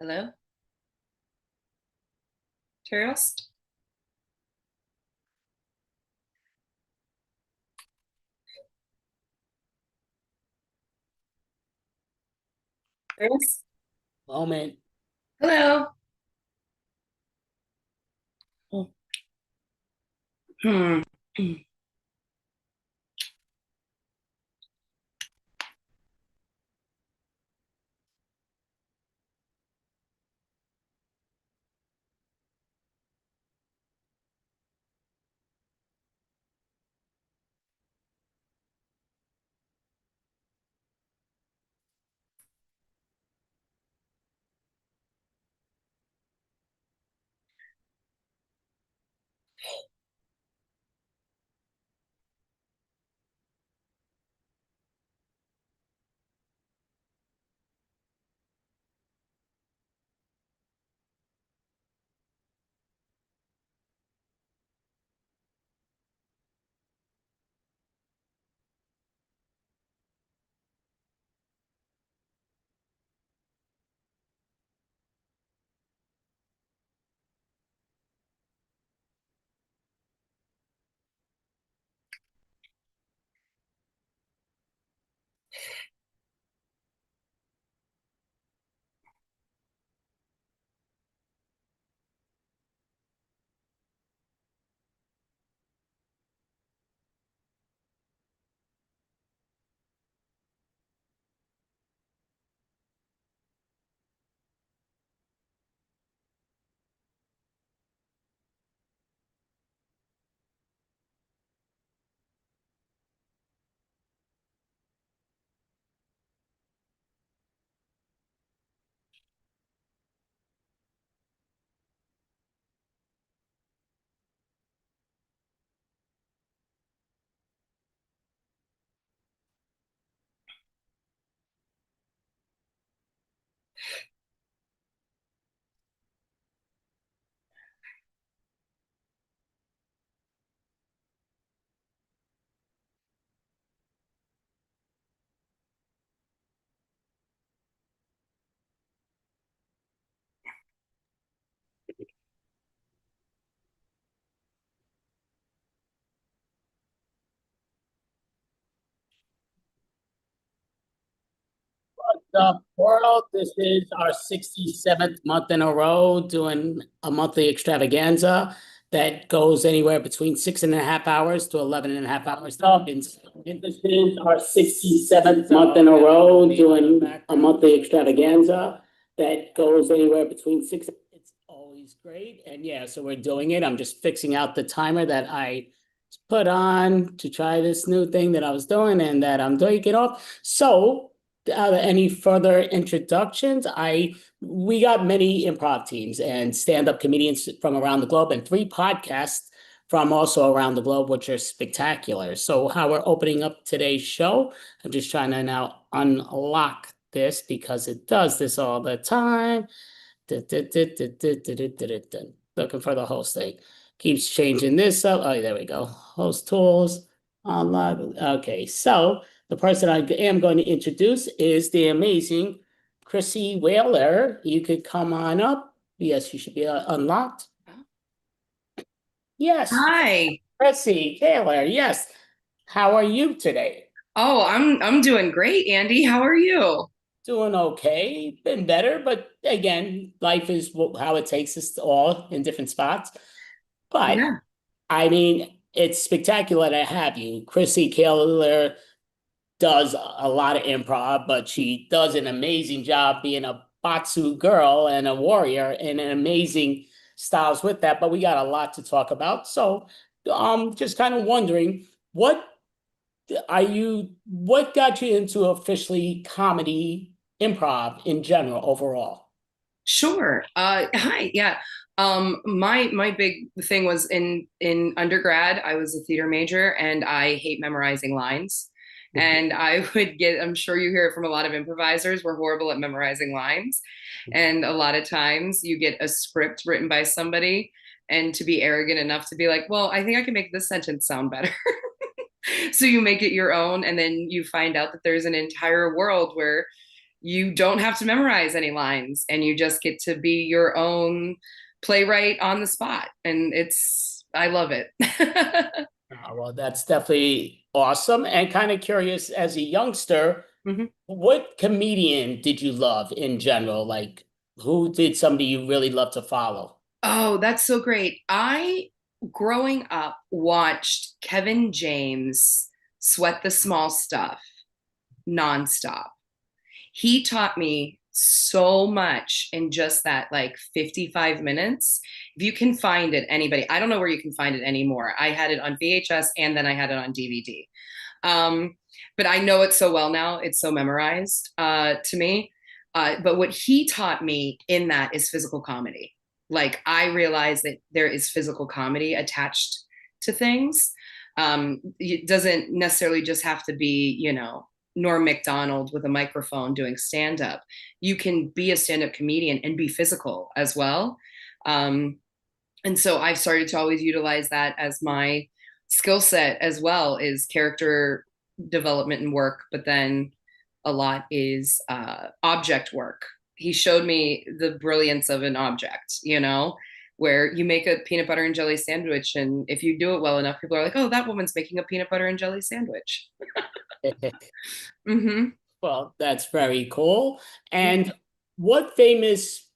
Hello? Terrorist? Terrorist? Moment. Hello? Hmm. The world, this is our 67th month in a row doing a monthly extravaganza that goes anywhere between 6.5 hours to 11.5 hours. And this is our 67th month in a row doing a monthly extravaganza that goes anywhere between six. It's always great. And yeah, so we're doing it. I'm just fixing out the timer that I put on to try this new thing that I was doing and that I'm doing it off. So any further introductions? We got many improv teams and stand-up comedians from around the globe and three podcasts from also around the globe, which are spectacular. So how we're opening up today's show, I'm just trying to now unlock this because it does this all the time. Looking for the host thing. Keeps changing this up. Oh, there we go. Host tools. Unlock. Okay, so the person I am going to introduce is the amazing Chrissy Whaler. You could come on up. Yes, you should be unlocked. Yes, Hi. Chrissy Taylor. Yes. How are you today? Oh, I'm doing great, Andy. How are you? Doing okay. Been better, but again, life is how it takes us all in different spots. But Yeah. I mean, it's spectacular to have you. Chrissy Taylor does a lot of improv, but she does an amazing job being a Batsu girl and a warrior and an amazing styles with that. But we got a lot to talk about. So just kind of wondering what got you into officially comedy improv in general overall? Sure. Hi. Yeah. My big thing was in undergrad, I was a theater major and I hate memorizing lines. And I would get, I'm sure you hear it from a lot of improvisers, we're horrible at memorizing lines. And a lot of times you get a script written by somebody and to be arrogant enough to be like, well, I think I can make this sentence sound better. So you make it your own, and then you find out that there's an entire world where you don't have to memorize any lines and you just get to be your own playwright on the spot. And I love it. Well, that's definitely awesome. And kind of curious, as a youngster, Mhm. what comedian did you love in general? Like, who did somebody you really love to follow? Oh, that's so great. Growing up, watched Kevin James sweat the small stuff nonstop. He taught me so much in just that like 55 minutes. If you can find it, anybody, I don't know where you can find it anymore. I had it on VHS and then I had it on DVD. Um, but I know it so well now. It's so memorized to me. But what he taught me in that is physical comedy. Like I realized that there is physical comedy attached to things. It doesn't necessarily just have to be, Norm Macdonald with a microphone doing stand up. You can be a stand up comedian and be physical as well. Um, and so I've started to always utilize that as my skill set as well, is character development and work, but then a lot is object work. He showed me the brilliance of an object, where you make a peanut butter and jelly sandwich, and if you do it well enough, people are like, oh, that woman's making a peanut butter and jelly sandwich. Mm-hmm. Well, that's very cool. And what famous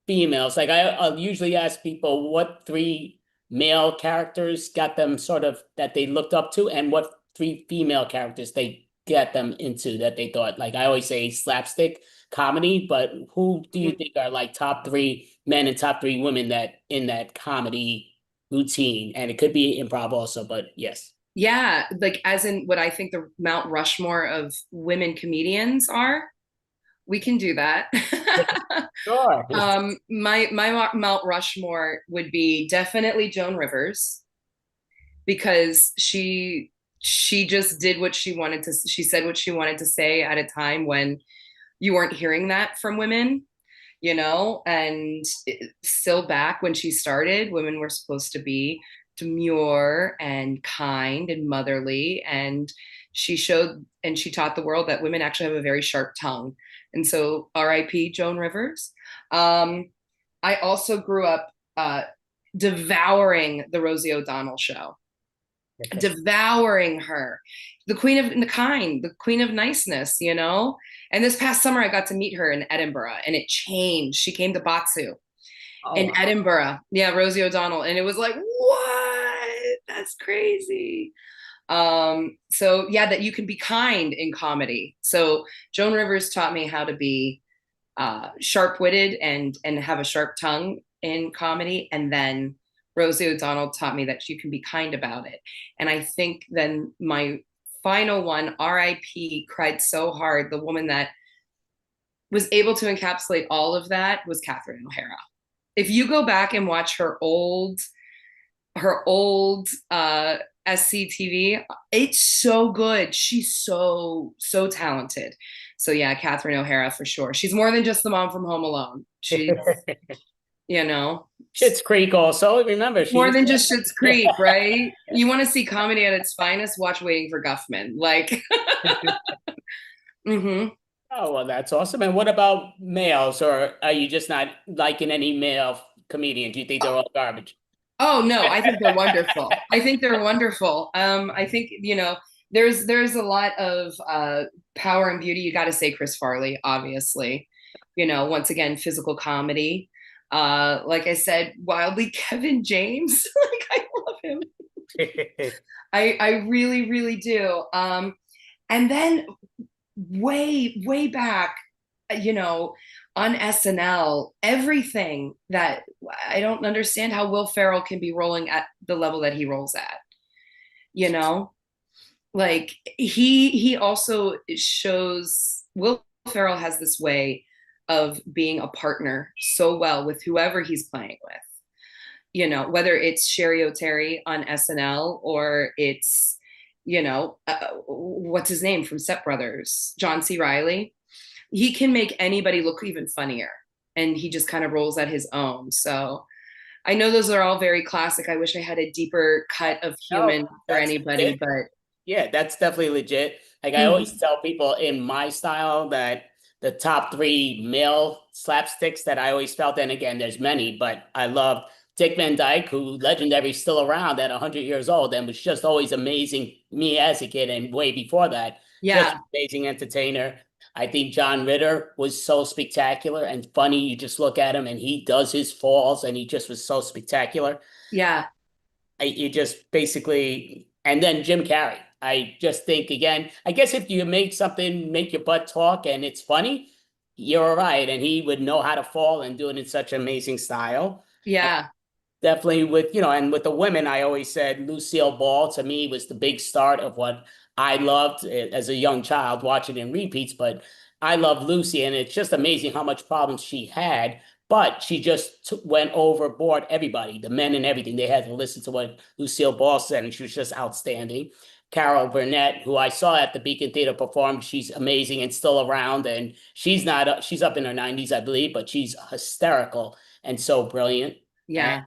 females, like I'll usually ask people what three male characters got them sort of that they looked up to, and what three female characters they get them into that they thought, like I always say slapstick comedy, but who do you think are like top three men and top three women that in that comedy routine? And it could be improv also, but yes. Yeah, like as in what I think the Mount Rushmore of women comedians are. We can do that. Sure. My Mount Rushmore would be definitely Joan Rivers, because she just did what she wanted to. She said what she wanted to say at a time when you weren't hearing that from women, and still back when she started, women were supposed to be demure and kind and motherly. And she showed and she taught the world that women actually have a very sharp tongue. And so, RIP Joan Rivers. I also grew up devouring the Rosie O'Donnell show, devouring her, the queen of the kind, the queen of niceness, And this past summer, I got to meet her in Edinburgh, and it changed. She came to Batsu Oh, in wow. Edinburgh. Yeah, Rosie O'Donnell. And it was like, what? That's crazy. So yeah, that you can be kind in comedy. So Joan Rivers taught me how to be sharp-witted and have a sharp tongue in comedy. And then Rosie O'Donnell taught me that you can be kind about it. And I think then my final one, RIP, cried so hard. The woman that was able to encapsulate all of that was Catherine O'Hara. If you go back and watch her old SCTV, it's so good. She's so talented. So yeah, Catherine O'Hara for sure. She's more than just the mom from Home Alone. She's, you know, Schitt's Creek also. Remember, more she's than just Schitt's Creek, right? You want to see comedy at its finest? Watch Waiting for Guffman. Like, mm-hmm. Oh, well, that's awesome. And what about males, or are you just not liking any male comedians? Do you think they're all garbage? Oh no, I think they're wonderful. I think they're wonderful. I think there's a lot of power and beauty. You got to say Chris Farley, obviously. Once again, physical comedy. Like I said, wildly Kevin James. Like I love him. I really really do. And then way back, you know, on SNL, everything that I don't understand how Will Ferrell can be rolling at the level that he rolls at, you know? Like he also shows Will Ferrell has this way of being a partner so well with whoever he's playing with. Whether it's Sherry O'Terry on SNL or it's, what's his name from Step Brothers, John C. Reilly. He can make anybody look even funnier, and he just kind of rolls at his own. So I know those are all very classic. I wish I had a deeper cut of No, human for that's anybody, legit. but Yeah, that's definitely legit. Like I always mhm. tell people in my style that the top three male slapsticks that I always felt. And again, there's many, but I loved Dick Van Dyke, who legendary, still around at 100 years old, and was just always amazing. Me as a kid, and way before that, just Yeah. an amazing entertainer. I think John Ritter was so spectacular and funny. You just look at him, and he does his falls, and he just was so spectacular. Yeah. You just basically, and then Jim Carrey. I just think again, I guess if you make something, make your butt talk and it's funny, you're all right. And he would know how to fall and do it in such amazing style. And Yeah. definitely with, and with the women, I always said Lucille Ball to me was the big start of what I loved as a young child watching in repeats. But I love Lucy, and it's just amazing how much problems she had. But she just went overboard everybody, the men and everything. They had to listen to what Lucille Ball said, and she was just outstanding. Carol Burnett, who I saw at the Beacon Theater perform, she's amazing and still around. And she's up in her 90s, I believe, but she's hysterical and so brilliant. And Yeah.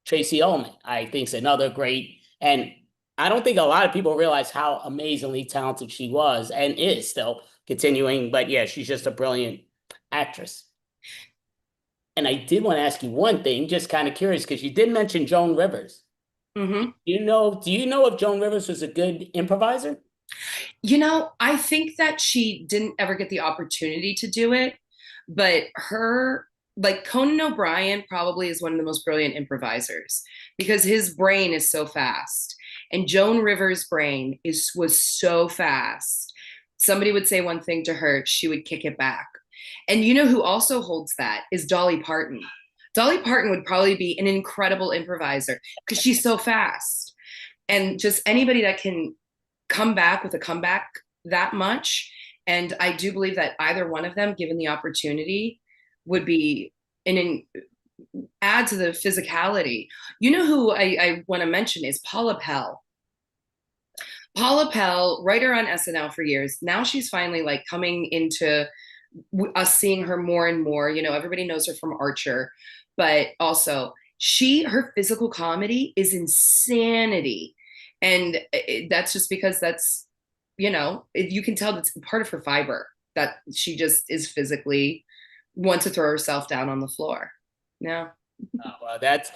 Tracy Ullman, I think, is another great. And I don't think a lot of people realize how amazingly talented she was and is still continuing. But yeah, she's just a brilliant actress. And I did want to ask you one thing, just kind of curious, because you did mention Joan Rivers. Hmm. Do you know if Joan Rivers was a good improviser? I think that she didn't ever get the opportunity to do it, but like Conan O'Brien probably is one of the most brilliant improvisers because his brain is so fast. And Joan Rivers' brain was so fast. Somebody would say one thing to her, she would kick it back. And you know who also holds that is Dolly Parton. Dolly Parton would probably be an incredible improviser because she's so fast. And just anybody that can come back with a comeback that much. And I do believe that either one of them, given the opportunity, would be an add to the physicality. You know who I want to mention is Paula Pell. Paula Pell, writer on SNL for years. Now she's finally like coming into us seeing her more and more. Everybody knows her from Archer, but also her physical comedy is insanity. And that's just because you can tell that's part of her fiber that she just is physically wants to throw herself down on the floor. Yeah. Well, that's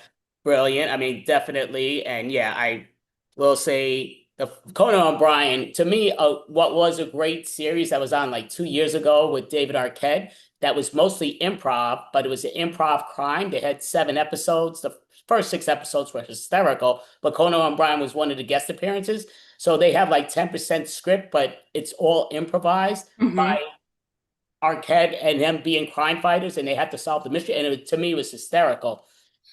brilliant. I mean, definitely. And yeah, I will say the Conan O'Brien, to me, what was a great series that was on like 2 years ago with David Arquette, that was mostly improv, but it was an improv crime. They had 7 episodes. The first 6 episodes were hysterical, but Conan O'Brien was one of the guest appearances. So they have like 10% script, but it's all improvised Mm-hmm. by Arquette and them being crime fighters, and they had to solve the mystery. And to me, it was hysterical.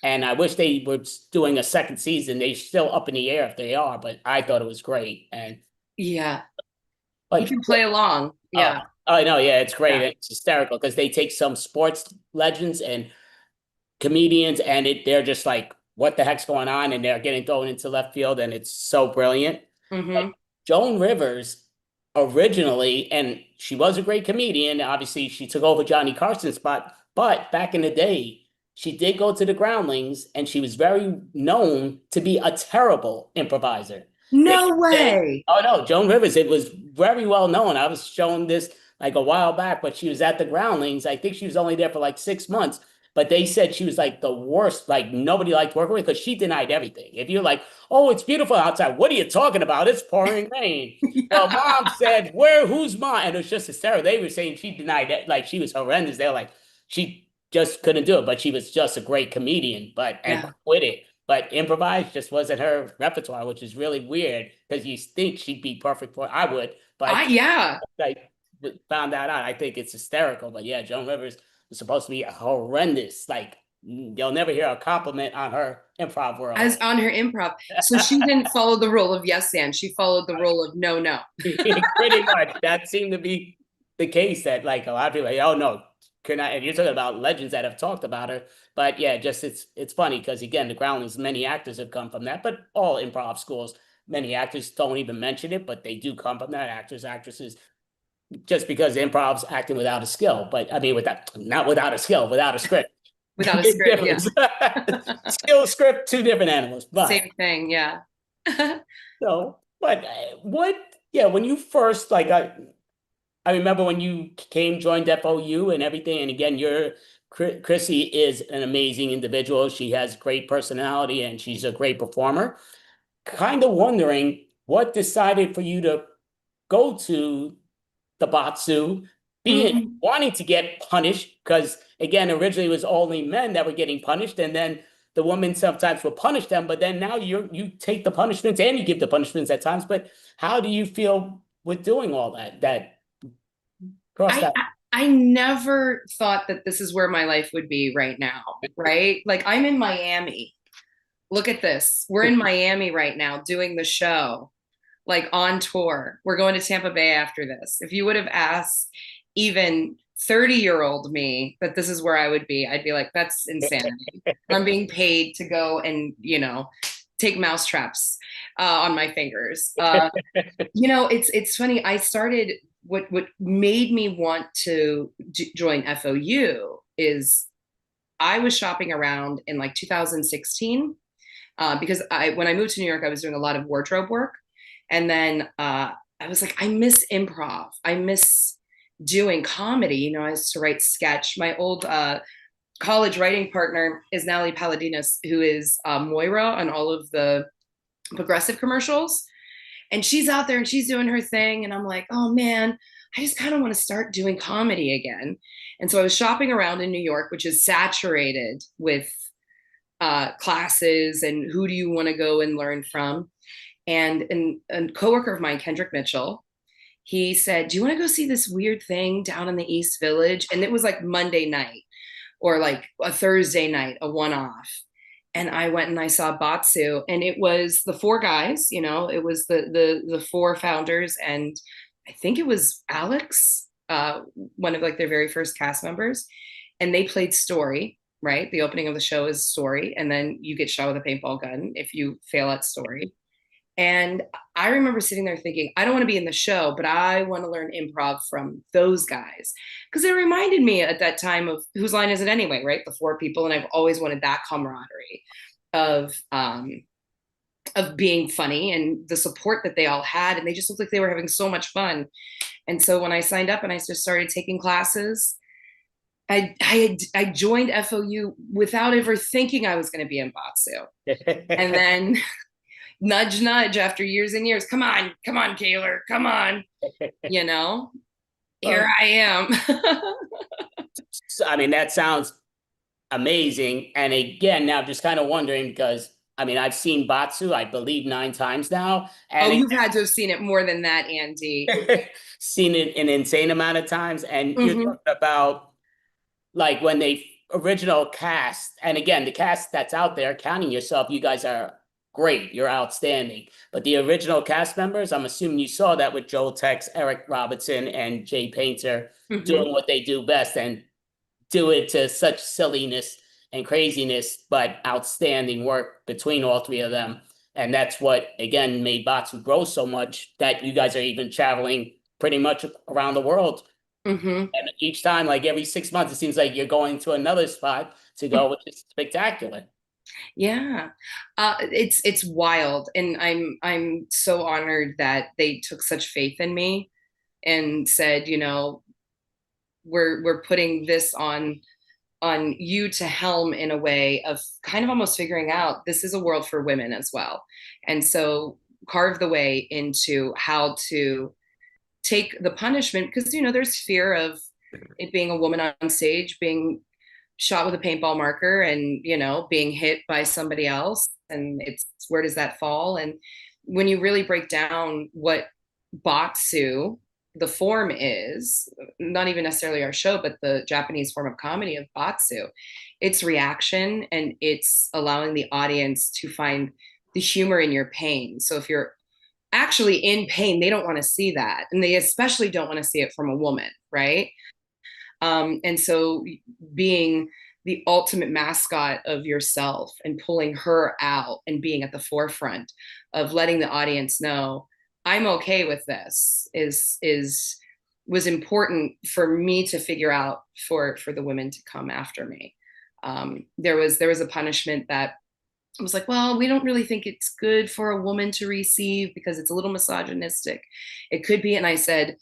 And I wish they were doing a second season. They're still up in the air if they are, but I thought it was great. And Yeah. You but can play along. uh, Yeah. I know, yeah, it's great. Yeah. It's hysterical because they take some sports legends and comedians, and they're just like, what the heck's going on? And they're getting thrown into left field, and it's so brilliant. But Mm-hmm. Joan Rivers originally, and she was a great comedian. Obviously, she took over Johnny Carson's spot, but back in the day, she did go to the Groundlings, and she was very known to be a terrible improviser. They No say, way. oh no, Joan Rivers, it was very well known. I was shown this like a while back, but she was at the Groundlings. I think she was only there for like 6 months. But they said she was like the worst, like nobody liked working with because she denied everything. If you're like, oh, it's beautiful outside, what are you talking about? It's pouring rain. Well, Yeah. mom said, who's mom? And it was just hysterical. They were saying she denied it, like she was horrendous. They're like, she just couldn't do it, but she was just a great comedian, and Yeah. quit it. But improvise just wasn't her repertoire, which is really weird because you think she'd be perfect for it. I would, but Yeah. I found that out. I think it's hysterical. But yeah, Joan Rivers was supposed to be horrendous. Like you'll never hear a compliment on her improv world. As on her improv. So she didn't follow the rule of yes and she followed the rule of no, no. Pretty much. That seemed to be the case that like a lot of people like, oh no, could not. And you're talking about legends that have talked about her. But yeah, just it's funny because again, the Groundlings, many actors have come from that, but all improv schools, many actors don't even mention it, but they do come from that. Actors, actresses, just because improv's acting without a skill. But I mean, not without a skill, without a script. Without a Big script, yeah. difference. Skill, script, two different animals. But Same thing, yeah. so, but what? Yeah, when you first like, I remember when you came, joined FOU and everything. And again, Chrissy is an amazing individual. She has great personality and she's a great performer. Kind of wondering what decided for you to go to the Batsu, being Mhm. wanting to get punished, because again, originally it was only men that were getting punished, and then the women sometimes would punish them, but then now you take the punishments and you give the punishments at times. But how do you feel with doing all that? That cross I, that. I I never thought that this is where my life would be right now, right? Like I'm in Miami. Look at this. We're in Miami right now doing the show, like on tour. We're going to Tampa Bay after this. If you would have asked even 30-year-old me that this is where I would be, I'd be like, that's insanity. I'm being paid to go and, take mouse traps on my fingers. It's funny. I started what made me want to join FOU is I was shopping around in like 2016 because when I moved to New York, I was doing a lot of wardrobe work, and then I was like, I miss improv. I miss doing comedy. I used to write sketch. My old college writing partner is Natalie Paladinas, who is Moira on all of the Progressive commercials. And she's out there and she's doing her thing. And I'm like, oh man, I just kind of want to start doing comedy again. And so I was shopping around in New York, which is saturated with classes and who do you want to go and learn from. And a coworker of mine, Kendrick Mitchell, he said, do you want to go see this weird thing down in the East Village? And it was like Monday night or like a Thursday night, a one-off. And I went and I saw Batsu, and it was the four guys. It was the four founders, and I think it was Alex, one of like their very first cast members, and they played Story. Right, the opening of the show is Story, and then you get shot with a paintball gun if you fail at Story. And I remember sitting there thinking, I don't want to be in the show, but I want to learn improv from those guys. Because it reminded me at that time of whose line is it anyway, right? The four people. And I've always wanted that camaraderie of being funny and the support that they all had. And they just looked like they were having so much fun. And so when I signed up and I just started taking classes, I joined FOU without ever thinking I was going to be in Batsu. And then nudge, nudge after years and years. Come on, Kaylor, come on. Here I am. So, I mean, that sounds amazing. And again, now just kind of wondering because I mean, I've seen Batsu, I believe, 9 times now, Oh, and you've had to have seen it more than that, Andy. seen it an insane amount of times. And you're Mm-hmm. talking about like when they original cast, and again, the cast that's out there, counting yourself, you guys are great. You're outstanding. But the original cast members, I'm assuming you saw that with Joel Tex, Eric Robertson, and Jay Painter Mm-hmm. doing what they do best and do it to such silliness and craziness, but outstanding work between all three of them. And that's what, again, made Batsu grow so much that you guys are even traveling pretty much around the world. Mm-hmm. And each time, like every 6 months, it seems like you're going to another spot to go, which is spectacular. Yeah. It's wild. And I'm so honored that they took such faith in me and said, we're putting this on you to helm in a way of kind of almost figuring out this is a world for women as well. And so carve the way into how to take the punishment because there's fear of it being a woman on stage being shot with a paintball marker and being hit by somebody else, and it's where does that fall. And when you really break down what Batsu, the form is, not even necessarily our show, but the Japanese form of comedy of Batsu, it's reaction and it's allowing the audience to find the humor in your pain. So if you're actually in pain, they don't want to see that. And they especially don't want to see it from a woman, right? And so being the ultimate mascot of yourself and pulling her out and being at the forefront of letting the audience know I'm okay with this is was important for me to figure out for the women to come after me. There was a punishment that I was like, well, we don't really think it's good for a woman to receive because it's a little misogynistic. It could be. And I said,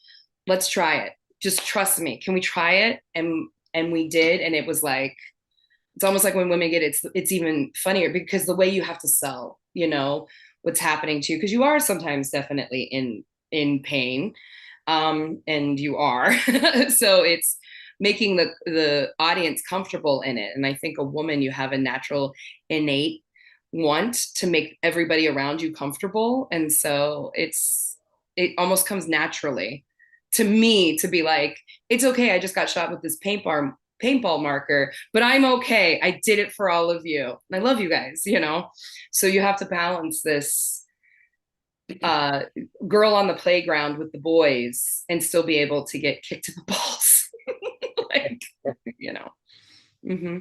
let's try it. Just trust me. Can we try it? And we did, and it was like, it's almost like when women get it, it's even funnier because the way you have to sell, what's happening to you, because you are sometimes definitely in pain, and you are. So it's making the audience comfortable in it. And I think a woman, you have a natural innate want to make everybody around you comfortable, and so it almost comes naturally to me to be like, it's okay, I just got shot with this paintball marker, but I'm okay. I did it for all of you. And I love you guys. So you have to balance this uh, girl on the playground with the boys and still be able to get kicked in the balls. like, you know. Mm-hmm.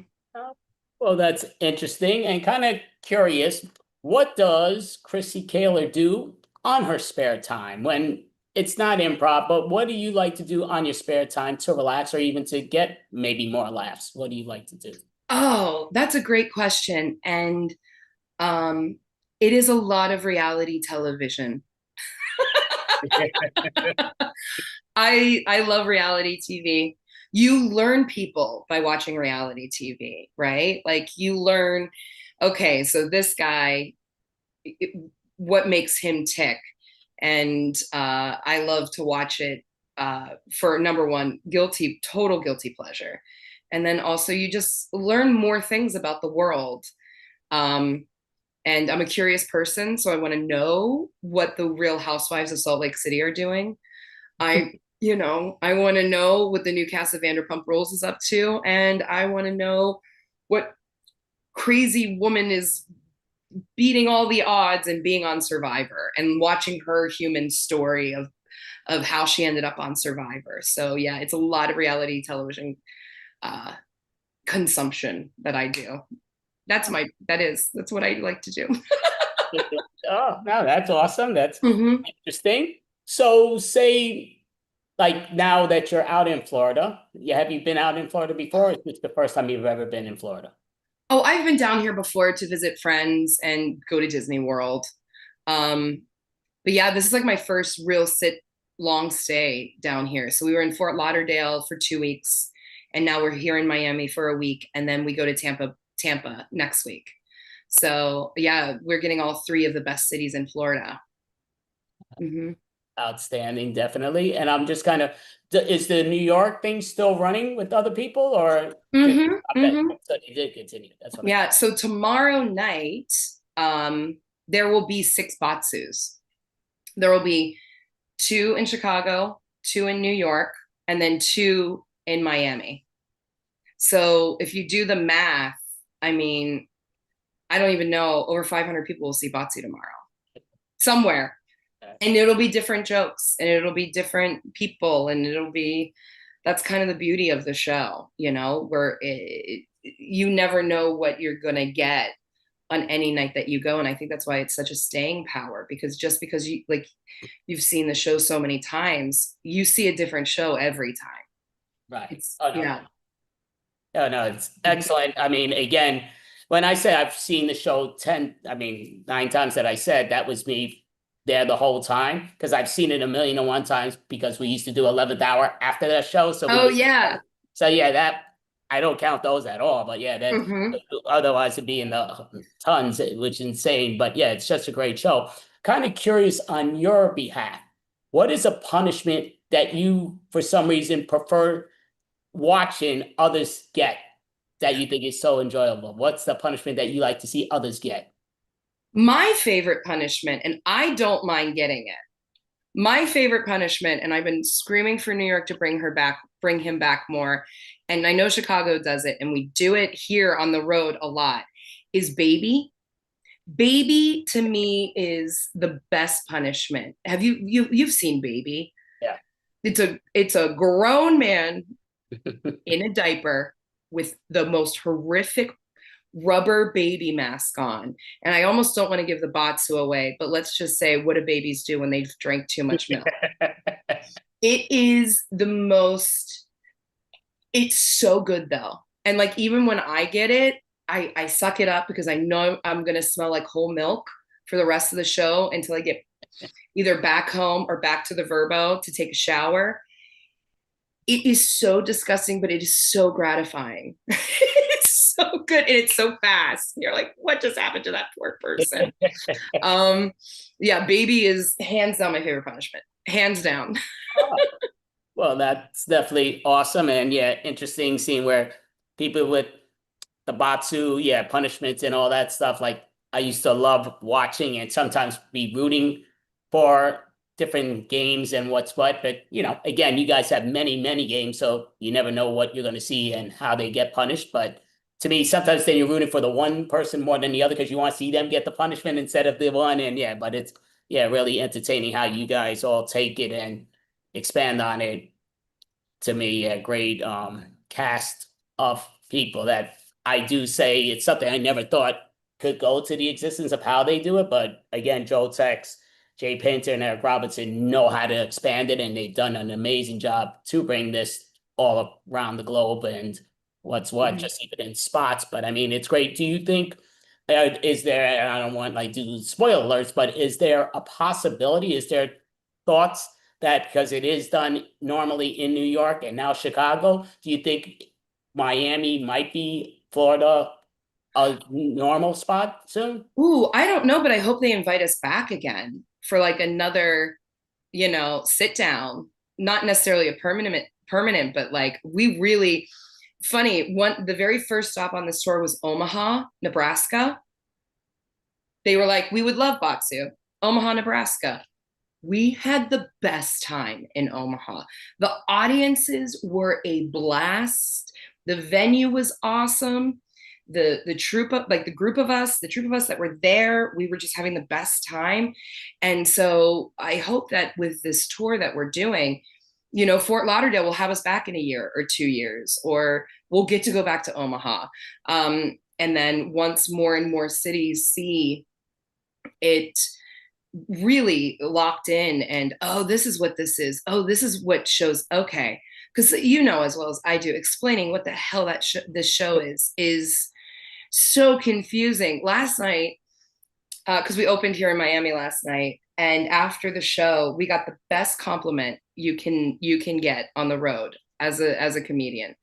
Well, that's interesting and kind of curious. What does Chrissy Kaler do on her spare time when it's not improv, but what do you like to do on your spare time to relax or even to get maybe more laughs? What do you like to do? Oh, that's a great question. And um, it is a lot of reality television. I love reality TV. You learn people by watching reality TV, right? Like you learn, okay, so this guy, what makes him tick? And I love to watch it for number one, total guilty pleasure. And then also you just learn more things about the world. Um, and I'm a curious person, so I want to know what the Real Housewives of Salt Lake City are doing. I want to know what the new cast of Vanderpump Rules is up to, and I want to know what crazy woman is beating all the odds and being on Survivor, and watching her human story of how she ended up on Survivor. So yeah, it's a lot of reality television uh, consumption that I do. That's what I like to do. Oh, no, that's awesome. That's Mm-hmm. interesting. So say like now that you're out in Florida, have you been out in Florida before? Or is this the first time you've ever been in Florida? Oh, I've been down here before to visit friends and go to Disney World. Um, but yeah, this is like my first real long stay down here. So we were in Fort Lauderdale for 2 weeks, and now we're here in Miami for a week, and then we go to Tampa next week. So yeah, we're getting all three of the best cities in Florida. Mm-hmm. Outstanding, definitely. And I'm just kind of, is the New York thing still running with other people or just, Mm-hmm. I bet Mm-hmm. so you did continue. That's what I Yeah. So tomorrow night, there will be six Batsus. There will be two in Chicago, two in New York, and then two in Miami. So if you do the math, I mean, I don't even know, over 500 people will see Batsu tomorrow somewhere. And it'll be different jokes, and it'll be different people, and that's kind of the beauty of the show, where you never know what you're going to get on any night that you go. And I think that's why it's such a staying power, because just because you've seen the show so many times, you see a different show every time. Right. It's Oh, no. yeah. Oh, no, it's excellent. I mean, again, when I say I've seen the show 10, I mean, 9 times that I said, that was me there the whole time because I've seen it a million and one times because we used to do 11th hour after that show. So we Oh would, yeah. so yeah, that I don't count those at all. But yeah, that Hmm. otherwise it'd be in the tons, which is insane. But yeah, it's just a great show. Kind of curious on your behalf, what is a punishment that you, for some reason, prefer watching others get that you think is so enjoyable? What's the punishment that you like to see others get? My favorite punishment, and I don't mind getting it. My favorite punishment, and I've been screaming for New York to bring him back more, and I know Chicago does it, and we do it here on the road a lot, is baby. Baby to me is the best punishment. Have you've seen Baby? Yeah. It's a grown man in a diaper with the most horrific rubber baby mask on. And I almost don't want to give the Batsu away, but let's just say, what do babies do when they've drank too much milk? It is it's so good though. And like, even when I get it, I suck it up because I know I'm going to smell like whole milk for the rest of the show until I get either back home or back to the Verbo to take a shower. it is so disgusting, but it is so gratifying. It's so good and it's so fast. You're like, what just happened to that poor person? Um, yeah, baby is hands down my favorite punishment. Hands down. Well, that's definitely awesome. And yeah, interesting seeing where people with the Batsu, yeah, punishments and all that stuff. Like I used to love watching and sometimes be rooting for different games and what's what. But again, you guys have many, many games, so you never know what you're going to see and how they get punished. But to me, sometimes then you're rooting for the one person more than the other because you want to see them get the punishment instead of the one. And yeah, but it's yeah, really entertaining how you guys all take it and expand on it. To me, a great cast of people that I do say it's something I never thought could go to the existence of how they do it. But again, Joe Tex, Jay Painter, and Eric Robertson know how to expand it, and they've done an amazing job to bring this all around the globe and what's what, Mhm. just even in spots. But I mean, it's great. Do you think, is there, and I don't want like to spoil alerts, but is there a possibility? Is there thoughts that because it is done normally in New York and now Chicago, do you think Miami might be Florida a normal spot soon? Ooh, I don't know, but I hope they invite us back again for like another, sit down. Not necessarily a permanent, but like we really funny. The very first stop on this tour was Omaha, Nebraska. They were like, we would love Batsu, Omaha, Nebraska. We had the best time in Omaha. The audiences were a blast. The venue was awesome. The troop of like the troop of us that were there, we were just having the best time. And so I hope that with this tour that we're doing, Fort Lauderdale will have us back in a year or 2 years, or we'll get to go back to Omaha. And then once more and more cities see it really locked in and, oh, this is what this is, oh, this is what shows, okay, because as well as I do, explaining what the hell this show is so confusing. Last night, because we opened here in Miami last night, and after the show we got the best compliment you can get on the road as a comedian.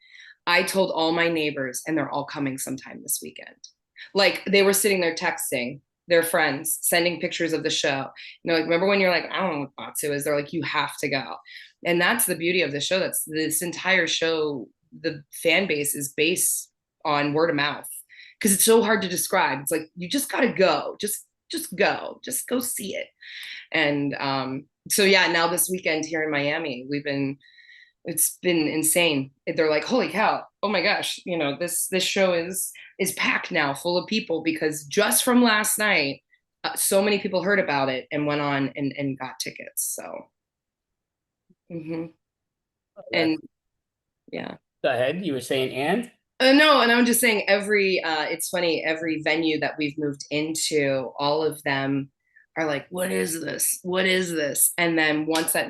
I told all my neighbors, and they're all coming sometime this weekend. Like they were sitting there texting their friends, sending pictures of the show. Like, remember when you're like, I don't know what Batsu is? They're like, you have to go. And that's the beauty of the show. That's this entire show. The fan base is based on word of mouth because it's so hard to describe. It's like, you just got to go. Just go see it. And so yeah, now this weekend here in Miami, it's been insane. They're like, holy cow, oh my gosh, this show is packed now, full of people, because just from last night, so many people heard about it and went on and got tickets. So mhm. That, And yeah. go ahead. You were saying, and No, and I'm just saying it's funny, every venue that we've moved into, all of them are like, what is this? What is this? And then once we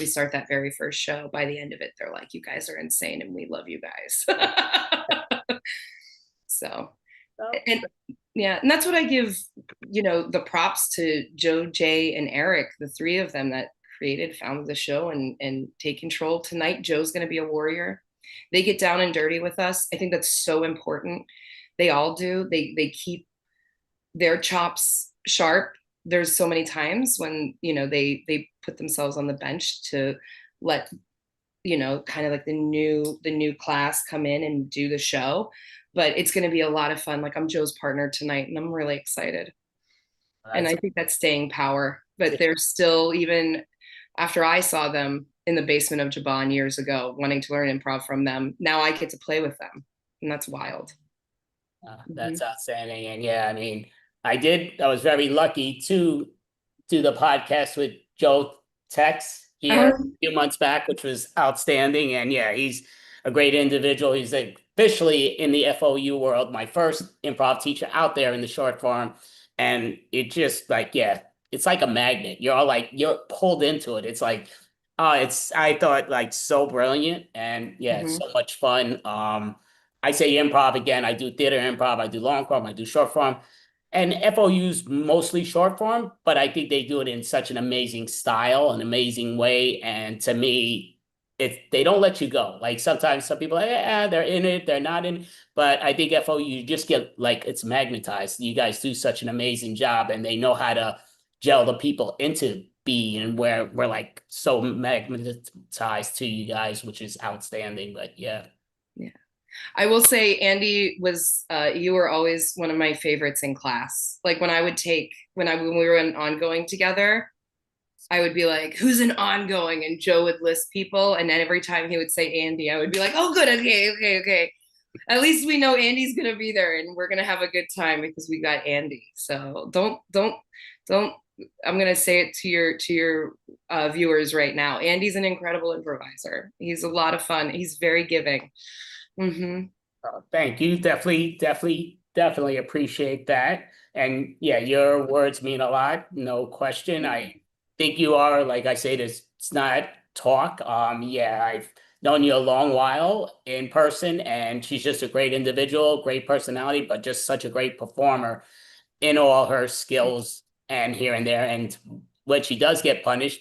start that very first show, by the end of it, they're like, you guys are insane and we love you guys. So, oh, and yeah, and that's what I give, the props to Joe, Jay, and Eric, the three of them that founded the show and take control. Tonight, Joe's going to be a warrior. They get down and dirty with us. I think that's so important. They all do. They keep their chops sharp. There's so many times when, they put themselves on the bench to let, kind of like the new class come in and do the show. But it's going to be a lot of fun. Like, I'm Joe's partner tonight and I'm really excited. And that's I think that's staying power. But they're still, even after I saw them in the basement of Jabon years ago, wanting to learn improv from them, now I get to play with them. And that's wild. that's Mhm. outstanding. And yeah, I mean, I was very lucky to do the podcast with Joe Tex here a Um, few months back, which was outstanding. And yeah, he's a great individual. He's officially in the FOU world, my first improv teacher out there in the short form. And it just like, yeah, it's like a magnet. You're all like, you're pulled into it. It's like, I thought like so brilliant and yeah, it's mhm. so much fun. I say improv again. I do theater improv. I do long form. I do short form. And FOU's mostly short form, but I think they do it in such an amazing style, an amazing way. And to me, they don't let you go. Like sometimes some people, yeah, they're in it, they're not in it. But I think FO, you just get like it's magnetized. You guys do such an amazing job, and they know how to gel the people into B, and we're like so magnetized to you guys, which is outstanding. But yeah. Yeah. I will say Andy was you were always one of my favorites in class. Like when we were in ongoing together, I would be like, who's an ongoing? And Joe would list people. And then every time he would say Andy, I would be like, oh, good. Okay. Okay. Okay. At least we know Andy's going to be there and we're going to have a good time because we got Andy. So don't, I'm going to say it to your viewers right now. Andy's an incredible improviser. He's a lot of fun. He's very giving. Mm-hmm. Thank you. Definitely appreciate that. And yeah, your words mean a lot, no question. I think you are, like I say, it's not talk. Yeah, I've known you a long while in person, and she's just a great individual, great personality, but just such a great performer in all her skills and here and there. And when she does get punished,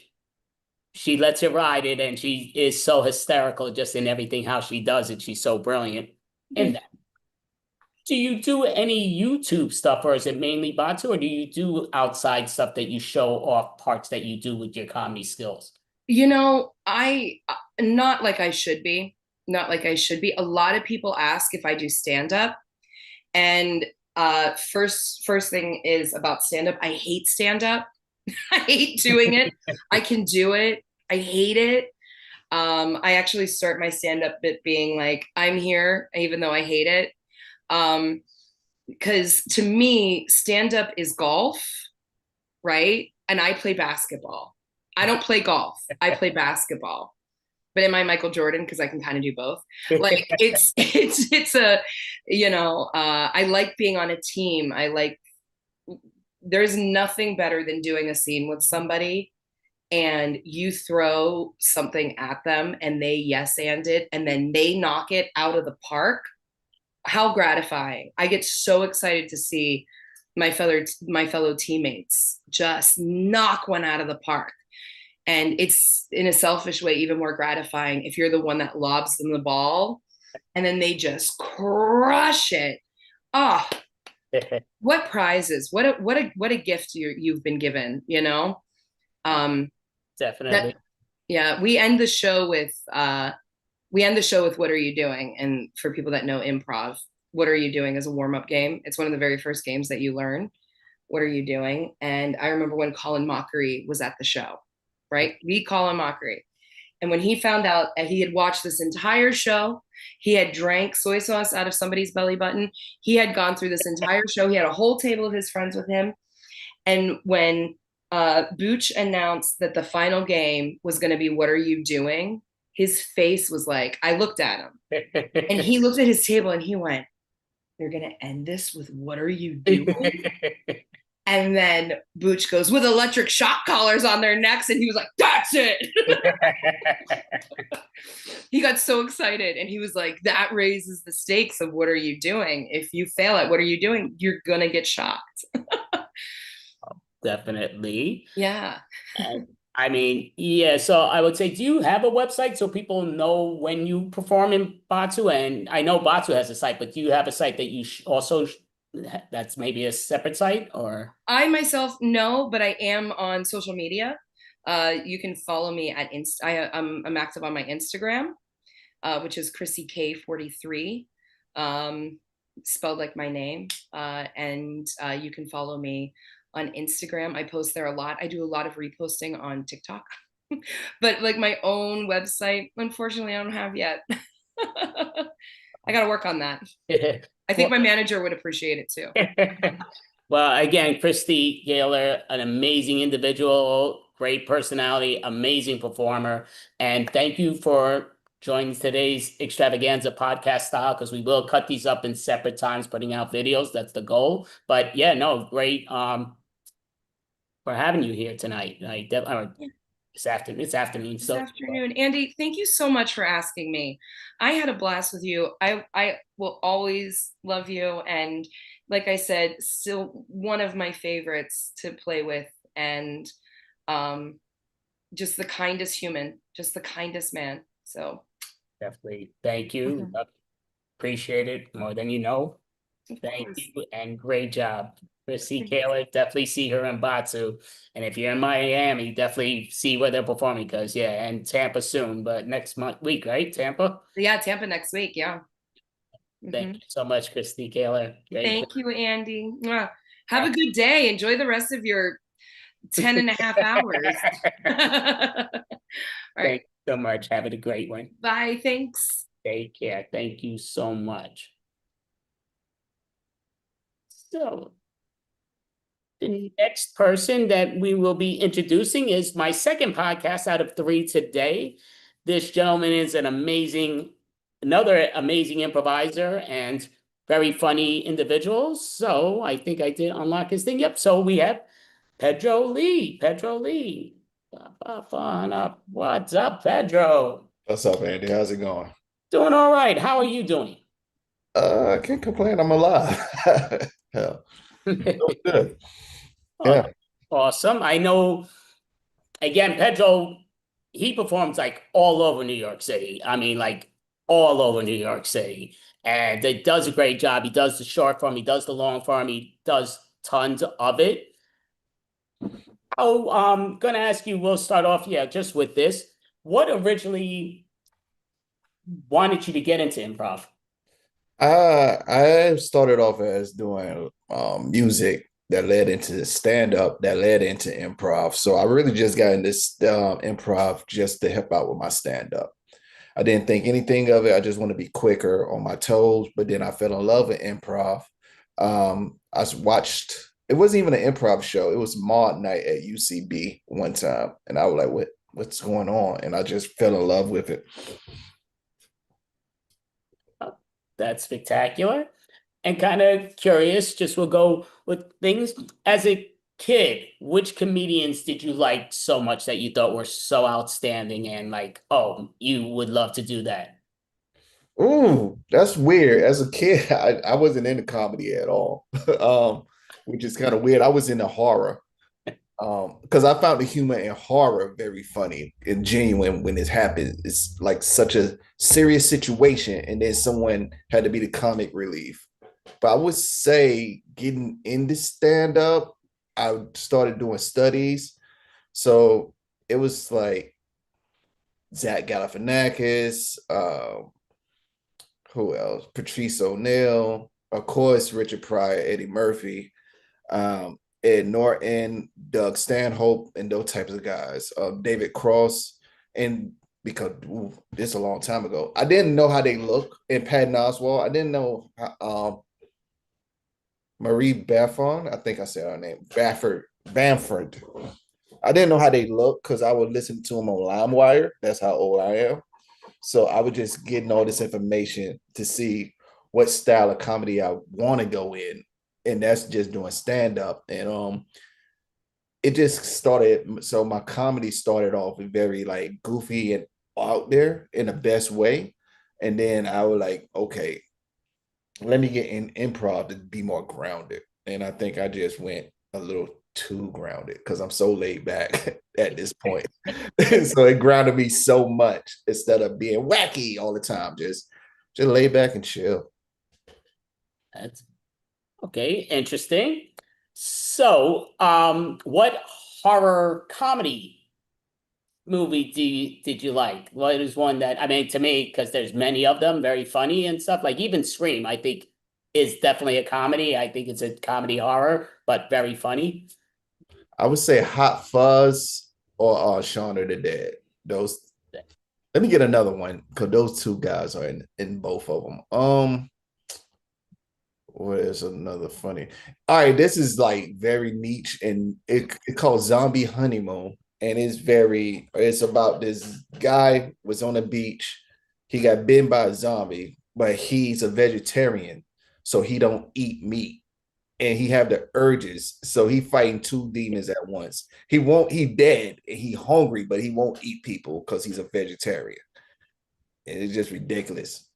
she lets it ride it, and she is so hysterical just in everything how she does it. She's so brilliant. And do you do any YouTube stuff, or is it mainly Batu, or do you do outside stuff that you show off parts that you do with your comedy skills? You know, I not like I should be, not like I should be. A lot of people ask if I do stand up, and first thing is about stand up. I hate stand up. I hate doing it. I can do it. I hate it. I actually start my stand up bit being like, I'm here, even though I hate it. Because to me, stand up is golf, right? And I play basketball. I don't play golf. I play basketball. But am I Michael Jordan? Because I can kind of do both. Like it's a, I like being on a team. There's nothing better than doing a scene with somebody and you throw something at them and they yes and it and then they knock it out of the park. How gratifying. I get so excited to see my fellow teammates just knock one out of the park. And it's in a selfish way even more gratifying if you're the one that lobs them the ball and then they just crush it. Oh, what prizes? What a gift you've been given, you know? That Definitely. yeah, we end the show with what are you doing? And for people that know improv, what are you doing is a warm-up game. It's one of the very first games that you learn. What are you doing? And I remember when Colin Mockery was at the show, right? We Colin Mockery. And when he found out that he had watched this entire show, he had drank soy sauce out of somebody's belly button. He had gone through this entire show. He had a whole table of his friends with him. And when Booch announced that the final game was going to be what are you doing? His face was like, I looked at him and he looked at his table and he went, they're going to end this with what are you doing? And then Booch goes, with electric shock collars on their necks. And he was like, that's it. He got so excited. And he was like, that raises the stakes of what are you doing? If you fail at what are you doing, you're going to get shocked. Definitely. Yeah. And I mean, yeah, so I would say, do you have a website so people know when you perform in Batu? And I know Batu has a site, but do you have a site that you also that's maybe a separate site or? I myself no, but I am on social media. You can follow me at I'm active on my Instagram, which is Chrissy K43, spelled like my name. And you can follow me on Instagram. I post there a lot. I do a lot of reposting on TikTok, but like my own website, unfortunately, I don't have yet. I got to work on that. I think Well, my manager would appreciate it too. well, again, Christy Gaylor, an amazing individual, great personality, amazing performer. And thank you for joining today's Extravaganza podcast style, because we will cut these up in separate times, putting out videos. That's the goal. But yeah, no, great for having you here tonight. This afternoon. It's afternoon. This So afternoon. Andy, thank you so much for asking me. I had a blast with you. I will always love you. And like I said, still one of my favorites to play with. And um, just the kindest human, just the kindest man. So Definitely. Thank you. mhm, Appreciate it more than you know. of Thank course. you and great job. Chrissy Thanks. Kaler, definitely see her in Batu. And if you're in Miami, definitely see where they're performing because, yeah, and Tampa soon, but next week, right? Tampa? Yeah, Tampa next week. Yeah. Thank Hmm. you so much, Christy Kaler. Great. Thank you, Andy. Mwah. Have a good day. Enjoy the rest of your 10 and a half hours. All right. Thank you so much. Have a great one. Bye. Thanks. Take care. Thank you so much. So, the next person that we will be introducing is my second podcast out of three today. This gentleman is another amazing improviser and very funny individual. So I think I did unlock his thing. Yep. So we have Pedro Lee. Pedro Lee. On up. What's up, Pedro? What's up, Andy? How's it going? Doing all right. How are you doing? I can't complain. I'm alive. Hell, good. Oh, Yeah. awesome. I know, again, Pedro, he performs like all over New York City. I mean, like all over New York City. And he does a great job. He does the short form, he does the long form, he does tons of it. Oh, I'm gonna ask you, we'll start off, yeah, just with this. What originally wanted you to get into improv? I started off as doing music that led into stand-up, that led into improv. So I really just got into improv just to help out with my stand-up. I didn't think anything of it. I just want to be quicker on my toes. But then I fell in love with improv. Watched, it wasn't even an improv show. It was Maud Night at UCB one time. And I was like, what's going on? And I just fell in love with it. That's spectacular. And kind of curious, just we'll go with things. As a kid, which comedians did you like so much that you thought were so outstanding and like, oh, you would love to do that? Ooh, that's weird. As a kid, I wasn't into comedy at all, which is kind of weird. I was into horror because I found the humor in horror very funny and genuine when it happened. It's like such a serious situation, and then someone had to be the comic relief. But I would say getting into stand up, I started doing studies. So it was like Zach Galifianakis, who else? Patrice O'Neill, of course, Richard Pryor, Eddie Murphy, Ed Norton, Doug Stanhope, and those types of guys. David Cross, and because this is a long time ago, I didn't know how they look. And Patton Oswalt, I didn't know Marie Baffon, I think I said her name, Bamford. I didn't know how they look because I would listen to them on LimeWire. That's how old I am. So I was just getting all this information to see what style of comedy I want to go in. And that's just doing stand-up. And it just started. So my comedy started off very like goofy and out there in the best way. And then I was like, okay, let me get in improv to be more grounded. And I think I just went a little too grounded because I'm so laid back at this point. So it grounded me so much instead of being wacky all the time. Just lay back and chill. That's okay, interesting. So, what horror comedy movie did you like? What is one that I mean to me, because there's many of them, very funny and stuff. Like even Scream, I think is definitely a comedy. I think it's a comedy horror, but very funny. I would say Hot Fuzz or Shaun of the Dead. Those. Let me get another one because those two guys are in both of them. What is another funny? All right, this is like very niche and it called Zombie Honeymoon. And it's about this guy was on a beach. He got bitten by a zombie, but he's a vegetarian, so he don't eat meat. And he have the urges. So he fighting two demons at once. He dead and he hungry, but he won't eat people because he's a vegetarian. And it's just ridiculous.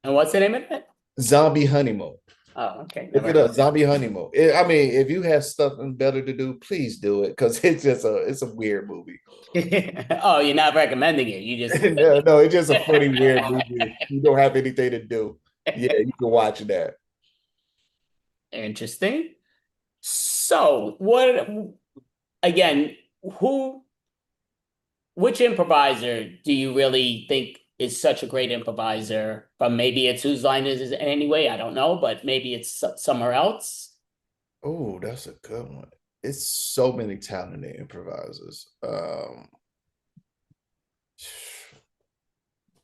And what's the name of it? Zombie Honeymoon. Oh, okay. Look Never it heard. up, Zombie Honeymoon. I mean, if you have something better to do, please do it because it's a weird movie. Oh, you're not recommending it. You just No, it's just a funny, weird movie. You don't have anything to do. Yeah, you can watch that. interesting. So, what again, who which improviser do you really think is such a great improviser? From maybe it's whose line is it anyway? I don't know, but maybe it's somewhere else. Oh, that's a good one. It's so many talented improvisers.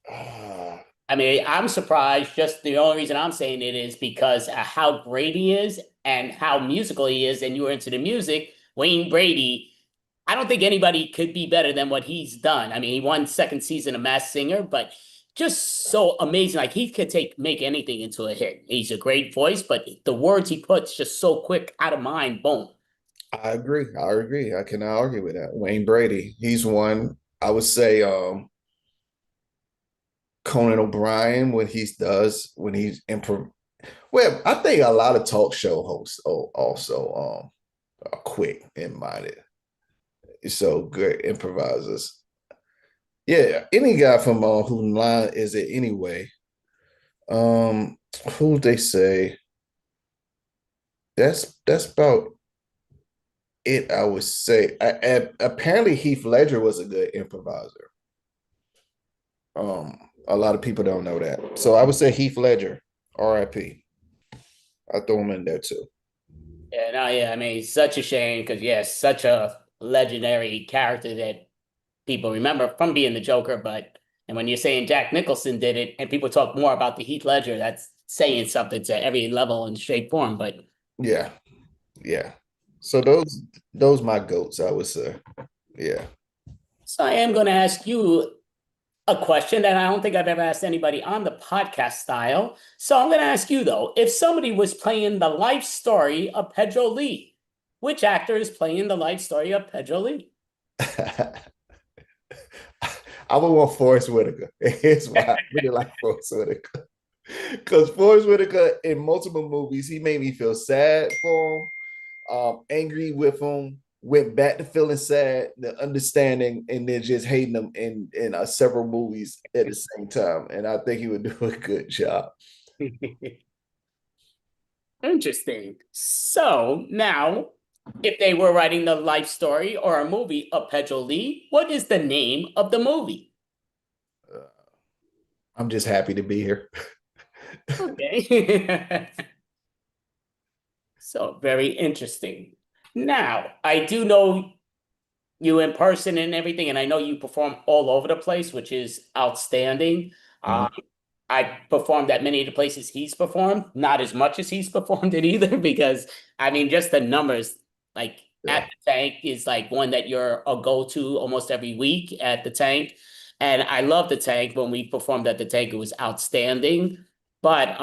Ah, I mean, I'm surprised. Just the only reason I'm saying it is because how great he is and how musical he is, and you were into the music. Wayne Brady, I don't think anybody could be better than what he's done. I mean, he won second season of Masked Singer, but just so amazing. Like he could make anything into a hit. He's a great voice, but the words he puts just so quick out of mind. Boom. I agree. I agree. I cannot argue with that. Wayne Brady, he's one. I would say Conan O'Brien when he's improv. Well, I think a lot of talk show hosts also are quick and minded. So good improvisers. Yeah, any guy from who line is it anyway? Um, who they say? That's about it. I would say. Apparently Heath Ledger was a good improviser. A lot of people don't know that, so I would say Heath Ledger, R.I.P. I throw him in there too. Yeah, no, yeah. I mean, it's such a shame because yes, such a legendary character that people remember from being the Joker. But and when you're saying Jack Nicholson did it, and people talk more about the Heath Ledger, that's saying something to every level and shape form. But Yeah, yeah. So those my goats, I would say. Yeah. so I am going to ask you a question that I don't think I've ever asked anybody on the podcast style. So I'm going to ask you though, if somebody was playing the life story of Pedro Lee, which actor is playing the life story of Pedro Lee? I would want Forrest Whitaker. Here's why I really like Forrest Whitaker. Because Forrest Whitaker in multiple movies, he made me feel sad for him, angry with him, went back to feeling sad, the understanding, and then just hating him in several movies at the same time. And I think he would do a good job. Interesting. So now, if they were writing the life story or a movie of Pedro Lee, what is the name of the movie? Uh, I'm just happy to be here. Okay. So very interesting. Now, I do know you in person and everything, and I know you perform all over the place, which is outstanding. Mhm. Uh, I performed at many of the places he's performed, not as much as he's performed it either, because I mean, just the numbers, like at Yeah. the tank is like one that you're a go-to almost every week at the tank. And I love the tank. When we performed at the tank, it was outstanding. But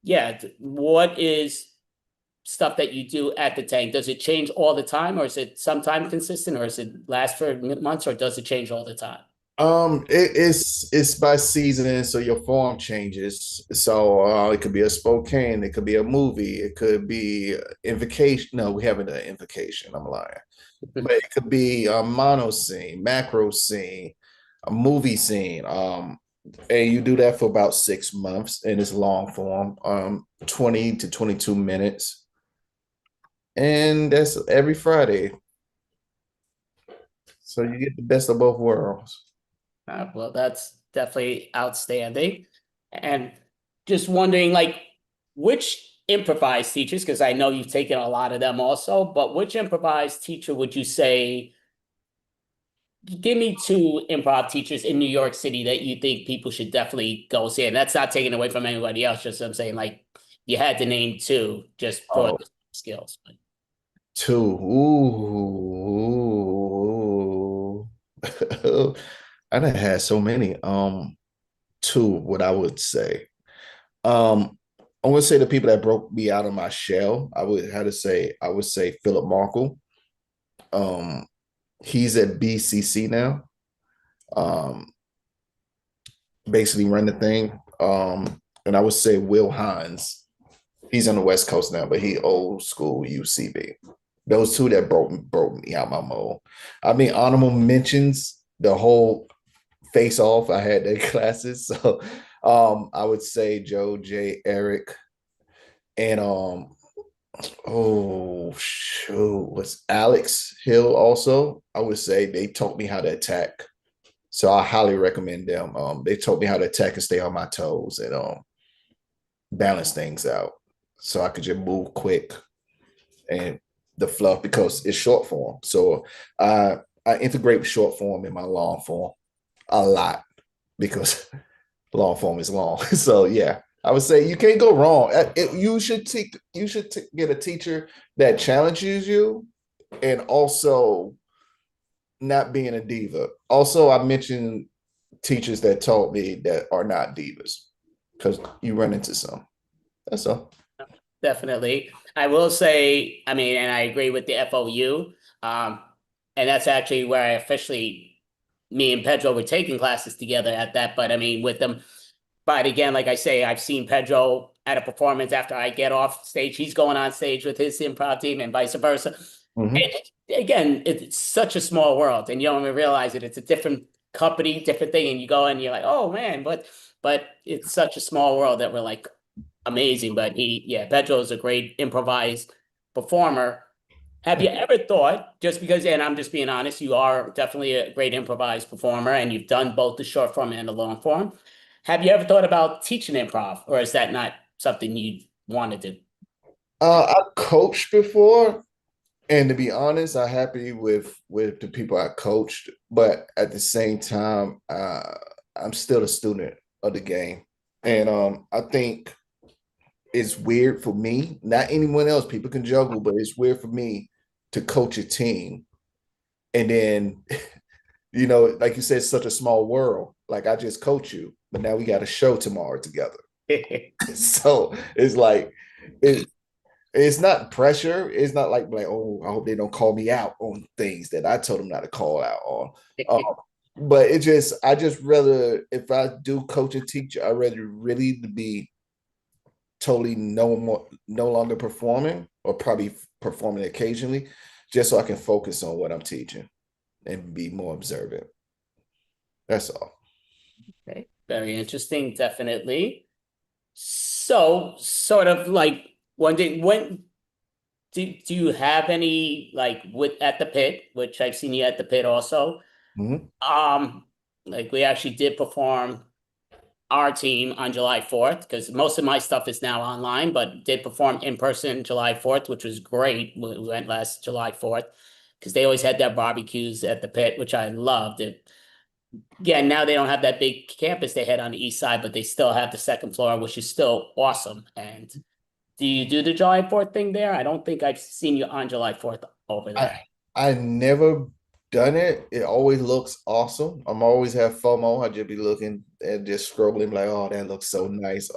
yeah, what is stuff that you do at the tank? Does it change all the time, or is it sometime consistent, or is it last for months, or does it change all the time? It's by season, so your form changes. So it could be a Spokane, it could be a movie, it could be invocation. No, we haven't done invocation. I'm lying, but it could be a mono scene, macro scene, a movie scene. And you do that for about 6 months, and it's long form, 20 to 22 minutes, and that's every Friday. So you get the best of both worlds. Well, that's definitely outstanding. And just wondering, like, which improvised teachers, because I know you've taken a lot of them also, but which improvised teacher would you say, give me two improv teachers in New York City that you think people should definitely go see? And that's not taken away from anybody else, just I'm saying, like, you had to name two just for Oh, the skills. two. Ooh. I done had so many. Two, what I would say. I would say the people that broke me out of my shell. I would say Philip Markle. Um, he's at BCC now. Um, basically run the thing. And I would say Will Hines. He's on the West Coast now, but he old school UCB. Those two that broke me out my mold. I mean, honorable mentions, the whole face off. I had their classes. So I would say Joe, Jay, Eric, and oh shoot, was Alex Hill also. I would say they taught me how to attack. So I highly recommend them. They taught me how to attack and stay on my toes and balance things out. So I could just move quick and the fluff because it's short form. So I integrate short form in my long form a lot because long form is long. So yeah, I would say you can't go wrong. You should get a teacher that challenges you and also not being a diva. Also, I mentioned teachers that taught me that are not divas because you run into some. That's all. Definitely. I will say, I mean, and I agree with the FOU. And that's actually where I officially, me and Pedro were taking classes together at that. But I mean, with them, but again, like I say, I've seen Pedro at a performance after I get off stage. He's going on stage with his improv team and vice versa. Mhm. And again, it's such a small world, and you don't even realize it. It's a different company, different thing, and you go and you're like, oh man, but it's such a small world that we're like amazing. But yeah, Pedro is a great improvised performer. Have you ever thought, just because, and I'm just being honest, you are definitely a great improvised performer and you've done both the short form and the long form. Have you ever thought about teaching improv, or is that not something you wanted to? I coached before, and to be honest, I'm happy with the people I coached. But at the same time, I'm still a student of the game, and I think it's weird for me, not anyone else. People can juggle, but it's weird for me to coach a team, and then like you said, it's such a small world. Like I just coach you, but now we got a show tomorrow together. So it's like it, it's not pressure. It's not like, oh, I hope they don't call me out on things that I told them not to call out on. But I just rather, if I do coach and teach, I rather really to be totally no longer performing or probably performing occasionally, just so I can focus on what I'm teaching and be more observant. That's all. Okay, very interesting, definitely. So, sort of like one day, when do you have any like with at the pit, which I've seen you at the pit also? Mhm. Um, like we actually did perform our team on July 4th because most of my stuff is now online, but did perform in person July 4th, which was great. We went last July 4th because they always had their barbecues at the pit, which I loved. It. Yeah, now they don't have that big campus they had on the east side, but they still have the second floor, which is still awesome. And do you do the July 4th thing there? I don't think I've seen you on July 4th over there. I never done it. It always looks awesome. I'm always have FOMO. I just be looking and just scrolling like, oh, that looks so nice.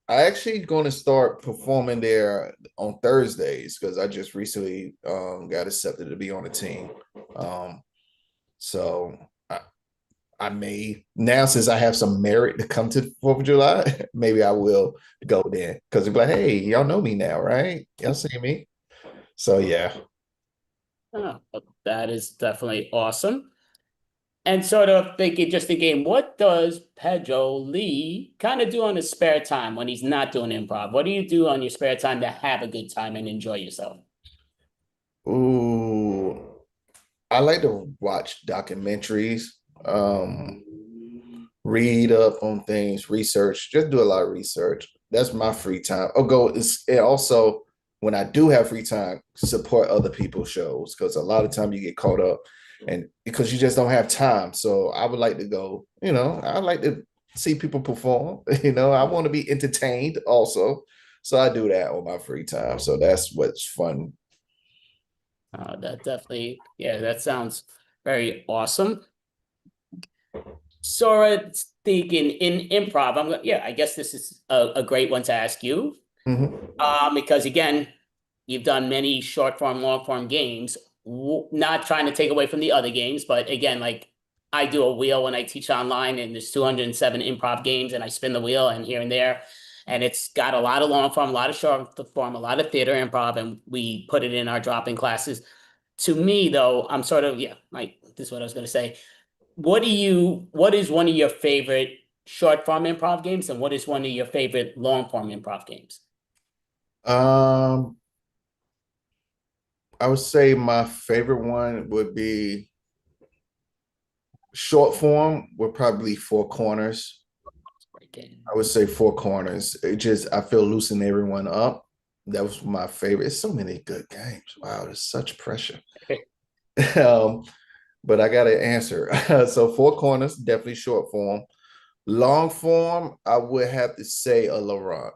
I actually going to start performing there on Thursdays because I just recently got accepted to be on a team. Um, so I may now, since I have some merit to come to the 4th of July, maybe I will go there because they're like, hey, y'all know me now, right? Y'all see me. So yeah. Oh, that is definitely awesome. And sort of thinking, what does Pedro Lee kind of do on his spare time when he's not doing improv? What do you do on your spare time to have a good time and enjoy yourself? Ooh, I like to watch documentaries, read up on things, research, just do a lot of research. That's my free time. Oh, go is and also when I do have free time, support other people's shows because a lot of time you get caught up and because you just don't have time. So I would like to go, I like to see people perform. I want to be entertained also. So I do that on my free time. So that's what's fun. That definitely, yeah, that sounds very awesome. Sort thinking in improv, yeah, I guess this is a great one to ask you. Mhm. Because again, you've done many short form, long form games, not trying to take away from the other games, but again, like I do a wheel when I teach online and there's 207 improv games and I spin the wheel and here and there. and it's got a lot of long form, a lot of short form, a lot of theater improv, and we put it in our drop-in classes. To me, though, I'm sort of, this is what I was going to say. What is one of your favorite short form improv games, and what is one of your favorite long form improv games? Um, I would say my favorite one would be short form would probably Four Corners. Great game. I would say Four Corners. It just I feel loosen everyone up. That was my favorite. It's so many good games. Wow, there's such pressure. um, but I got to answer. So Four Corners, definitely short form. Long form, I would have to say a Laurent.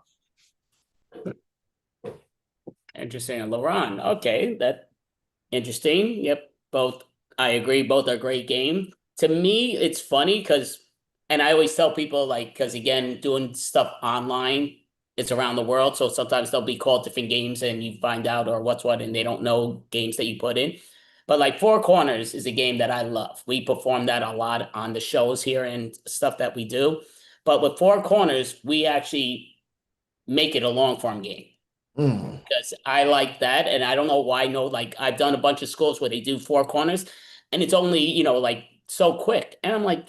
Interesting. LeBron. Okay, that interesting. Yep, both. I agree. Both are great games. To me, it's funny because, and I always tell people like, because again, doing stuff online, it's around the world. So sometimes they'll be called different games, and you find out or what's what, and they don't know games that you put in. But like Four Corners is a game that I love. We perform that a lot on the shows here and stuff that we do. But with Four Corners, we actually make it a long form game Mm, because I like that. And I don't know why. No, like I've done a bunch of schools where they do Four Corners and it's only, like so quick. And I'm like,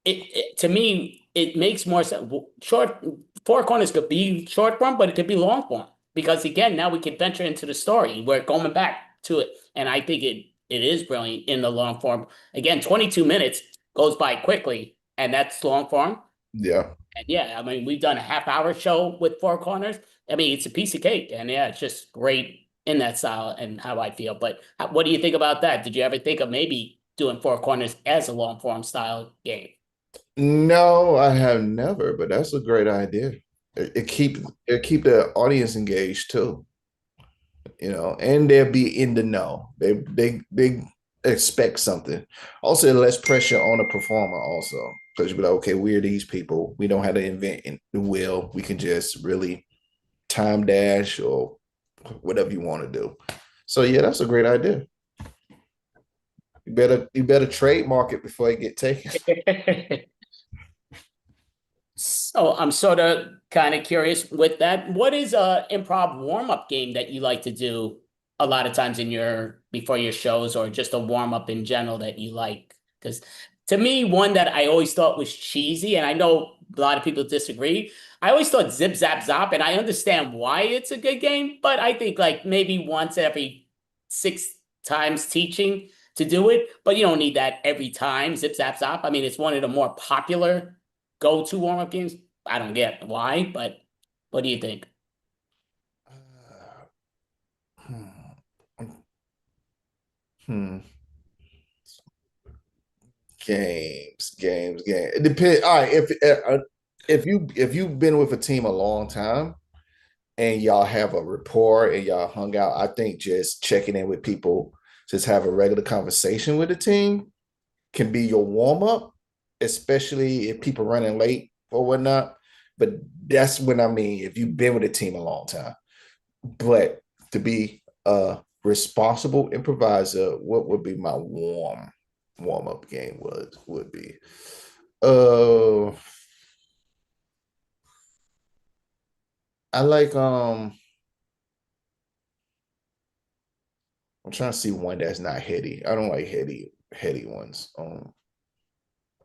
to me, it makes more sense. Short Four Corners could be short form, but it could be long form because again, now we can venture into the story. We're going back to it. And I think it is brilliant in the long form. Again, 22 minutes goes by quickly, and that's long form. yeah. And yeah, I mean, we've done a half-hour show with Four Corners. I mean, it's a piece of cake, and yeah, it's just great in that style and how I feel. But what do you think about that? Did you ever think of maybe doing Four Corners as a long form style game? No, I have never, but that's a great idea. It keep the audience engaged too, and they'll be in the know. They expect something. Also, less pressure on the performer also. Because you be like, okay, we're these people. We don't have to invent the wheel. We can just really time dash or whatever you want to do. So yeah, that's a great idea. You better trademark it before it get taken. So I'm sort of kind of curious with that. What is a improv warm-up game that you like to do a lot of times in before your shows or just a warm-up in general that you like? Because to me, one that I always thought was cheesy, and I know a lot of people disagree. I always thought Zip Zap Zop, and I understand why it's a good game, but I think like maybe once every 6 times teaching to do it, but you don't need that every time. Zip Zap Zop. I mean, it's one of the more popular go-to warm-up games. I don't get why, but what do you think? Hmm. Hmm. Games. It depends. All right, if you've been with a team a long time and y'all have a rapport and y'all hung out, I think just checking in with people, just have a regular conversation with the team can be your warm up, especially if people running late or whatnot. But that's when I mean if you've been with a team a long time. But to be a responsible improviser, what would be my warm up game would be? Uh, I like I'm trying to see one that's not heady. I don't like heady ones. I'm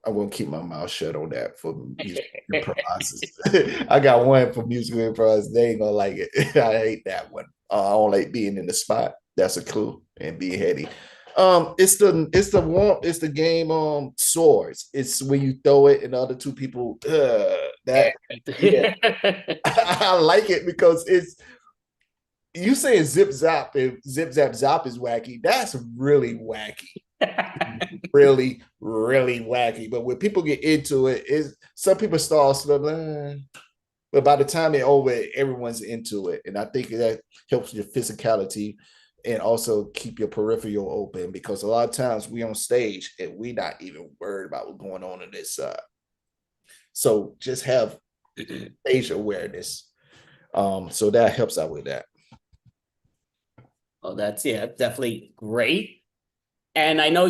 gonna keep my mouth shut on that for music improvisers. I got one for musical improvisers. They ain't gonna like it. I hate that one. I don't like being in the spot. That's a clue and being heady. It's the game swords. It's when you throw it and the other two people that yeah. I like it because it's you saying zip zap and zip zap zop is wacky. That's really wacky. Really, really wacky. But when people get into it, is some people start slow, but by the time they're over, everyone's into it. And I think that helps your physicality and also keep your peripheral open because a lot of times we on stage and we not even worried about what's going on this side. So just have stage awareness. So that helps out with that. Well, that's yeah, definitely great. And I know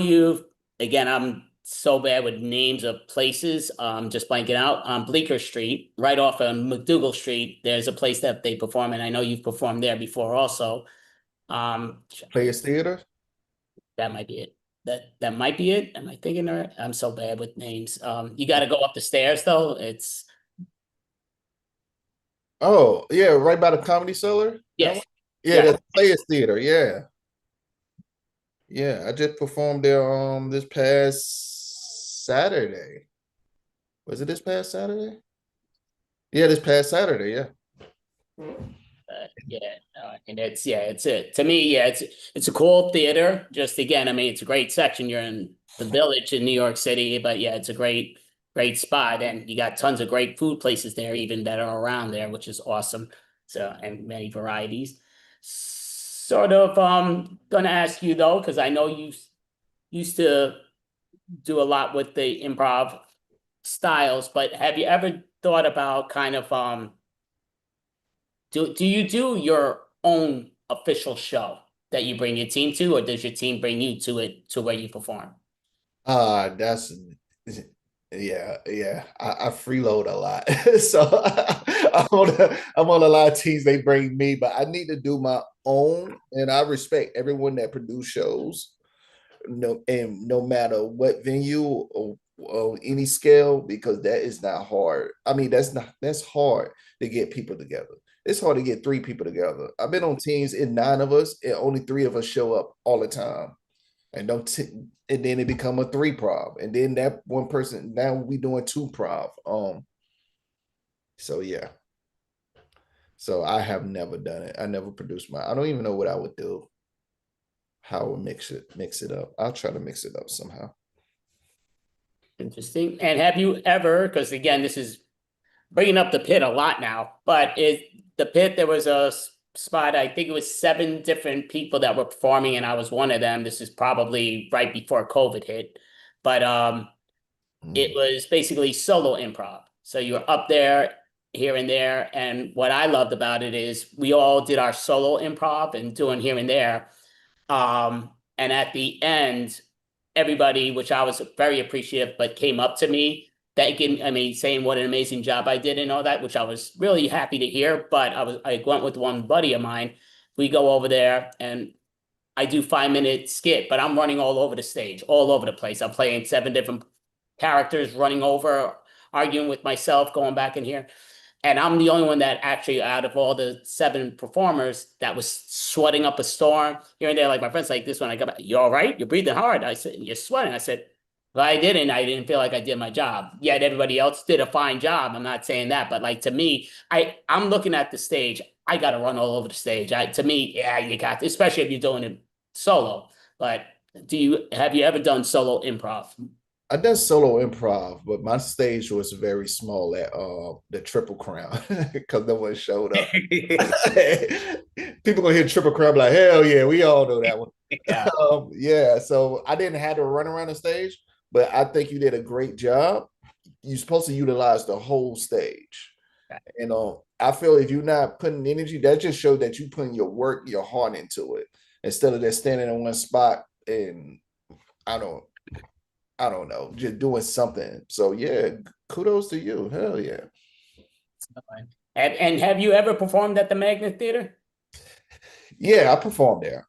again, I'm so bad with names of places. Just blanking out on Bleecker Street, right off of McDougal Street. There's a place that they perform, and I know you've performed there before also. Um, Players Theater. that might be it. That might be it. Am I thinking right? I'm so bad with names. You got to go up the stairs though. It's Oh, yeah, right by the Comedy Cellar. That yes, one? Yeah, yeah. that's Players Theater. Yeah. Yeah, I just performed there this past Saturday. Was it this past Saturday? Yeah, this past Saturday, yeah. Yeah, and it's it to me. Yeah, it's a cool theater. Just again, I mean, it's a great section. You're in the Village in New York City, but yeah, it's a great spot, and you got tons of great food places there, even that are around there, which is awesome. So, and many varieties. Sort of, gonna ask you though, because I know you used to do a lot with the improv styles, but have you ever thought about kind of do you do your own official show that you bring your team to, or does your team bring you to it to where you perform? That's yeah. I freeload a lot. So I'm on a lot of teams they bring me, but I need to do my own, and I respect everyone that produce shows. No matter what venue or any scale, because that is not hard. I mean, that's hard to get people together. It's hard to get three people together. I've been on teams in nine of us, and only three of us show up all the time. And and then it become a three prov. And then that one person, now we doing two prov. So yeah. So I have never done it. I never produced I don't even know what I would do. How I would mix it up. I'll try to mix it up somehow. Interesting. And have you ever, because again, this is bringing up the pit a lot now, but the pit, there was a spot, I think it was 7 different people that were performing, and I was one of them. This is probably right before COVID hit, but it was basically solo improv. So you're up there, here and there, and what I loved about it is we all did our solo improv and doing here and there. And at the end, everybody, which I was very appreciative, but came up to me, thanking, I mean, saying what an amazing job I did and all that, which I was really happy to hear. But I went with one buddy of mine. We go over there and I do 5-minute skit, but I'm running all over the stage, all over the place. I'm playing 7 different characters, running over, arguing with myself, going back in here. And I'm the only one that actually, out of all the 7 performers, that was sweating up a storm here and there. Like my friends, like this one, I go back, you all right? You're breathing hard. I said, you're sweating. I said, well, I didn't. I didn't feel like I did my job. Yet everybody else did a fine job. I'm not saying that, but like to me, I'm looking at the stage. I got to run all over the stage. To me, yeah, you got to, especially if you're doing it solo. But have you ever done solo improv? I done solo improv, but my stage was very small at the Triple Crown because no one showed up. People gonna hear Triple Crown, be like, hell yeah, we all know that one. Yeah. Yeah, so I didn't have to run around the stage, but I think you did a great job. You're supposed to utilize the whole stage. And I feel if you're not putting energy, that just showed that you putting your work, your heart into it, instead of just standing in one spot and I don't I don't know, just doing something. So yeah, kudos to you. Hell yeah. And have you ever performed at the Magnet Theater? Yeah, I performed there.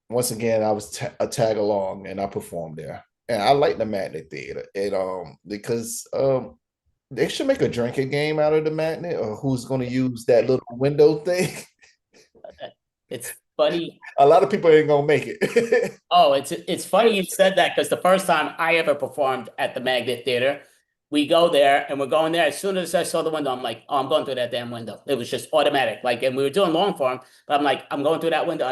Once again, I was a tag along and I performed there. And I like the Magnet Theater. And because they should make a drinking game out of the magnet, or who's going to use that little window thing. It's funny. A lot of people ain't gonna make it. Oh, it's funny you said that, because the first time I ever performed at the Magnet Theater, we go there and we're going there. As soon as I saw the window, I'm like, oh, I'm going through that damn window. It was just automatic. Like, and we were doing long form, but I'm like, I'm going through that window.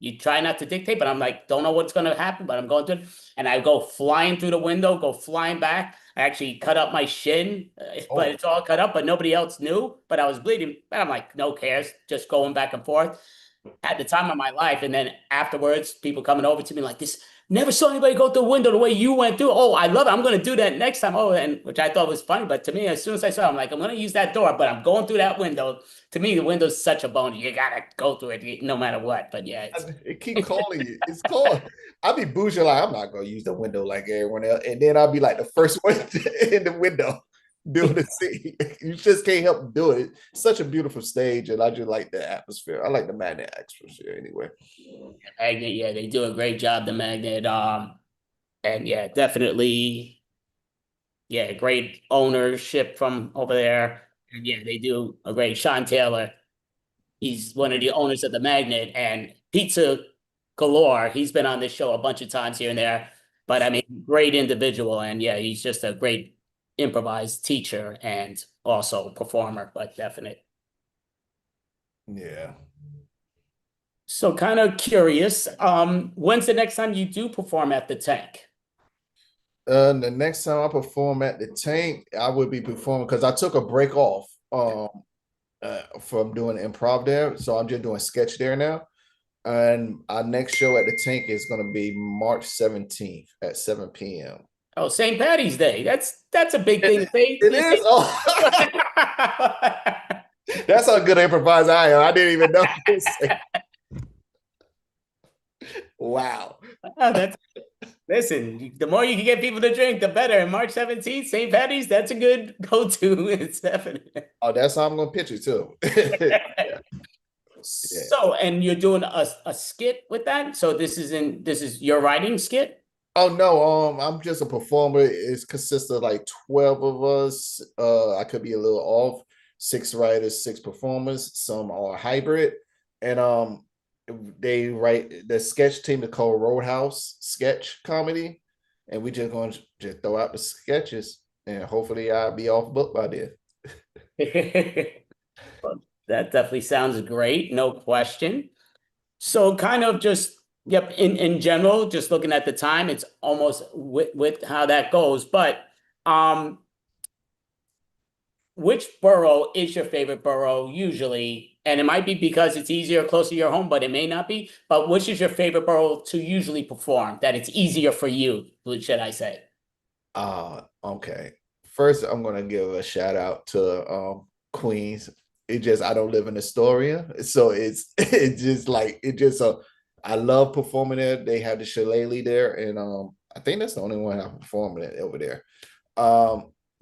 You try not to dictate, but I'm like, don't know what's going to happen, but I'm going through it. And I go flying through the window, go flying back. I actually cut up my shin, but it's all cut up, but nobody else knew, but I was bleeding. And I'm like, no cares, just going back and forth at the time of my life. And then afterwards, people coming over to me like, this never saw anybody go through a window the way you went through. Oh, I love it. I'm going to do that next time. Oh, and which I thought was funny. But to me, as soon as I saw it, I'm like, I'm going to use that door, but I'm going through that window. To me, the window's such a bonus. You got to go through it no matter what. But yeah, It keep calling you. It's called. I'll be bougie, like I'm not gonna use the window like everyone else, and then I'll be like the first one in the window doing the scene. You just can't help do it. It's such a beautiful stage, and I just like the atmosphere. I like the magnet atmosphere anyway. Magnet, yeah, they do a great job, the Magnet. And yeah, definitely, yeah, great ownership from over there. And yeah, they do a great Sean Taylor. He's one of the owners of the Magnet and Pizza Galore. He's been on this show a bunch of times here and there. But I mean, great individual. And yeah, he's just a great improvised teacher and also performer, but definite. Yeah. So kind of curious, when's the next time you do perform at the Tank? The next time I perform at the Tank, I would be performing because I took a break off from doing improv there, so I'm just doing sketch there now. And our next show at the Tank is going to be March 17th at 7 p.m. Oh, St. Patty's Day. That's a big thing. It is. Oh, that's how good improviser I am. I didn't even know this. Wow. Oh, listen, the more you can get people to drink, the better. And March 17th, St. Patty's, that's a good go-to. It's definitely. Oh, that's how I'm gonna pitch it too. Yeah. So, and you're doing a skit with that? So this is your writing skit? Oh no, I'm just a performer. It consists of like 12 of us. I could be a little off. 6 writers, 6 performers. Some are hybrid, and they write the sketch team is called Roadhouse Sketch Comedy, and we just going to just throw out the sketches, and hopefully I'll be off book by then. That definitely sounds great, no question. So kind of just, yep, in general, just looking at the time, it's almost with how that goes. But which borough is your favorite borough usually? And it might be because it's easier, closer to your home, but it may not be. But which is your favorite borough to usually perform? That it's easier for you, should I say? Okay. First, I'm gonna give a shout out to Queens. It just I don't live in Astoria, so it's just like I love performing there. They have the Shillelagh there, and I think that's the only one I'm performing it over there.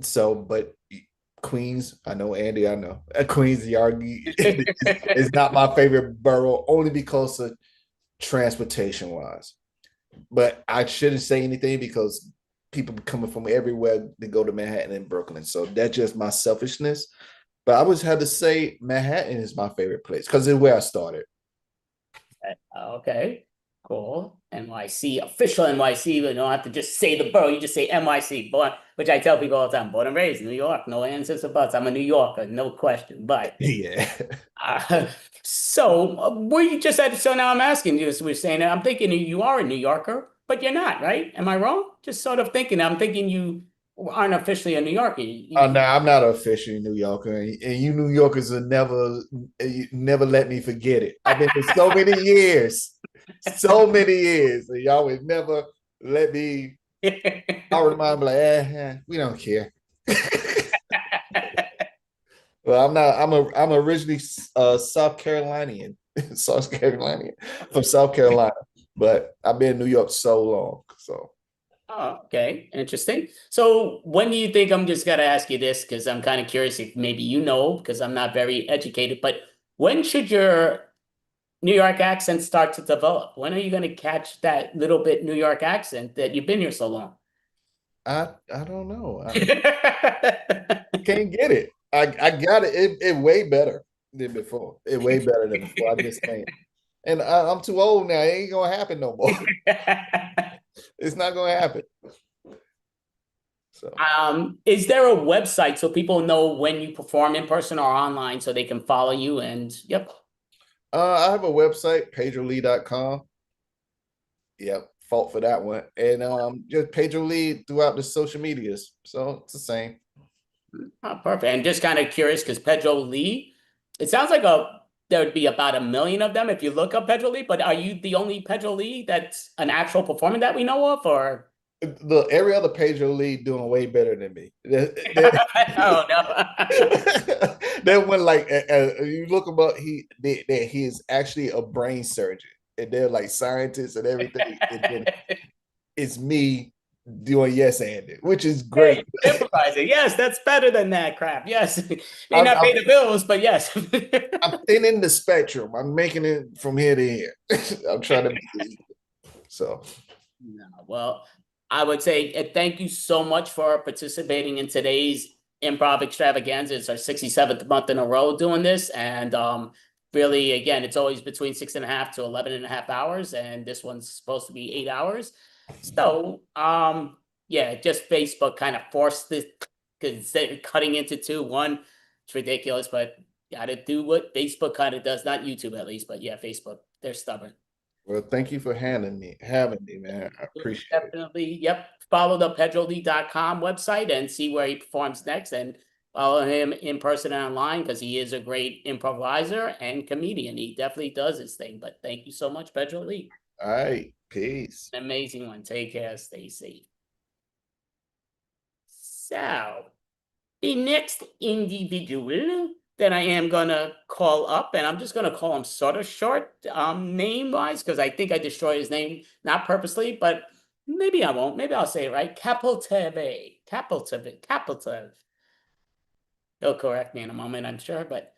So but Queens, I know Andy, I know Queens Yargi is not my favorite borough only because of transportation wise. But I shouldn't say anything because people coming from everywhere to go to Manhattan and Brooklyn. So that's just my selfishness. But I always had to say Manhattan is my favorite place because it's where I started. Okay, cool. NYC, official NYC, but you don't have to just say the borough, you just say NYC, born, which I tell people all the time, born and raised in New York, no answers or buts. I'm a New Yorker, no question. But Yeah. So were you just at, so now I'm asking you, we're saying that I'm thinking you are a New Yorker, but you're not, right? Am I wrong? Just sort of thinking, I'm thinking you aren't officially a New Yorker. No, I'm not officially New Yorker, and you New Yorkers will never let me forget it. I've been for so many years, and y'all would never let me. I remind me like, we don't care. Well, I'm not. I'm originally South Carolinian, South Carolinian from South Carolina, but I've been in New York so long, so. Oh, okay. Interesting. So when do you think, I'm just gonna ask you this because I'm kind of curious if maybe you know, because I'm not very educated, but when should your New York accent start to develop? When are you gonna catch that little bit New York accent that you've been here so long? I don't know. I can't get it. I got it. It way better than before. It way better than before. I just can't. And I'm too old now. It ain't gonna happen no more. It's not gonna happen. So is there a website so people know when you perform in person or online so they can follow you? And yep. I have a website, pedrolee.com. Yep, fault for that one. And just Pedro Lee throughout the social medias. So it's the same. Oh, perfect. And just kind of curious because Pedro Lee, it sounds like a there would be about 1 million of them if you look up Pedro Lee. But are you the only Pedro Lee that's an actual performer that we know of, or? Every other Pedro Lee doing way better than me. Oh no. That one, like, you look him up, he is actually a brain surgeon, and they're like scientists and everything. And then it's me doing yes and which is great. Hey, improvising. Yes, that's better than that crap. Yes. May I'm, not I'm, pay the bills, but yes. I'm thinning the spectrum. I'm making it from here to here. I'm trying to make it equal. So, No, well, I would say thank you so much for participating in today's improv extravaganza. It's our 67th month in a row doing this. And really, again, it's always between 6.5 to 11.5 hours. And this one's supposed to be 8 hours. So, yeah, just Facebook kind of forced this because they're cutting into two. One, it's ridiculous, but gotta do what Facebook kind of does, not YouTube at least, but yeah, Facebook, they're stubborn. well, thank you for having me, man. I appreciate it. Definitely, yep. Follow the pedrolee.com website and see where he performs next, and follow him in person and online because he is a great improviser and comedian. He definitely does his thing. But thank you so much, Pedro Lee. All right, peace. An amazing one. Take care. Stay safe. So, the next individual that I am gonna call up, and I'm just gonna call him sort of short, name-wise, because I think I destroyed his name, not purposely, but maybe I won't. Maybe I'll say it right. Kapeltev. He'll correct me in a moment, I'm sure, but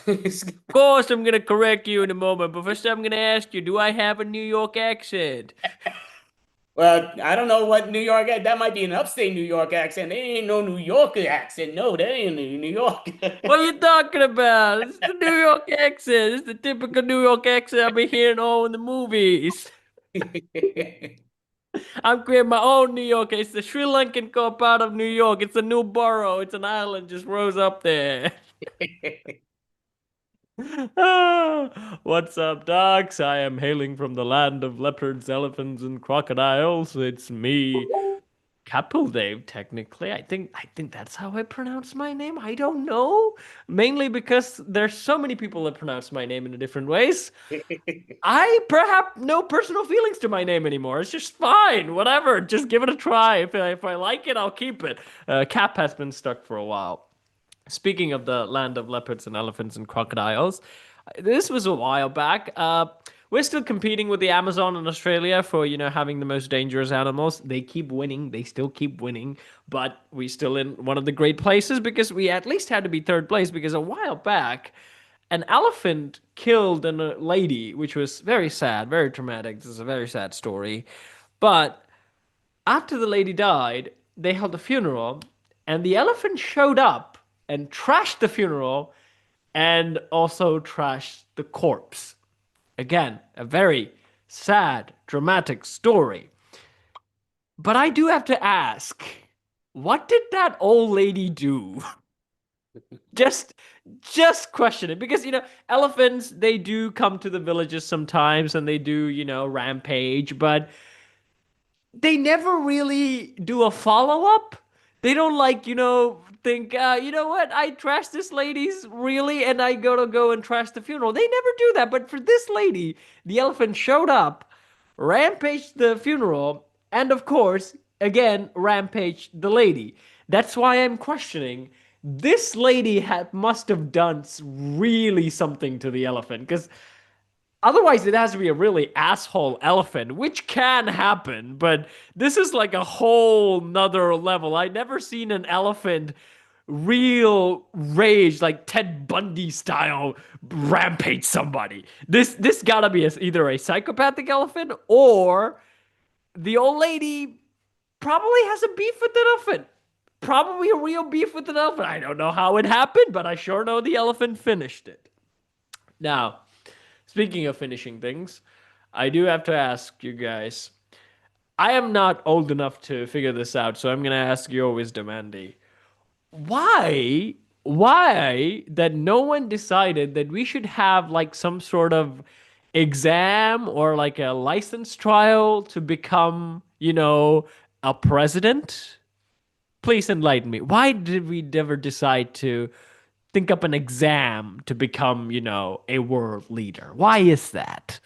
Of course, I'm gonna correct you in a moment, but first I'm gonna ask you, do I have a New York accent? well, I don't know what New York, that might be an upstate New York accent. There ain't no New York accent. No, that ain't New York. What are you talking about? It's the New York accent. It's the typical New York accent I've been hearing all in the movies. I'm creating my own New York. It's the Sri Lankan part of New York. It's a new borough. It's an island just rose up there. What's up, docs? I am hailing from the land of leopards, elephants, and crocodiles. It's me, Kapildev, technically. I think that's how I pronounce my name. I don't know. Mainly because there's so many people that pronounce my name in different ways. I perhaps no personal feelings to my name anymore. It's just fine. Whatever. Just give it a try. If I like it, I'll keep it. Cap has been stuck for a while. Speaking of the land of leopards and elephants and crocodiles, this was a while back. We're still competing with the Amazon in Australia for, having the most dangerous animals. They keep winning. They still keep winning. But we're still in one of the great places because we at least had to be third place because a while back, an elephant killed a lady, which was very sad, very traumatic. This is a very sad story. But after the lady died, they held a funeral, and the elephant showed up and trashed the funeral and also trashed the corpse. Again, a very sad, dramatic story. But I do have to ask, what did that old lady do? just question it because elephants, they do come to the villages sometimes and they do, rampage, but they never really do a follow-up. They don't think, you know what, I trashed this lady's really, and I gotta go and trash the funeral. They never do that. But for this lady, the elephant showed up, rampaged the funeral, and of course, again, rampaged the lady. That's why I'm questioning. This lady must have done really something to the elephant, because otherwise, it has to be a really asshole elephant, which can happen, but this is like a whole nother level. I've never seen an elephant real rage, like Ted Bundy style, rampage somebody. This gotta be either a psychopathic elephant or the old lady probably has a beef with the elephant. Probably a real beef with an elephant. I don't know how it happened, but I sure know the elephant finished it. Now, speaking of finishing things, I do have to ask you guys. I am not old enough to figure this out, so I'm going to ask your wisdom, Andy. Why that no one decided that we should have like some sort of exam or like a license trial to become, a president? Please enlighten me. Why did we never decide to think up an exam to become, a world leader? Why is that?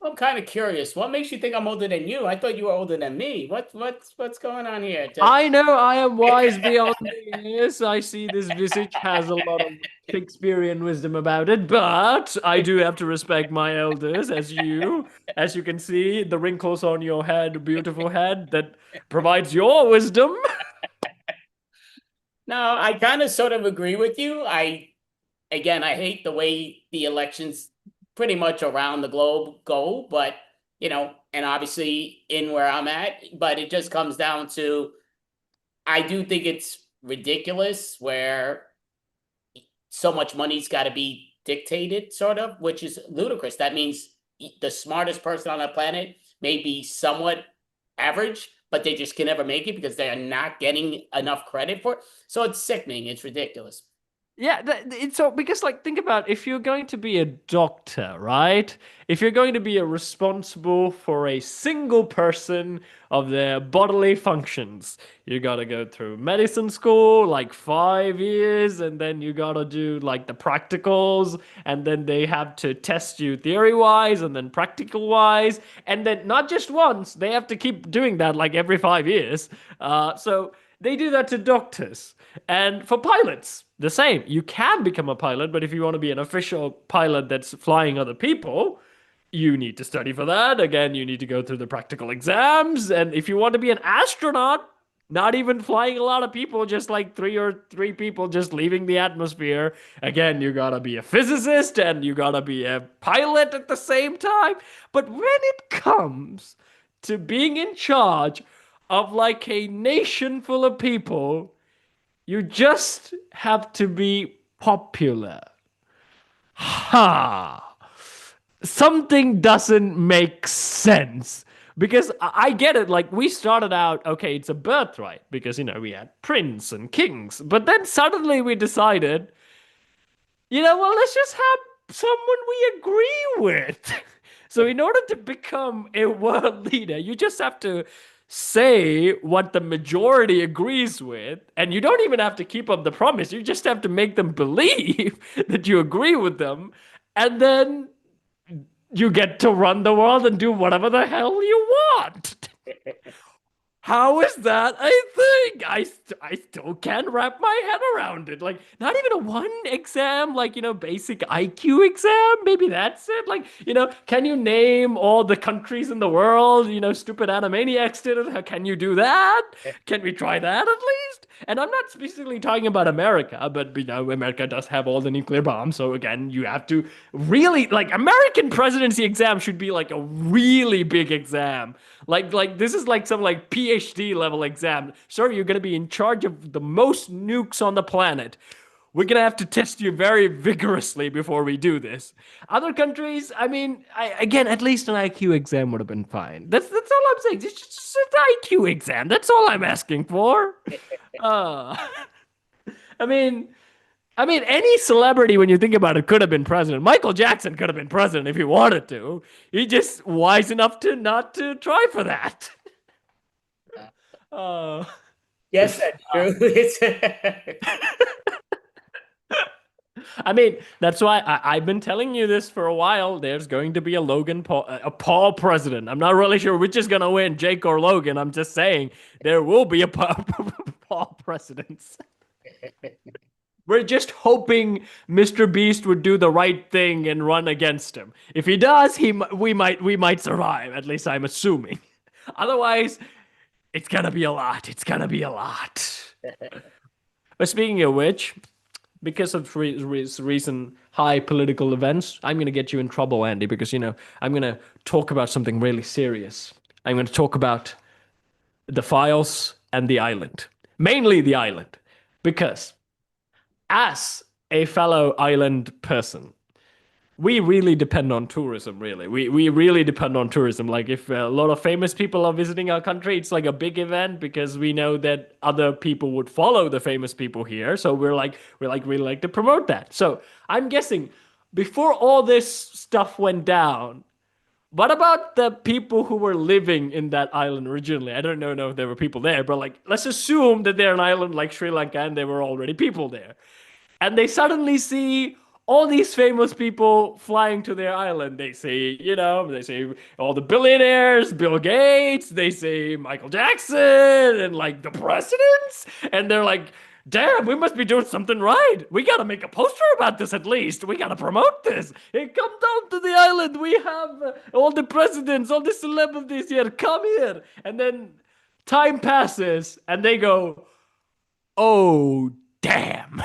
I'm kind of curious. What makes you think I'm older than you? I thought you were older than me. What's going on here? I know I am wise beyond the years. I see this visage has a lot of Shakespearean wisdom about it, but I do have to respect my elders, as you can see, the wrinkles on your head, beautiful head, that provides your wisdom. No, I kind of sort of agree with you. Again, I hate the way the elections pretty much around the globe go, but and obviously in where I'm at, but it just comes down to, I do think it's ridiculous where so much money's got to be dictated, sort of, which is ludicrous. That means the smartest person on the planet may be somewhat average, but they just can never make it because they are not getting enough credit for it. So it's sickening. It's ridiculous. Yeah, it's so because think about if you're going to be a doctor, right? If you're going to be responsible for a single person of their bodily functions, you gotta go through medicine school, 5 years, and then you gotta do the practicals, and then they have to test you theory-wise and then practical-wise, and then not just once, they have to keep doing that every 5 years. So they do that to doctors. And for pilots, the same. You can become a pilot, but if you want to be an official pilot that's flying other people, you need to study for that. Again, you need to go through the practical exams. And if you want to be an astronaut, not even flying a lot of people, just three people just leaving the atmosphere. Again, you gotta be a physicist and you gotta be a pilot at the same time. But when it comes to being in charge of a nation full of people, you just have to be popular. Ha! Something doesn't make sense. Because I get it, we started out, okay, it's a birthright, because, we had prince and kings. But then suddenly we decided, well, let's just have someone we agree with. So in order to become a world leader, you just have to say what the majority agrees with, and you don't even have to keep up the promise. You just have to make them believe that you agree with them, and then you get to run the world and do whatever the hell you want. How is that a thing? I still can't wrap my head around it. Not even a one exam, basic IQ exam. Maybe that's it. Can you name all the countries in the world? Stupid Animaniacs did it. Can you do that? Can we try that at least? And I'm not specifically talking about America, but America does have all the nuclear bombs. So again, you have to really American presidency exam should be a really big exam. This is some PhD level exam. Sir, you're gonna be in charge of the most nukes on the planet. We're gonna have to test you very vigorously before we do this. Other countries, again, at least an IQ exam would have been fine. That's all I'm saying. It's just an IQ exam. That's all I'm asking for. Any celebrity, when you think about it, could have been president. Michael Jackson could have been president if he wanted to. He just wise enough to not to try for that. Yes, that's true. That's why I've been telling you this for a while. There's going to be a Paul president. I'm not really sure which is going to win, Jake or Logan. I'm just saying there will be a Paul president. We're just hoping Mr. Beast would do the right thing and run against him. If he does, we might survive. At least I'm assuming. Otherwise, it's gonna be a lot. It's gonna be a lot. But speaking of which, because of recent high political events, I'm gonna get you in trouble, Andy. Because I'm gonna talk about something really serious. I'm gonna talk about the files and the island, mainly the island, because as a fellow island person, we really depend on tourism, really. We really depend on tourism. If a lot of famous people are visiting our country, it's a big event because we know that other people would follow the famous people here. So we really like to promote that. So I'm guessing before all this stuff went down, what about the people who were living in that island originally? I don't know if there were people there, but let's assume that they're an island like Sri Lanka and there were already people there. and they suddenly see all these famous people flying to their island. They see, they see all the billionaires, Bill Gates, they see Michael Jackson, and like the presidents, and they're like, damn, we must be doing something right. We gotta make a poster about this at least. We gotta promote this. Hey, come down to the island. We have all the presidents, all the celebrities here. Come here. And then time passes, and they go, oh, damn.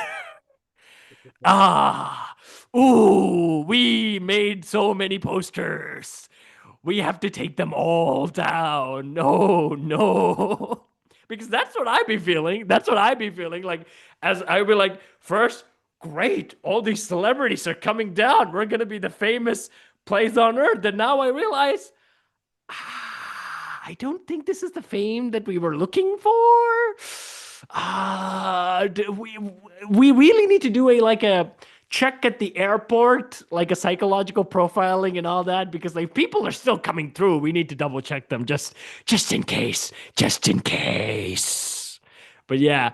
Ooh, we made so many posters. We have to take them all down. No, no. Because that's what I'd be feeling. That's what I'd be feeling. Like, as I'd be like, first, great, all these celebrities are coming down. We're going to be the famous place on earth. And now I realize, I don't think this is the fame that we were looking for. We really need to do a check at the airport, like a psychological profiling and all that, because like people are still coming through. We need to double check them just in case, But yeah,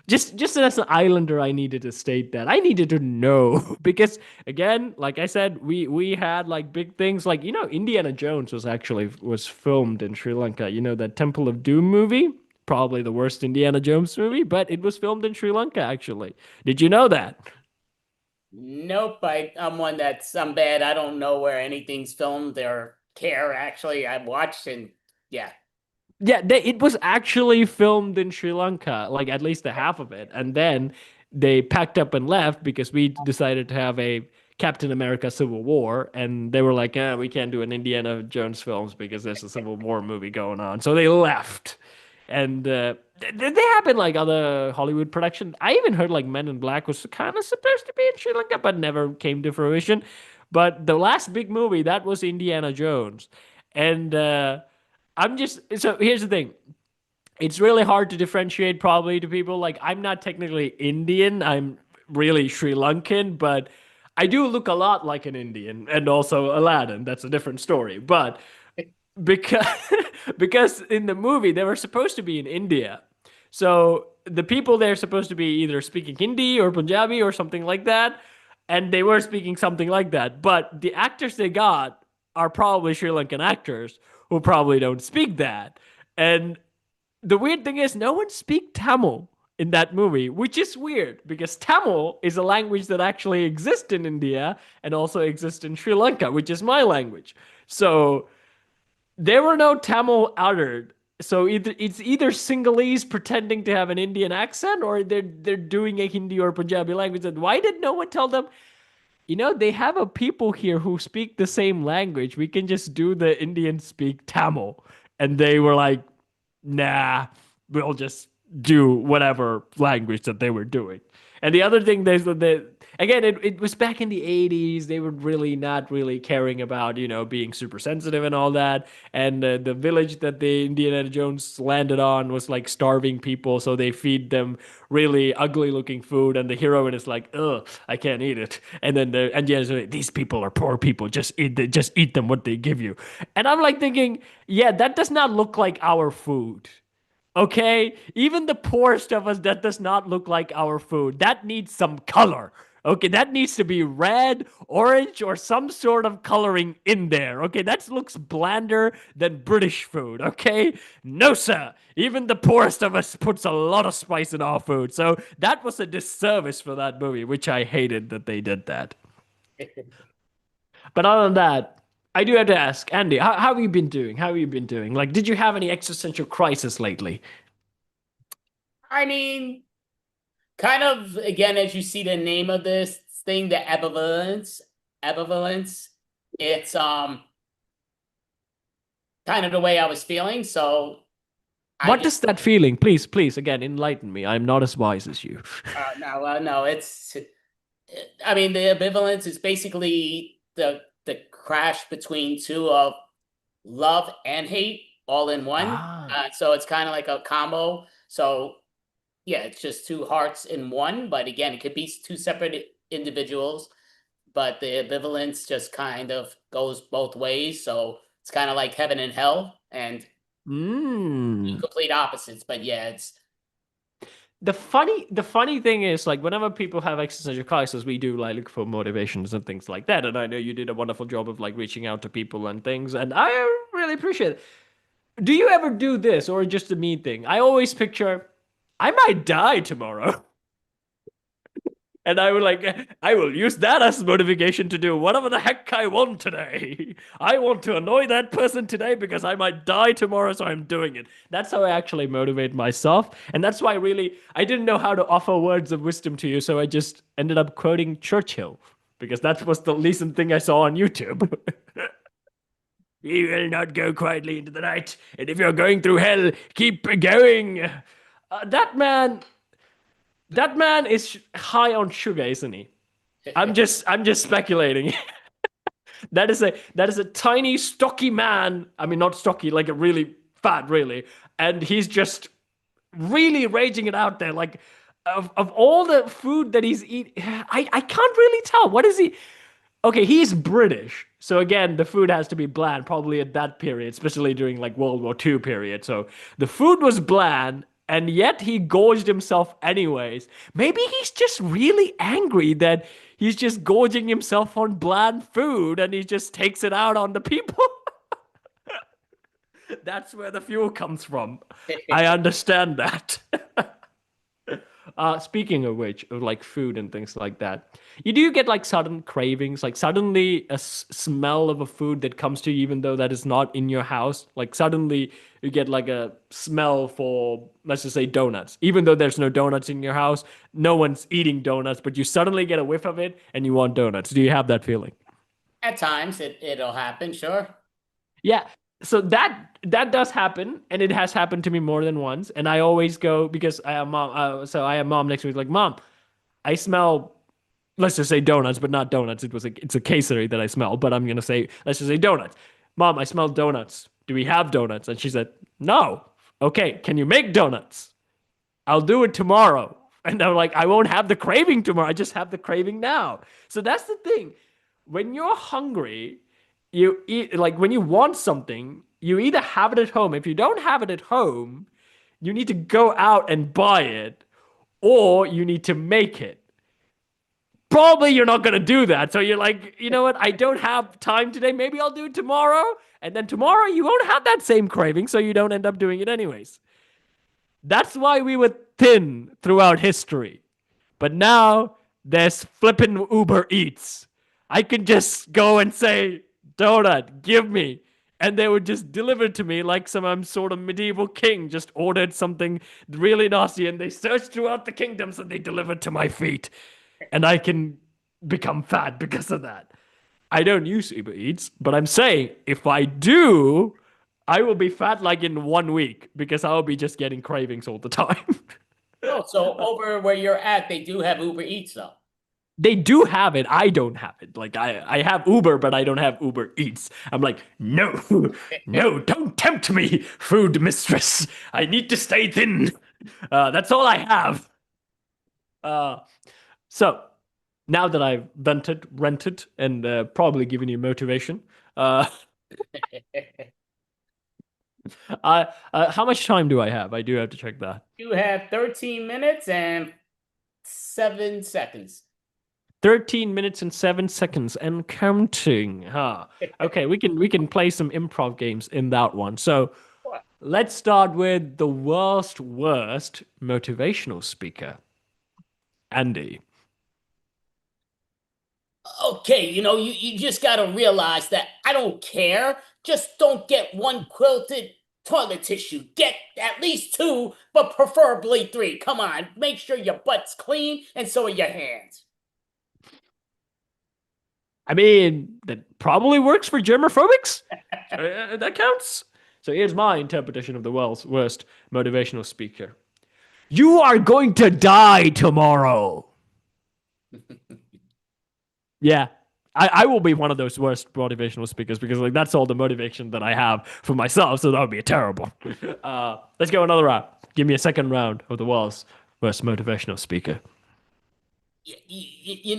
just as an islander, I needed to state that. I needed to know because again, like I said, we had like big things like Indiana Jones was filmed in Sri Lanka. That Temple of Doom movie, probably the worst Indiana Jones movie, but it was filmed in Sri Lanka actually. Did you know that? Nope, I'm bad. I don't know where anything's filmed or care actually. I watched and yeah. Yeah, it was actually filmed in Sri Lanka, like at least a half of it. And then they packed up and left because we decided to have a Captain America Civil War. And they were like, we can't do an Indiana Jones films because there's a Civil War movie going on. So they left. And they happened like other Hollywood productions. I even heard like Men in Black was kind of supposed to be in Sri Lanka, but never came to fruition. But the last big movie, that was Indiana Jones. And so here's the thing. It's really hard to differentiate probably to people. Like, I'm not technically Indian. I'm really Sri Lankan, but I do look a lot like an Indian and also Aladdin. That's a different story. But because because in the movie they were supposed to be in India. So the people there supposed to be either speaking Hindi or Punjabi or something like that. And they were speaking something like that. But the actors they got are probably Sri Lankan actors who probably don't speak that. And the weird thing is, no one speaks Tamil in that movie, which is weird because Tamil is a language that actually exists in India and also exists in Sri Lanka, which is my language. So there were no Tamil uttered. So it's either Sinhalese pretending to have an Indian accent or they're doing a Hindi or Punjabi language. And why did no one tell them, they have a people here who speak the same language. We can just do the Indians speak Tamil. And they were like, nah, we'll just do whatever language that they were doing. And the other thing is that again, it was back in the 80s. They were really not really caring about, being super sensitive and all that. And the village that the Indiana Jones landed on was like starving people. So they feed them really ugly looking food. And the heroine is like, ugh, I can't eat it. And then the Indiana's like, these people are poor people. Just eat them what they give you. And I'm like thinking, yeah, that does not look like our food. Okay? Even the poorest of us, that does not look like our food. That needs some color. Okay, that needs to be red, orange, or some sort of coloring in there. Okay, that looks blander than British food. Okay, no, sir. Even the poorest of us puts a lot of spice in our food. So that was a disservice for that movie, which I hated that they did that. But other than that, I do have to ask, Andy, how have you been doing? How have you been doing? Like, did you have any existential crisis lately? I mean, kind of again, as you see the name of this thing, the ambivalence, it's kind of the way I was feeling. So What is that feeling? Please, again, enlighten me. I'm not as wise as you. No, I mean, the ambivalence is basically the crash between two of love and hate all in one. So it's kind of like a combo. So yeah, it's just two hearts in one. But again, it could be two separate individuals, but the ambivalence just kind of goes both ways. So it's kind of like heaven and hell and complete opposites. But yeah, the funny thing is, like, whenever people have existential crisis, we do like look for motivations and things like that. And I know you did a wonderful job of like reaching out to people and things, and I really appreciate it. Do you ever do this, or just a me thing? I always picture I might die tomorrow. And I will use that as motivation to do whatever the heck I want today. I want to annoy that person today because I might die tomorrow, so I'm doing it. That's how I actually motivate myself. And that's why really I didn't know how to offer words of wisdom to you, so I just ended up quoting Churchill because that was the recent thing I saw on YouTube. You will not go quietly into the night, and if you're going through hell, keep going. That man is high on sugar, isn't he? I'm just speculating. That is a tiny, stocky man. I mean, not stocky, like a really fat, really, and he's just really raging it out there. Like of all the food that he's eating, I can't really tell. What is he? Okay, he's British. So again, the food has to be bland, probably at that period, especially during like World War II period. So the food was bland, and yet he gorged himself anyways. Maybe he's just really angry that he's just gorging himself on bland food and he just takes it out on the people. That's where the fuel comes from. I understand that. Speaking of which, of like food and things like that, you do get like sudden cravings, like suddenly a smell of a food that comes to you, even though that is not in your house. Like suddenly you get like a smell for, let's just say, donuts, even though there's no donuts in your house, no one's eating donuts, but you suddenly get a whiff of it and you want donuts. Do you have that feeling? At times it'll happen, sure. Yeah. So that does happen, and it has happened to me more than once. And I always go because I have mom. So I have mom next to me, like, Mom, I smell. Let's just say donuts, but not donuts. It's a casery that I smell, but I'm gonna say let's just say donuts. Mom, I smell donuts. Do we have donuts? And she said, No. Okay, can you make donuts? I'll do it tomorrow. And I'm like, I won't have the craving tomorrow. I just have the craving now. So that's the thing. When you're hungry, you eat, like when you want something, you either have it at home. If you don't have it at home, you need to go out and buy it, or you need to make it. Probably you're not going to do that. So you're like, you know what? I don't have time today. Maybe I'll do it tomorrow. And then tomorrow you won't have that same craving, so you don't end up doing it anyways. That's why we were thin throughout history. But now there's flippin' Uber Eats. I can just go and say, donut, give me. And they would just deliver it to me like some sort of medieval king just ordered something really nasty, and they searched throughout the kingdoms and they delivered to my feet. And I can become fat because of that. I don't use Uber Eats, but I'm saying if I do, I will be fat like in 1 week because I'll be just getting cravings all the time. Oh, so over where you're at, they do have Uber Eats though. They do have it. I don't have it. Like I have Uber, but I don't have Uber Eats. I'm like, no, no, don't tempt me, food mistress. I need to stay thin. That's all I have. So now that I've rented, and probably given you motivation, how much time do I have? I do have to check that. You have 13 minutes and 7 seconds. 13 minutes and 7 seconds and counting. Huh. Okay, we can play some improv games in that one. So let's start with the worst motivational speaker. Andy. Okay, you just got to realize that I don't care. Just don't get one quilted toilet tissue. Get at least 2, but preferably 3. Come on, make sure your butt's clean and so are your hands. I mean, that probably works for germophobics. That counts. So here's my interpretation of the world's worst motivational speaker. You are going to die tomorrow. Yeah, I will be one of those worst motivational speakers because like that's all the motivation that I have for myself. So that would be terrible. Let's go another round. Give me a second round of the world's worst motivational speaker. You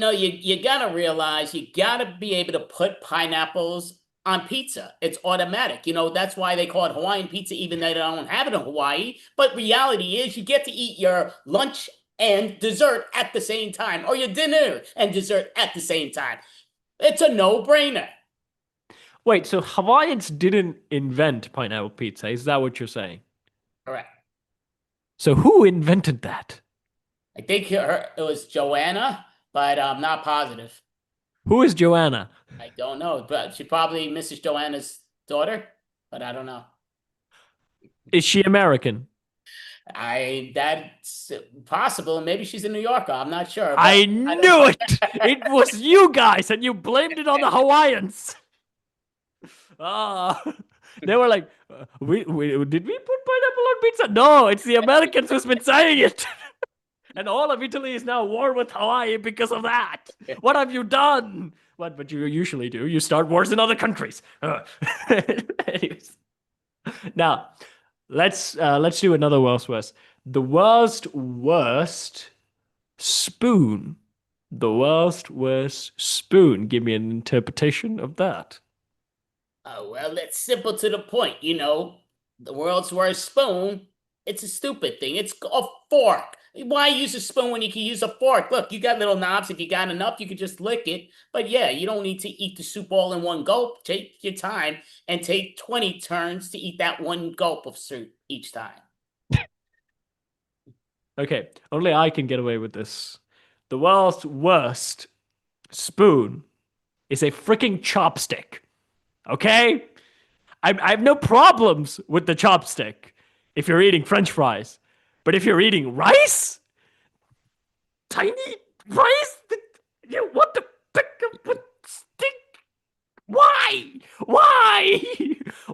gotta realize you gotta be able to put pineapples on pizza. It's automatic. You know, that's why they call it Hawaiian pizza, even though they don't have it in Hawaii. But reality is you get to eat your lunch and dessert at the same time, or your dinner and dessert at the same time. It's a no-brainer. Wait, so Hawaiians didn't invent pineapple pizza? Is that what you're saying? Correct. So who invented that? I think it was Joanna, but I'm not positive. Who is Joanna? I don't know, but she probably Mrs. Joanna's daughter, but I don't know. Is she American? That's possible. Maybe she's a New Yorker. I'm not sure. But I knew it! It was you guys, and you blamed it on the Hawaiians. They were like, we did we put pineapple on pizza? No, it's the Americans who's been saying it. And all of Italy is now at war with Hawaii because of that. What have you done? But you usually do. You start wars in other countries. Anyways. Now, let's do another world's worst. The world's worst spoon. The world's worst spoon. Give me an interpretation of that. Oh, well, it's simple to the point. You know, the world's worst spoon. It's a stupid thing. It's a fork. Why use a spoon when you can use a fork? Look, you got little knobs. If you got enough, you can just lick it. But yeah, you don't need to eat the soup all in one gulp. Take your time and take 20 turns to eat that one gulp of soup each time. Okay, only I can get away with this. The world's worst spoon is a freaking chopstick. Okay? I have no problems with the chopstick if you're eating French fries. But if you're eating rice? Tiny rice? What the frick? What stick? Why? Why?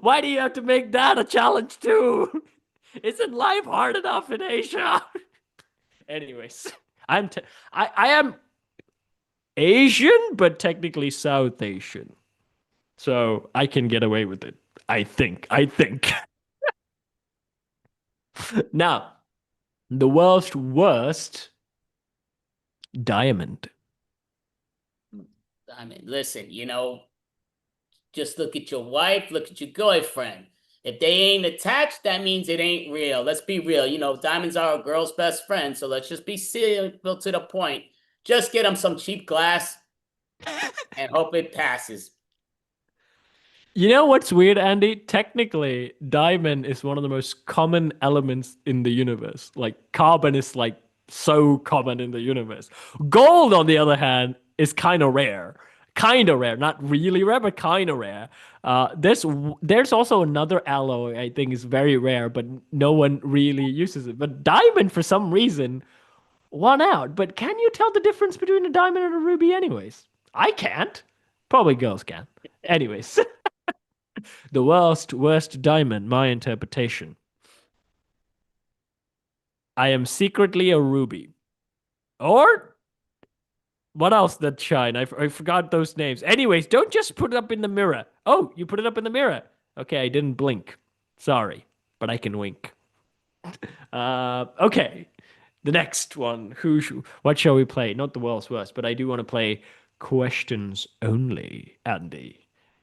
Why do you have to make that a challenge too? Isn't life hard enough in Asia? Anyways, I am Asian, but technically South Asian. So I can get away with it. I think. Now, the world's worst diamond. I mean, listen, you know, just look at your wife, look at your girlfriend. If they ain't attached, that means it ain't real. Let's be real. You know, diamonds are a girl's best friend. So let's just be simple to the point. Just get them some cheap glass and hope it passes. You know what's weird, Andy? Technically, diamond is one of the most common elements in the universe. Like, carbon is like so common in the universe. Gold, on the other hand, is kind of rare. Kind of rare. Not really rare, but kind of rare. There's also another alloy I think is very rare, but no one really uses it. But diamond, for some reason, won out. But can you tell the difference between a diamond and a ruby anyways? I can't. Probably girls can. Anyways. The worst diamond, my interpretation. I am secretly a ruby. Or what else that shine? I forgot those names. Anyways, don't just put it up in the mirror. Oh, you put it up in the mirror. Okay, I didn't blink. Sorry, but I can wink. Okay, the next one. What shall we play? Not the world's worst, but I do want to play questions only, Andy.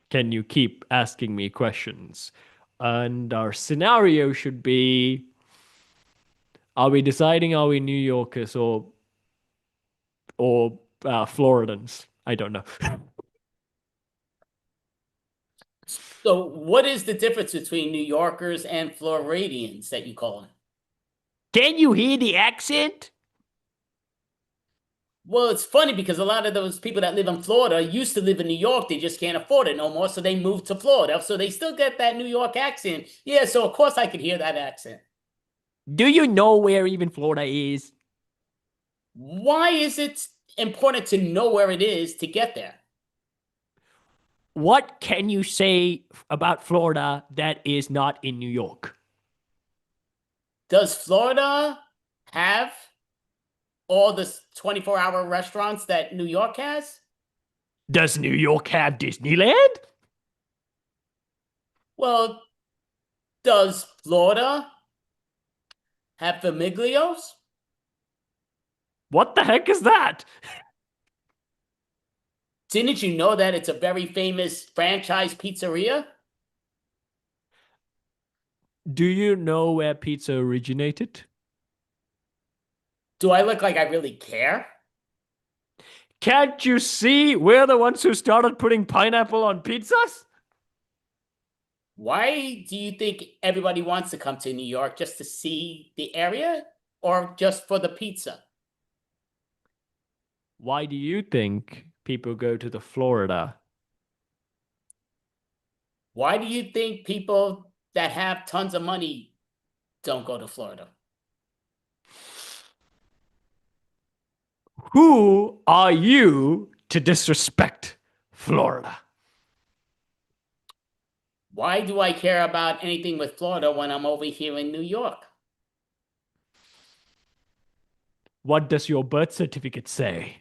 Can you keep asking me questions? And our scenario should be, are we New Yorkers or Floridans? I don't know. So what is the difference between New Yorkers and Floridians that you call them? Can you hear the accent? Well, it's funny because a lot of those people that live in Florida used to live in New York. They just can't afford it no more, so they moved to Florida. So they still get that New York accent. Yeah, so of course I could hear that accent. Do you know where even Florida is? Why is it important to know where it is to get there? What can you say about Florida that is not in New York? Does Florida have all the 24-hour restaurants that New York has? Does New York have Disneyland? Well, does Florida have Famiglios? What the heck is that? Didn't you know that it's a very famous franchise pizzeria? Do you know where pizza originated? Do I look like I really care? Can't you see we're the ones who started putting pineapple on pizzas? Why do you think everybody wants to come to New York, just to see the area or just for the pizza? Why do you think people go to the Florida? Why do you think people that have tons of money don't go to Florida? Who are you to disrespect Florida? Why do I care about anything with Florida when I'm over here in New York? What does your birth certificate say?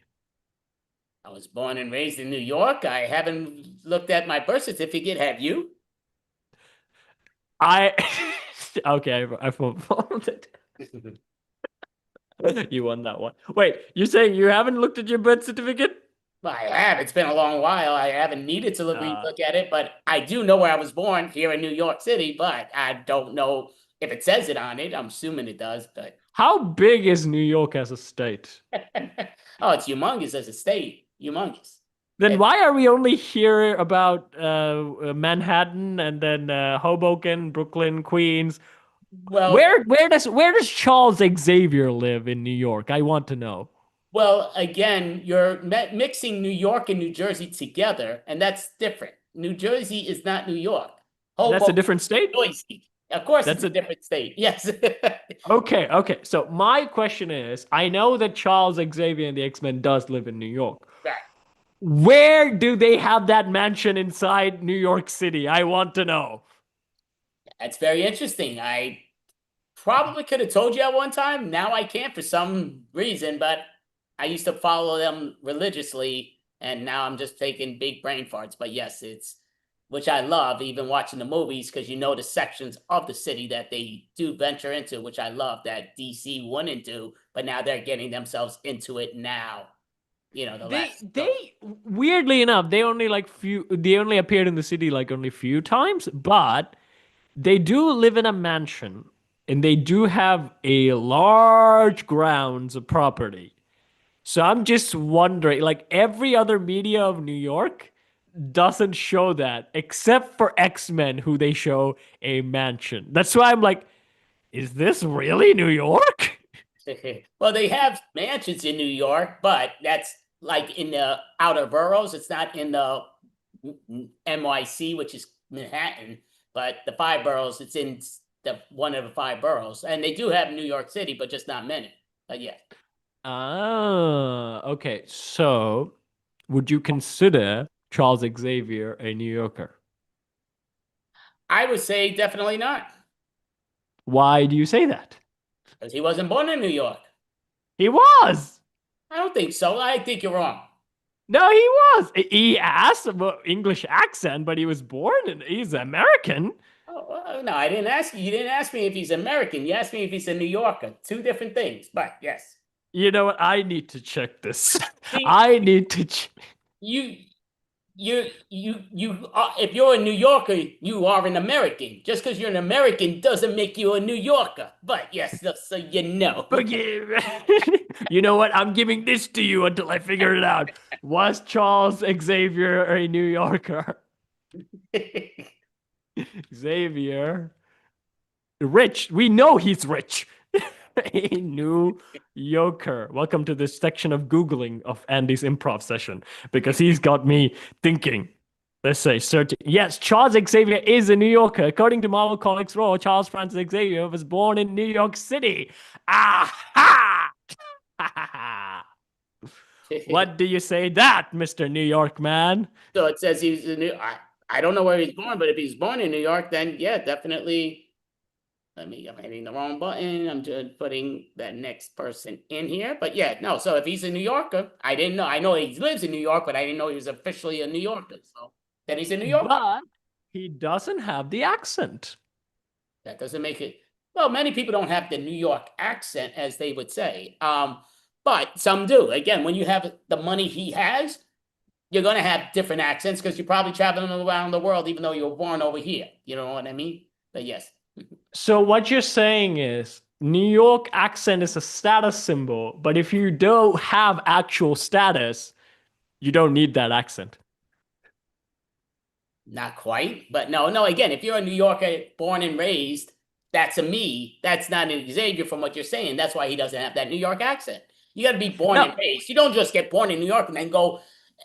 I was born and raised in New York. I haven't looked at my birth certificate. Have you? I okay, I followed it. You won that one. Wait, you're saying you haven't looked at your birth certificate? I have. It's been a long while. I haven't needed to look at it, but I do know where I was born, here in New York City, but I don't know if it says it on it. I'm assuming it does, but How big is New York as a state? oh, it's humongous as a state. Humongous. Then why are we only here about Manhattan and then Hoboken, Brooklyn, Queens? Well, where does Charles Xavier live in New York? I want to know. well, again, you're mixing New York and New Jersey together, and that's different. New Jersey is not New York. That's a different state? Jersey. Of course, That's it's a different state. Yes. Okay. So my question is, I know that Charles Xavier and the X-Men does live in New York. Right. Where do they have that mansion inside New York City? I want to know. That's very interesting. I probably could have told you at one time. Now I can't for some reason, but I used to follow them religiously, and now I'm just taking big brain farts. But yes, which I love, even watching the movies, because you know the sections of the city that they do venture into, which I love that DC wouldn't do, but now they're getting themselves into it now. You know, they weirdly enough, they only appeared in the city like only few times, but they do live in a mansion and they do have a large grounds of property. So I'm just wondering, like every other media of New York doesn't show that except for X-Men, who they show a mansion. That's why I'm like, is this really New York? Well, they have mansions in New York, but that's like in the outer boroughs. It's not in the NYC, which is Manhattan, but the five boroughs, it's in one of the five boroughs. And they do have New York City, but just not many. But yeah. Ah, okay. So, would you consider Charles Xavier a New Yorker? I would say definitely not. Why do you say that? Because he wasn't born in New York. He was. I don't think so. I think you're wrong. No, he was. He has an English accent, but he was born and he's American. Oh, well, no, I didn't ask you. You didn't ask me if he's American. You asked me if he's a New Yorker. Two different things, but yes. You know what? I need to check this. See, I need to if you're a New Yorker, you are an American. Just because you're an American doesn't make you a New Yorker. But yes, so you know. You know what? I'm giving this to you until I figure it out. Was Charles Xavier a New Yorker? Xavier. Rich. We know he's rich. A New Yorker. Welcome to this section of Googling of Andy's improv session, because he's got me thinking. Let's say searching. Yes, Charles Xavier is a New Yorker. According to Marvel Comics Raw, Charles Francis Xavier was born in New York City. Aha! What do you say that, Mr. New York man? So it says he's I don't know where he's born, but if he's born in New York, then yeah, definitely. I'm hitting the wrong button. I'm just putting that next person in here. But yeah, no. So if he's a New Yorker, I didn't know. I know he lives in New York, but I didn't know he was officially a New Yorker. So then he's a New Yorker. But he doesn't have the accent. That doesn't make it. Well, many people don't have the New York accent, as they would say. But some do. Again, when you have the money he has, you're going to have different accents because you're probably traveling around the world, even though you were born over here. You know what I mean? But yes. So what you're saying is New York accent is a status symbol, but if you don't have actual status, you don't need that accent. Not quite, but no. Again, if you're a New Yorker born and raised, that's a me. That's not an Xavier from what you're saying. That's why he doesn't have that New York accent. You got to be born and raised. You don't just get born in New York and then go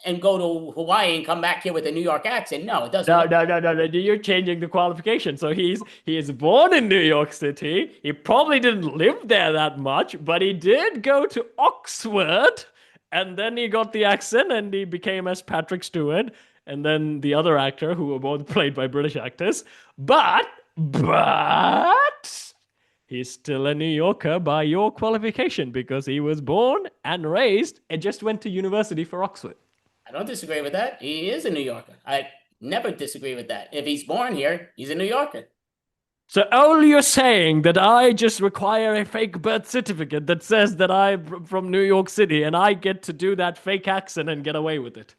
to Hawaii and come back here with a New York accent. No, it doesn't. No. You're changing the qualification. So he is born in New York City. He probably didn't live there that much, but he did go to Oxford, and then he got the accent and he became as Patrick Stewart, and then the other actor who were both played by British actors. But he's still a New Yorker by your qualification because he was born and raised and just went to university for Oxford. I don't disagree with that. He is a New Yorker. I never disagree with that. If he's born here, he's a New Yorker. So all you're saying that I just require a fake birth certificate that says that I'm from New York City and I get to do that fake accent and get away with it.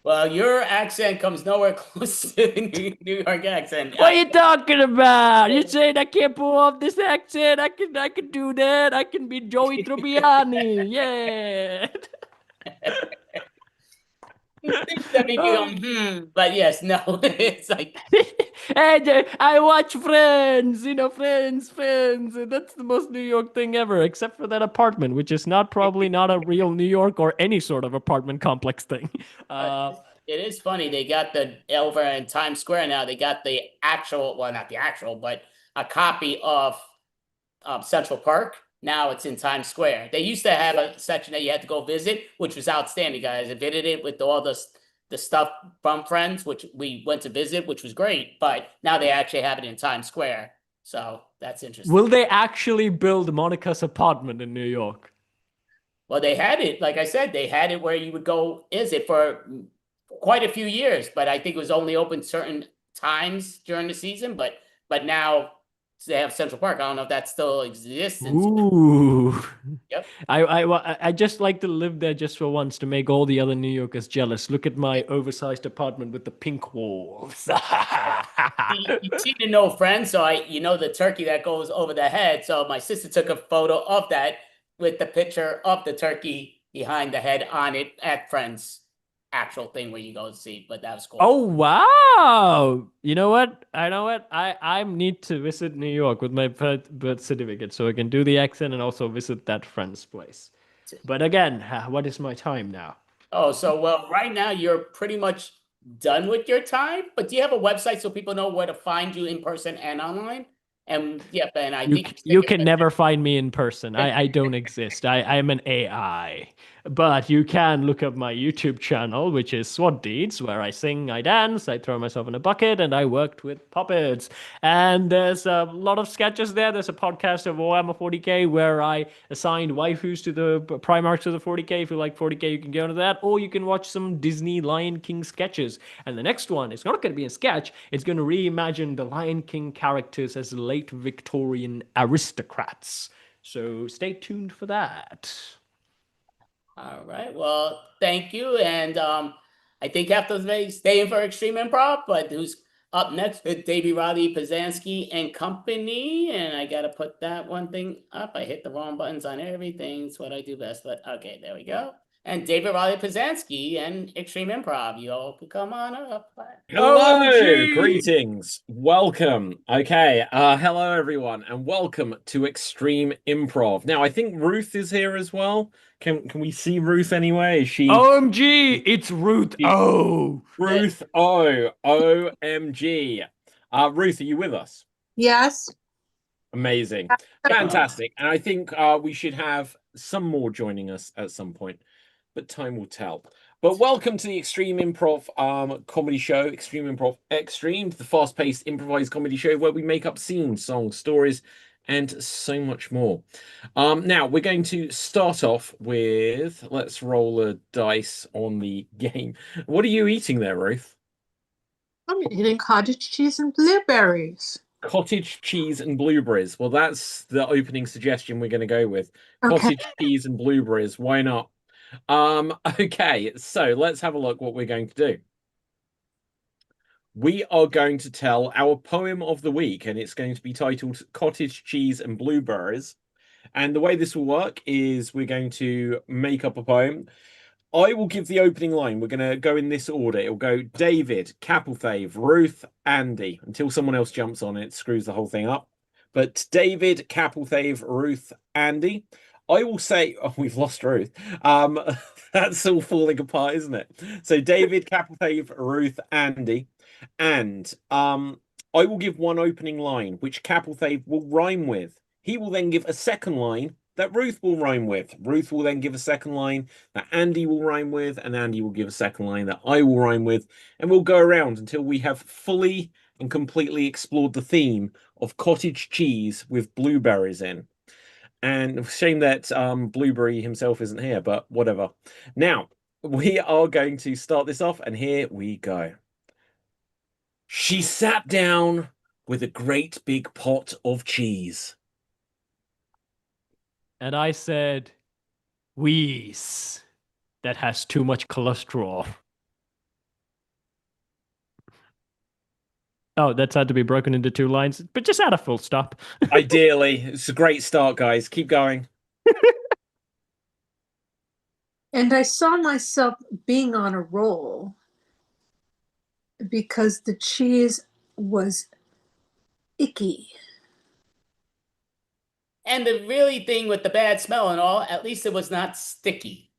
Well, your accent comes nowhere close to the New York accent. What are you talking about? You're saying I can't pull off this accent? I can do that. I can be Joey Tribbiani. Yeah. But yes, no, it's like And I watch Friends, Friends. That's the most New York thing ever, except for that apartment, which is probably not a real New York or any sort of apartment complex thing. it is funny. They got the over in Times Square now. They got the actual, well, not the actual, but a copy of Central Park. Now it's in Times Square. They used to have a section that you had to go visit, which was outstanding, guys. I visited it with all the stuff from Friends, which we went to visit, which was great. But now they actually have it in Times Square. So that's interesting. Will they actually build Monica's apartment in New York? Well, they had it, like I said, they had it where you would go visit for quite a few years, but I think it was only open certain times during the season. But now they have Central Park. I don't know if that still exists. Ooh. Yep. I just like to live there just for once to make all the other New Yorkers jealous. Look at my oversized apartment with the pink walls. You seem to know Friends, so the turkey that goes over the head. So my sister took a photo of that with the picture of the turkey behind the head on it at Friends actual thing where you go and see. But that was cool. Oh wow! You know what? I need to visit New York with my birth certificate so I can do the accent and also visit that Friend's place. But again, what is my time now? Oh, so well, right now you're pretty much done with your time. But do you have a website so people know where to find you in person and online? And yeah, Ben, I think you can never find me in person. I don't exist. I'm an AI. But you can look up my YouTube channel, which is SWAT Deeds, where I sing, I dance, I throw myself in a bucket, and I worked with puppets. And there's a lot of sketches there. There's a podcast of Warhammer 40k where I assigned waifus to the Primarchs of the 40k. If you like 40k, you can go into that. Or you can watch some Disney Lion King sketches. And the next one is not going to be a sketch. It's going to reimagine the Lion King characters as late Victorian aristocrats. So stay tuned for that. All right. Well, thank you. And I think after staying for Extreme Improv, but who's up next with Davey Roddy Pazanski and company. And I got to put that one thing up. I hit the wrong buttons on everything. It's what I do best. But okay, there we go. And David Roddy Pazanski and Extreme Improv. You all can come on up. Hello, greetings, welcome. Okay, hello everyone, and welcome to Extreme Improv. Now, I think Ruth is here as well. Can we see Ruth anyway? Is she? OMG, it's Ruth O. Ruth O. OMG. Ruth, are you with us? Yes. Amazing, fantastic. And I think we should have some more joining us at some point, but time will tell. But welcome to the Extreme Improv comedy show, Extreme Improv Extreme, the fast-paced improvised comedy show where we make up scenes, songs, stories, and so much more. Now, we're going to start off with, let's roll a dice on the game. What are you eating there, Ruth? I'm eating cottage cheese and blueberries. Cottage cheese and blueberries. Well, that's the opening suggestion we're going to go with. Okay. Cottage cheese and blueberries. Why not? Okay, so let's have a look what we're going to do. We are going to tell our poem of the week, and it's going to be titled Cottage Cheese and Blueberries. And the way this will work is we're going to make up a poem. I will give the opening line. We're going to go in this order. It'll go David, Capelthave, Ruth, Andy, until someone else jumps on it, screws the whole thing up. But David, Capelthave, Ruth, Andy. I will say, oh, we've lost Ruth. That's all falling apart, isn't it? So David, Capelthave, Ruth, Andy. And I will give one opening line, which Capelthave will rhyme with. He will then give a second line that Ruth will rhyme with. Ruth will then give a second line that Andy will rhyme with, and Andy will give a second line that I will rhyme with, and we'll go around until we have fully and completely explored the theme of cottage cheese with blueberries in. And shame that Blueberry himself isn't here, but whatever. Now, we are going to start this off, and here we go. She sat down with a great big pot of cheese. And I said, Wheeze. That has too much cholesterol. Oh, that's had to be broken into 2 lines, but just add a full stop. Ideally. It's a great start, guys. Keep going. And I saw myself being on a roll because the cheese was icky. And the really thing with the bad smell and all, at least it was not sticky.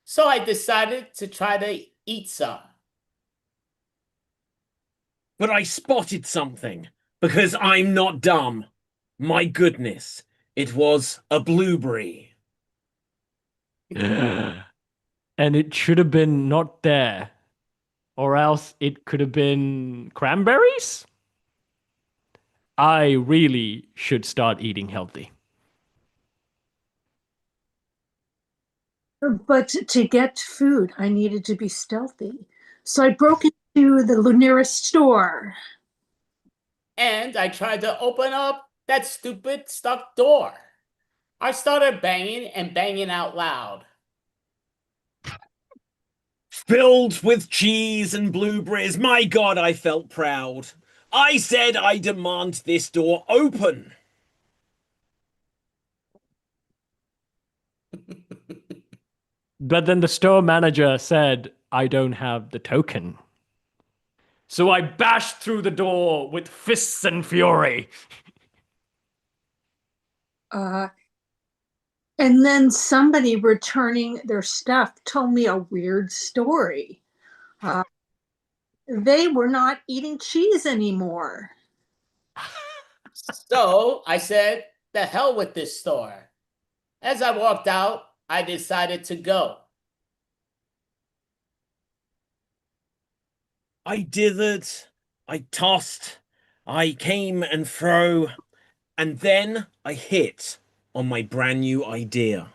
So I decided to try to eat some. But I spotted something, because I'm not dumb. My goodness, it was a blueberry. And it should have been not there. Or else it could have been cranberries? I really should start eating healthy. But to get food, I needed to be stealthy. So I broke into the nearest store. And I tried to open up that stupid stuck door. I started banging and banging out loud. Filled with cheese and blueberries, my God, I felt proud. I said I demand this door open. But then the store manager said, I don't have the token. So I bashed through the door with fists and fury. And then somebody returning their stuff told me a weird story. They were not eating cheese anymore. So I said, the hell with this store. As I walked out, I decided to go. I dithered, I tossed, I came and fro, and then I hit on my brand new idea.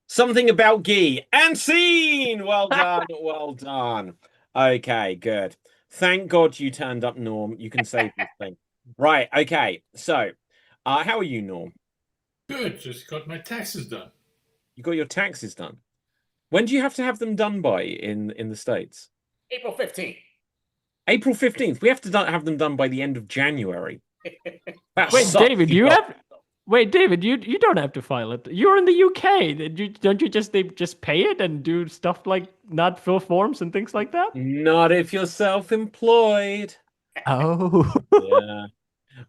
Something about ghee and scene. Well done, well done. Okay, good. Thank God you turned up, Norm. You can save this thing. Right, okay. So, how are you, Norm? Good, just got my taxes done. You got your taxes done. When do you have to have them done by in the States? April 15th. April 15th. We have to have them done by the end of January. Wait, David, David, you don't have to file it. You're in the UK. Don't you just pay it and do stuff like not fill forms and things like that? Not if you're self-employed. Oh. Yeah.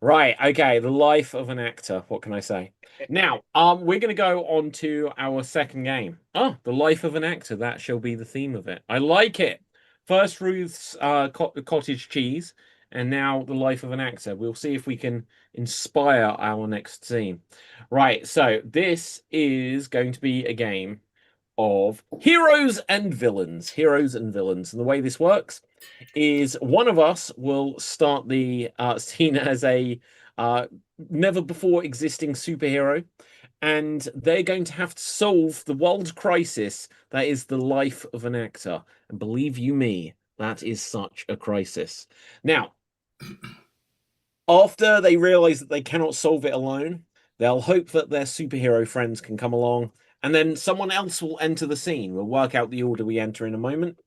Right, okay, the life of an actor. What can I say? Now, we're going to go on to our second game. Oh, the life of an actor. That shall be the theme of it. I like it. First, Ruth's cottage cheese, and now the life of an actor. We'll see if we can inspire our next scene. Right, so this is going to be a game of heroes and villains. Heroes and villains. And the way this works is one of us will start the scene as a never before existing superhero, and they're going to have to solve the world crisis that is the life of an actor. And believe you me, that is such a crisis. Now, after they realize that they cannot solve it alone, they'll hope that their superhero friends can come along, and then someone else will enter the scene. We'll work out the order we enter in a moment.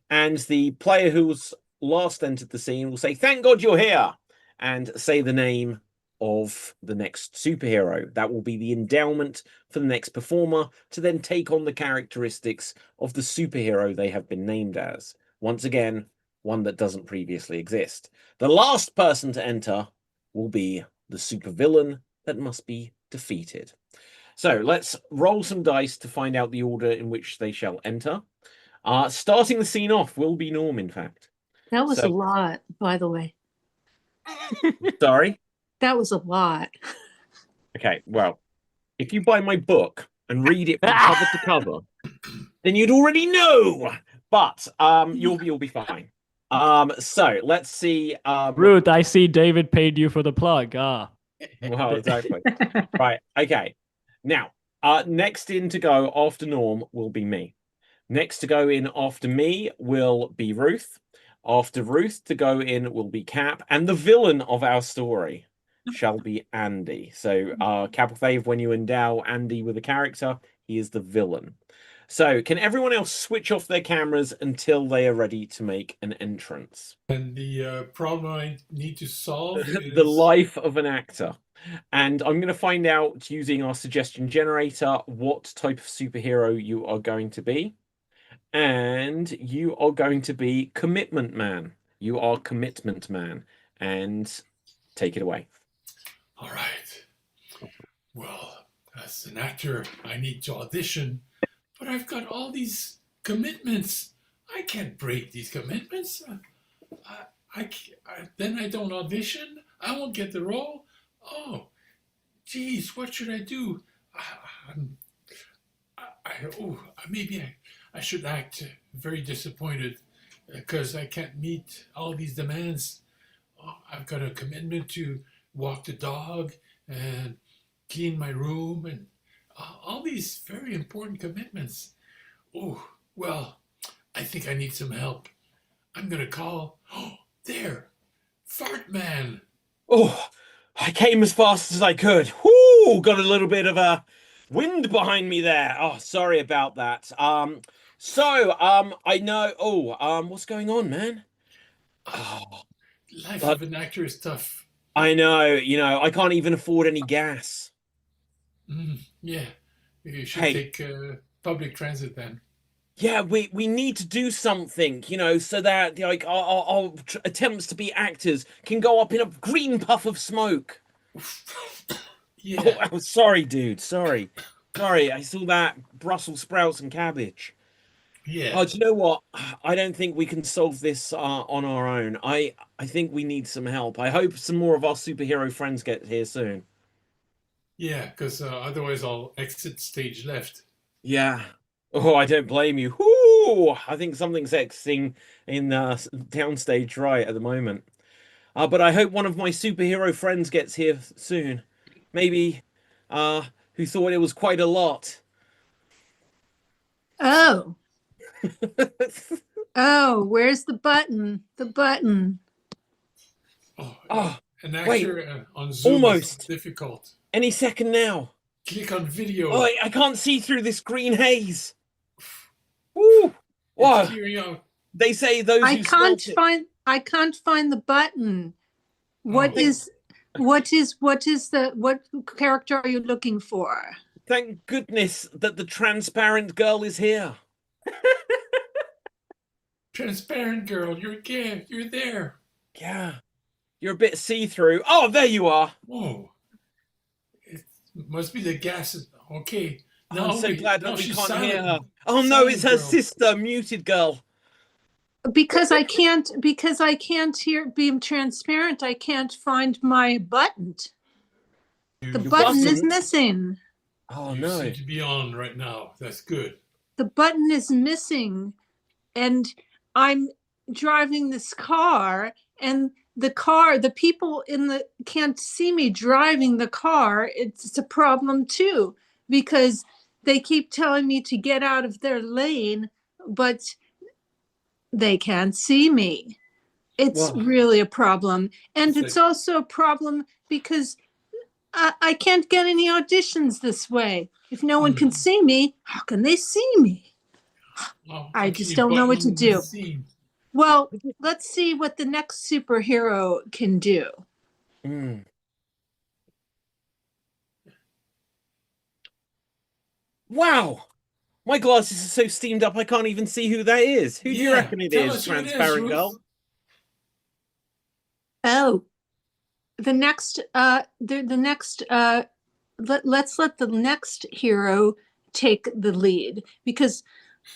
And the player who's last entered the scene will say, "Thank God you're here," and say the name of the next superhero. That will be the endowment for the next performer to then take on the characteristics of the superhero they have been named as. Once again, one that doesn't previously exist. The last person to enter will be the supervillain that must be defeated. So let's roll some dice to find out the order in which they shall enter. Starting the scene off will be Norm, in fact. That was a lot, by the way. Sorry? That was a lot. Okay, well, if you buy my book and read it from cover to cover, then you'd already know. But you'll be fine. So let's see. Ruth, I see David paid you for the plug. Well, exactly. Right. Okay. Now, next in to go after Norm will be me. Next to go in after me will be Ruth. After Ruth to go in will be Cap, and the villain of our story shall be Andy. So, Capilthave, when you endow Andy with a character, he is the villain. So, can everyone else switch off their cameras until they are ready to make an entrance? And the problem I need to solve is... The life of an actor. And I'm going to find out, using our suggestion generator, what type of superhero you are going to be. And you are going to be Commitment Man. You are Commitment Man. And take it away. All right. Well, as an actor, I need to audition, but I've got all these commitments. I can't break these commitments. Then I don't audition. I won't get the role. Oh, geez, what should I do? Maybe I should act very disappointed because I can't meet all these demands. Oh, I've got a commitment to walk the dog and clean my room and all these very important commitments. Oh, well, I think I need some help. I'm going to call, there, Fart Man. Oh, I came as fast as I could. Whoo, got a little bit of a wind behind me there. Oh, sorry about that. I know. What's going on, man? Life of an actor is tough. I know. I can't even afford any gas. Yeah, you should take public transit then. Yeah, we need to do something, so that our attempts to be actors can go up in a green puff of smoke. Yeah. Oh, sorry, dude. Sorry. I saw that Brussels sprouts and cabbage. Yeah. Oh, do you know what? I don't think we can solve this on our own. I think we need some help. I hope some more of our superhero friends get here soon. Yeah, because otherwise I'll exit stage left. Yeah. Oh, I don't blame you. Whoo! I think something's exiting in downstage right at the moment. But I hope one of my superhero friends gets here soon. Maybe who thought it was quite a lot. Oh. Oh, where's the button? The button. An actor on Zoom almost is difficult. Any second now. Click on video. Oh, I can't see through this green haze. Woo! Wow. They say those I can't find the button. What character are you looking for? Thank goodness that the transparent girl is here. Transparent girl, you're there. Yeah. You're a bit see-through. Oh, there you are. Whoa. It must be the gas. Okay. I'm so glad that we can't hear her. Oh silent no, it's her girl. sister, muted girl. Because I can't be transparent, I can't find my button. The button is missing. Oh You no. seem to be on right now. That's good. The button is missing, and I'm driving this car, and the people can't see me driving the car. It's a problem too, because they keep telling me to get out of their lane, but they can't see me. It's really a problem. And it's also a problem because I can't get any auditions this way. If no one can see me, how can they see me? Well, I how just can you don't know what button to do. the scene? Well, let's see what the next superhero can do. Mm. Wow. My glasses are so steamed up I can't even see who that is. Who do you reckon it tell is, us who it is, transparent Ruth. girl? Oh, the next let's let the next hero take the lead, because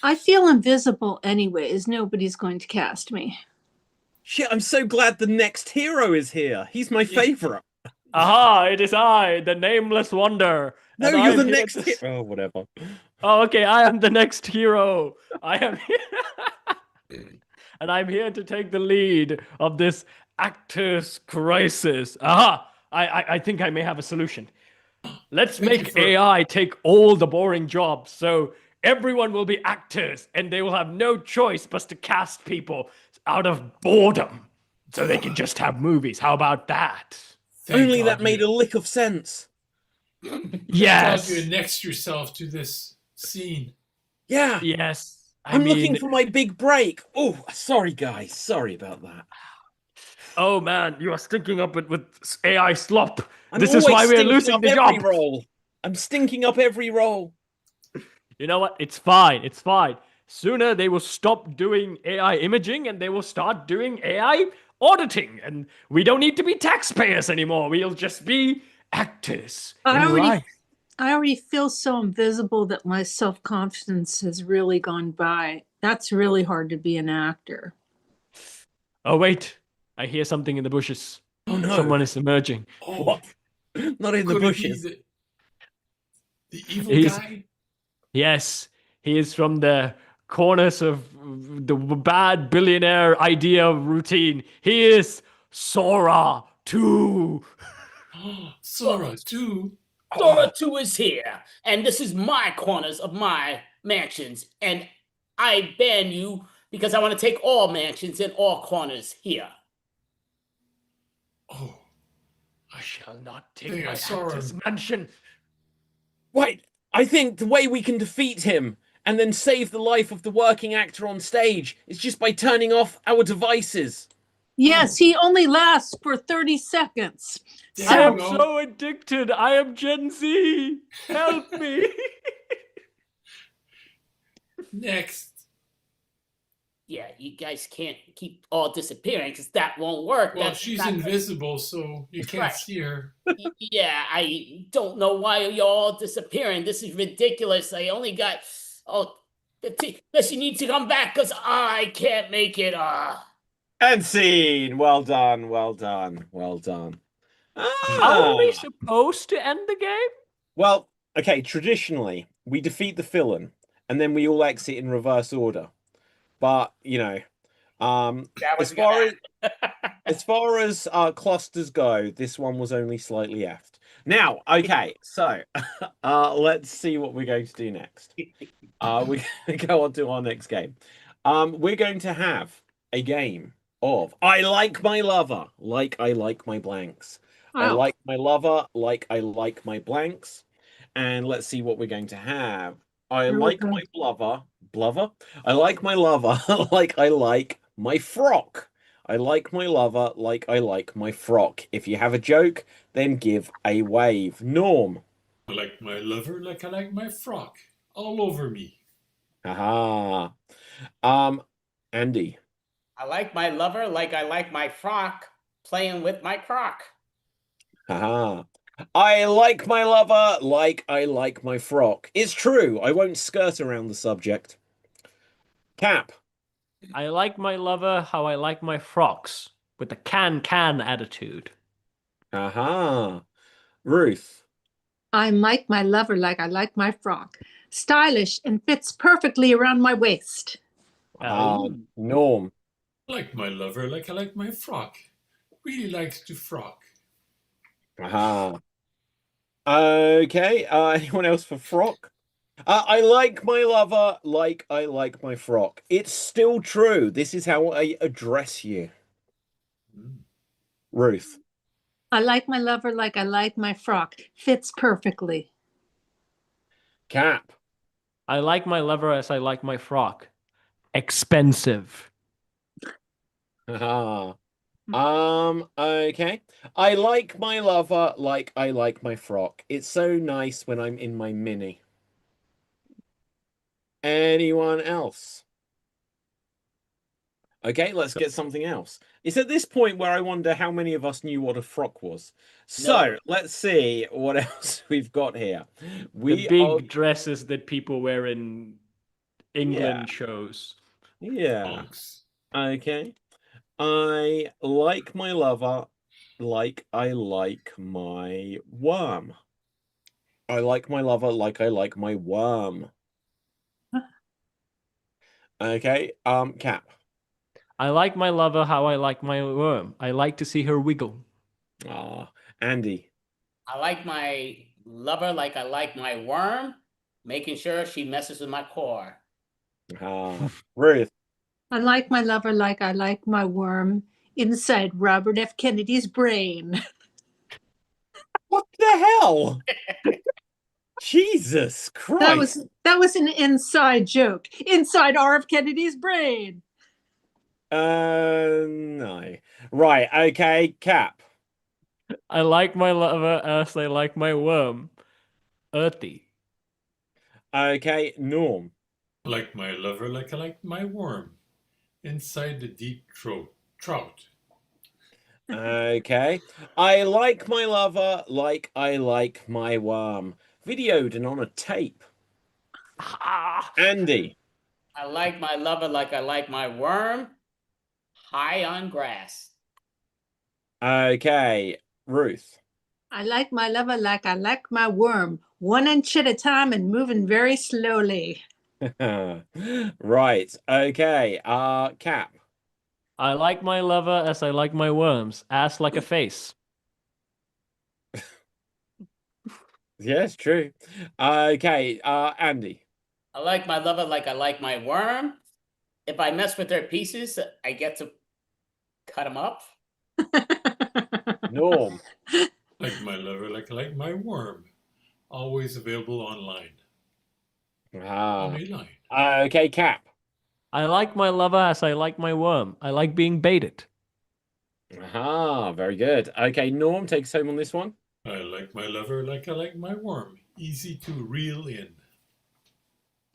I feel invisible anyways. Nobody's going to cast me. Shit, I'm so glad the next hero is here. He's my favorite. Aha, it is I, the nameless wonder. No, and you're I'm the here next to- hero. Oh, whatever. Oh, okay, I am the next hero. I am here. And I'm here to take the lead of this actors crisis. Aha! I think I may have a solution. Let's Thank you make for- AI take all the boring jobs, so everyone will be actors, and they will have no choice but to cast people out of boredom, so they can just have movies. How about that? Thank Only God that made a lick of sense. Yes. God you annexed yourself to this scene. Yeah. Yes. I'm looking for my big break. Oh, sorry, guys. Sorry about that. Oh man, you are stinking up with AI slop. I'm This is why always we're stinking losing up the every job. role. I'm stinking up every role. You know what? It's fine. It's fine. Sooner they will stop doing AI imaging and they will start doing AI auditing. And we don't need to be taxpayers anymore. We'll just be actors in life. I already feel so invisible that my self-confidence has really gone by. That's really hard to be an actor. Oh, wait. I hear something in the bushes. Oh, no. Someone is emerging. Oh, What? Not in the could it be bushes. the evil He's- guy? Yes, he is from the corners of the bad billionaire idea routine. He is Sora 2. Sora too. Dora 2 is here, and this is my corners of my mansions, and I ban you because I want to take all mansions and all corners here. Oh, I shall not take think I my saw actor's him. mansion. Wait, I think the way we can defeat him and then save the life of the working actor on stage is just by turning off our devices. Yes, he only lasts for 30 seconds. There I you am go. so addicted. I am Gen Z. Help me. Next. Yeah, you guys can't keep all disappearing because that won't work. Well, That's she's not- invisible, so you can't Right. see her. Yeah, I don't know why you're all disappearing. This is ridiculous. I only got does she need to come back because I can't make it. And scene. Well done, well done, well done. How are we Ah. supposed to end the game? Well, okay, traditionally, we defeat the villain and then we all exit in reverse order. But, you know, That was as far as clusters go, this one was only slightly effed. Now, okay, so let's see what we're going to do next. We're going to go on to our next game. We're going to have a game of I like my lover like I like my blanks. I Wow. like my lover like I like my blanks. And let's see what we're going to have. I like my lover. I like my lover like I like my frock. I like my lover like I like my frock. If you have a joke, then give a wave. Norm. I like my lover like I like my frock. All over me. Haha. Andy. I like my lover like I like my frock, playing with my crock. Haha. I like my lover like I like my frock. It's true. I won't skirt around the subject. Cap. I like my lover how I like my frocks, with the can attitude. Aha. Ruth. I like my lover like I like my frock. Stylish and fits perfectly around my waist. Norm. I like my lover like I like my frock. really likes to frock. Aha. Okay. Anyone else for frock? I like my lover like I like my frock. It's still true. This is how I address you. Mm. Ruth. I like my lover like I like my frock. Fits perfectly. Cap. I like my lover as I like my frock. Expensive. Aha. Okay. I like my lover like I like my frock. It's so nice when I'm in my mini. Anyone else? Okay, let's get something else. It's at this point where I wonder how many of us knew what a frock was. So No. let's see what else we've got here. The We big are, dresses that people wear in England shows. yeah. Monks. Okay. I like my lover like I like my worm. I like my lover like I like my worm. Okay, Cap. I like my lover how I like my worm. I like to see her wiggle. Ah, Andy. I like my lover like I like my worm, making sure she messes with my core. Ah, Ruth. I like my lover like I like my worm inside Robert F. Kennedy's brain. What the hell? Jesus Christ. That was an inside joke. Inside R.F. Kennedy's brain. No. Right, okay, Cap. I like my lover as I like my worm. Earthy. Okay, Norm. Like my lover like I like my worm. Inside the deep trout. Okay. I like my lover like I like my worm. Videoed and on a tape. Ah. Andy. I like my lover like I like my worm, high on grass. Okay, Ruth. I like my lover like I like my worm, 1 inch at a time and moving very slowly. Right, okay, Cap. I like my lover as I like my worms. Ass like a face. Yes, true. Okay, Andy. I like my lover like I like my worm. If I mess with their pieces, I get to cut them up. Norm. Like my lover like I like my worm. Always available online. Online. Okay, Cap. I like my lover as I like my worm. I like being baited. Very good. Okay, Norm, take us home on this one. I like my lover like I like my worm. Easy to reel in.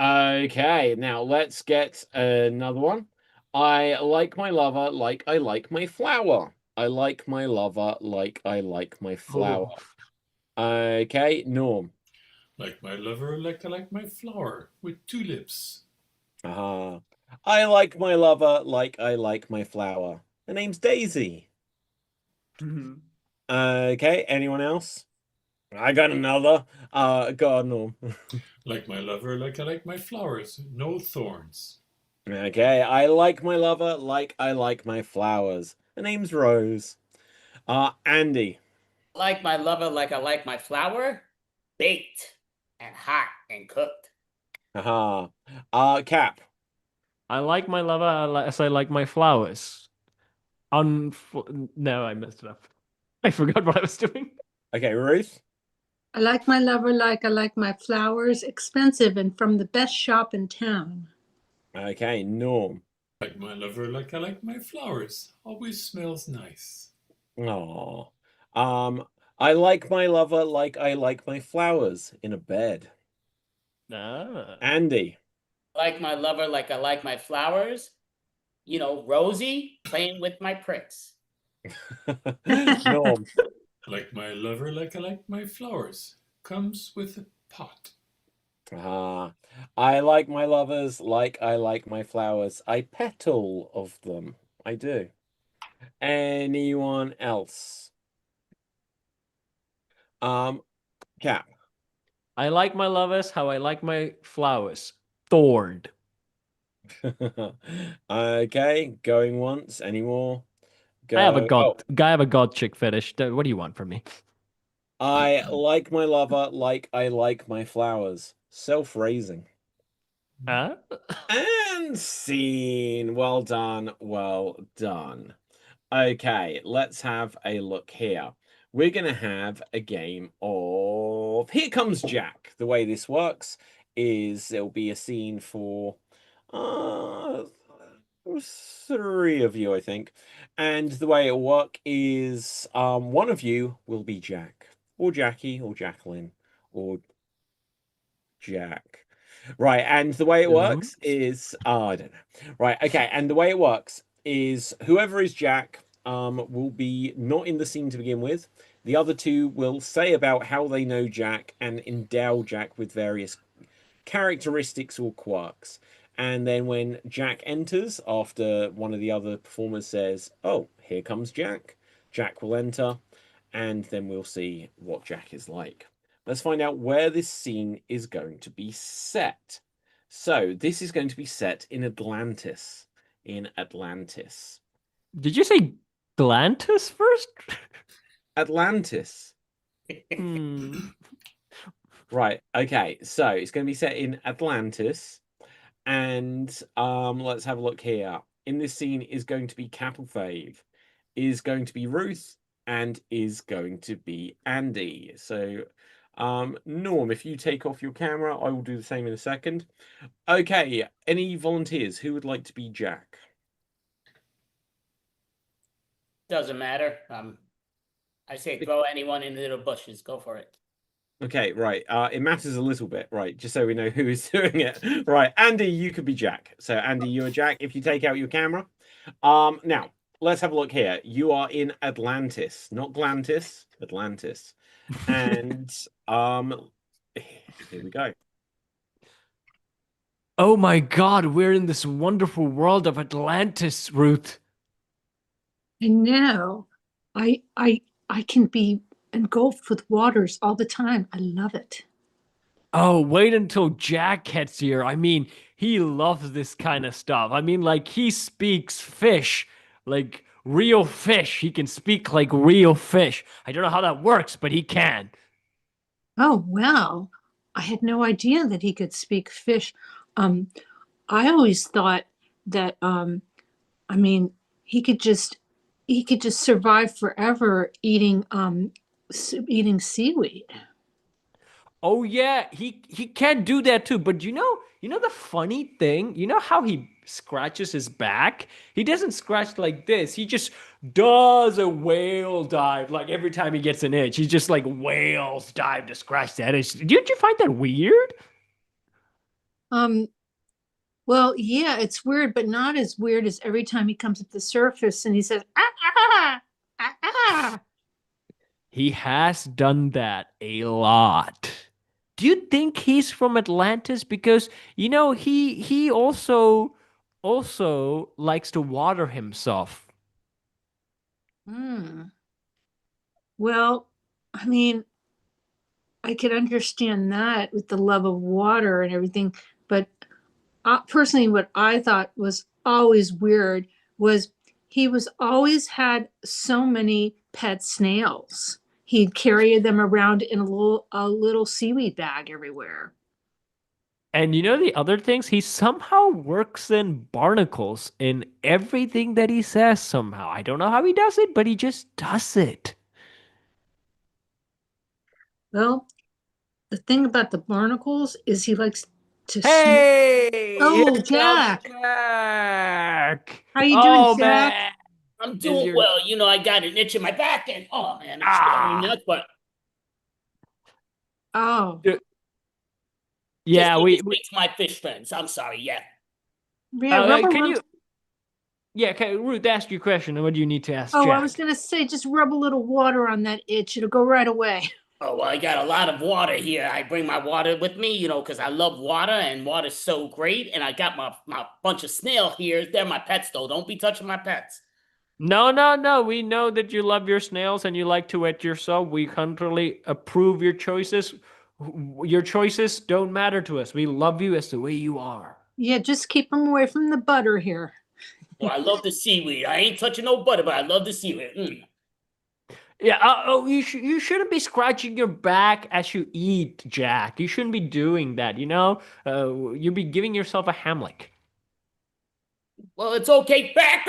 Okay, now let's get another one. I like my lover like I like my flower. I like my lover like I like my flower. Okay, Norm. Like my lover like I like my flower with 2 lips. I like my lover like I like my flower. Her name's Daisy. Okay, anyone else? I got another. Go on, Norm. Like my lover like I like my flowers. No thorns. Okay, I like my lover like I like my flowers. Her name's Rose. Andy. I like my lover like I like my flower, baked and hot and cooked. Cap. I like my lover as I like my flowers. No, I messed it up. I forgot what I was doing. Okay, Ruth. I like my lover like I like my flowers, expensive and from the best shop in town. Okay, Norm. Like my lover like I like my flowers. Always smells nice. Oh. I like my lover like I like my flowers in a bed. Andy. I like my lover like I like my flowers. You know, Rosie playing with my pricks. Norm. Like my lover like I like my flowers. Comes with a pot. I like my lovers like I like my flowers. I petal of them. I do. Anyone else? Cap. I like my lovers how I like my flowers. Thorned. Okay, going once. Any more? go. I have a Oh, god chick fetish. What do you want from me? I like my lover like I like my flowers. Self-raising. Huh? And scene. Well done. Well done. Okay, let's have a look here. We're going to have a game of Here Comes Jack. The way this works is there'll be a scene for uh, 3 of you, I think. And the way it'll work is one of you will be Jack, or Jackie, or Jacqueline, or Jack. Right, and the way it works is I don't know. Right, okay, and the way it works is whoever is Jack will be not in the scene to begin with. The other two will say about how they know Jack and endow Jack with various characteristics or quirks. And then when Jack enters, after one of the other performers says, "Oh, here comes Jack," Jack will enter, and then we'll see what Jack is like. Let's find out where this scene is going to be set. So this is going to be set in Atlantis. Did you say Glantis first? Atlantis. Hmm. Right. Okay. So it's going to be set in Atlantis, and let's have a look here. In this scene is going to be Capital Fave, is going to be Ruth, and is going to be Andy. So, Norm, if you take off your camera, I will do the same in a second. Okay. Any volunteers who would like to be Jack? Doesn't matter. I say throw anyone into the bushes. Go for it. Okay, right. It matters a little bit, right? Just so we know who is doing it. Right, Andy, you could be Jack. So Andy, you are Jack if you take out your camera. Now let's have a look here. You are in Atlantis, not Glantis, Atlantis. And here we go. Oh my God, we're in this wonderful world of Atlantis, Ruth. And now I can be engulfed with waters all the time. I love it. Oh, wait until Jack gets here. I mean, he loves this kind of stuff. I mean, like, he speaks fish, like real fish. He can speak like real fish. I don't know how that works, but he can. Oh, wow. I had no idea that he could speak fish. I always thought that I mean, he could just survive forever eating eating seaweed. Oh yeah, he can do that too. But you know the funny thing? You know how he scratches his back? He doesn't scratch like this. He just does a whale dive. Like every time he gets an itch, he's just like whales dive to scratch that itch. Did you find that weird? Well, yeah, it's weird, but not as weird as every time he comes up the surface and he says, ah, ah, ah, ah. He has done that a lot. Do you think he's from Atlantis? Because he also likes to water himself. Well, I mean, I could understand that with the love of water and everything, but personally, what I thought was always weird was he was always had so many pet snails. He'd carry them around in a little seaweed bag everywhere. And you know the other things? He somehow works in barnacles in everything that he says somehow. I don't know how he does it, but he just does it. Well, the thing about the barnacles is he likes to Hey! Oh, Here comes Jack. Jack! How you doing, Oh, Jack? man. I'm Is doing your- well. You know, I got an itch in my back, and oh man, it's driving me nuts. But Oh, Yeah, just we speak to my fish friends. I'm sorry. Yeah. yeah. Rub can a you little- Yeah, okay, Ruth, ask your question, and what do you need to ask Oh, Jack? I was gonna say, just rub a little water on that itch. It'll go right away. Oh, well, I got a lot of water here. I bring my water with me, you know, because I love water and water's so great. And I got my bunch of snail here. They're my pets, though. Don't be touching my pets. No. We know that you love your snails and you like to wet yourself. We totally approve your choices. Your choices don't matter to us. We love you as the way you are. Yeah, just keep them away from the butter here. Well, I love the seaweed. I ain't touching no butter, but I love the seaweed. Mm. Yeah, you shouldn't be scratching your back as you eat, Jack. You shouldn't be doing that, you know? You'd be giving yourself a Hamlet. Well, it's okay. It's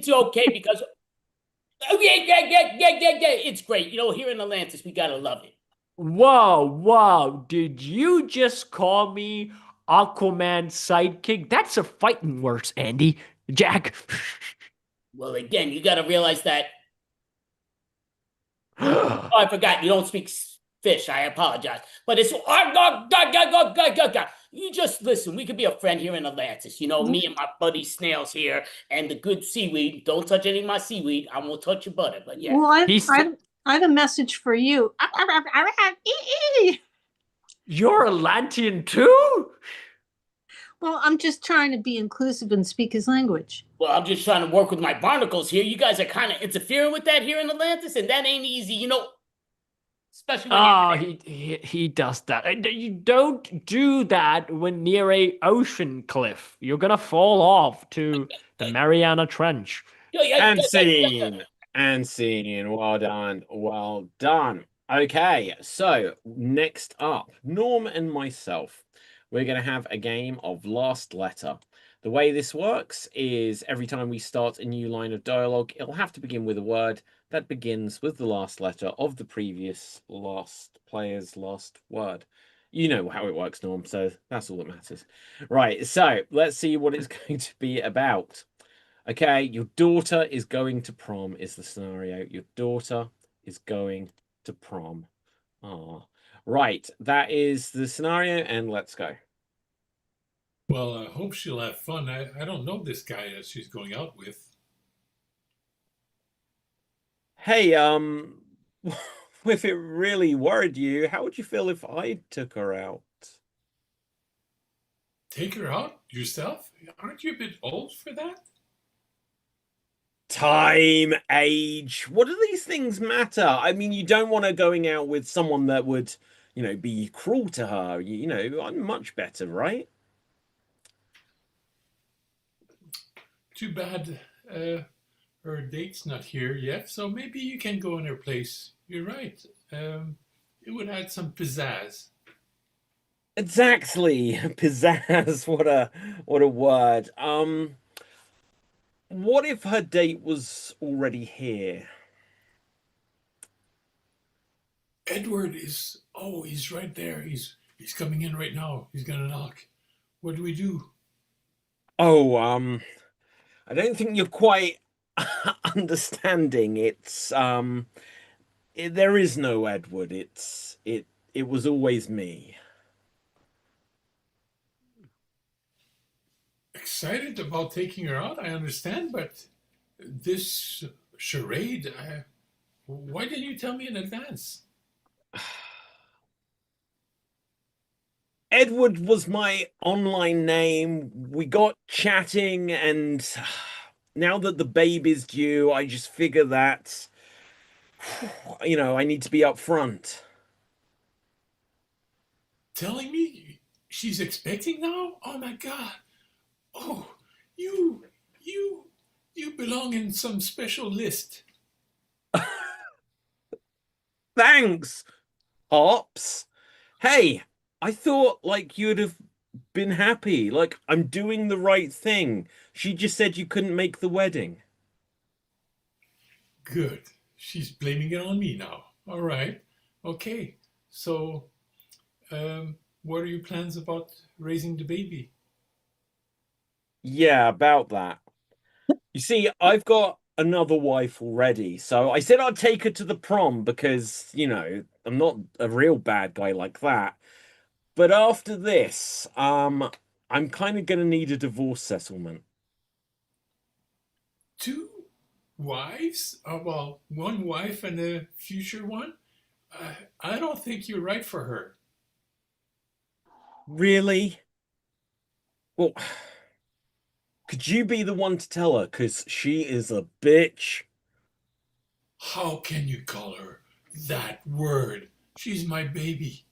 okay because it's great. You know, here in Atlantis, we gotta love it. Whoa, did you just call me Aquaman's sidekick? That's a fighting words, Andy. Jack. Well, again, you gotta realize that. Oh, I forgot. You don't speak fish. I apologize. But it's you just listen. We could be a friend here in Atlantis. You know, me and my buddy Snails here, and the good seaweed. Don't touch any of my seaweed. I won't touch your butter. But yeah. Well, I have a message for you. You're Atlantean too? Well, I'm just trying to be inclusive and speak his language. Well, I'm just trying to work with my barnacles here. You guys are kind of interfering with that here in Atlantis, and that ain't easy, you know. Especially when he does that. You don't do that when near a ocean cliff. You're gonna fall off to the Mariana Trench. And scene. And scene. Well done. Well done. Okay, so next up, Norm and myself. We're going to have a game of Last Letter. The way this works is every time we start a new line of dialogue, it'll have to begin with a word that begins with the last letter of the previous last player's last word. You know how it works, Norm, so that's all that matters. Right, so let's see what it's going to be about. Okay, your daughter is going to prom is the scenario. Your daughter is going to prom. Oh, right, that is the scenario, and let's go. Well, I hope she'll have fun. I don't know this guy that she's going out with. Hey, if it really worried you, how would you feel if I took her out? Take her out yourself? Aren't you a bit old for that? Time, age, what do these things matter? I mean, you don't want her going out with someone that would, you know, be cruel to her. You know, I'm much better, right? Too bad her date's not here yet, so maybe you can go in her place. You're right. It would add some pizzazz. Exactly. Pizzazz, what a word. What if her date was already here? Edward is he's right there. He's coming in right now. He's gonna knock. What do we do? Oh, I don't think you're quite understanding. It's there is no Edward. It was always me. Excited about taking her out, I understand, but this charade, why didn't you tell me in advance? Edward was my online name. We got chatting, and now that the baby's due, I just figure that, you know, I need to be upfront. Telling me she's expecting now? Oh my God. Oh, you belong in some special list. Thanks, Hops. Hey, I thought like you'd have been happy. Like I'm doing the right thing. She just said you couldn't make the wedding. Good. She's blaming it on me now. All right. Okay. So, what are your plans about raising the baby? Yeah, about that. You see, I've got another wife already, so I said I'd take her to the prom because, you know, I'm not a real bad guy like that. But after this, I'm kind of gonna need a divorce settlement. 2 wives? Well, 1 wife and a future one? I don't think you're right for her. Really? Well, could you be the one to tell her? Because she is a bitch. How can you call her that word? She's my baby.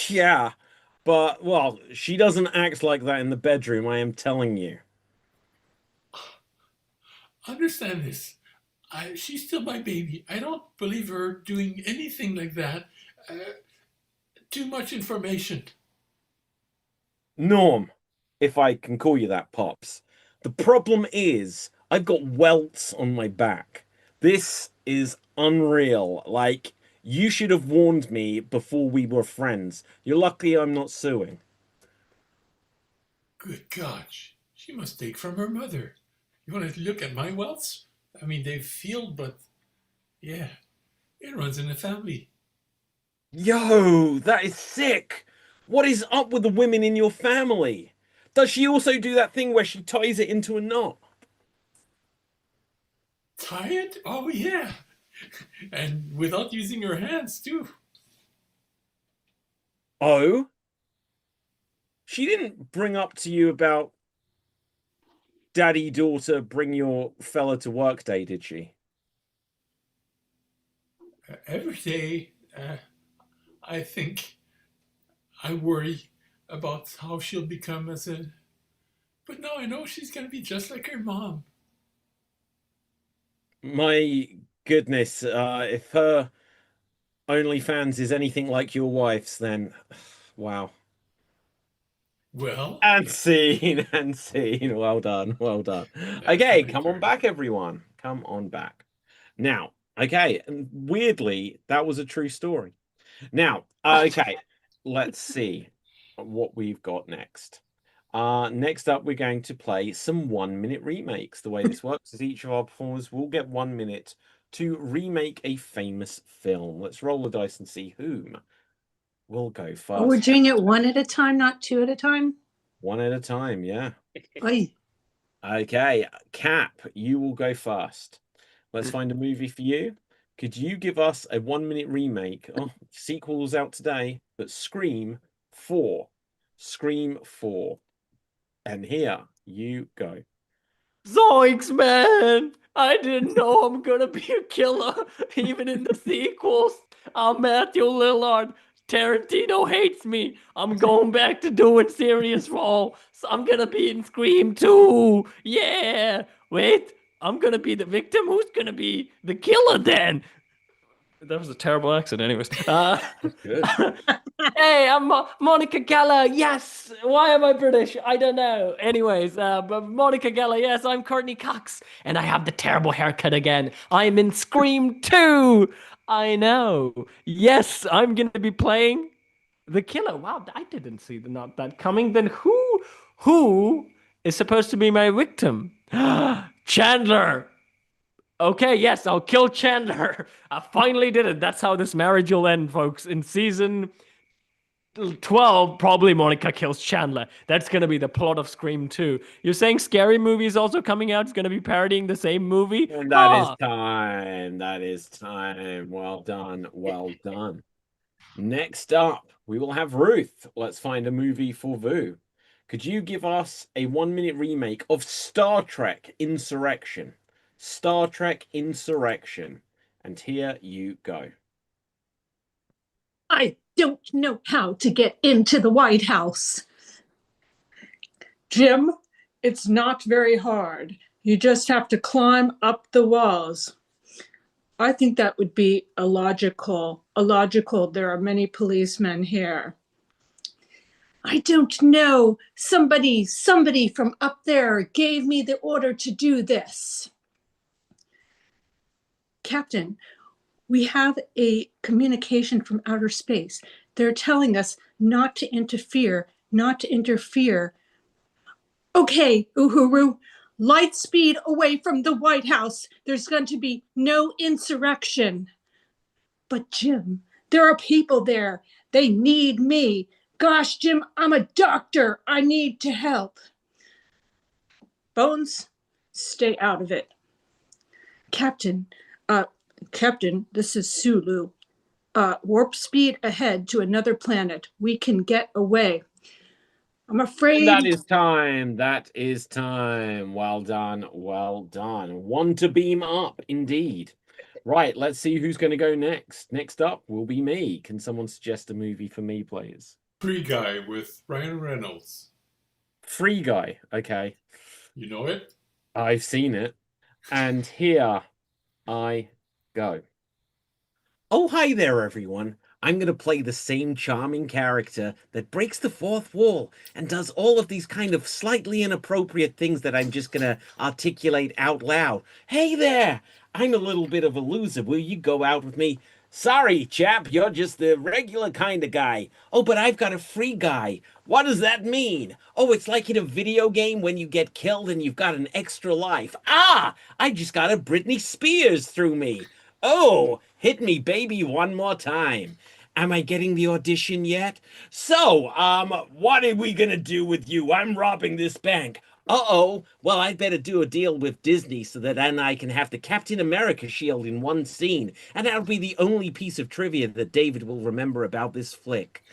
Yeah, But, well, she doesn't act like that in the bedroom, I am telling you. Understand this. She's still my baby. I don't believe her doing anything like that. Too much information. Norm, if I can call you that, Pops. The problem is, I've got welts on my back. This is unreal. Like, you should have warned me before we were friends. You're lucky I'm not suing. Good God, she must take from her mother. You want to look at my welts? I mean, they've healed, but yeah, it runs in the family. Yo, that is sick. What is up with the women in your family? Does she also do that thing where she ties it into a knot? Tie it? Oh, yeah. And without using her hands, too. Oh? She didn't bring up to you about daddy daughter bring your fella to work day, did she? Every day, I think I worry about how she'll become as a. But now I know she's going to be just like her mom. My goodness, if her OnlyFans is anything like your wife's, then wow. Well, And scene, and scene. Well done, well done. Okay, come on back, everyone. Come on back. Now, okay, and weirdly, that was a true story. Now, okay, let's see what we've got next. Next up, we're going to play some 1-minute remakes. The way this works is each of our performers will get 1 minute to remake a famous film. Let's roll the dice and see whom will go first. Oh, we're doing it one at a time, not two at a time? One at a time, yeah. Oy. Okay, Cap, you will go first. Let's find a movie for you. Could you give us a 1-minute remake? Oh, sequel's out today, but Scream 4. Scream 4. And here you go. Zoinks, man! I didn't know I'm gonna be a killer, even in the sequels. I'm Matthew Lillard. Tarantino hates me. I'm going back to doing serious role. So I'm gonna be in Scream 2. Yeah! Wait, I'm gonna be the victim? Who's gonna be the killer then? That was a terrible accent, anyways. Good. Hey, I'm Monica Geller. Yes. Why am I British? I don't know. Anyways, but Monica Geller. Yes, I'm Courtney Cox, and I have the terrible haircut again. I'm in Scream 2. I know. Yes, I'm gonna be playing the killer. Wow, I didn't see not that coming. Then who is supposed to be my victim? Chandler. Okay, yes, I'll kill Chandler. I finally did it. That's how this marriage will end, folks. In season 12, probably Monica kills Chandler. That's going to be the plot of Scream 2. You're saying Scary Movie is also coming out? It's going to be parodying the same movie? And that is time. That is time. Well done. Well done. Next up, we will have Ruth. Let's find a movie for Vu. Could you give us a 1-minute remake of Star Trek Insurrection? Star Trek Insurrection. And here you go. I don't know how to get into the White House. Jim, it's not very hard. You just have to climb up the walls. I think that would be illogical. There are many policemen here. I don't know. Somebody from up there gave me the order to do this. Captain, we have a communication from outer space. They're telling us not to interfere. Okay, Uhuru, light speed away from the White House. There's going to be no insurrection. But Jim, there are people there. They need me. Gosh, Jim, I'm a doctor. I need to help. Bones, stay out of it. Captain, this is Sulu. Warp speed ahead to another planet. We can get away. I'm afraid. That is time. That is time. Well done. Well done. One to beam up, indeed. Right, let's see who's going to go next. Next up will be me. Can someone suggest a movie for me, please? Free Guy with Ryan Reynolds. Free Guy. Okay. You know it? I've seen it. And here I go. Oh, hi there, everyone. I'm going to play the same charming character that breaks the fourth wall and does all of these kind of slightly inappropriate things that I'm just going to articulate out loud. Hey there, I'm a little bit of a loser. Will you go out with me? Sorry, chap, you're just the regular kind of guy. Oh, but I've got a free guy. What does that mean? Oh, it's like in a video game when you get killed and you've got an extra life. Ah, I just got a Britney Spears through me. Oh, hit me, baby, one more time. Am I getting the audition yet? So, what are we gonna do with you? I'm robbing this bank. Uh-oh. Well, I'd better do a deal with Disney so that then I can have the Captain America shield in one scene. And that'll be the only piece of trivia that David will remember about this flick.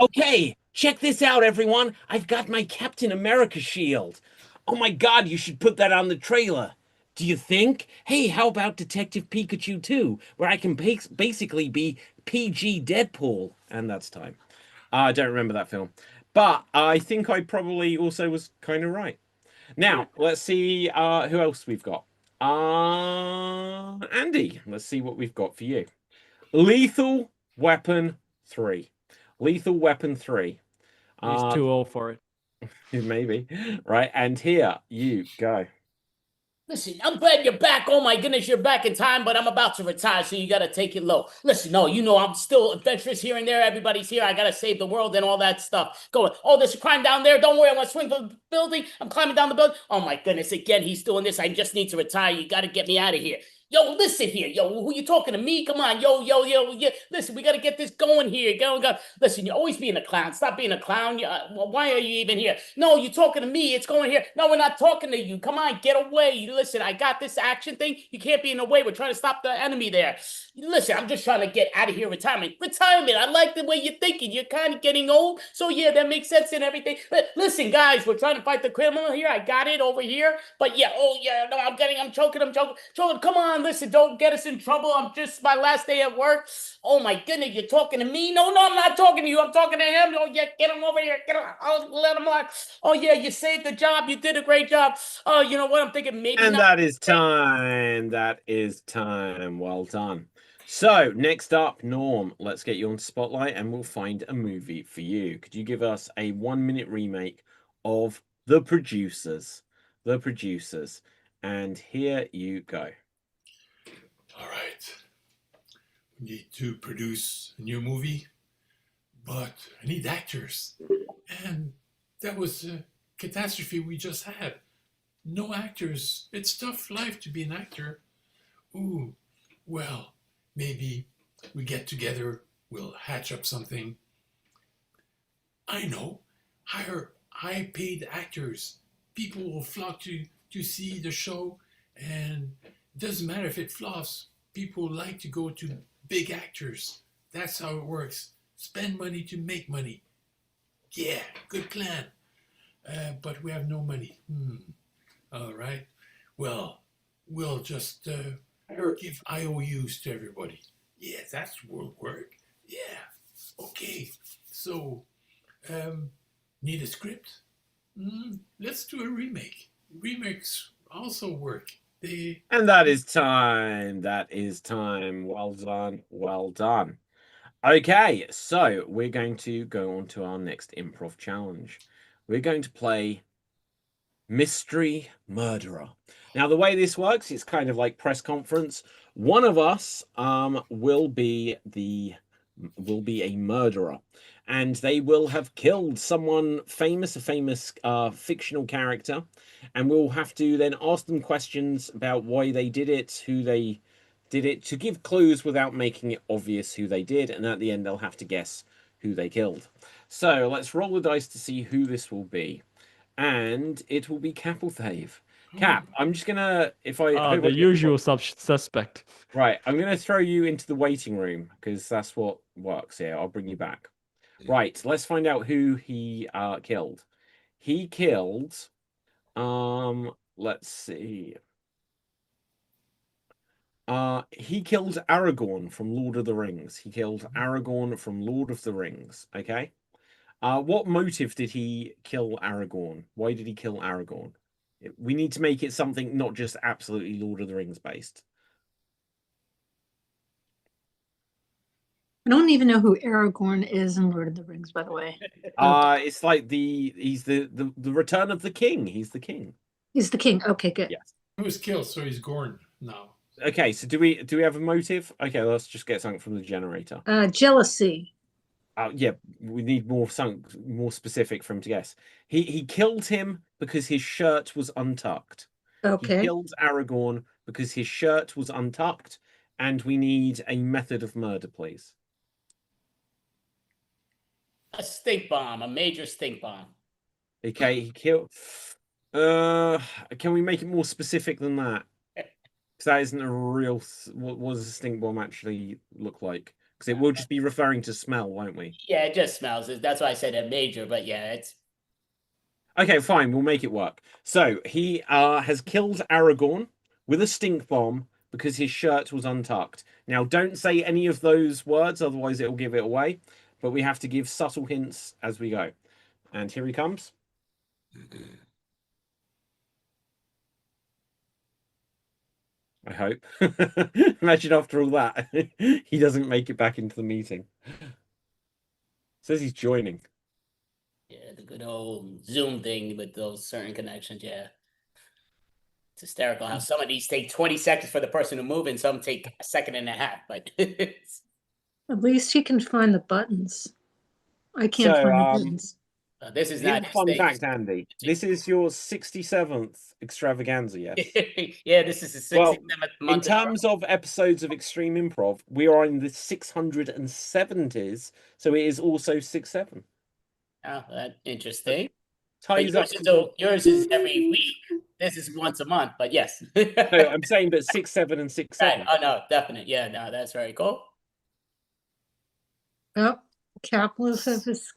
Okay, check this out, everyone. I've got my Captain America shield. Oh my God, you should put that on the trailer. Do you think? Hey, how about Detective Pikachu 2, where I can basically be PG Deadpool? And that's time. I don't remember that film. But I think I probably also was kind of right. Now, let's see who else we've got. Andy, let's see what we've got for you. Lethal Weapon 3. Lethal Weapon 3. He's too old for it. Maybe. Right, and here you go. Listen, I'm glad you're back. Oh my goodness, you're back in time, but I'm about to retire, so you gotta take it low. Listen, no, you know I'm still adventurous here and there. Everybody's here. I gotta save the world and all that stuff. Going, oh, there's a crime down there. Don't worry, I'm gonna swing the building. I'm climbing down the building. Oh my goodness, again, he's doing this. I just need to retire. You gotta get me out of here. Yo, listen here. Yo, who you talking to me? Come on. Yo. Listen, we got to get this going here. Go. Listen, you're always being a clown. Stop being a clown. Why are you even here? No, you're talking to me. It's going here. No, we're not talking to you. Come on, get away. Listen, I got this action thing. You can't be in the way. We're trying to stop the enemy there. Listen, I'm just trying to get out of here. Retirement. I like the way you're thinking. You're kind of getting old. So, yeah, that makes sense and everything. But listen, guys, we're trying to fight the criminal here. I got it over here. But, yeah, no, I'm choking. Come on. Listen, don't get us in trouble. I'm just my last day at work. Oh my goodness, you're talking to me? No, I'm not talking to you. I'm talking to him. Oh yeah, get him over here. Get him. I'll let him on. Oh yeah, you saved the job. You did a great job. Oh, you know what? I'm thinking maybe. And that is time. That is time. Well done. So next up, Norm, let's get you on Spotlight and we'll find a movie for you. Could you give us a 1-minute remake of The Producers? The Producers. And here you go. All right. We need to produce a new movie, but I need actors. And that was a catastrophe we just had. No actors. It's tough life to be an actor. Ooh, well, maybe we get together, we'll hatch up something. I know. Hire high-paid actors. People will flock to see the show, and it doesn't matter if it flops. People like to go to big actors. That's how it works. Spend money to make money. Yeah, good plan. But we have no money. All right. Well, we'll just give IOUs to everybody. Yeah, that will work. Yeah. Okay. So, need a script? Let's do a remake. Remakes also work. And that is time. That is time. Well done. Well done. Okay, so we're going to go on to our next improv challenge. We're going to play Mystery Murderer. Now, the way this works, it's kind of like press conference. One of us will be a murderer, and they will have killed someone famous, a famous fictional character, and we'll have to then ask them questions about why they did it, who they did it, to give clues without making it obvious who they did, and at the end they'll have to guess who they killed. So let's roll the dice to see who this will be, and it will be Capelthave. Cap, I'm just gonna, the usual suspect. Right, I'm gonna throw you into the waiting room because that's what works here. I'll bring you back. Right, let's find out who he killed. He killed, let's see. He killed Aragorn from Lord of the Rings. He killed Aragorn from Lord of the Rings. Okay. What motive did he kill Aragorn? Why did he kill Aragorn? We need to make it something not just absolutely Lord of the Rings based. I don't even know who Aragorn is in Lord of the Rings, by the way. It's like he's the Return of the King. He's the king. He's the king. Okay, good. Yes. He was killed, so he's Gorn now. Okay, so do we have a motive? Okay, let's just get something from the generator. Jealousy. Yeah, we need something more specific for him to guess. He killed him because his shirt was untucked. Okay. He killed Aragorn because his shirt was untucked, and we need a method of murder, please. A stink bomb, a major stink bomb. Okay, he killed. Can we make it more specific than that? Because that isn't a real. What does a stink bomb actually look like? Because it will just be referring to smell, won't we? Yeah, it just smells. That's why I said a major, but yeah, it's Okay, fine. We'll make it work. So he has killed Aragorn with a stink bomb because his shirt was untucked. Now, don't say any of those words, otherwise it will give it away. But we have to give subtle hints as we go. And here he comes. I hope. Imagine after all that, he doesn't make it back into the meeting. Says he's joining. yeah, the good old Zoom thing with those certain connections. Yeah, it's hysterical how some of these take 20 seconds for the person to move, and some take a second and a half. But At least he can find the buttons. I can't So, find the buttons. this is here's not a fun fact, Andy. This is your 67th extravaganza, yes? Yeah, this is the 67th month. In terms of episodes of Extreme Improv, we are in the 670s, so it is also 6-7. Oh, that's interesting. Ties up. Yours is every week. This is once a month, but yes. No, I'm saying, but 6-7 and 6-7. Right. Oh no, definite. Yeah, no, that's very cool. Oh, Capulus of his.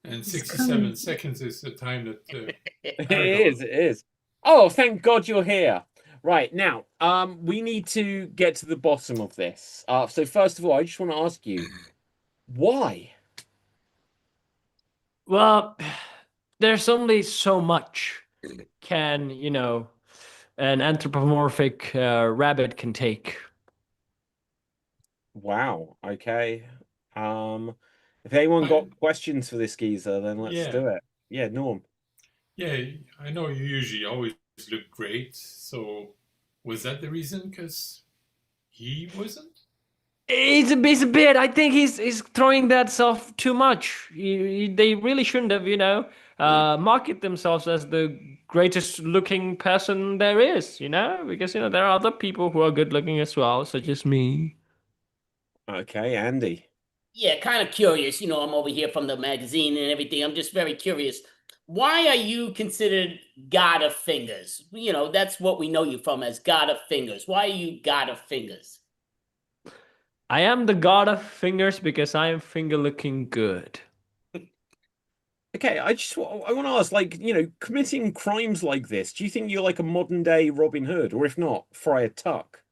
And It's 67 coming. seconds is the time that It is. Oh, thank God you're here. Right, now, we need to get to the bottom of this. So first of all, I just want to ask you, why? Well, there's only so much can, an anthropomorphic rabbit can take. Wow, okay. If anyone got questions for this geezer, then let's do it. Yeah, Norm. Yeah, I know you usually always look great. So was that the reason? Because he wasn't? It's a bit. I think he's throwing that stuff too much. They really shouldn't have, market themselves as the greatest looking person there is, because there are other people who are good looking as well, such as me. Okay, Andy. Yeah, kind of curious. I'm over here from the magazine and everything. I'm just very curious. Why are you considered God of Fingers? That's what we know you from as God of Fingers. Why are you God of Fingers? I am the god of fingers because I am finger looking good. Okay, I want to ask, committing crimes like this, do you think you're like a modern day Robin Hood, or if not, Friar Tuck?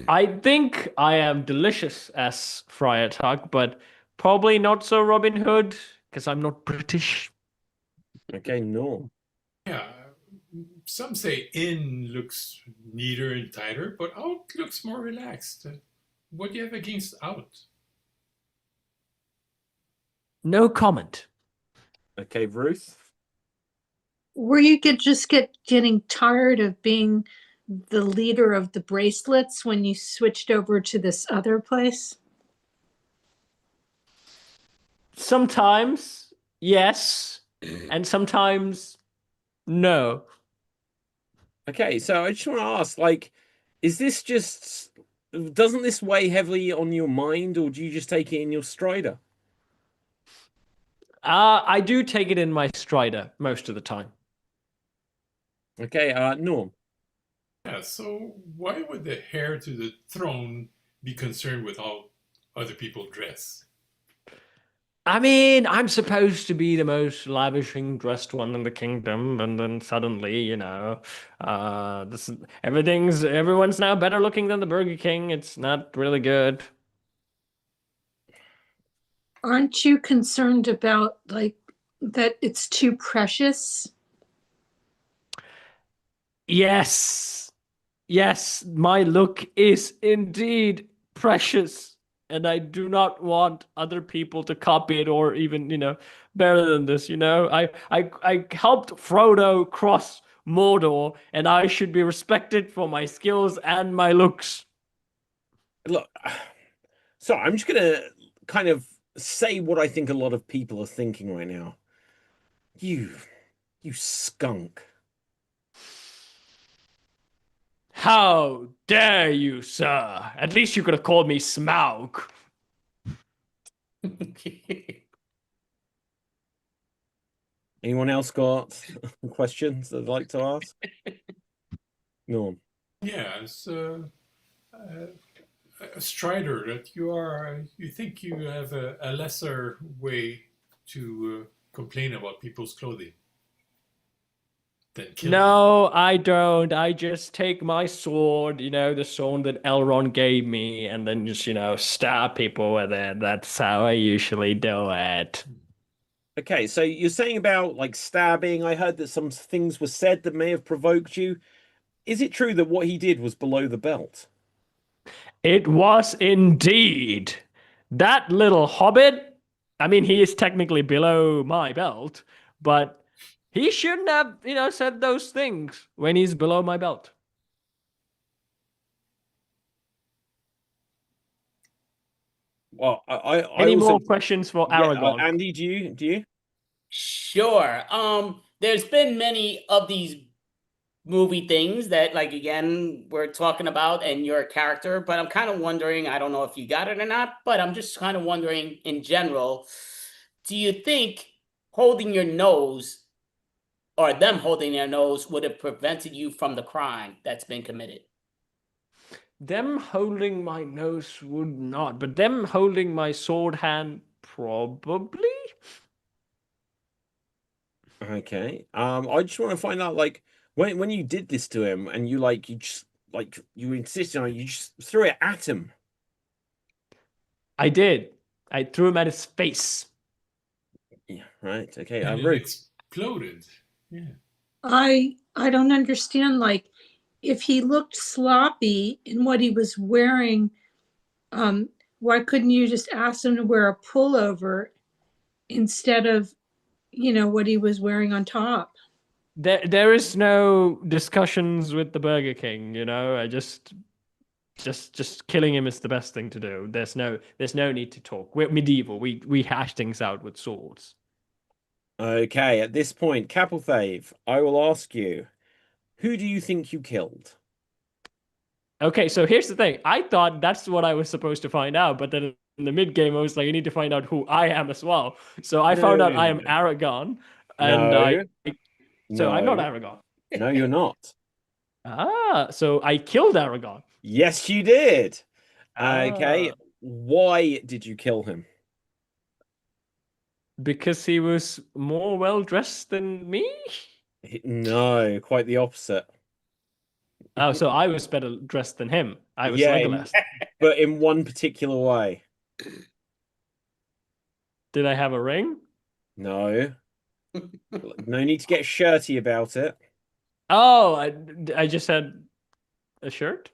I think I am delicious as Friar Tuck, but probably not so Robin Hood because I'm not British. Okay, no. Yeah, some say in looks neater and tighter, but out looks more relaxed. What do you have against out? No comment. Okay, Ruth. Were you getting tired of being the leader of the bracelets when you switched over to this other place? Sometimes, yes, and sometimes, no. Okay, so I just want to ask, doesn't this weigh heavily on your mind, or do you just take it in your strider? I do take it in my strider most of the time. Okay, Norm. Yeah, so why would the heir to the throne be concerned with how other people dress? I mean, I'm supposed to be the most lavishing dressed one in the kingdom, and then suddenly, everyone's now better looking than the Burger King. It's not really good. aren't you concerned about like that it's too precious? Yes. Yes, my look is indeed precious, and I do not want other people to copy it or even, better than this, I helped Frodo cross Mordor, and I should be respected for my skills and my looks. Look, so I'm just gonna kind of say what I think a lot of people are thinking right now. You skunk. How dare you, sir? At least you could have called me Smaug. Anyone else got questions they'd like to ask? No. Yeah, it's Strider, that you think you have a lesser way to complain about people's clothing than killing them. No, I don't. I just take my sword, the sword that Elrond gave me, and then just, stab people with it. That's how I usually do it. Okay, so you're saying about like stabbing. I heard that some things were said that may have provoked you. Is it true that what he did was below the belt? It was indeed. That little hobbit, I mean, he is technically below my belt, but he shouldn't have, said those things when he's below my belt. Well, I Any also more questions for yeah, Aragorn? Andy, do you? Sure. There's been many of these movie things that, like, again, we're talking about and your character, but I'm kind of wondering, I don't know if you got it or not, but I'm just kind of wondering in general, do you think holding your nose or them holding their nose would have prevented you from the crime that's been committed? Them holding my nose would not, but them holding my sword hand probably. Okay. I just want to find out, like, when you did this to him and you insisted on it, you just threw it at him. I did. I threw him at his face. Yeah, right. Okay. And it Ruth. exploded. Yeah. I don't understand, like, if he looked sloppy in what he was wearing, why couldn't you just ask him to wear a pullover instead of, what he was wearing on top? There is no discussions with the Burger King, I just killing him is the best thing to do. There's no need to talk. We're medieval. We hash things out with swords. Okay, at this point, Capelthave, I will ask you, who do you think you killed? Okay, so here's the thing. I thought that's what I was supposed to find out, but then in the mid game, I was like, I need to find out who I am as well. So I found out I am Aragorn, and so I'm not Aragorn. No, you're not. So I killed Aragorn. Yes, you did. Okay, why did you kill him? Because he was more well dressed than me. No, quite the opposite. Oh, so I was better dressed than him. I was Legolas. But in one particular way. Did I have a ring? No. No need to get shirty about it. Oh, I just had a shirt?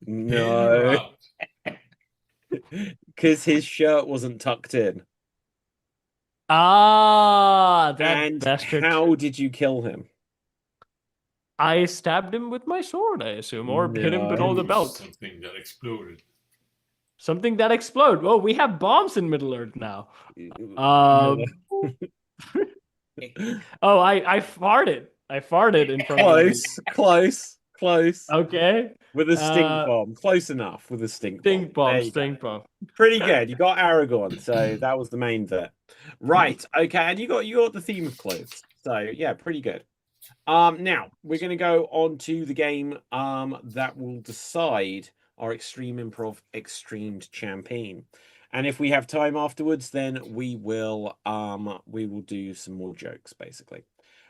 No. Because his shirt wasn't tucked in. That and bastard. How did you kill him? I stabbed him with my sword, I assume, or hit him below the belt. Something that exploded. Something that exploded. Well, we have bombs in Middle Earth now. Oh, I farted. I farted in front of him. Close. Okay. With a stink bomb. Close enough with a stink bomb. Stink bomb. Pretty good. You got Aragorn, so that was the main bit. Right. Okay, and you got the theme of clothes. So yeah, pretty good. Now we're gonna go on to the game that will decide our Extreme Improv Extremed Champagne. And if we have time afterwards, then we will do some more jokes, basically.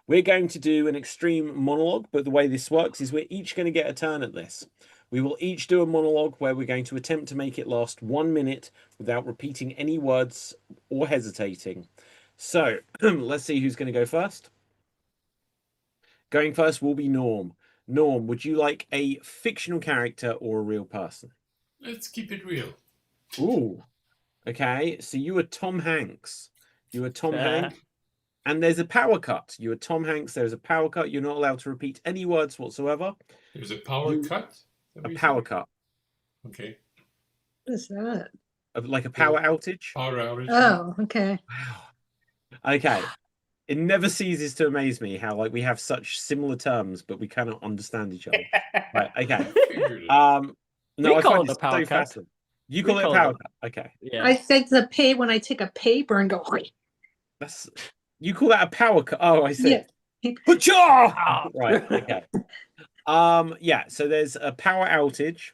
We're going to do an extreme monologue, but the way this works is we're each going to get a turn at this. We will each do a monologue where we're going to attempt to make it last 1 minute without repeating any words or hesitating. So let's see who's going to go first. Going first will be Norm. Norm, would you like a fictional character or a real person? Let's keep it real. Ooh. Okay, so you are Tom Hanks. You are Tom Hanks. And there's a power cut. You are Tom Hanks. There's a power cut. You're not allowed to repeat any words whatsoever. There's a power cut? A power cut. Okay. What is that? Like a power outage. Power outage. Oh, okay. Wow. Okay. It never ceases to amaze me how like we have such similar terms, but we cannot understand each other. Right. Okay. No, We I call find it a power cut. fascinating. You call it a power cut. Okay. Yeah. I think the pay when I take a paper and go. That's you call that a power cut. Oh, I see. Yeah. Pacha! Right. Okay. Yeah. So there's a power outage.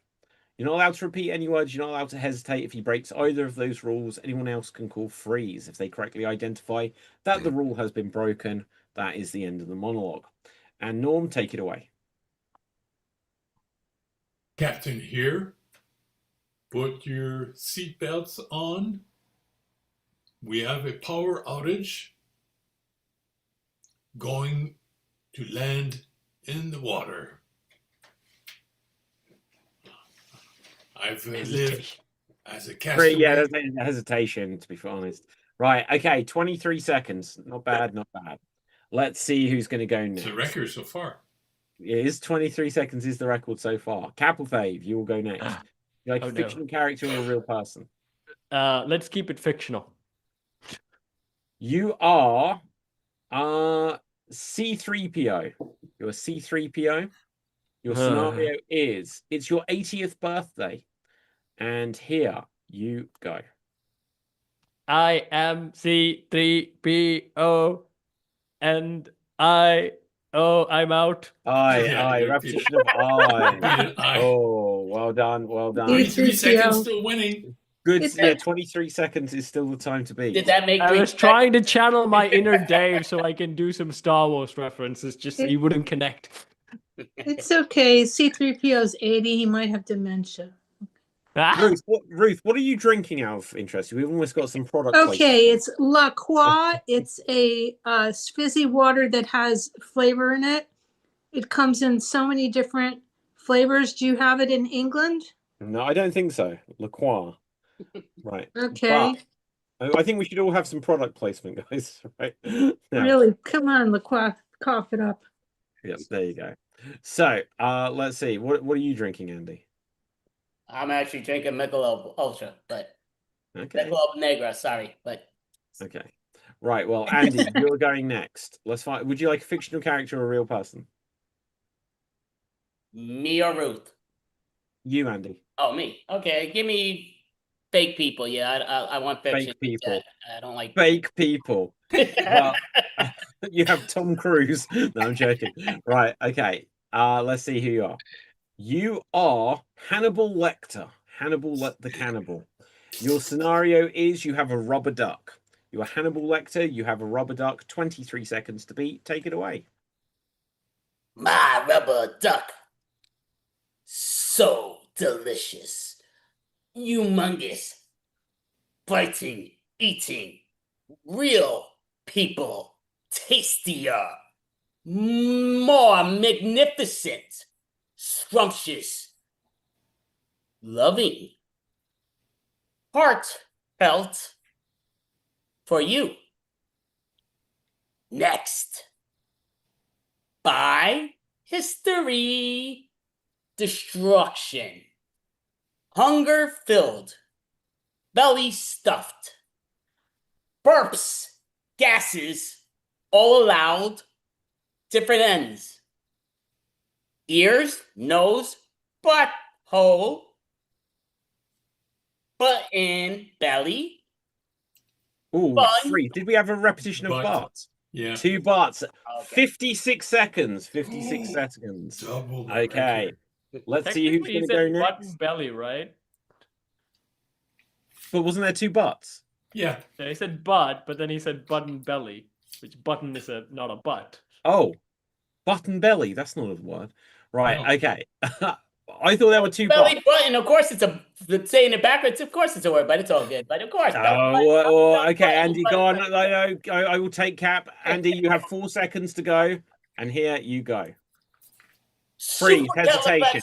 You're not allowed to repeat any words. You're not allowed to hesitate. If he breaks either of those rules, anyone else can call freeze. If they correctly identify that the rule has been broken, that is the end of the monologue. And Norm, take it away. Captain here, put your seatbelts on. We have a power outage going to land in the water. I've lived as a castaway. Yeah, there's a hesitation, to be honest. Right, okay, 23 seconds. Not bad, not bad. Let's see who's going to go next. It's a record so far. It is 23 seconds is the record so far. Capelfave, you will go next. You like a fictional character or a real person? Let's keep it fictional. You are C3PO. You're a C3PO. Your scenario is it's your 80th birthday. And here you go. I am C3PO and I'm out. Repetition of I. Oh, well done, well done. 23 seconds still winning. Good. Yeah, 23 seconds is still the time to beat. Did that make I was trying to channel my inner Dave so I can do some Star Wars references, just so he wouldn't connect. It's okay. C3PO's 80. He might have dementia. Ruth, what are you drinking out of interest? We've almost got some product. Okay, it's La Croix. It's a fizzy water that has flavor in it. It comes in so many different flavors. Do you have it in England? No, I don't think so. La Croix. Right. Okay. But I think we should all have some product placement, guys. Right. Now, really? Come on, La Croix. Cough it up. Yep, there you go. So, let's see. What are you drinking, Andy? I'm actually drinking Michelob Ultra, but Okay. Michelob Negra, sorry, but Okay. Right. Well, Andy, you're going next. Let's find. Would you like a fictional character or a real person? me or Ruth? You, Andy. Oh, me. Okay, give me fake people. Yeah, I want fiction. Fake people. I don't like Fake people. Well, you have Tom Cruise. No, I'm joking. Right. Okay. Let's see who you are. You are Hannibal Lecter. The cannibal. Your scenario is you have a rubber duck. You are Hannibal Lecter. You have a rubber duck. 23 seconds to beat. Take it away. My rubber duck. So delicious. Humongous. Biting, eating. Real people. Tastier. More magnificent. Scrumptious. Loving. Heartfelt. For you. Next. By history. Destruction. Hunger filled. Belly stuffed. Burps. Gases. All allowed. Different ends. Ears, nose, butthole. Butt in belly. Ooh, Bun. 3. Did we have a repetition of Butt. butts? Yeah. 2 butts. Okay. 56 seconds. 56 seconds. Double the Okay. record. Let's see who's going to go Butt next. and belly, right? But wasn't there 2 butts? Yeah. Yeah, he said butt, but then he said button belly, which button is not a butt. Oh, button belly. That's not a word. Right. No. Okay. I thought there were two belly parts. button. Of course, saying it backwards. Of course, it's a word, but it's all good. But of course, Okay, Andy, go on. I will take cap. Andy, you have 4 seconds to go, and here you go. Freeze, hesitation.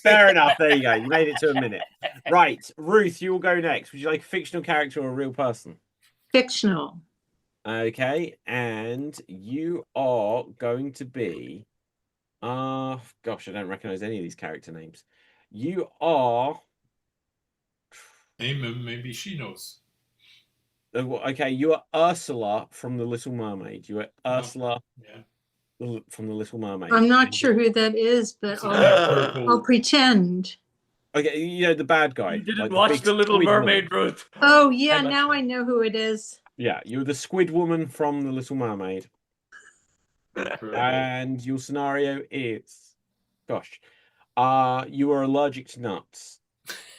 Fair enough. There you go. You made it to a minute. Right, Ruth, you will go next. Would you like a fictional character or a real person? Fictional. Okay, and you are going to be. Gosh, I don't recognize any of these character names. You are. Name him. Maybe she knows. Okay, you are Ursula from The Little Mermaid. You are Ursula from The Little Mermaid. I'm not sure who that is, but I'll pretend. Okay, you know the bad guy. You didn't like watch The Little Mermaid, Ruth. Oh, yeah, now I know who it is. Yeah, you're the squid woman from The Little Mermaid. And your scenario is, gosh, you are allergic to nuts.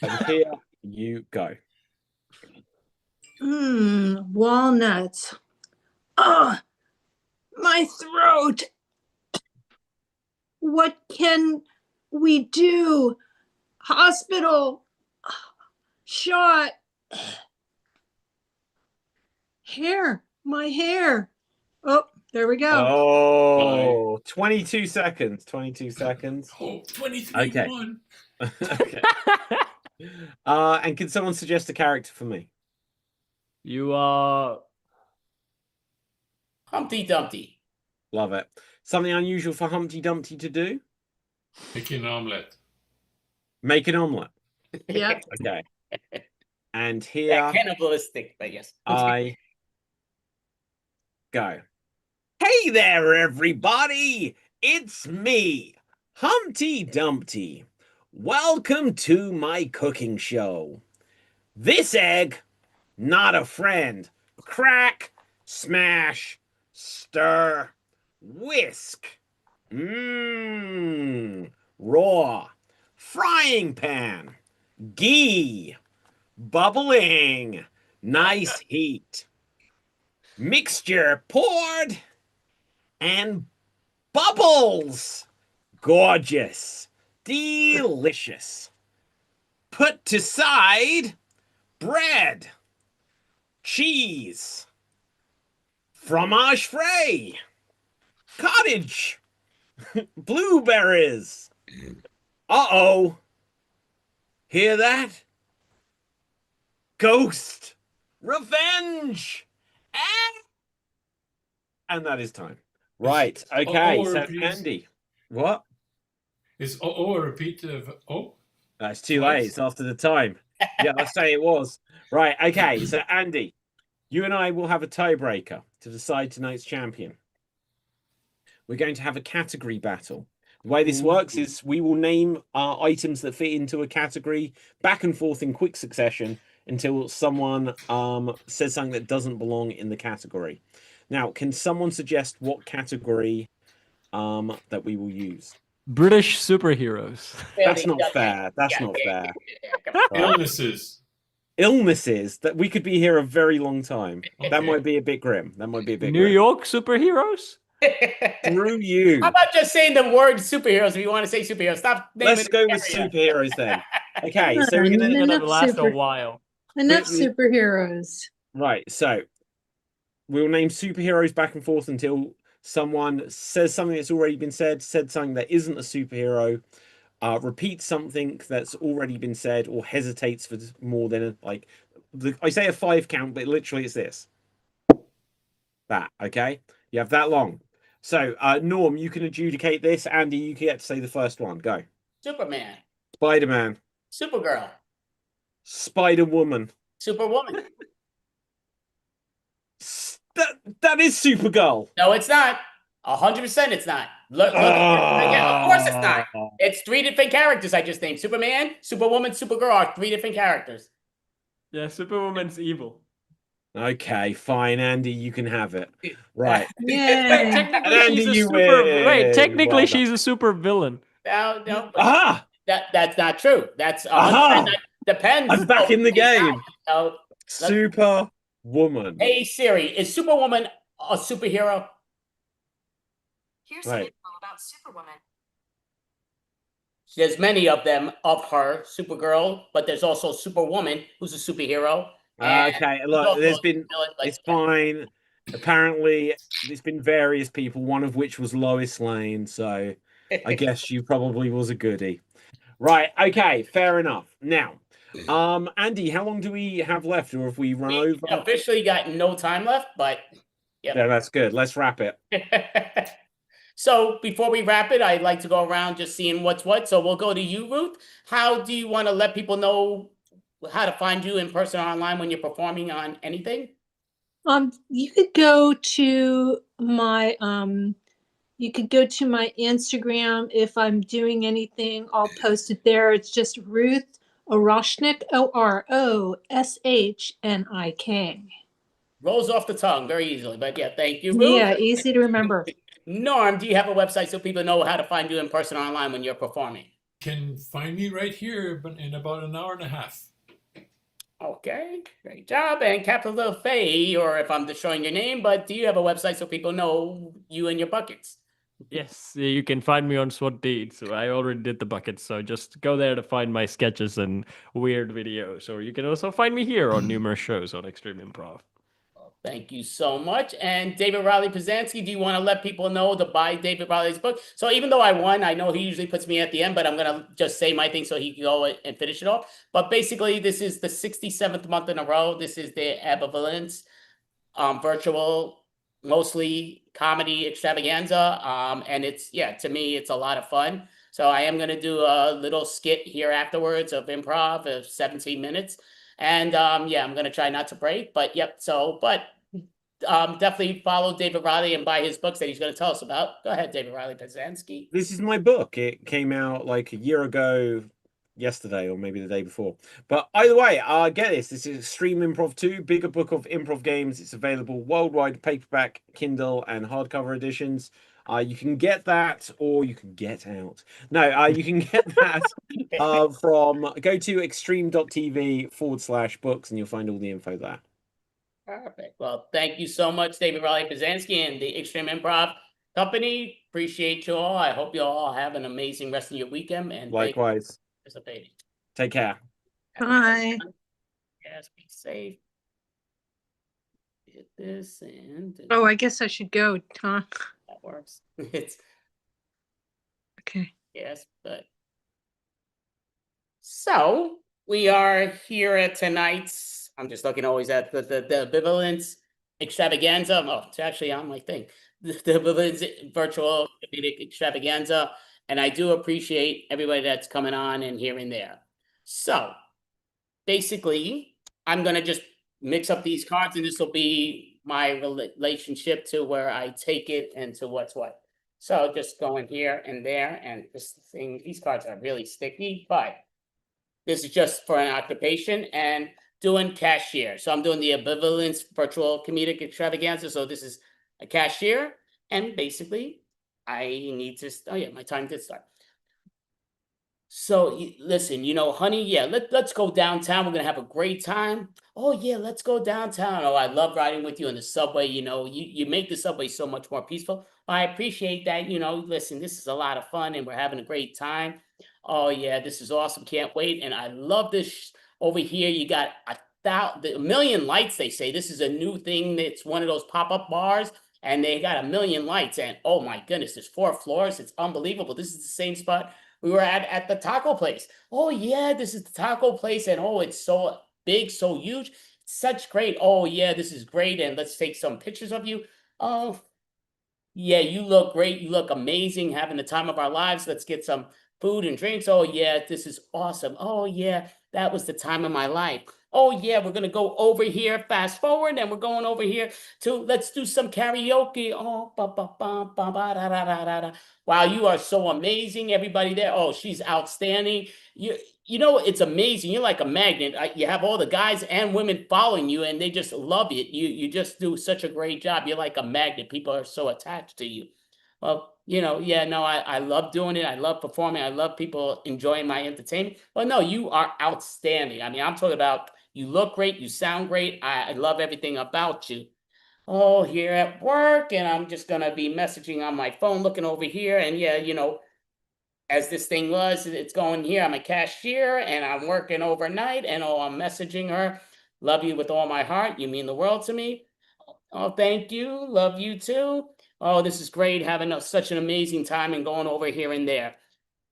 And here you go. Walnuts. Oh, my throat. What can we do? Hospital. Shot. Hair. My hair. Oh, there we go. Oh, 22 seconds. 22 seconds. Oh, 23 Okay. 1. Okay. And can someone suggest a character for me? You are Humpty Dumpty. Love it. Something unusual for Humpty Dumpty to do? Make an omelet. Make an omelet. Yep. Okay. And here Yeah, cannibalistic, but yes. I go. Hey there, everybody! It's me, Humpty Dumpty. Welcome to my cooking show. This egg, not a friend. Crack, smash, stir, whisk. Raw, frying pan, ghee, bubbling, nice heat. Mixture poured, and bubbles. Gorgeous, delicious. Put to side, bread, cheese, fromage frais, cottage, blueberries. Uh-oh. Hear that? Ghost, revenge, and that is time. Right. Okay. So Andy, what? Is a repeat of That's too late. It's after the time. Yeah, let's say it was. Right. Okay. So Andy, you and I will have a tiebreaker to decide tonight's champion. We're going to have a category battle. The way this works is we will name our items that fit into a category back and forth in quick succession until someone says something that doesn't belong in the category. Now, can someone suggest what category that we will use? British superheroes. That's not fair. That's not fair. illnesses. Illnesses that we could be here a very long time. Okay. That might be a bit grim. That might be a bit New grim. York superheroes? Through you. How about just saying the word superheroes if you want to say superheroes? Stop naming Let's go with superheroes then. Okay, so we're Enough gonna last a while. Enough superheroes. right. So we'll name superheroes back and forth until someone says something that's already been said something that isn't a superhero, repeats something that's already been said, or hesitates for more than I say a 5 count, but literally it's this. That, okay? You have that long. So, Norm, you can adjudicate this. Andy, you get to say the first one. Go. Superman. Spider-Man. Supergirl. Spider-Woman. Superwoman. That is Supergirl. No, it's not. 100% it's not. Look again, of course it's not. It's 3 different characters I just named. Superman, Superwoman, Supergirl are 3 different characters. Yeah, Superwoman's evil. Okay, fine, Andy, you can have it. Right. Yay. Technically she's a super villain. No. Aha! That's not true. That's 100%. That depends. I'm back in the game. No. Superwoman. Hey Siri, is Superwoman a superhero? Here's Right. some info about Superwoman. There's many of them of her, Supergirl, but there's also Superwoman, who's a superhero. And Okay, there's look, also there's a been villain, like, it's fine. Apparently, there's been various people, one of which was Lois Lane, so I guess you probably was a goodie. Right, okay, fair enough. Now, Andy, how long do we have left, or have we run we over? officially got no time left, but Yeah, that's good. Let's wrap it. So before we wrap it, I'd like to go around just seeing what's what. So we'll go to you, Ruth. How do you want to let people know how to find you in person or online when you're performing on anything? You could go to my Instagram. If I'm doing anything, I'll post it there. It's just Ruth Oroshnik, Oroshnik. Rolls off the tongue very easily, but yeah, thank you, Ruth. Yeah, easy to remember. Norm, do you have a website so people know how to find you in person or online when you're performing? Can find me right here, but in about an hour and a half. Okay, great job. And Capital Faye, or if I'm destroying your name, but do you have a website so people know you and your buckets? Yes, you can find me on SWAT Deeds. So I already did the buckets, so just go there to find my sketches and weird videos. Or you can also find me here on numerous shows on Extreme Improv. Thank you so much. And David Riley Pizanski, do you want to let people know to buy David Riley's book? So even though I won, I know he usually puts me at the end, but I'm going to just say my thing so he can go and finish it off. But basically, this is the 67th month in a row. This is the AMBIVALANCE virtual, mostly comedy extravaganza. And it's, yeah, to me, it's a lot of fun. So I am going to do a little skit here afterwards of improv of 17 minutes. And yeah, I'm going to try not to break, but yep. So, but definitely follow David Riley and buy his books that he's going to tell us about. Go ahead, David Riley Pizanski. This is my book. It came out like a year ago, yesterday, or maybe the day before. But either way, get this. This is Extreme Improv 2, bigger book of improv games. It's available worldwide, paperback, Kindle, and hardcover editions. You can get that, or you can get out. No, you can get that from go to extreme.tv/books, and you'll find all the info there. Perfect. Well, thank you so much, David Riley Pizanski and the Extreme Improv Company. Appreciate you all. I hope you all have an amazing rest of your weekend. And Likewise. Participating. Take care. Bye. Yes, be safe. Get this and Oh, I guess I should go, huh? that works. It's Okay. yes, but so we are here at tonight's. I'm just looking always at the Ambivalence Extravaganza. Oh, it's actually on my thing. The Ambivalence Virtual Comedic Extravaganza, and I do appreciate everybody that's coming on and here and there. So basically, I'm gonna just mix up these cards, and this will be my relationship to where I take it and to what's what. So just going here and there, and this thing, these cards are really sticky, but this is just for an occupation and doing cashier. So I'm doing the Ambivalence Virtual Comedic Extravaganza. So this is a cashier, and basically I need to, oh yeah, my time did start. So listen, honey, yeah, let's go downtown. We're gonna have a great time. Oh yeah, let's go downtown. Oh, I love riding with you in the subway. You make the subway so much more peaceful. I appreciate that. Listen, this is a lot of fun and we're having a great time. Oh yeah, this is awesome. Can't wait. And I love this over here. You got a million lights, they say. This is a new thing. It's one of those pop-up bars, and they got a million lights. And oh my goodness, there's 4 floors. It's unbelievable. This is the same spot we were at the taco place. Oh yeah, this is the taco place, and oh, it's so big, so huge. It's such great. Oh yeah, this is great, and let's take some pictures of you. Oh yeah, you look great. You look amazing, having the time of our lives. Let's get some food and drinks. Oh yeah, this is awesome. Oh yeah, that was the time of my life. Oh yeah, we're gonna go over here, fast forward, and we're going over here to let's do some karaoke. Oh, ba ba ba ba ba da da da da da. Wow, you are so amazing, everybody there. Oh, she's outstanding. It's amazing. You're like a magnet. You have all the guys and women following you, and they just love it. You just do such a great job. You're like a magnet. People are so attached to you. Well, yeah, no, I love doing it. I love performing. I love people enjoying my entertainment. Well, no, you are outstanding. I mean, I'm talking about you look great. You sound great. I love everything about you. Oh, here at work, and I'm just going to be messaging on my phone, looking over here. And yeah, as this thing was, it's going here. I'm a cashier and I'm working overnight, and I'm messaging her. Love you with all my heart. You mean the world to me. Oh, thank you. Love you too. Oh, this is great. Having such an amazing time and going over here and there.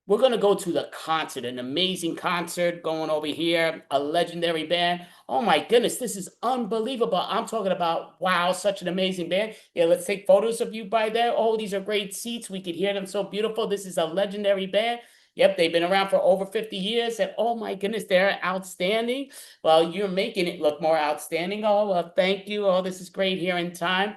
We're going to go to the concert, an amazing concert going over here, a legendary band. Oh my goodness, this is unbelievable. I'm talking about, wow, such an amazing band. Yeah, let's take photos of you by there. Oh, these are great seats. We could hear them so beautiful. This is a legendary band. Yep, they've been around for over 50 years. And oh my goodness, they're outstanding. Well, you're making it look more outstanding. Oh, well, thank you. Oh, this is great here in time.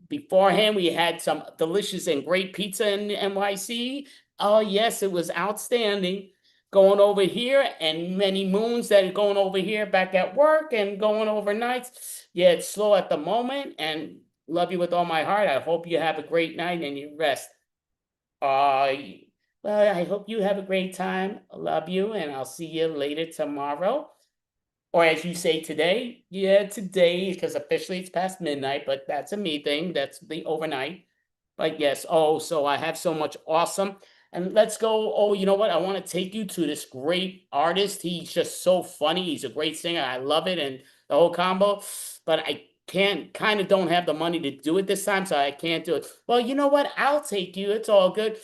Beforehand, we had some delicious and great pizza in NYC. Oh, yes, it was outstanding. Going over here, and many moons that are going over here back at work and going overnights. Yeah, it's slow at the moment, and love you with all my heart. I hope you have a great night and you rest. Uh, well, I hope you have a great time. I love you, and I'll see you later tomorrow. Or as you say today, yeah, today, because officially it's past midnight, but that's a me thing. That's the overnight. But yes, oh, so I have so much awesome. And let's go. Oh, you know what? I want to take you to this great artist. He's just so funny. He's a great singer. I love it. And the whole combo. But I kind of don't have the money to do it this time, so I can't do it. Well, you know what? I'll take you. It's all good.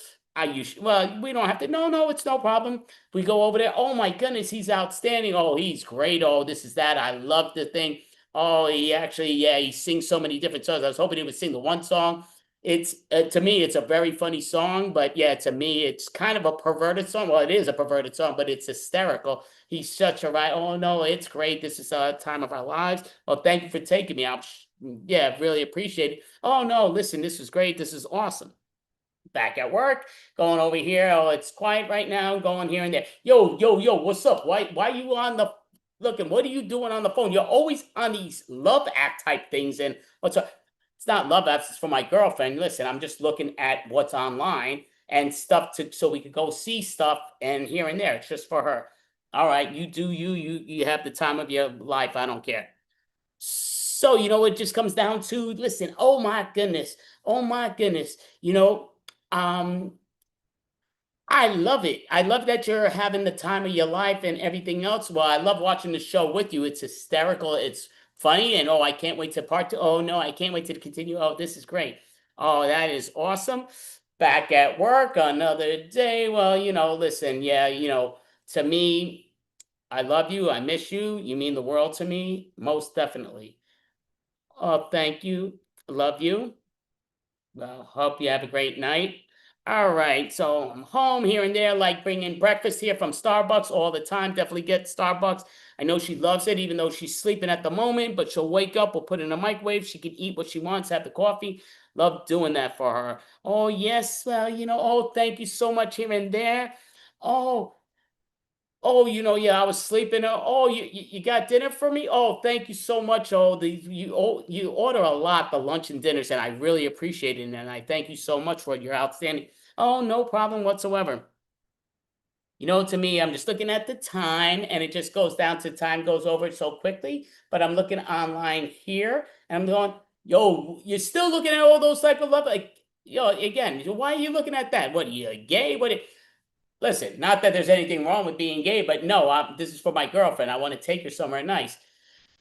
Well, we don't have to. No, it's no problem. We go over there. Oh my goodness, he's outstanding. Oh, he's great. Oh, this is that. I love the thing. Oh, he actually, yeah, he sings so many different songs. I was hoping he would sing the one song. It's to me, it's a very funny song, but yeah, to me, it's kind of a perverted song. Well, it is a perverted song, but it's hysterical. He's such a right. Oh no, it's great. This is a time of our lives. Well, thank you for taking me. Yeah, really appreciate it. Oh no, listen, this is great. This is awesome. Back at work, going over here. Oh, it's quiet right now. Going here and there. Yo, what's up? Why you on the looking? What are you doing on the phone? You're always on these love app type things. And what's up? It's not love apps. It's for my girlfriend. Listen, I'm just looking at what's online and stuff so we could go see stuff and here and there. It's just for her. All right, you do you have the time of your life. I don't care. So, it just comes down to, listen, oh my goodness. Um, I love it. I love that you're having the time of your life and everything else. Well, I love watching the show with you. It's hysterical. It's funny. And oh, I can't wait to part two. Oh no, I can't wait to continue. Oh, this is great. Oh, that is awesome. Back at work, another day. Well, listen, yeah, to me, I love you. I miss you. You mean the world to me. Most definitely. Oh, thank you. Love you. Well, hope you have a great night. All right, so I'm home here and there, like bringing breakfast here from Starbucks all the time. Definitely get Starbucks. I know she loves it, even though she's sleeping at the moment, but she'll wake up, we'll put it in a microwave. She can eat what she wants, have the coffee. Love doing that for her. Oh, yes, well, oh, thank you so much here and there. Oh, yeah, I was sleeping. Oh, you got dinner for me? Oh, thank you so much. Oh, you order a lot, the lunch and dinners, and I really appreciate it. And I thank you so much for it. You're outstanding. Oh, no problem whatsoever. To me, I'm just looking at the time, and it just goes down to time goes over so quickly. But I'm looking online here, and I'm going, yo, you're still looking at all those type of love? Like, again, why are you looking at that? What, are you gay? Listen, not that there's anything wrong with being gay, but no, this is for my girlfriend. I want to take her somewhere nice.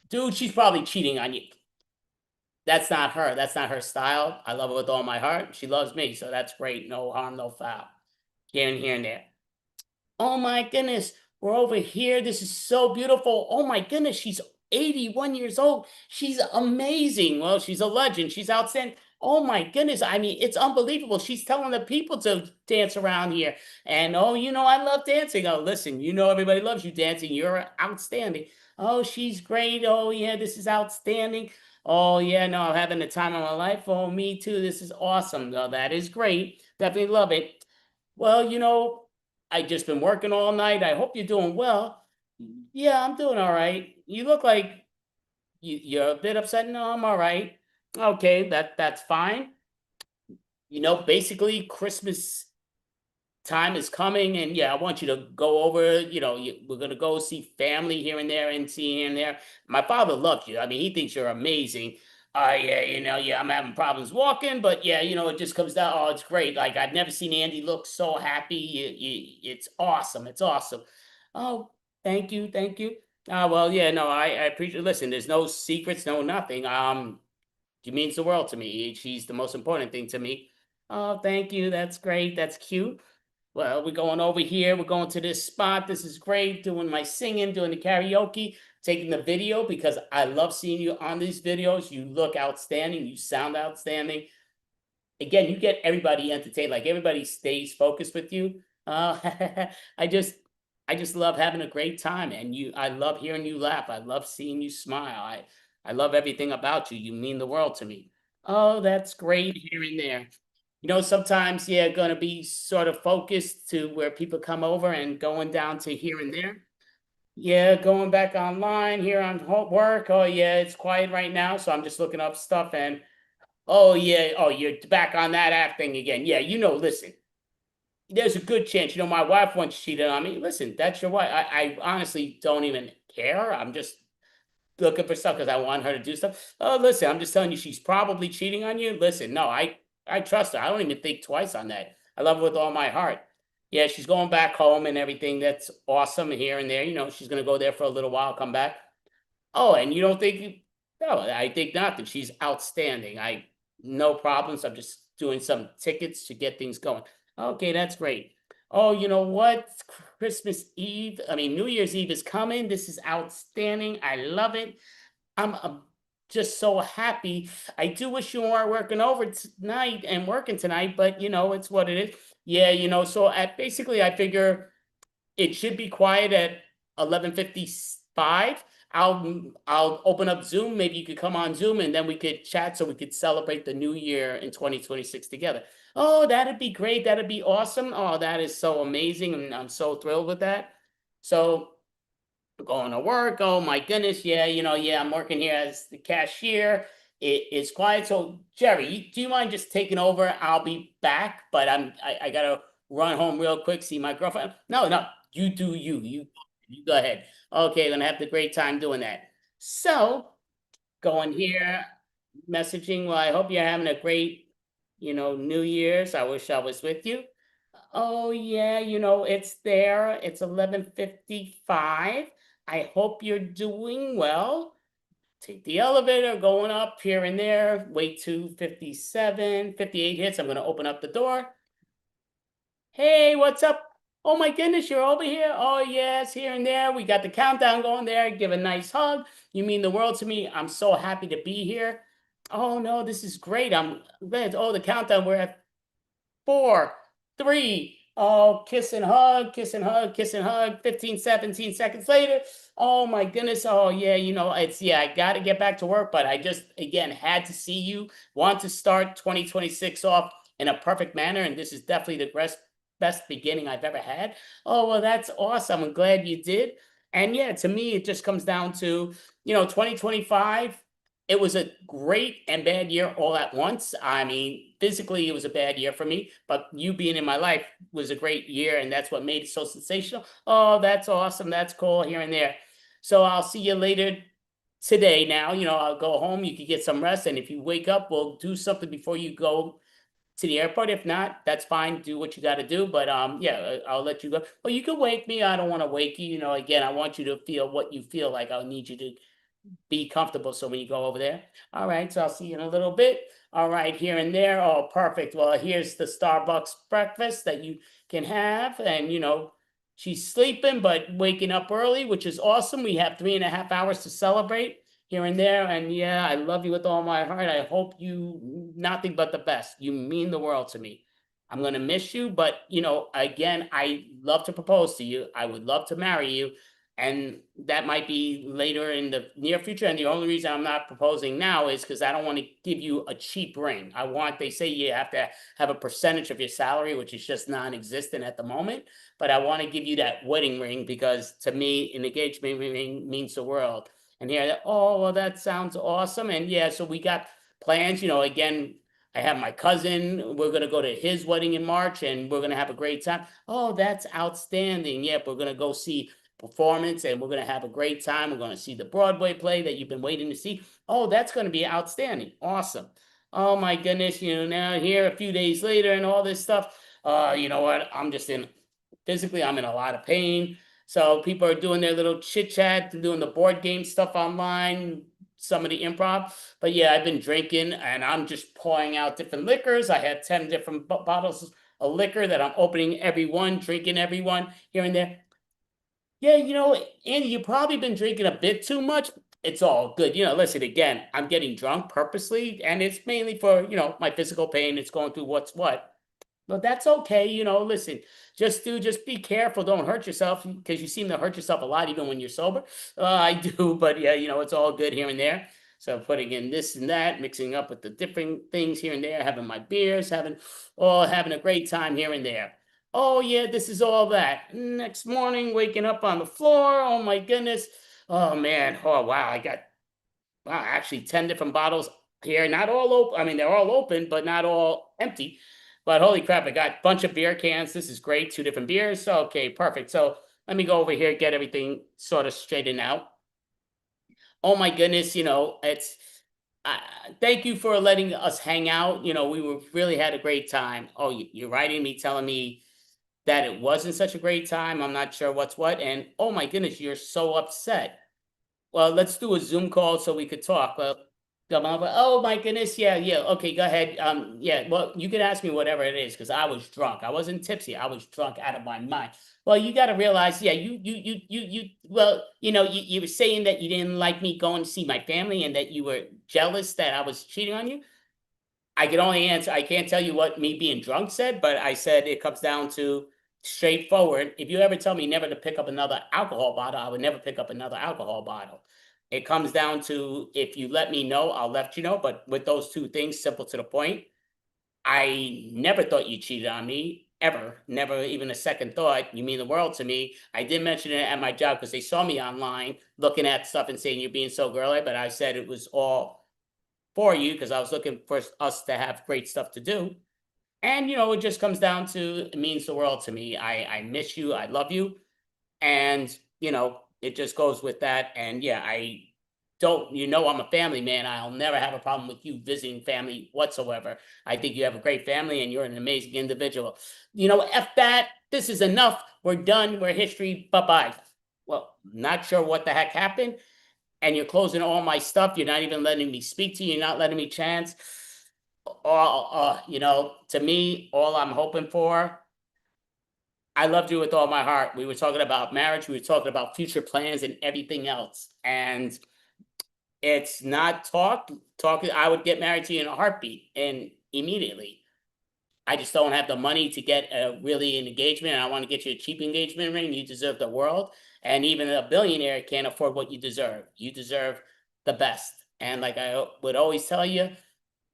Dude, she's probably cheating on you. That's not her. That's not her style. I love her with all my heart. She loves me, so that's great. No harm, no foul. Here and there. Oh my goodness, we're over here. This is so beautiful. Oh my goodness, she's 81 years old. She's amazing. Well, she's a legend. She's outstanding. Oh my goodness. I mean, it's unbelievable. She's telling the people to dance around here. And oh, I love dancing. Oh, listen, everybody loves you dancing. You're outstanding. Oh, she's great. Oh, yeah, this is outstanding. Oh, yeah, no, I'm having the time of my life. Oh, me too. This is awesome. Oh, that is great. Definitely love it. Well, I just been working all night. I hope you're doing well. Yeah, I'm doing all right. You look like you're a bit upset. No, I'm all right. Okay, that's fine. Basically Christmas time is coming, and yeah, I want you to go over, we're gonna go see family here and there and see here and there. My father loves you. I mean, he thinks you're amazing. Yeah, yeah, I'm having problems walking, but yeah, it just comes down. Oh, it's great. Like I've never seen Andy look so happy. It's awesome. It's awesome. Oh, thank you, thank you. Well, yeah, no, I appreciate. Listen, there's no secrets, no nothing. She means the world to me. She's the most important thing to me. Oh, thank you. That's great. That's cute. Well, we're going over here. We're going to this spot. This is great. Doing my singing, doing the karaoke, taking the video because I love seeing you on these videos. You look outstanding. You sound outstanding. Again, you get everybody entertained. Like everybody stays focused with you. I just love having a great time, and I love hearing you laugh. I love seeing you smile. I love everything about you. You mean the world to me. Oh, that's great here and there. Sometimes, yeah, going to be sort of focused to where people come over and going down to here and there. Yeah, going back online here on work. Oh, yeah, it's quiet right now. So I'm just looking up stuff and, oh, yeah. Oh, you're back on that app thing again. Yeah, listen, there's a good chance, my wife once cheated on me. Listen, that's your wife. I honestly don't even care. I'm just looking for stuff because I want her to do stuff. Oh, listen, I'm just telling you, she's probably cheating on you. Listen, no, I trust her. I don't even think twice on that. I love her with all my heart. Yeah, she's going back home and everything. That's awesome here and there. She's going to go there for a little while, come back. Oh, and you don't think, no, I think not that she's outstanding. No problems. I'm just doing some tickets to get things going. Okay, that's great. Oh, you know what? Christmas Eve, New Year's Eve is coming. This is outstanding. I love it. I'm just so happy. I do wish you weren't working over tonight and working tonight, but it's what it is. Yeah, so basically I figure it should be quiet at 11:55. I'll open up Zoom. Maybe you could come on Zoom and then we could chat so we could celebrate the new year in 2026 together. Oh, that'd be great. That'd be awesome. Oh, that is so amazing. And I'm so thrilled with that. So going to work. Oh my goodness. Yeah, yeah, I'm working here as the cashier. It is quiet. So Jerry, do you mind just taking over? I'll be back, but I gotta run home real quick, see my girlfriend. No, you do you. You go ahead. Okay, gonna have the great time doing that. So going here, messaging. Well, I hope you're having a great, New Year's. I wish I was with you. Oh yeah, it's there. It's 11:55. I hope you're doing well. Take the elevator, going up here and there. Wait to 57, 58 hits. I'm going to open up the door. Hey, what's up? Oh my goodness, you're over here. Oh yes, here and there. We got the countdown going there. Give a nice hug. You mean the world to me. I'm so happy to be here. Oh no, this is great. I'm glad. Oh, the countdown. We're at 4, 3. Oh, kiss and hug, kiss and hug, kiss and hug. 15, 17 seconds later. Oh my goodness. Oh yeah, I got to get back to work, but I just, again, had to see you. Want to start 2026 off in a perfect manner, and this is definitely the best beginning I've ever had. Oh, well, that's awesome. I'm glad you did. And yeah, to me, it just comes down to, 2025. It was a great and bad year all at once. Physically, it was a bad year for me, but you being in my life was a great year, and that's what made it so sensational. Oh, that's awesome. That's cool here and there. So I'll see you later today now. I'll go home. You can get some rest, and if you wake up, we'll do something before you go to the airport. If not, that's fine. Do what you got to do. But yeah, I'll let you go. Well, you can wake me. I don't want to wake you. Again, I want you to feel what you feel like. I'll need you to be comfortable so when you go over there. All right, so I'll see you in a little bit. All right, here and there. Oh, perfect. Well, here's the Starbucks breakfast that you can have. And, she's sleeping, but waking up early, which is awesome. We have 3.5 hours to celebrate here and there. And yeah, I love you with all my heart. I hope you nothing but the best. You mean the world to me. I'm going to miss you, but, again, I love to propose to you. I would love to marry you. And that might be later in the near future. And the only reason I'm not proposing now is because I don't want to give you a cheap ring. They say you have to have a percentage of your salary, which is just non-existent at the moment. But I want to give you that wedding ring because to me, an engagement ring means the world. And here, oh, well, that sounds awesome. And yeah, so we got plans, again, I have my cousin. We're going to go to his wedding in March and we're going to have a great time. Oh, that's outstanding. Yep, we're going to go see performance, and we're going to have a great time. We're going to see the Broadway play that you've been waiting to see. Oh, that's going to be outstanding. Awesome. Oh my goodness, now here a few days later and all this stuff. You know what? Physically, I'm in a lot of pain. So people are doing their little chit chat, doing the board game stuff online, some of the improv. But yeah, I've been drinking and I'm just pouring out different liquors. I had 10 different bottles of liquor that I'm opening every one, drinking every one here and there. Yeah, Andy, you've probably been drinking a bit too much. It's all good. Listen, again, I'm getting drunk purposely, and it's mainly for, my physical pain. It's going through what's what. But that's okay. Listen, just be careful. Don't hurt yourself, because you seem to hurt yourself a lot, even when you're sober. I do, but yeah, it's all good here and there. So putting in this and that, mixing up with the different things here and there, having my beers, having a great time here and there. Oh yeah, this is all that. Next morning, waking up on the floor. Oh my goodness. Oh man. Oh wow. I got actually 10 different bottles here. Not all open. I mean, they're all open, but not all empty. But holy crap, I got a bunch of beer cans. This is great. 2 different beers. Okay, perfect. So let me go over here, get everything sort of straightened out. Oh my goodness, thank you for letting us hang out. We really had a great time. Oh, you're writing me, telling me that it wasn't such a great time. I'm not sure what's what. And oh my goodness, you're so upset. Well, let's do a Zoom call so we could talk. Well, oh my goodness, yeah. Okay, go ahead. Yeah, well, you could ask me whatever it is, because I was drunk. I wasn't tipsy. I was drunk out of my mind. Well, you got to realize, yeah, well, you were saying that you didn't like me going to see my family and that you were jealous that I was cheating on you. I can only answer, I can't tell you what me being drunk said, but I said it comes down to straightforward. If you ever tell me never to pick up another alcohol bottle, I would never pick up another alcohol bottle. It comes down to, if you let me know, I'll let you know. But with those 2 things, simple to the point, I never thought you cheated on me, ever. Never even a second thought. You mean the world to me. I did mention it at my job because they saw me online looking at stuff and saying you're being so girly, but I said it was all for you because I was looking for us to have great stuff to do. And, it just comes down to, it means the world to me. I miss you. I love you. And, it just goes with that. And yeah, I'm a family man. I'll never have a problem with you visiting family whatsoever. I think you have a great family and you're an amazing individual. F that. This is enough. We're done. We're history. Bye-bye. Well, not sure what the heck happened. And you're closing all my stuff. You're not even letting me speak to you. You're not letting me chance. To me, all I'm hoping for, I loved you with all my heart. We were talking about marriage. We were talking about future plans and everything else. And it's not talking. I would get married to you in a heartbeat and immediately. I just don't have the money to get an engagement. And I want to get you a cheap engagement ring. You deserve the world. And even a billionaire can't afford what you deserve. You deserve the best. And like I would always tell you,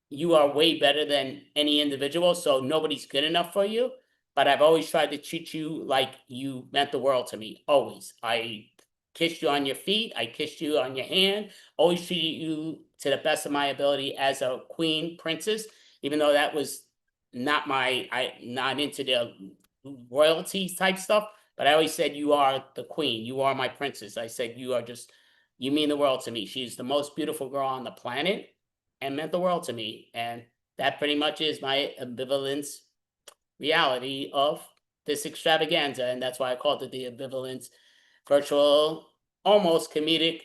you are way better than any individual. So nobody's good enough for you. But I've always tried to treat you like you meant the world to me. Always. I kissed you on your feet. I kissed you on your hand. Always treated you to the best of my ability as a queen, princess, even though that was not not into the royalty type stuff. But I always said, you are the queen. You are my princess. I said, you mean the world to me. She's the most beautiful girl on the planet and meant the world to me. And that pretty much is my ambivalence reality of this extravaganza. And that's why I called it the ambivalence virtual, almost comedic,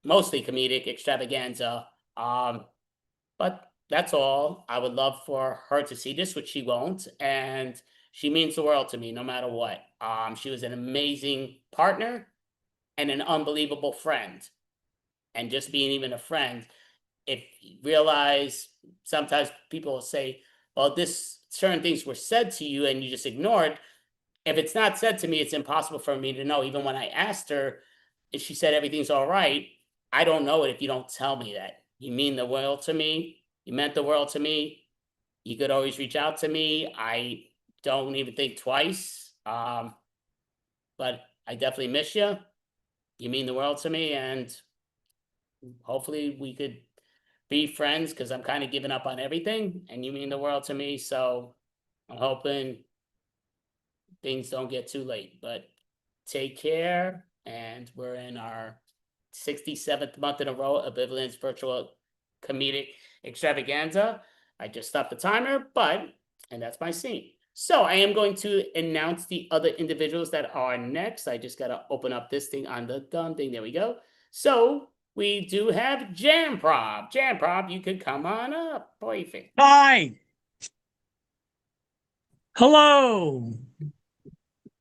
mostly comedic extravaganza. But that's all. I would love for her to see this, which she won't. And she means the world to me, no matter what. She was an amazing partner and an unbelievable friend. And just being even a friend, if you realize, sometimes people will say, well, certain things were said to you and you just ignored. If it's not said to me, it's impossible for me to know. Even when I asked her if she said everything's all right, I don't know it if you don't tell me that. You mean the world to me. You meant the world to me. You could always reach out to me. I don't even think twice. But I definitely miss you. You mean the world to me. And hopefully we could be friends, because I'm kind of giving up on everything. And you mean the world to me. So I'm hoping things don't get too late. But take care. and we're in our 67th month in a row of Ambivalence Virtual Comedic Extravaganza. I just stopped the timer, and that's my scene. So I am going to announce the other individuals that are next. I just got to open up this thing on the done thing. There we go. So we do have Jamprov. Jamprov, you can come on up, boyfriend. Hi. Hello.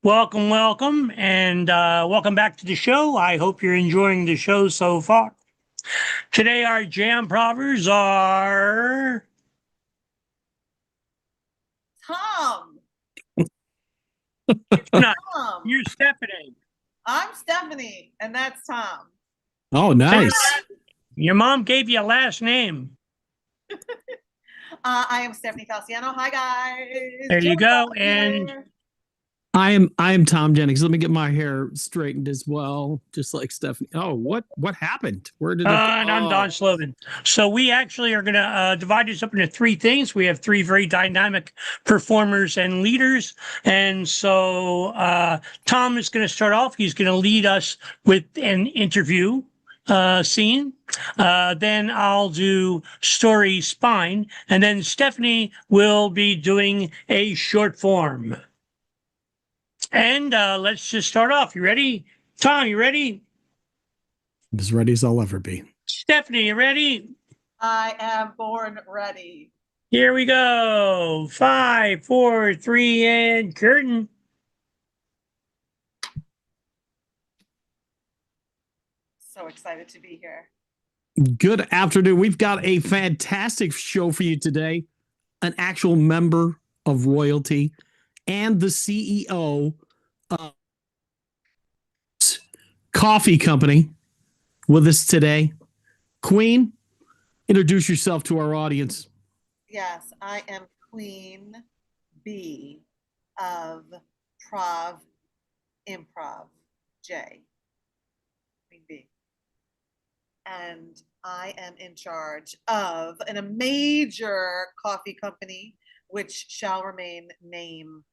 Welcome, and welcome back to the show. I hope you're enjoying the show so far. Today, our jam provers are Tom. No, Tom. you're Stephanie. I'm Stephanie, and that's Tom. Oh, nice. Your mom gave you a last name. I am Stephanie Falciano. Hi, guys. There you go. Here. And I am Tom Jennings. Let me get my hair straightened as well, just like Stephanie. Oh, what happened? Where did it go? and I'm Don Slovin. So we actually are going to divide this up into three things. We have three very dynamic performers and leaders. And so Tom is going to start off. He's going to lead us with an interview scene. Then I'll do story spine. And then Stephanie will be doing a short form. And let's just start off. You ready? Tom, you ready? I'm as ready as I'll ever be. Stephanie, you ready? I am born ready. Here we go. 5, 4, 3, and curtain. So excited to be here. Good afternoon. We've got a fantastic show for you today. An actual member of royalty and the CEO of coffee company with us today. Queen, introduce yourself to our audience. Yes, I am Queen B of Improv J. Queen B. And I am in charge of a major coffee company which shall remain nameless.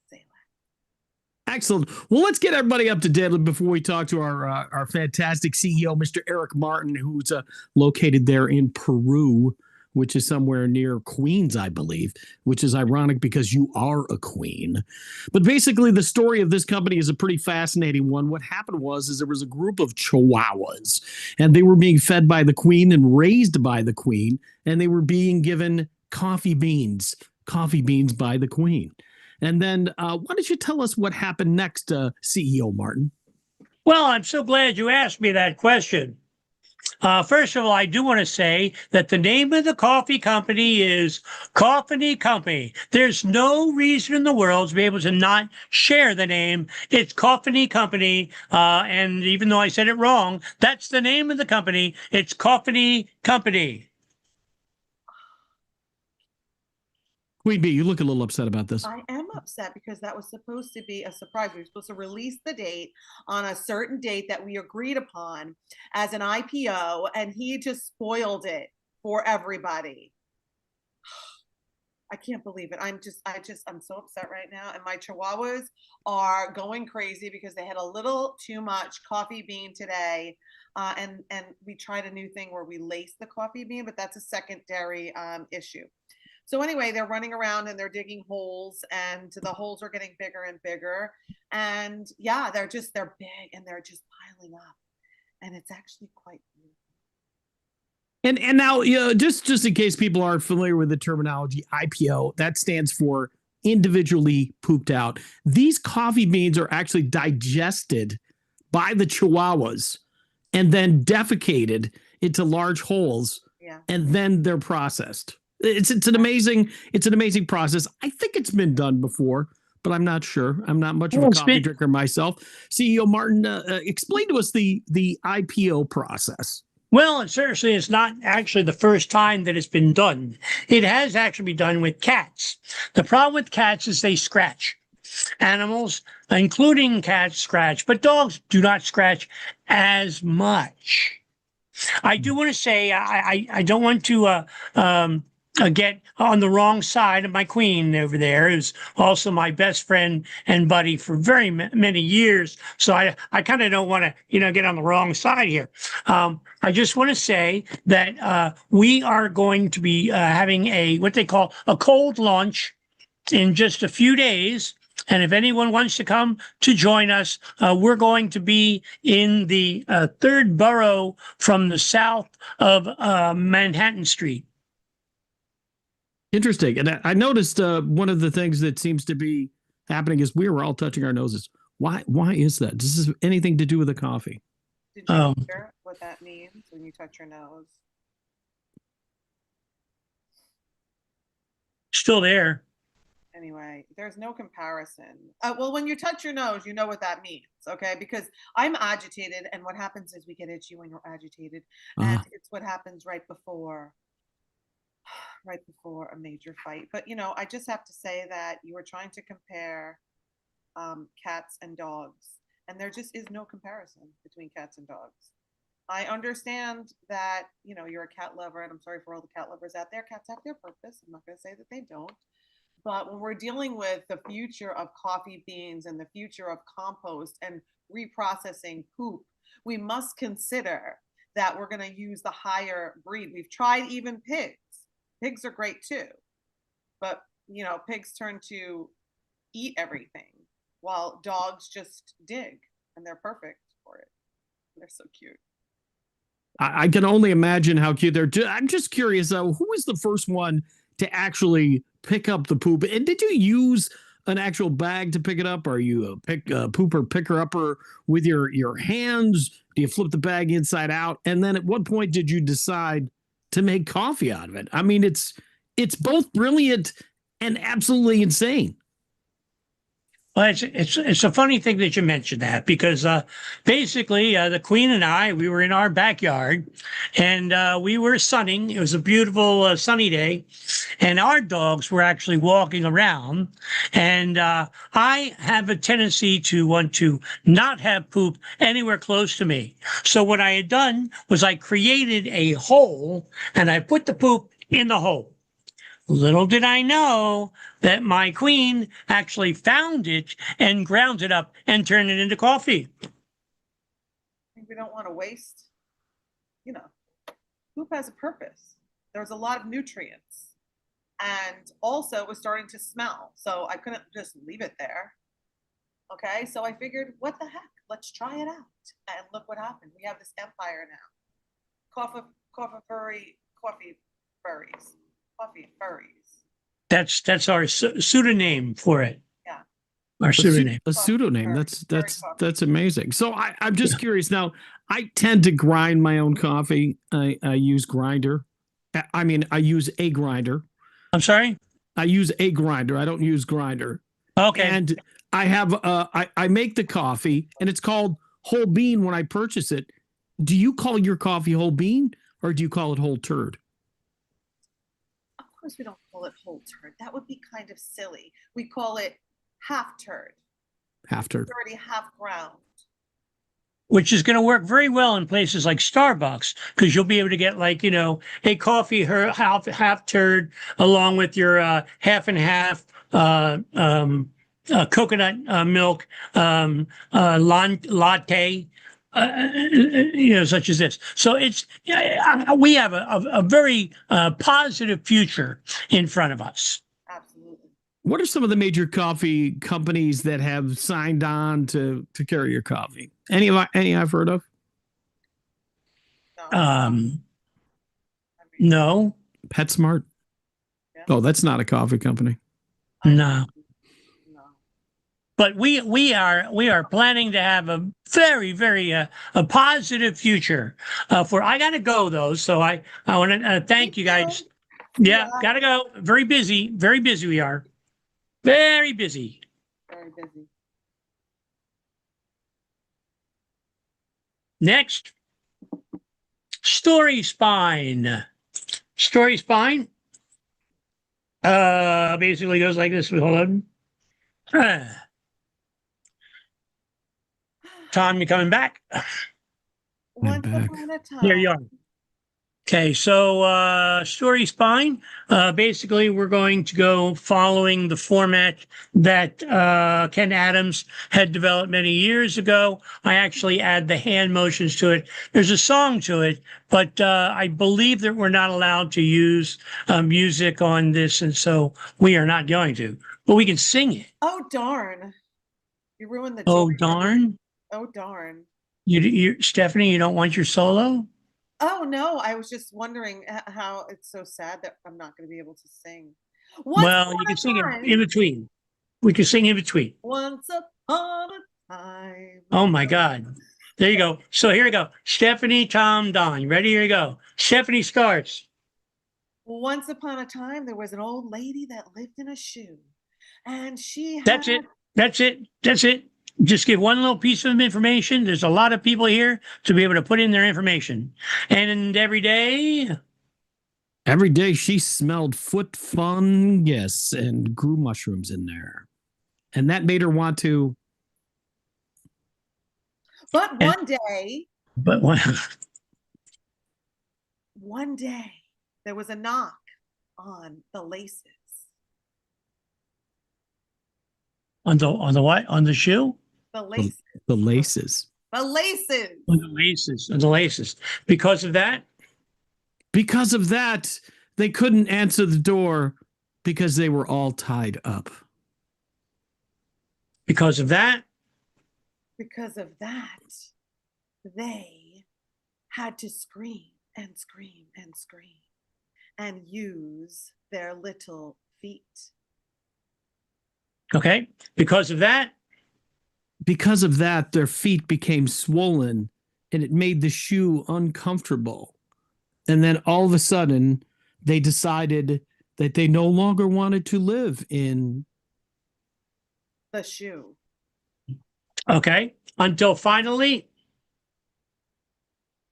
Say less. Excellent. Well, let's get everybody up to date before we talk to our fantastic CEO, Mr. Eric Martin, who's located there in Peru, which is somewhere near Queens, I believe, which is ironic because you are a queen. But basically, the story of this company is a pretty fascinating one. What happened was there was a group of chihuahuas, and they were being fed by the queen and raised by the queen, and they were being given coffee beans by the queen. And then why don't you tell us what happened next, CEO Martin? Well, I'm so glad you asked me that question. First of all, I do want to say that the name of the coffee company is Coffee Company. There's no reason in the world to be able to not share the name. It's Coffee Company. And even though I said it wrong, that's the name of the company. It's Coffee Company. Queen B, you look a little upset about this. I am upset because that was supposed to be a surprise. We were supposed to release the date on a certain date that we agreed upon as an IPO, and he just spoiled it for everybody. I can't believe it. I'm so upset right now. And my chihuahuas are going crazy because they had a little too much coffee bean today. And we tried a new thing where we lace the coffee bean, but that's a secondary issue. So anyway, they're running around and they're digging holes, and the holes are getting bigger and bigger. And yeah, they're big and they're just piling up. And it's actually quite beautiful. And now, just in case people aren't familiar with the terminology, IPO, that stands for individually pooped out. These coffee beans are actually digested by the chihuahuas and then defecated into large holes. Yeah. And then they're processed. It's an amazing process. I think it's been done before, but I'm not sure. I'm not much of a coffee drinker myself. CEO Martin, explain to us the IPO process. Well, it seriously is not actually the first time that it's been done. It has actually been done with cats. The problem with cats is they scratch. Animals, including cats, scratch, but dogs do not scratch as much. I do want to say I don't want to get on the wrong side of my queen over there, who's also my best friend and buddy for very many years. So I kind of don't want to, get on the wrong side here. I just want to say that we are going to be having what they call a cold launch in just a few days. And if anyone wants to come to join us, we're going to be in the third borough from the south of Manhattan Street. Interesting. And I noticed one of the things that seems to be happening is we were all touching our noses. Why is that? Does this have anything to do with the coffee? Did you hear what that means when you touch your nose? Still there. Anyway, there's no comparison. Well, when you touch your nose, you know what that means, okay? Because I'm agitated, and what happens is we get itchy when you're agitated, and it's what happens right before a major fight. But I just have to say that you were trying to compare cats and dogs, and there just is no comparison between cats and dogs. I understand that you're a cat lover, and I'm sorry for all the cat lovers out there. Cats have their purpose. I'm not going to say that they don't. But when we're dealing with the future of coffee beans and the future of compost and reprocessing poop, we must consider that we're going to use the higher breed. We've tried even pigs. Pigs are great too. But, pigs turn to eat everything while dogs just dig, and they're perfect for it. They're so cute. I can only imagine how cute they're. I'm just curious, though, who was the first one to actually pick up the poop? And did you use an actual bag to pick it up? Are you a pooper picker-upper with your hands? Do you flip the bag inside out? And then at what point did you decide to make coffee out of it? I mean, it's both brilliant and absolutely insane. Well, it's a funny thing that you mentioned that, because basically the Queen and I, we were in our backyard, and we were sunning. It was a beautiful sunny day, and our dogs were actually walking around. And I have a tendency to want to not have poop anywhere close to me. So what I had done was I created a hole, and I put the poop in the hole. Little did I know that my queen actually found it and ground it up and turned it into coffee. I think we don't want to waste, poop has a purpose. There's a lot of nutrients. And also it was starting to smell. So I couldn't just leave it there. Okay, so I figured, what the heck? Let's try it out. And look what happened. We have this empire now. Coffee furries. That's our pseudonym for it. Yeah. Our pseudonym. A pseudonym. That's amazing. So I'm just curious now. I tend to grind my own coffee. I use grinder. I use a grinder. I'm sorry? I use a grinder. I don't use grinder. Okay. And I have I make the coffee, and it's called whole bean when I purchase it. Do you call your coffee whole bean, or do you call it whole turd? Of course we don't call it whole turd. That would be kind of silly. We call it half turd. Half turd. It's already half ground. Which is going to work very well in places like Starbucks, because you'll be able to get a coffee half turd along with your half and half coconut milk latte, such as this. So we have a very positive future in front of us. Absolutely. What are some of the major coffee companies that have signed on to carry your coffee? Any I've heard of? No. PetSmart? Yeah. Oh, that's not a coffee company. No. But we are planning to have a very, very a positive future. I got to go though, so I want to thank you guys. Yeah, got to go. Very busy we are. Very busy. Very busy. Next, Story Spine. Story Spine basically goes like this. Hold on. Tom, you coming back? Once upon a time. Here you are. Okay, so story's fine. Basically, we're going to go following the format that Ken Adams had developed many years ago. I actually add the hand motions to it. There's a song to it, but I believe that we're not allowed to use music on this, and so we are not going to. But we can sing it. Oh, darn. You ruined the Oh, joy. darn. Oh, darn. Stephanie, you don't want your solo? Oh, no. I was just wondering how it's so sad that I'm not going to be able to sing. Well, you can sing it in between. We can sing in between. Once upon a time. Oh my God. There you go. So here we go. Stephanie, Tom, Don. Ready? Here you go. Stephanie starts. Once upon a time, there was an old lady that lived in a shoe. And she had... That's it. That's it. That's it. Just give one little piece of information. There's a lot of people here to be able to put in their information. And every day she smelled foot fungus and grew mushrooms in there. And that made her want to. But one day, there was a knock on the laces. On the what? On the shoe? The laces. The laces. The laces. On the laces. On the laces. Because of that? Because of that, they couldn't answer the door because they were all tied up. Because of that? Because of that, they had to scream and scream and scream and use their little feet. Okay. Because of that? Because of that, their feet became swollen and it made the shoe uncomfortable. And then all of a sudden, they decided that they no longer wanted to live in the shoe. Okay. Until finally,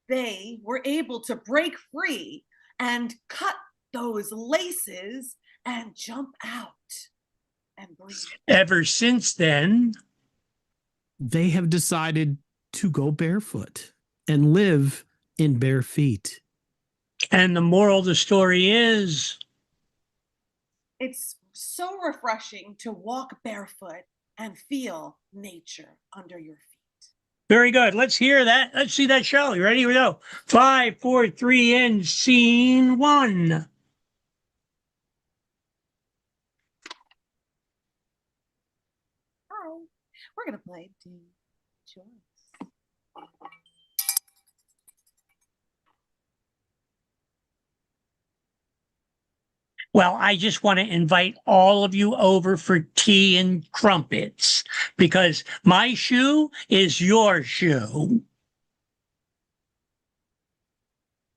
they were able to break free and cut those laces and jump out and breathe. Ever since then, they have decided to go barefoot and live in bare feet. And the moral of the story is, it's so refreshing to walk barefoot and feel nature under your feet. Very good. Let's hear that. Let's see that show. You ready? Here we go. 5, 4, 3, and scene 1. Hi. We're going to play Ding Choice. Well, I just want to invite all of you over for tea and crumpets because my shoe is your shoe.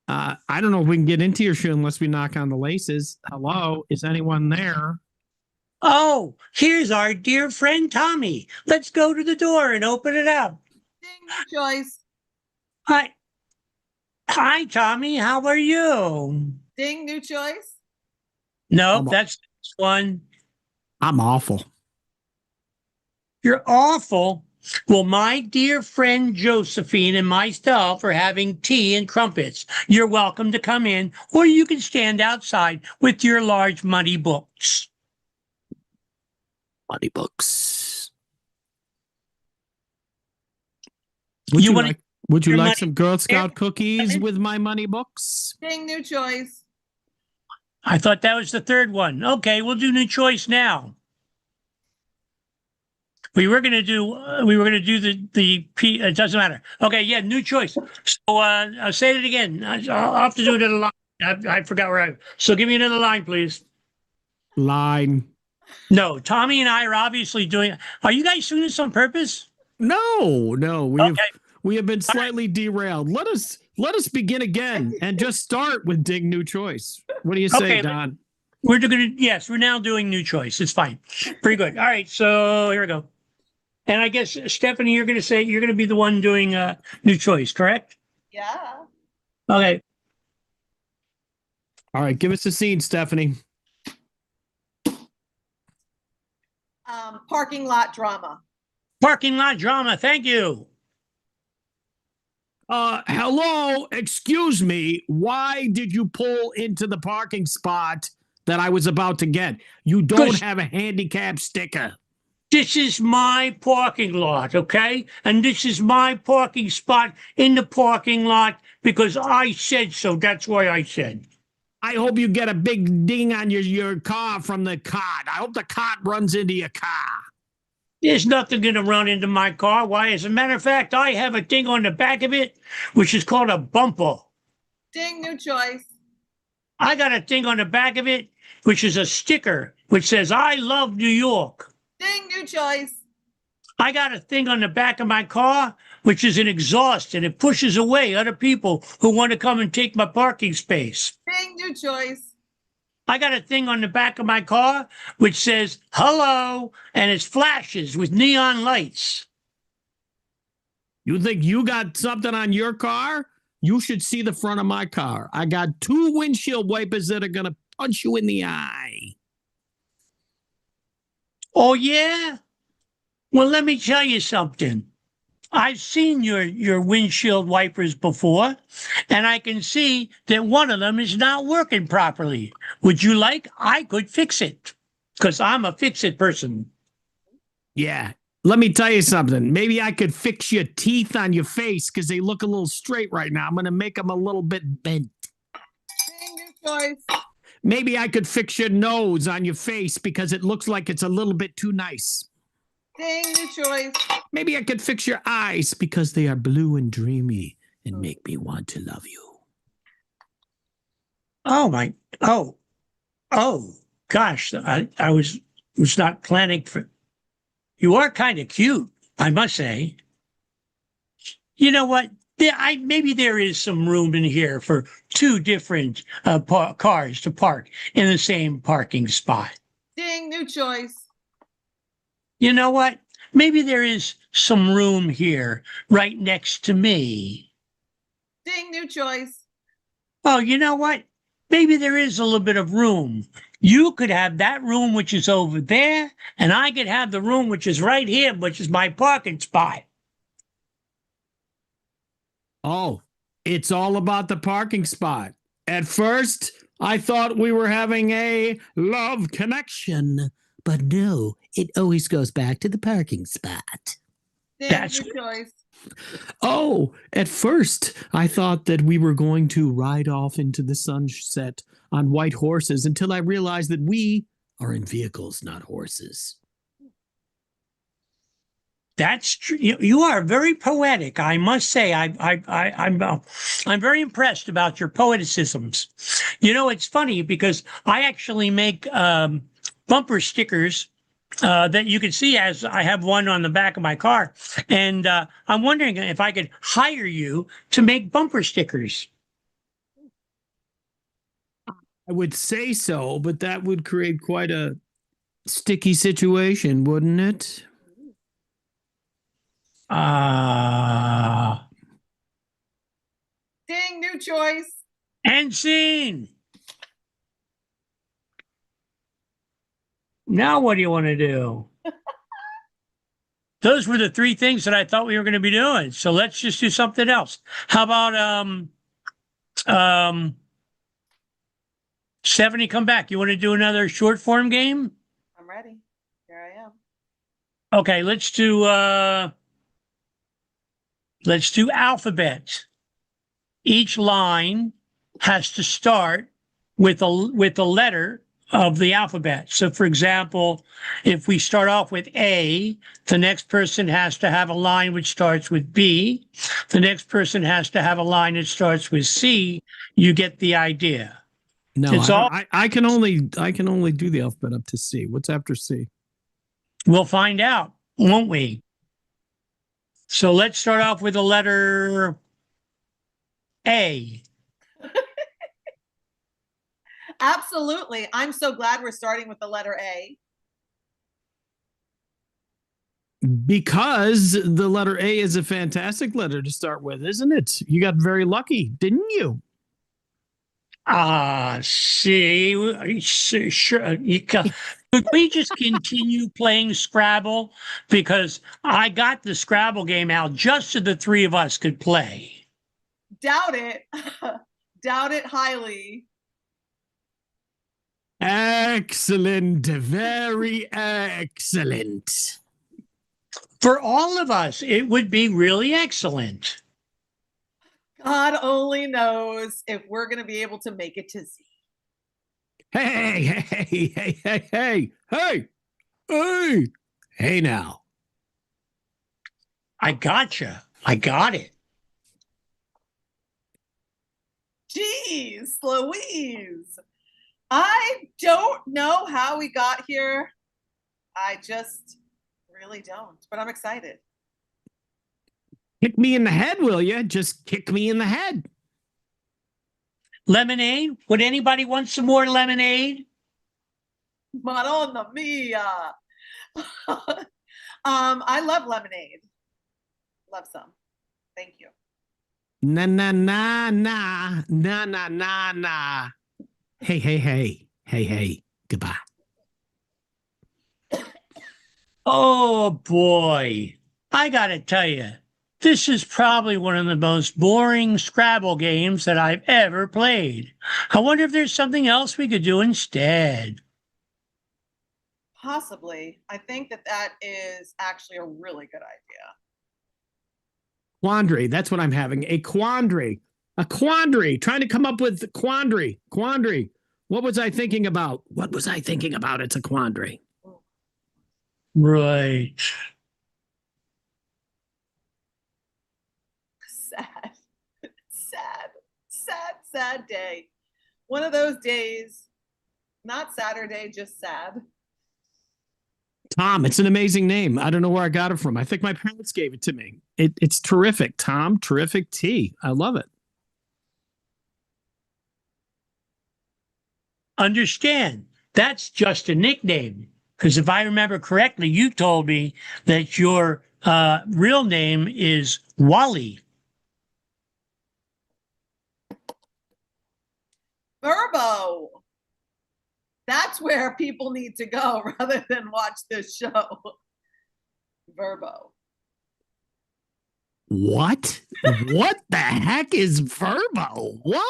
I don't know if we can get into your shoe unless we knock on the laces. Hello, is anyone there? Oh, here's our dear friend Tommy. Let's go to the door and open it up. Ding, Joyce. Hi. Hi, Tommy. How are you? Ding, new choice. No, that's this one. I'm awful. You're awful. Well, my dear friend Josephine and myself are having tea and crumpets. You're welcome to come in, or you can stand outside with your large muddy books. Muddy books. Would you like some Girl Scout cookies with my money books? Ding, new choice. I thought that was the third one. Okay, we'll do new choice now. We were gonna do the P. It doesn't matter. Okay, yeah, new choice. So I'll say it again. I'll have to do another line. I forgot where I. So give me another line, please. Line. No, Tommy and I are obviously doing. Are you guys doing this on purpose? No. We have been slightly derailed. Let us begin again and just start with Dig New Choice. What do you say, Don? We're now doing new choice. It's fine. Pretty good. All right, so here we go. And I guess Stephanie, you're going to be the one doing new choice, correct? Yeah. Okay. All right, give us a scene, Stephanie. Parking lot drama. Parking lot drama. Thank you. Hello, excuse me. Why did you pull into the parking spot that I was about to get? You don't have a handicap sticker. This is my parking lot, okay? And this is my parking spot in the parking lot because I said so. That's why I said. I hope you get a big ding on your car from the cart. I hope the cart runs into your car. There's nothing going to run into my car. Why? As a matter of fact, I have a thing on the back of it, which is called a bumper. Ding, new choice. I got a thing on the back of it, which is a sticker, which says, I love New York. Ding, new choice. I got a thing on the back of my car, which is an exhaust, and it pushes away other people who want to come and take my parking space. Ding, new choice. I got a thing on the back of my car which says hello, and it flashes with neon lights. You think you got something on your car? You should see the front of my car. I got 2 windshield wipers that are going to punch you in the eye. Oh, yeah? Well, let me tell you something. I've seen your windshield wipers before, and I can see that one of them is not working properly. Would you like? I could fix it, because I'm a fix-it person. Yeah. Let me tell you something. Maybe I could fix your teeth on your face because they look a little straight right now. I'm going to make them a little bit bent. Ding, new choice. Maybe I could fix your nose on your face because it looks like it's a little bit too nice. Ding, new choice. Maybe I could fix your eyes because they are blue and dreamy and make me want to love you. Oh, gosh, I was not planning for. You are kind of cute, I must say. You know what? Maybe there is some room in here for 2 different cars to park in the same parking spot. Ding, new choice. You know what? Maybe there is some room here right next to me. Ding, new choice. Oh, you know what? Maybe there is a little bit of room. You could have that room, which is over there, and I could have the room, which is right here, which is my parking spot. Oh, it's all about the parking spot. At first, I thought we were having a love connection, but no, it always goes back to the parking spot. Ding, That's new choice. Oh, at first, I thought that we were going to ride off into the sunset on white horses until I realized that we are in vehicles, not horses. That's true. You are very poetic, I must say. I'm very impressed about your poeticisms. You know, it's funny because I actually make bumper stickers that you can see as I have one on the back of my car. And I'm wondering if I could hire you to make bumper stickers. I would say so, but that would create quite a sticky situation, wouldn't it? Ding, new choice. And scene. Now what do you want to do? Those were the 3 things that I thought we were going to be doing. So let's just do something else. How about 70, come back. You want to do another short form game? I'm ready. Here I am. Okay, let's do alphabet. Each line has to start with a letter of the alphabet. So for example, if we start off with A, the next person has to have a line which starts with B. The next person has to have a line that starts with C. You get the idea. No, It's I can only do the alphabet up to C. What's after C? We'll find out, won't we? So let's start off with the letter A. Absolutely. I'm so glad we're starting with the letter A. Because the letter A is a fantastic letter to start with, isn't it? You got very lucky, didn't you? See, sure. Could we just continue playing Scrabble? Because I got the Scrabble game out just so the 3 of us could play. Doubt it. Doubt it highly. Excellent. Very excellent. For all of us, it would be really excellent. God only knows if we're going to be able to make it to Z. Hey now. I gotcha. I got it. Jeez, Louise. I don't know how we got here. I just really don't, but I'm excited. Kick me in the head, will you? Just kick me in the head. Lemonade? Would anybody want some more lemonade? Madonna mia. I love lemonade. Love some. Thank you. Na na na na na na na na. Hey. Goodbye. Oh boy. I gotta tell you, this is probably one of the most boring Scrabble games that I've ever played. I wonder if there's something else we could do instead. Possibly. I think that is actually a really good idea. Quandary. That's what I'm having. A quandary. Trying to come up with quandary. What was I thinking about? It's a quandary. Right. Sad day. One of those days, not Saturday, just sad. Tom, it's an amazing name. I don't know where I got it from. I think my parents gave it to me. It's terrific. Tom, terrific T. I love it. Understand, that's just a nickname. Because if I remember correctly, you told me that your real name is Wally. Verbo. That's where people need to go rather than watch this show. Verbo. What? What the heck is Verbo? What?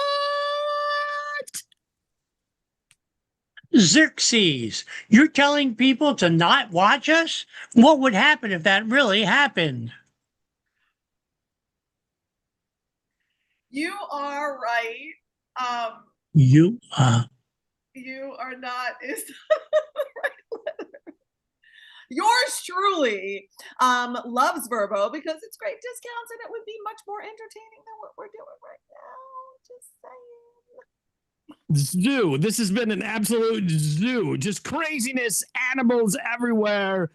Xerxes, you're telling people to not watch us? What would happen if that really happened? You are right. You are not is the right letter. Yours truly loves Verbo because it's great discounts and it would be much more entertaining than what we're doing right now. Just saying. Zoo. This has been an absolute zoo. Just craziness, animals everywhere.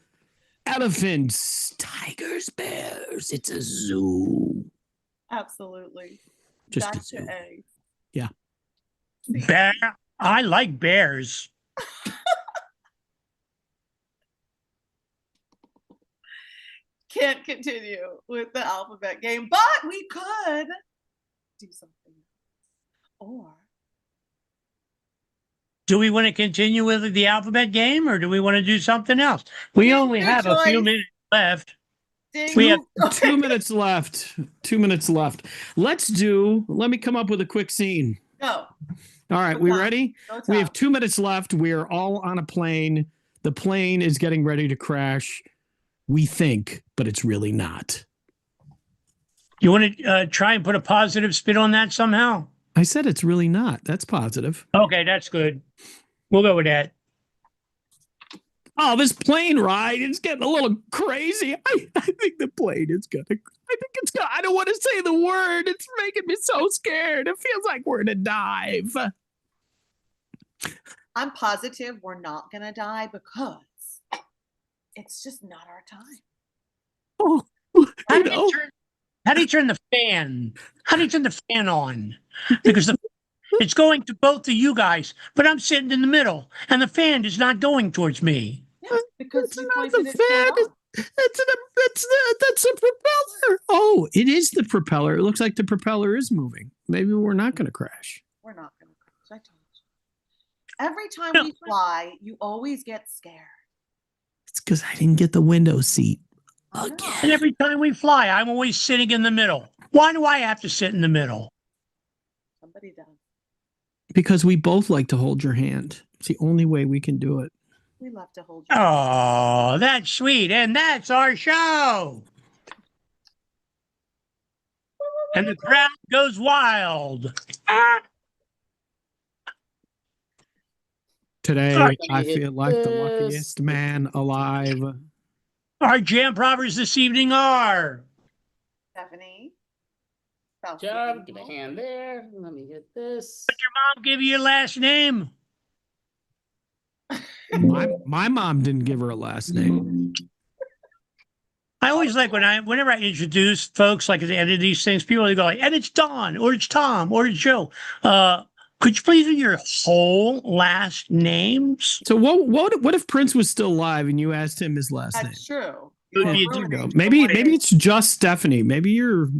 Elephants, tigers, bears. It's a zoo. Absolutely. Just Back a zoo. to A. Yeah. bear. I like bears. Can't continue with the alphabet game, but we could do something else. Or Do we want to continue with the alphabet game or do we want to do something else? We only have a few minutes left. We have 2 minutes left. 2 minutes left. Let me come up with a quick scene. No. All right, we ready? Go We have top. 2 minutes left. We're all on a plane. The plane is getting ready to crash. We think, but it's really not. You want to try and put a positive spin on that somehow? I said it's really not. That's positive. Okay, that's good. We'll go with that. Oh, this plane ride is getting a little crazy. I think the plane is gonna. I don't want to say the word. It's making me so scared. It feels like we're in a dive. I'm positive we're not gonna die because it's just not our time. Oh, How do you turn the fan? How do you turn the fan on? Because it's going to both of you guys, but I'm sitting in the middle, and the fan is not going towards me. Yeah, because It's you not pointed the it fan. down. That's the propeller. Oh, it is the propeller. It looks like the propeller is moving. Maybe we're not going to crash. We're not gonna crash. I told you. Every time No. we fly, you always get scared. It's because I didn't get the window seat I know. again. And every time we fly, I'm always sitting in the middle. Why do I have to sit in the middle? Somebody does. Because we both like to hold your hand. It's the only way we can do it. We love to hold you. Oh, that's sweet. And that's our show. And the crowd goes wild. Today, I feel like the luckiest man alive. Our jam probbers this evening are Stephanie. Job, give a hand there. Let me get this. Did your mom give you your last name? My mom didn't give her a last name. I always like whenever I introduce folks like at the end of these things, people go like, and it's Don, or it's Tom, or it's Joe. Could you please do your whole last names? So what if Prince was still alive and you asked him his last name? That's true. There you go. Maybe it's just Stephanie. Maybe you're.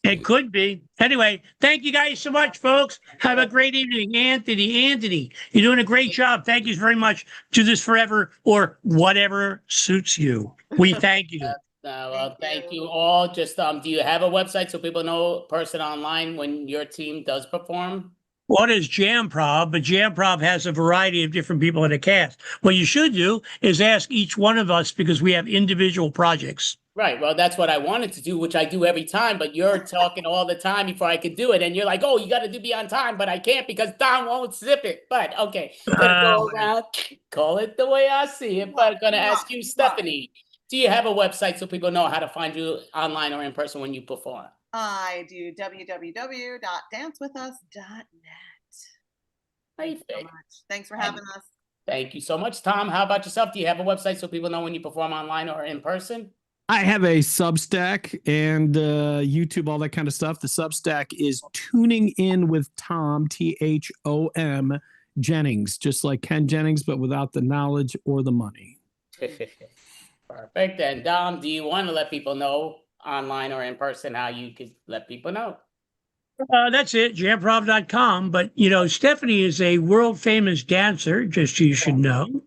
It could be. Anyway, thank you guys so much, folks. Have a great evening. Anthony, you're doing a great job. Thank you very much. Do this forever or whatever suits you. We thank you. Well, thank you all. Just do you have a website so people know person online when your team does perform? What is Jamprov? But Jamprov has a variety of different people in the cast. What you should do is ask each one of us because we have individual projects. Right. Well, that's what I wanted to do, which I do every time, but you're talking all the time before I could do it. And you're like, oh, you got to be on time, but I can't because Don won't zip it. But okay, gonna go around, call it the way I see it. But gonna ask you, Stephanie, do you have a website so people know how to find you online or in person when you perform? I do www.dancewithus.net. Thank you so much. Thanks for having us. Thank you so much, Tom. How about yourself? Do you have a website so people know when you perform online or in person? I have a Substack and YouTube, all that kind of stuff. The Substack is Tuning In with Tom, THOM Jennings, just like Ken Jennings, but without the knowledge or the money. Perfect. And Dom, do you want to let people know online or in person how you could let people know? That's it, jamprov.com. But, Stephanie is a world famous dancer, just so you should know.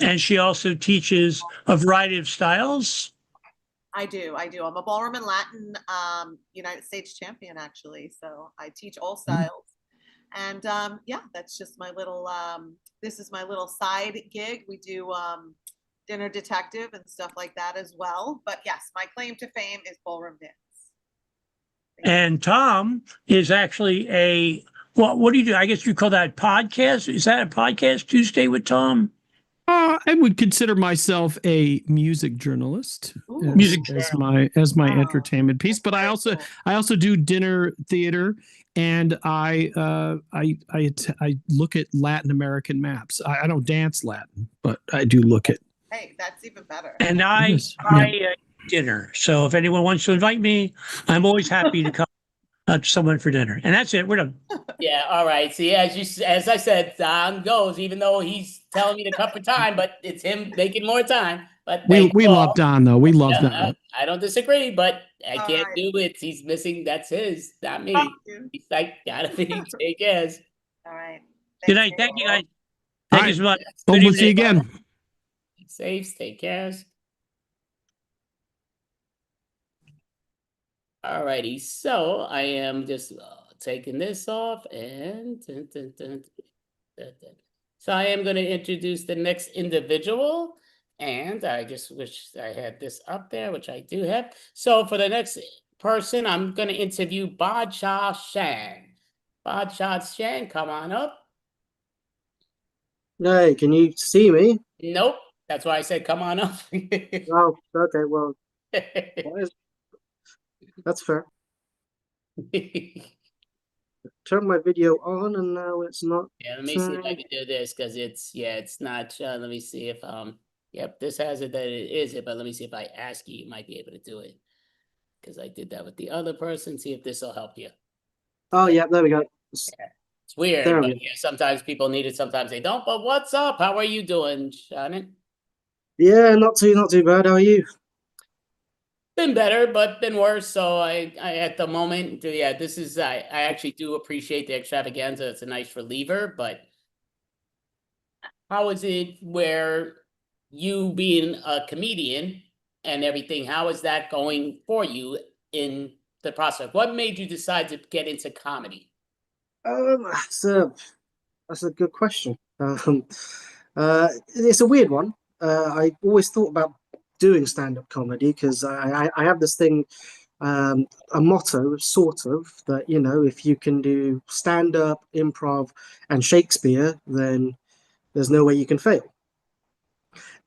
And she also teaches a variety of styles. I do. I'm a ballroom and Latin United States champion, actually. So I teach all styles. And that's just my little, this is my little side gig. We do dinner detective and stuff like that as well. But yes, my claim to fame is ballroom dance. And Tom is actually what do you do? I guess you call that podcast. Is that a podcast, Tuesday with Tom? I would consider myself a music journalist as my entertainment piece, but I also do dinner theater, and I look at Latin American maps. I don't dance Latin, but I do look at. Hey, that's even better. And I dinner. So if anyone wants to invite me, I'm always happy to come to someone for dinner. And that's it. We're done. Yeah. All right. See, as I said, Don goes, even though he's telling me to cut for time, but it's him making more time. But we love Don though. We love Don. I don't disagree, but I can't do it. He's missing. That's his, not me. He's like, gotta take his. All right. Good night. Thank you guys. Thank you so much. We'll see you again. Safe. Take care. All righty, so I am just taking this off and so I am going to introduce the next individual, and I just wish I had this up there, which I do have. So for the next person, I'm going to interview Badshah Shan. Badshah Shan, come on up. Hey, can you see me? Nope, that's why I said come on up. Oh, okay, well, that's fair. Turn my video on and now it's not. Yeah, let me see if I can do this because it's not. Let me see if yep, this has it that it is it, but let me see if I ask you, you might be able to do it because I did that with the other person. See if this will help you. Oh yeah, there we go. It's weird, but sometimes people need it, sometimes they don't. But what's up? How are you doing, Shannon? Yeah, not too bad. How are you? Been better, but been worse. So I at the moment, this is I actually do appreciate the extravaganza. It's a nice reliever, but how is it where you being a comedian and everything, how is that going for you in the process? What made you decide to get into comedy? That's a good question. It's a weird one. I always thought about doing stand-up comedy because I have this thing, a motto, sort of, that, you know, if you can do stand-up, improv, and Shakespeare, then there's no way you can fail.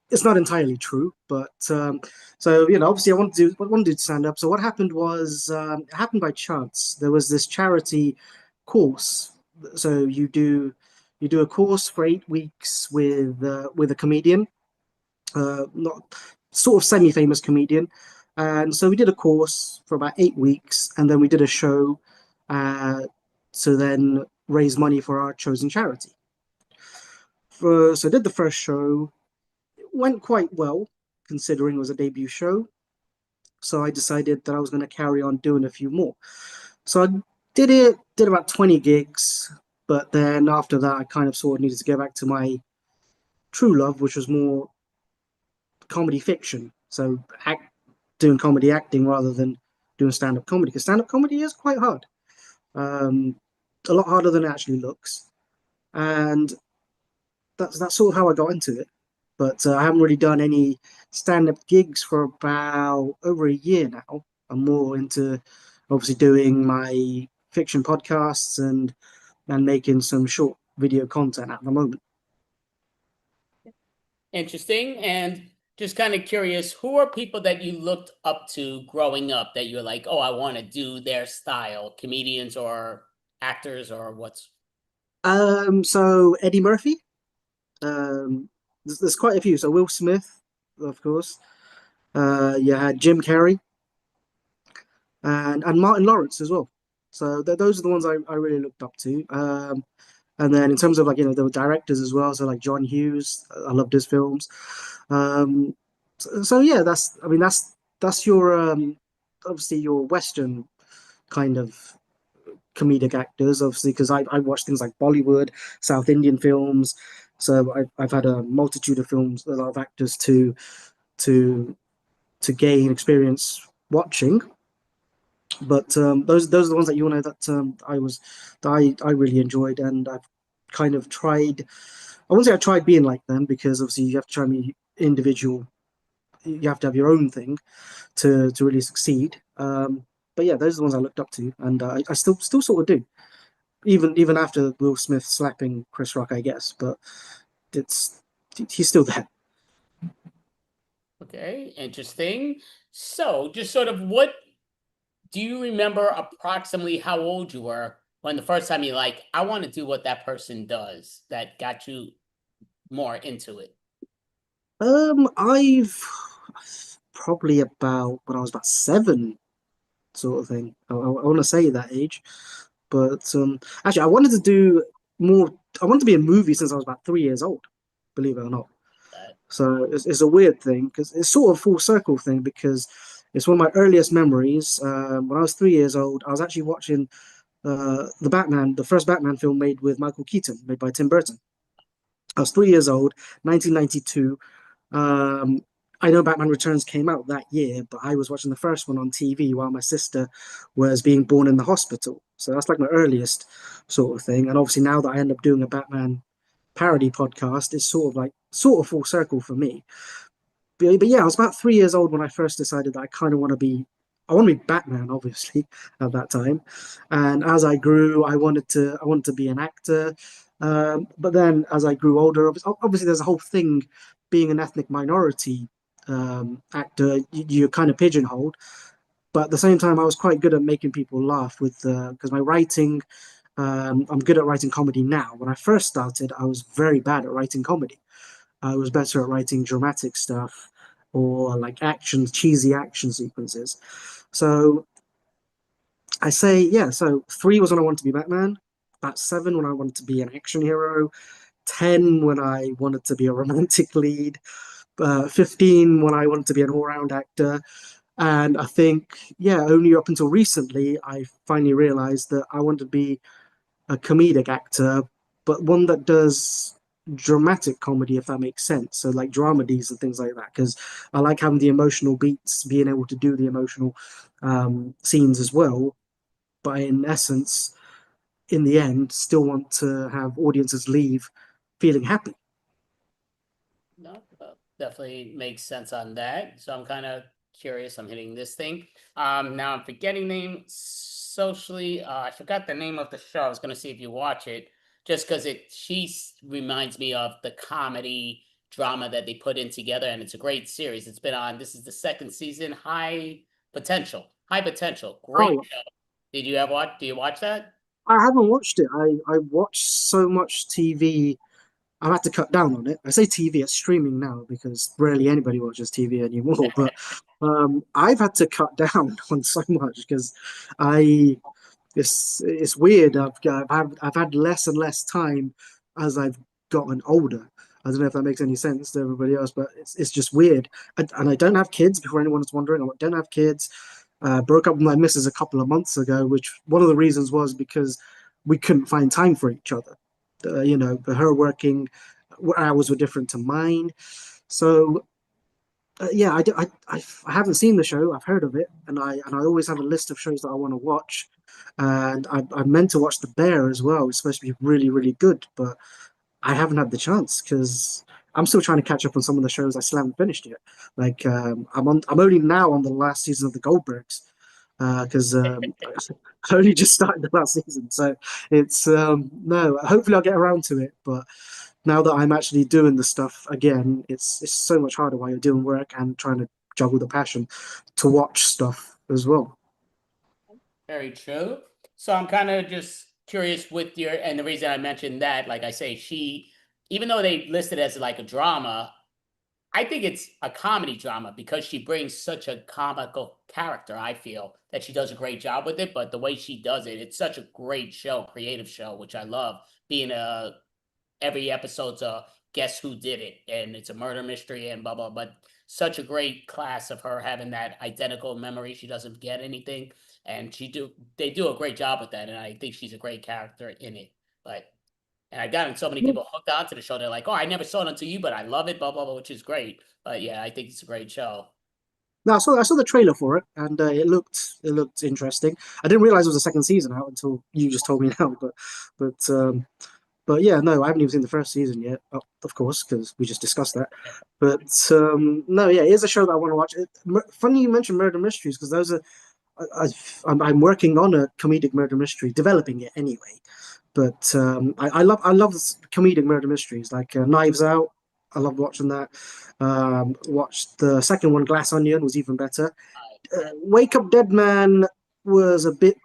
It's not entirely true, but so, you know, obviously I want to do stand-up. So what happened was, it happened by chance. There was this charity course. So you do a course for 8 weeks with a comedian, not sort of semi-famous comedian. And so we did a course for about 8 weeks, and then we did a show to then raise money for our chosen charity. So I did the first show. It went quite well, considering it was a debut show. So I decided that I was going to carry on doing a few more. So I did about 20 gigs, but then after that, I kind of sort of needed to go back to my true love, which was more comedy fiction. So doing comedy acting rather than doing stand-up comedy, because stand-up comedy is quite hard, a lot harder than it actually looks, and that's sort of how I got into it. But I haven't really done any stand-up gigs for about over a year now. I'm more into obviously doing my fiction podcasts and making some short video content at the moment. Interesting. And just kind of curious, who are people that you looked up to growing up that you're like, oh, I want to do their style, comedians or actors or what's? So Eddie Murphy. There's quite a few. So Will Smith, of course. You had Jim Carrey and Martin Lawrence as well. So those are the ones I really looked up to. And then in terms of, like, you know, there were directors as well. So like John Hughes, I loved his films. So yeah, that's your obviously your Western kind of comedic actors, obviously, because I watch things like Bollywood, South Indian films. So I've had a multitude of films, a lot of actors to gain experience watching. But those are the ones that, you know, that I really enjoyed, and I've kind of tried. I wouldn't say I tried being like them, because obviously you have to try and be individual. You have to have your own thing to really succeed. But yeah, those are the ones I looked up to, and I still sort of do, even after Will Smith slapping Chris Rock, I guess. But he's still there. Okay, interesting. So just sort of, what do you remember approximately how old you were when the first time you like, I want to do what that person does, that got you more into it? I've probably about when I was about 7, sort of thing. I want to say that age, but actually, I wanted to do more. I wanted to be in movies since I was about 3 years old, believe it or not. So it's a weird thing, because it's sort of a full circle thing, because it's one of my earliest memories. When I was 3 years old, I was actually watching the first Batman film made with Michael Keaton, made by Tim Burton. I was 3 years old, 1992. I know Batman Returns came out that year, but I was watching the first one on TV while my sister was being born in the hospital. So that's like my earliest sort of thing. And obviously now that I end up doing a Batman parody podcast, it's sort of full circle for me. But yeah, I was about 3 years old when I first decided that I want to be Batman, obviously, at that time. And as I grew, I wanted to be an actor. But then as I grew older, obviously there's a whole thing, being an ethnic minority actor, you're kind of pigeonholed. But at the same time, I was quite good at making people laugh because my writing, I'm good at writing comedy now. When I first started, I was very bad at writing comedy. I was better at writing dramatic stuff, or like cheesy action sequences. So I say, yeah, so 3 was when I wanted to be Batman, about 7 when I wanted to be an action hero, 10 when I wanted to be a romantic lead, 15 when I wanted to be an all-round actor. And I think, yeah, only up until recently, I finally realized that I want to be a comedic actor, but one that does dramatic comedy, if that makes sense. So like dramedies and things like that, because I like having the emotional beats, being able to do the emotional scenes as well. But in essence, in the end, still want to have audiences leave feeling happy. No, definitely makes sense on that. So I'm kind of curious. I'm hitting this thing. Now I'm forgetting name socially. I forgot the name of the show. I was gonna see if you watch it, just because reminds me of the comedy drama that they put in together, and it's a great series. It's been on. This is the second season. High Potential. High Potential. Great Oh, show. Did you ever watch? Do you watch that? I haven't watched it. I watch so much TV. I've had to cut down on it. I say TV, it's streaming now because rarely anybody watches TV anymore. But I've had to cut down on so much because I it's weird. I've had less and less time as I've gotten older. I don't know if that makes any sense to everybody else, but it's just weird. And I don't have kids. Before anyone is wondering, I don't have kids. Broke up with my missus a couple of months ago, which one of the reasons was because we couldn't find time for each other. Her working hours were different to mine. So yeah, I haven't seen the show. I've heard of it, and I always have a list of shows that I want to watch. And I meant to watch The Bear as well. It's supposed to be really, really good, but I haven't had the chance because I'm still trying to catch up on some of the shows I still haven't finished yet. Like I'm only now on the last season of The Goldbergs because I only just started the last season. So it's no. Hopefully I'll get around to it, but now that I'm actually doing the stuff again, it's so much harder while you're doing work and trying to juggle the passion to watch stuff as well. Very true. So I'm kind of just curious with and the reason I mentioned that, like I say, even though they listed it as like a drama, I think it's a comedy drama because she brings such a comical character. I feel that she does a great job with it, but the way she does it, it's such a great show, creative show, which I love. Being every episode's a guess who did it, and it's a murder mystery and blah blah. But such a great class of her having that identical memory. She doesn't forget anything, and they do a great job with that. And I think she's a great character in it. And I've gotten so many people hooked onto the show. They're like, "Oh, I never saw it until you, but I love it." Blah blah blah, which is great. But yeah, I think it's a great show. No, I saw the trailer for it, and it looked interesting. I didn't realize it was a second season out until you just told me now. But yeah, no, I haven't even seen the first season yet. Of course, because we just discussed that. But no, yeah, it is a show that I want to watch. Funny you mentioned murder mysteries because those are I'm working on a comedic murder mystery, developing it anyway. But I love comedic murder mysteries like Knives Out. I love watching that. Watched the second one, Glass Onion, was even better. Wake Up Dead Man was a bit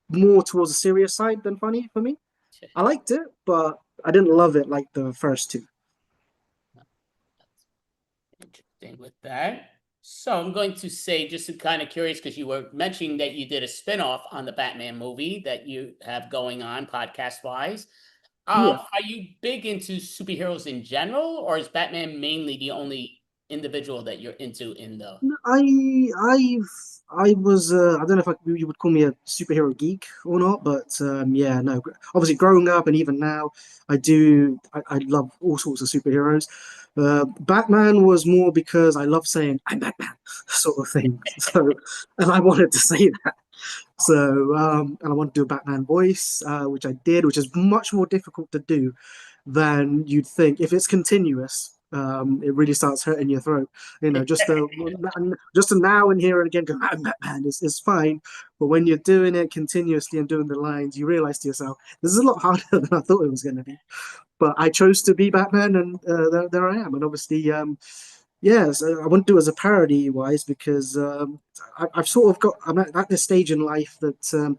more towards the serious side than funny for me. I liked it, but I didn't love it like the first two. Interesting with that. So I'm going to say, just kind of curious, because you were mentioning that you did a spinoff on the Batman movie that you have going on podcast wise. Yeah. Are you big into superheroes in general, or is Batman mainly the only individual that you're into in the? I was I don't know if you would call me a superhero geek or not, but yeah, no. Obviously, growing up and even now, I love all sorts of superheroes. Batman was more because I love saying I'm Batman sort of thing. So, and I wanted to say that. So, and I want to do a Batman voice, which I did, which is much more difficult to do than you'd think. If it's continuous, it really starts hurting your throat. Just a now and here and again, go, Batman is fine. But when you're doing it continuously and doing the lines, you realize to yourself, this is a lot harder than I thought it was going to be. But I chose to be Batman, and there I am. And obviously, yeah, so I wouldn't do it as a parody wise because I've sort of I'm at this stage in life that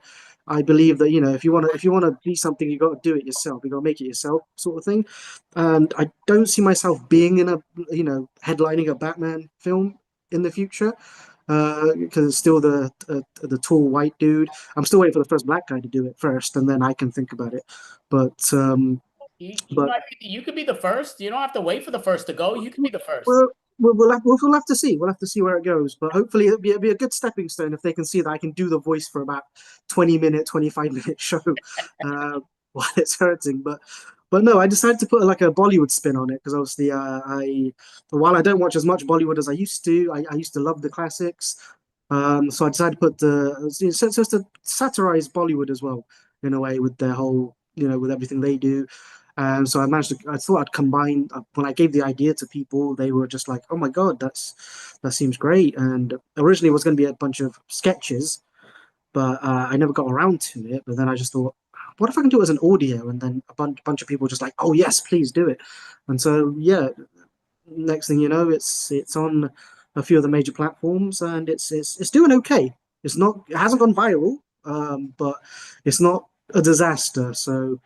I believe that if you want to be something, you got to do it yourself. You got to make it yourself, sort of thing. And I don't see myself being in a headlining a Batman film in the future because it's still the tall white dude. I'm still waiting for the first black guy to do it first, and then I can think about it. But You could be the first. You don't have to wait for the first to go. You could be the first. We'll have to see. We'll have to see where it goes. But hopefully it'll be a good stepping stone if they can see that I can do the voice for about 20-minute, 25-minute show while it's hurting. But But no, I decided to put like a Bollywood spin on it because obviously, while I don't watch as much Bollywood as I used to, I used to love the classics. So I decided to put so to satirize Bollywood as well in a way with their whole, with everything they do. And so I thought I'd combine, when I gave the idea to people, they were just like, oh my God, that seems great. And originally it was going to be a bunch of sketches, but I never got around to it. But then I just thought, what if I can do it as an audio? And then a bunch of people just like, oh yes, please do it. And so yeah, next thing you know, it's on a few of the major platforms, and it's doing okay. It hasn't gone viral, but it's not a disaster. So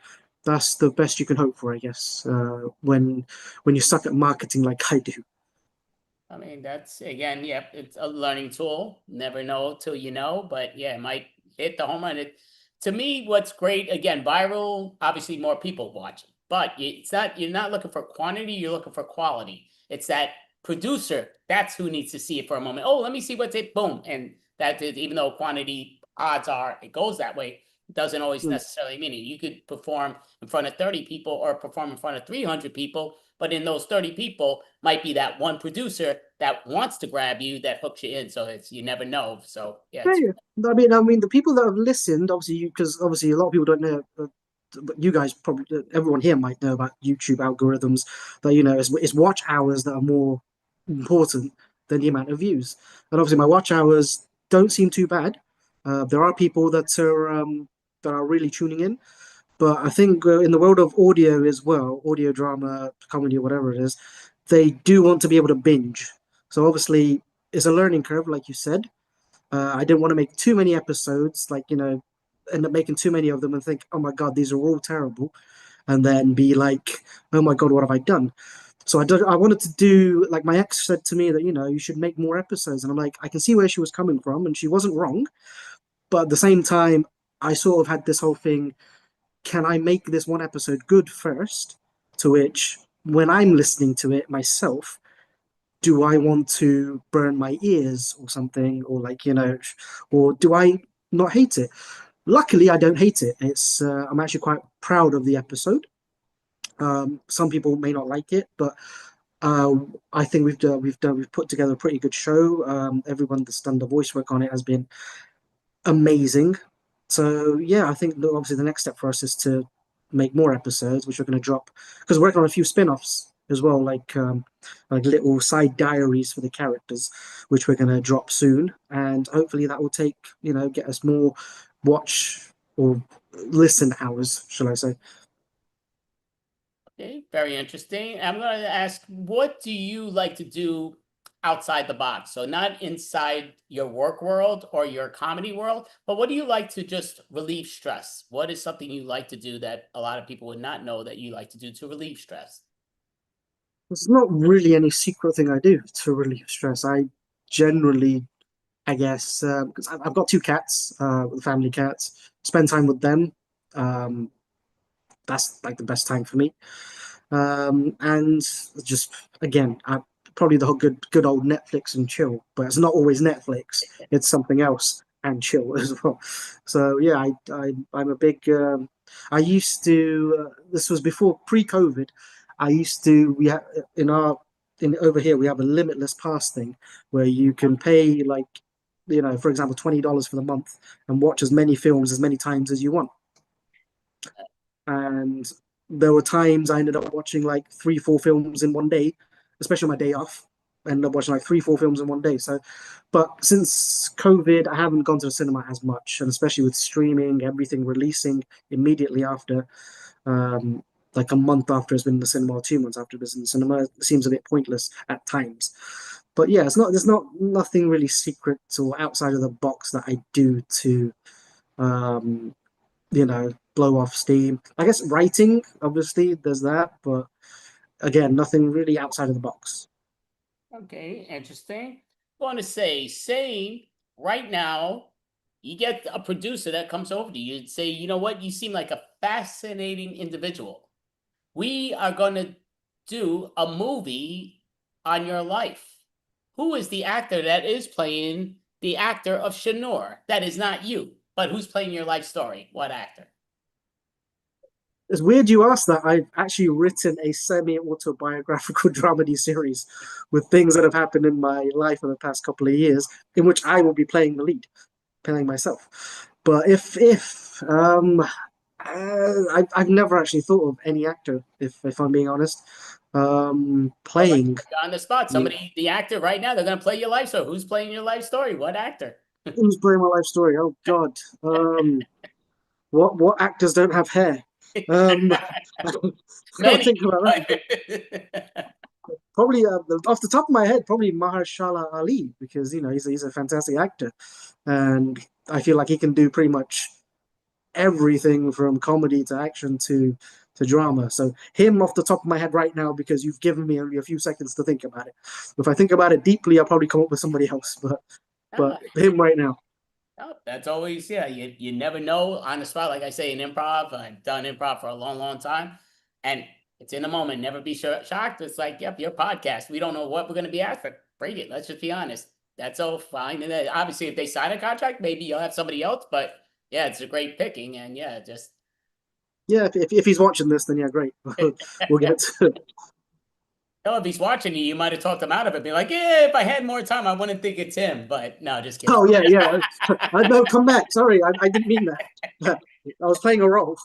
that's the best you can hope for, I guess. When you suck at marketing like I do. I mean, that's again, yeah, it's a learning tool. Never know till you know, but yeah, it might hit the home run. To me, what's great, again, viral, obviously more people watch it, but you're not looking for quantity, you're looking for quality. It's that producer, that's who needs to see it for a moment. Oh, let me see what's it, boom. And that is, even though quantity odds are it goes that way, doesn't always necessarily mean it. You could perform in front of 30 people or perform in front of 300 people, but in those 30 people might be that one producer that wants to grab you that hooks you in. So you never know. So yeah. Yeah, I mean, the people that have listened, obviously, because obviously a lot of people don't know. But you guys probably, everyone here might know about YouTube algorithms. That it's watch hours that are more important than the amount of views. And obviously, my watch hours don't seem too bad. There are people that are really tuning in. But I think in the world of audio as well, audio drama, comedy, or whatever it is, they do want to be able to binge. So obviously, it's a learning curve, like you said. I didn't want to make too many episodes, like, end up making too many of them and think, oh my God, these are all terrible. And then be like, oh my God, what have I done? So I wanted to do, like my ex said to me that, you should make more episodes. And I'm like, I can see where she was coming from and she wasn't wrong. But at the same time, I sort of had this whole thing, can I make this one episode good first? To which, when I'm listening to it myself, do I want to burn my ears or something, or like, or do I not hate it? Luckily, I don't hate it. I'm actually quite proud of the episode. Some people may not like it, but I think we've put together a pretty good show. Everyone that's done the voice work on it has been amazing. So yeah, I think obviously the next step for us is to make more episodes, which we're going to drop because we're working on a few spin-offs as well, like little side diaries for the characters, which we're going to drop soon, and hopefully that will get us more watch or listen hours, shall I say. Okay, very interesting. I'm going to ask, what do you like to do outside the box? So not inside your work world or your comedy world, but what do you like to just relieve stress? What is something you like to do that a lot of people would not know that you like to do to relieve stress? There's not really any secret thing I do to relieve stress. I generally, I guess, because I've got two cats, family cats, spend time with them. That's like the best time for me. And just again, probably the whole good old Netflix and chill, but it's not always Netflix. It's something else and chill as well. So yeah, I'm a big. I used to. This was before pre-COVID. I used to. In over here we have a limitless pass thing where you can pay like, for example, $20 for the month and watch as many films as many times as you want. And there were times I ended up watching like 3-4 films in one day, especially on my day off. I ended up watching like 3-4 films in one day. So, but since COVID, I haven't gone to the cinema as much, and especially with streaming, everything releasing immediately after, like a month after it's been in the cinema or 2 months after it's in the cinema, it seems a bit pointless at times. But yeah, there's not nothing really secret or outside of the box that I do to, blow off steam. I guess writing, obviously, there's that, but again, nothing really outside of the box. Okay, interesting. I want to say right now, you get a producer that comes over to you and say, you know what, you seem like a fascinating individual. We are going to do a movie on your life. Who is the actor that is playing the actor of Shanur? That is not you, but who's playing your life story? What actor? It's weird you asked that. I've actually written a semi-autobiographical dramedy series with things that have happened in my life in the past couple of years, in which I will be playing the lead, playing myself. But I've never actually thought of any actor, if I'm being honest. Playing. On the spot, somebody, the actor right now, they're gonna play your life story. Who's playing your life story? What actor? Who's playing my life story? Oh God. What actors don't have hair? Gotta think about that. Probably off the top of my head, probably Mahershala Ali, because he's a fantastic actor, and I feel like he can do pretty much everything from comedy to action to drama. So him off the top of my head right now, because you've given me only a few seconds to think about it. If I think about it deeply, I'll probably come up with somebody else, but him right now. Oh, that's always, yeah, you never know on the spot. Like I say, in improv, I've done improv for a long, long time, and it's in the moment. Never be shocked. It's like, yep, your podcast. We don't know what we're going to be asked for. Bring it. Let's just be honest. That's all fine. And then obviously, if they sign a contract, maybe you'll have somebody else. But yeah, it's a great picking. And yeah, just. Yeah, if he's watching this, then yeah, great. We'll get to. No, if he's watching you, you might have talked him out of it. Be like, yeah, if I had more time, I wouldn't think it's him. But no, just kidding. Oh yeah. No, come back. Sorry, I didn't mean that. I was playing a role.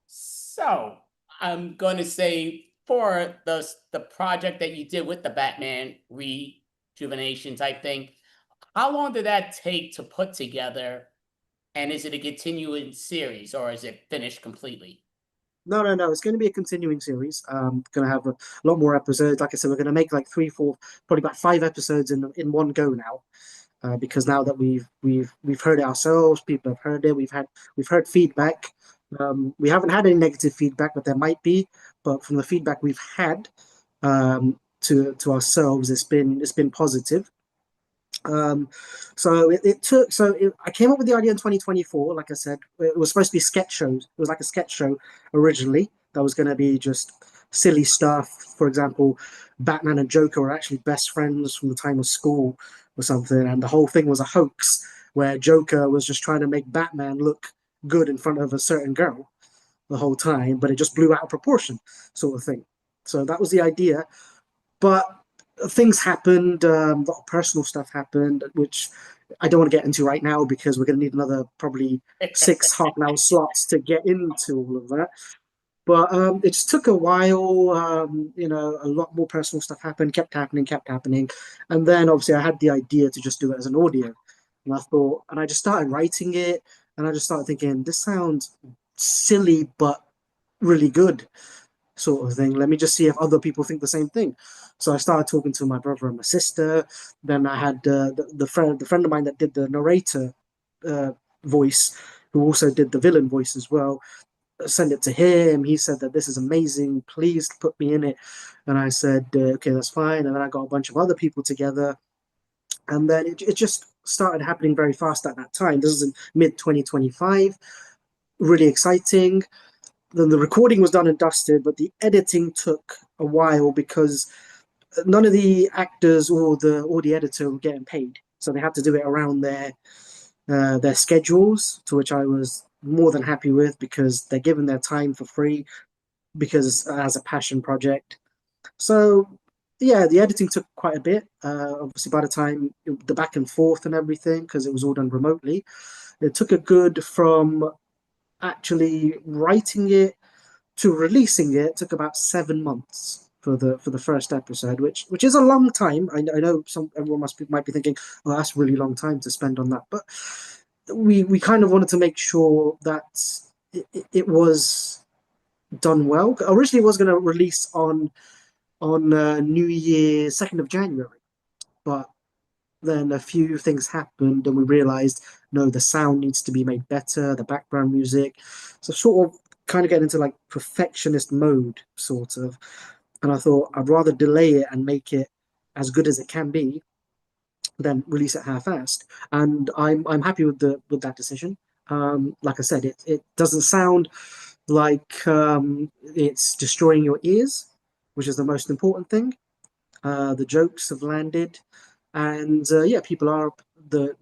So I'm going to say, for the project that you did with the Batman rejuvenation type thing, how long did that take to put together? And is it a continuing series, or is it finished completely? No. It's going to be a continuing series. Going to have a lot more episodes. Like I said, we're going to make like 3, 4, probably about 5 episodes in one go now, because now that we've heard it ourselves, people have heard it. We've heard feedback. We haven't had any negative feedback, but there might be. But from the feedback we've had to ourselves, it's been positive. I came up with the idea in 2024. Like I said, it was supposed to be sketch shows. It was like a sketch show originally that was going to be just silly stuff. For example, Batman and Joker were actually best friends from the time of school or something, and the whole thing was a hoax where Joker was just trying to make Batman look good in front of a certain girl the whole time, but it just blew out of proportion, sort of thing. So that was the idea, but things happened, a lot of personal stuff happened, which I don't want to get into right now because we're going to need another probably 6 half-an-hour slots to get into all of that. But it just took a while. A lot more personal stuff happened, kept happening. And then obviously I had the idea to just do it as an audio. And I just started writing it, and I just started thinking, this sounds silly, but really good, sort of thing. Let me just see if other people think the same thing. So I started talking to my brother and my sister. Then I had the friend of mine that did the narrator voice, who also did the villain voice as well. Send it to him. He said that this is amazing. Please put me in it. And I said, okay, that's fine. And then I got a bunch of other people together. And then it just started happening very fast at that time. This is in mid-2025. Really exciting. Then the recording was done and dusted, but the editing took a while because none of the actors or the editor were getting paid. So they had to do it around their schedules, to which I was more than happy with, because they're given their time for free, because as a passion project. So yeah, the editing took quite a bit. Obviously, by the time the back and forth and everything, because it was all done remotely, it took a good, from actually writing it to releasing it, took about 7 months for the first episode, which is a long time. I know everyone might be thinking, oh, that's a really long time to spend on that, but we kind of wanted to make sure that it was done well. Originally, it was going to release on New Year, 2nd of January, but then a few things happened and we realized, no, the sound needs to be made better, the background music. So sort of kind of get into like perfectionist mode, sort of. And I thought I'd rather delay it and make it as good as it can be than release it half-assed. And I'm happy with that decision. Like I said, it doesn't sound like it's destroying your ears, which is the most important thing. The jokes have landed. And yeah, people are the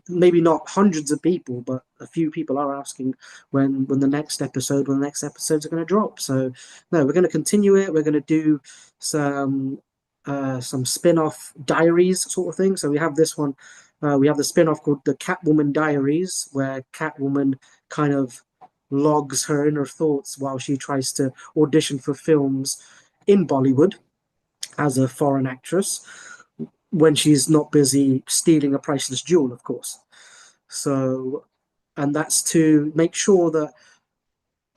maybe not hundreds of people, but a few people are asking when the next episodes are going to drop. So no, we're going to continue it. We're going to do some spin-off diaries sort of thing. So we have this one. We have the spin-off called the Catwoman Diaries, where Catwoman kind of logs her inner thoughts while she tries to audition for films in Bollywood as a foreign actress when she's not busy stealing a priceless jewel, of course. So, and that's to make sure that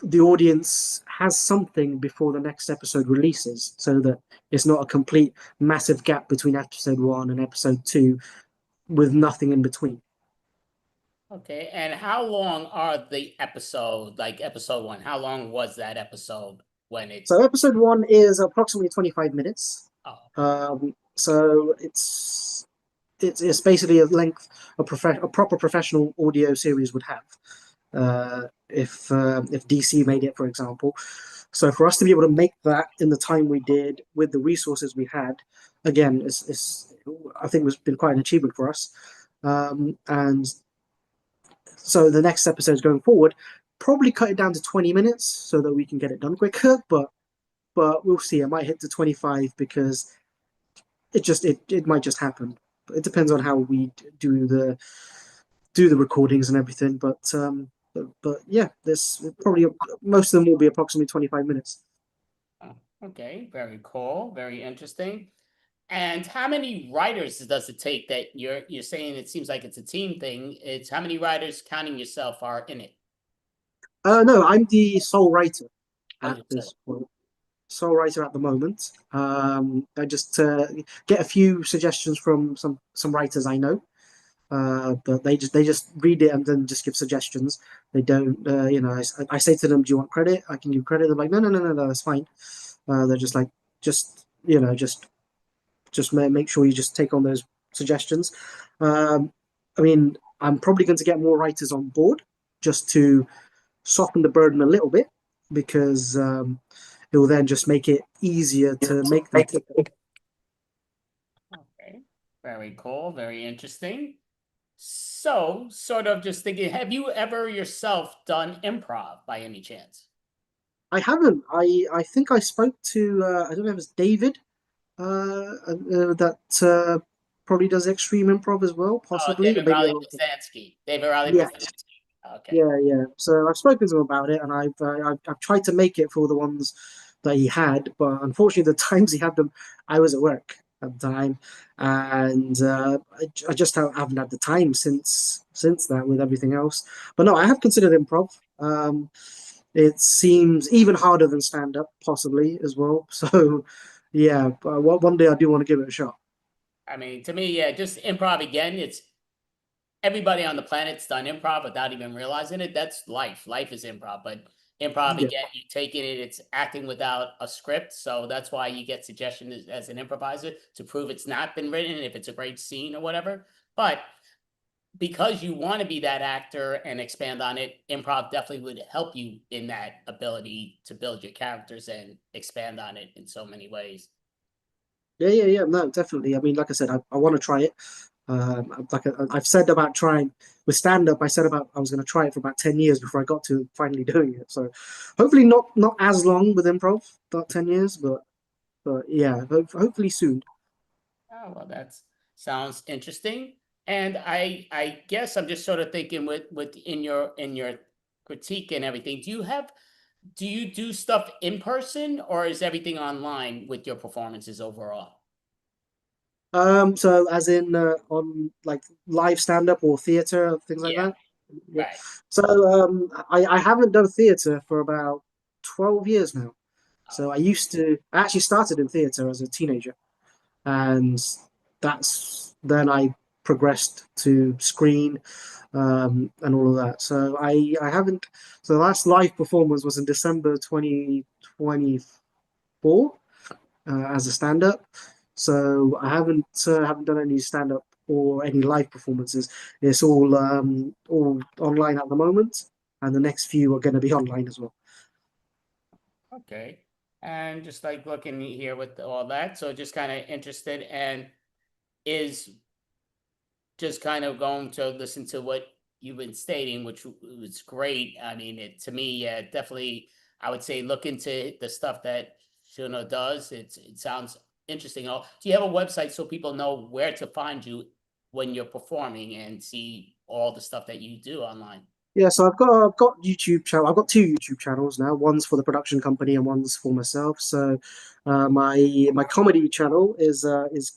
the audience has something before the next episode releases, so that it's not a complete massive gap between episode 1 and episode 2 with nothing in between. Okay, and how long are the episode, like episode 1? How long was that episode when it's... So episode 1 is approximately 25 minutes. Oh. So it's basically a length a proper professional audio series would have, if DC made it, for example. So for us to be able to make that in the time we did with the resources we had, again, I think it's been quite an achievement for us. And so the next episodes going forward, probably cut it down to 20 minutes so that we can get it done quicker. But we'll see. I might hit to 25 because it might just happen. But it depends on how we do the recordings and everything. But yeah, there's probably most of them will be approximately 25 minutes. Okay, very cool, very interesting. And how many writers does it take that you're saying it seems like it's a team thing? It's how many writers, counting yourself, are in it? No, I'm the sole writer at Oh, this point. Sole writer at the moment. I just get a few suggestions from some writers I know, but they just read it and then just give suggestions. They don't, I say to them, "Do you want credit? I can give credit." They're like, "No, that's fine." They're just like, just make sure you just take on those suggestions. I mean, I'm probably going to get more writers on board just to soften the burden a little bit, because it will then just make it easier to make them. Okay, very cool, very interesting. So, sort of just thinking, have you ever yourself done improv by any chance? I haven't. I think I spoke to I don't know if it's David that probably does extreme improv as well, possibly. David Maybe Raleigh Bosansky. David Raleigh yeah. Bosansky. Okay. Yeah. So I've spoken to him about it, and I've tried to make it for the ones that he had, but unfortunately, the times he had them, I was at work at the time, and I just haven't had the time since that with everything else. But no, I have considered improv. It seems even harder than stand up, possibly as well. So yeah, but one day I do want to give it a shot. I mean, to me, yeah, just improv again. It's everybody on the planet's done improv without even realizing it. That's life. Life is improv, but improv Yeah. again, you taking it, it's acting without a script. So that's why you get suggestion as an improviser to prove it's not been written, if it's a great scene or whatever. But because you want to be that actor and expand on it, improv definitely would help you in that ability to build your characters and expand on it in so many ways. Yeah. No, definitely. I mean, like I said, I want to try it. I've said about trying with stand up. I said about I was going to try it for about 10 years before I got to finally doing it. So hopefully not as long with improv, about 10 years, but yeah, hopefully soon. Oh, well, that sounds interesting. And I guess I'm just sort of thinking with in your critique and everything, do you do stuff in person, or is everything online with your performances overall? So as in on like live stand up or theater, things like Yeah, that. Yeah. right. So I haven't done theater for about 12 years now. So I actually started in theater as a teenager, and then I progressed to screen, and all of that. So I haven't. So the last live performance was in December 2024 as a stand up. So I haven't done any stand up or any live performances. It's all online at the moment, and the next few are going to be online as well. Okay. And just like looking here with all that, so just kind of interested, and is just kind of going to listen to what you've been stating, which was great. I mean, to me, yeah, definitely, I would say look into the stuff that Shuna does. It sounds interesting. Do you have a website so people know where to find you when you're performing and see all the stuff that you do online? Yeah, so I've got YouTube channel. I've got two YouTube channels now. One's for the production company and one's for myself. So my comedy channel is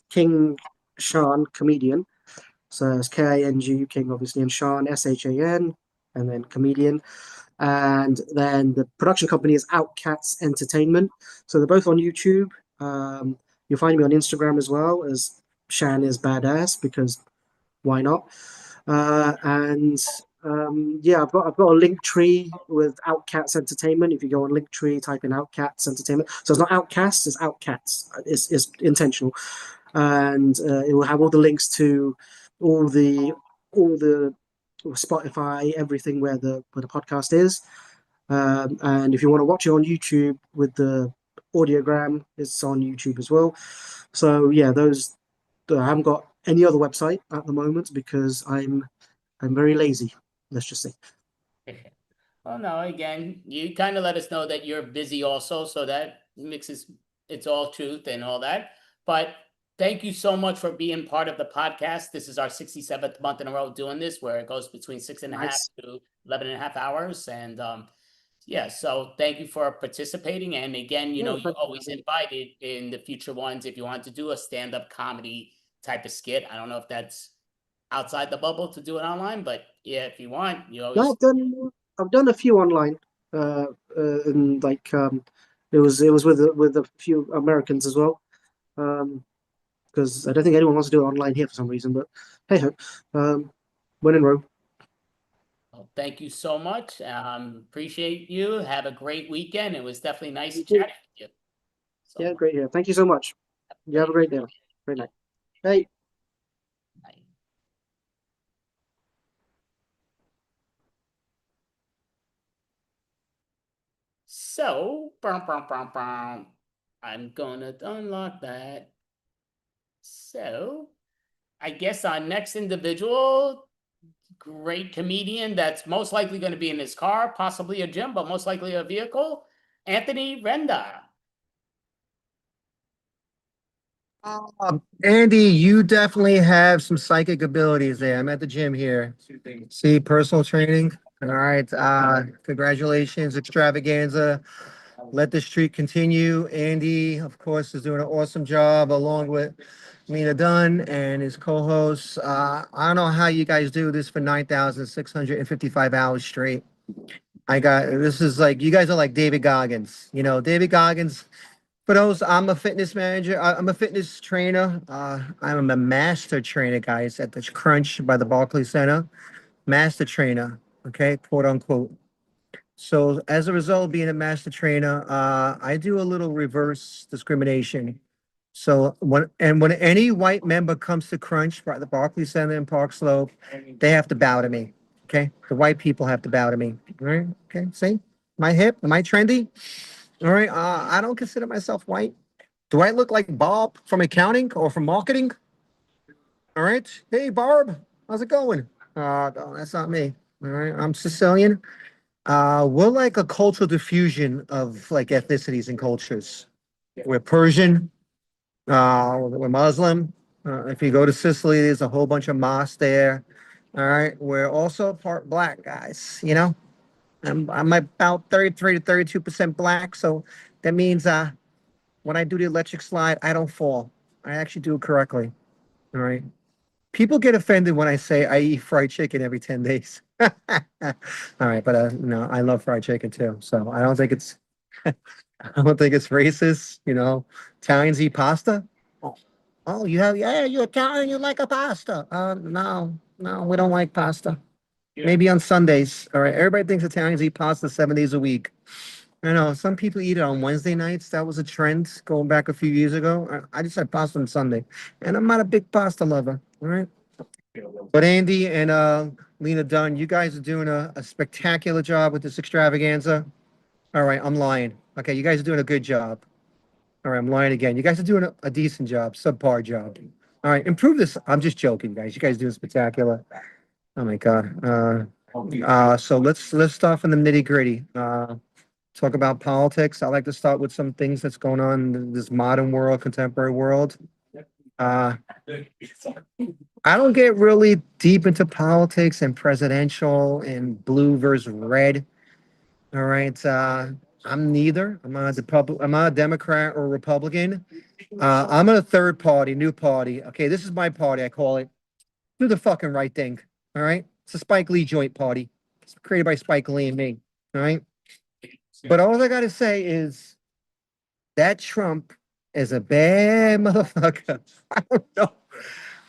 King Shan Comedian. So it's King, King obviously, and Shan Shan, and then comedian. And then the production company is Outcats Entertainment. So they're both on YouTube. You'll find me on Instagram as well as Shan is badass, because why not? And yeah, I've got a link tree with Outcats Entertainment. If you go on link tree, type in Outcats Entertainment. So it's not Outcasts, it's Outcats. It's intentional, and it will have all the links to all the Spotify, everything where the podcast is. And if you want to watch it on YouTube with the audiogram, it's on YouTube as well. So yeah, those I haven't got any other website at the moment because I'm very lazy. Let's just say. Well, no, again, you kind of let us know that you're busy also, so that mixes it's all truth and all that. But thank you so much for being part of the podcast. This is our 67th month in a row doing this, where it goes between 6.5 to 11.5 hours. And yeah, so thank you for participating. And again, you know, you're always invited in the future ones if you want to do a stand-up comedy type of skit. I don't know if that's outside the bubble to do it online, but yeah, if you want, you always. No, I've done a few online, and like it was with a few Americans as well, because I don't think anyone wants to do it online here for some reason. But hey ho, when in Rome. Well, thank you so much. Appreciate you. Have a great weekend. It was definitely nice chatting with you. So, yeah, great here. Thank you so much. You have a great day. Great night. Hey. bye. So, I'm gonna unlock that. So, I guess our next individual, great comedian that's most likely going to be in his car, possibly a gym, but most likely a vehicle, Anthony Renda. Andy, you definitely have some psychic abilities there. I'm at the gym here. See, personal training. All right. Congratulations, Extravaganza. Let the streak continue. Andy, of course, is doing an awesome job along with Lena Dunn and his co-hosts. I don't know how you guys do this for 9,655 hours straight. This is like, you guys are like David Goggins. You know, David Goggins, for those, I'm a fitness manager. I'm a fitness trainer. I'm a master trainer, guys, at the Crunch by the Barclays Center. Master trainer, okay, quote unquote. So as a result of being a master trainer, I do a little reverse discrimination. So when any white member comes to Crunch by the Barclays Center in Park Slope, they have to bow to me. Okay, the white people have to bow to me. All right. Okay. See, am I hip? Am I trendy? All right. I don't consider myself white. Do I look like Bob from accounting or from marketing? All right. Hey, Barb, how's it going? No, that's not me. All right. I'm Sicilian. We're like a cultural diffusion of like ethnicities and cultures. We're Persian. We're Muslim. If you go to Sicily, there's a whole bunch of mosques there. All right. We're also part black, guys. You know, I'm about 33 to 32% black. So that means when I do the electric slide, I don't fall. I actually do it correctly. All right. People get offended when I say I eat fried chicken every 10 days. All right, but no, I love fried chicken too. So I don't think it's I don't think it's racist, you know. Italians eat pasta. Oh, you're Italian, you like a pasta. No, we don't like pasta. Maybe on Sundays. All right. Everybody thinks Italians eat pasta 7 days a week. I know some people eat it on Wednesday nights. That was a trend going back a few years ago. I just had pasta on Sunday, and I'm not a big pasta lover. All right. But Andy and Lena Dunn, you guys are doing a spectacular job with this extravaganza. All right, I'm lying. Okay, you guys are doing a good job. All right, I'm lying again. You guys are doing a decent job, subpar job. All right, improve this. I'm just joking, guys. You guys doing spectacular. Oh my God. So let's start from the nitty gritty. Talk about politics. I like to start with some things that's going on in this modern world, contemporary world. I don't get really deep into politics and presidential and blue versus red. All right. I'm neither. I'm not a Democrat or Republican. I'm a third party, new party. Okay, this is my party. I call it Do the Fucking Right Thing. All right. It's a Spike Lee joint party. It's created by Spike Lee and me. All right. But all I gotta say is that Trump is a bad motherfucker. I don't know.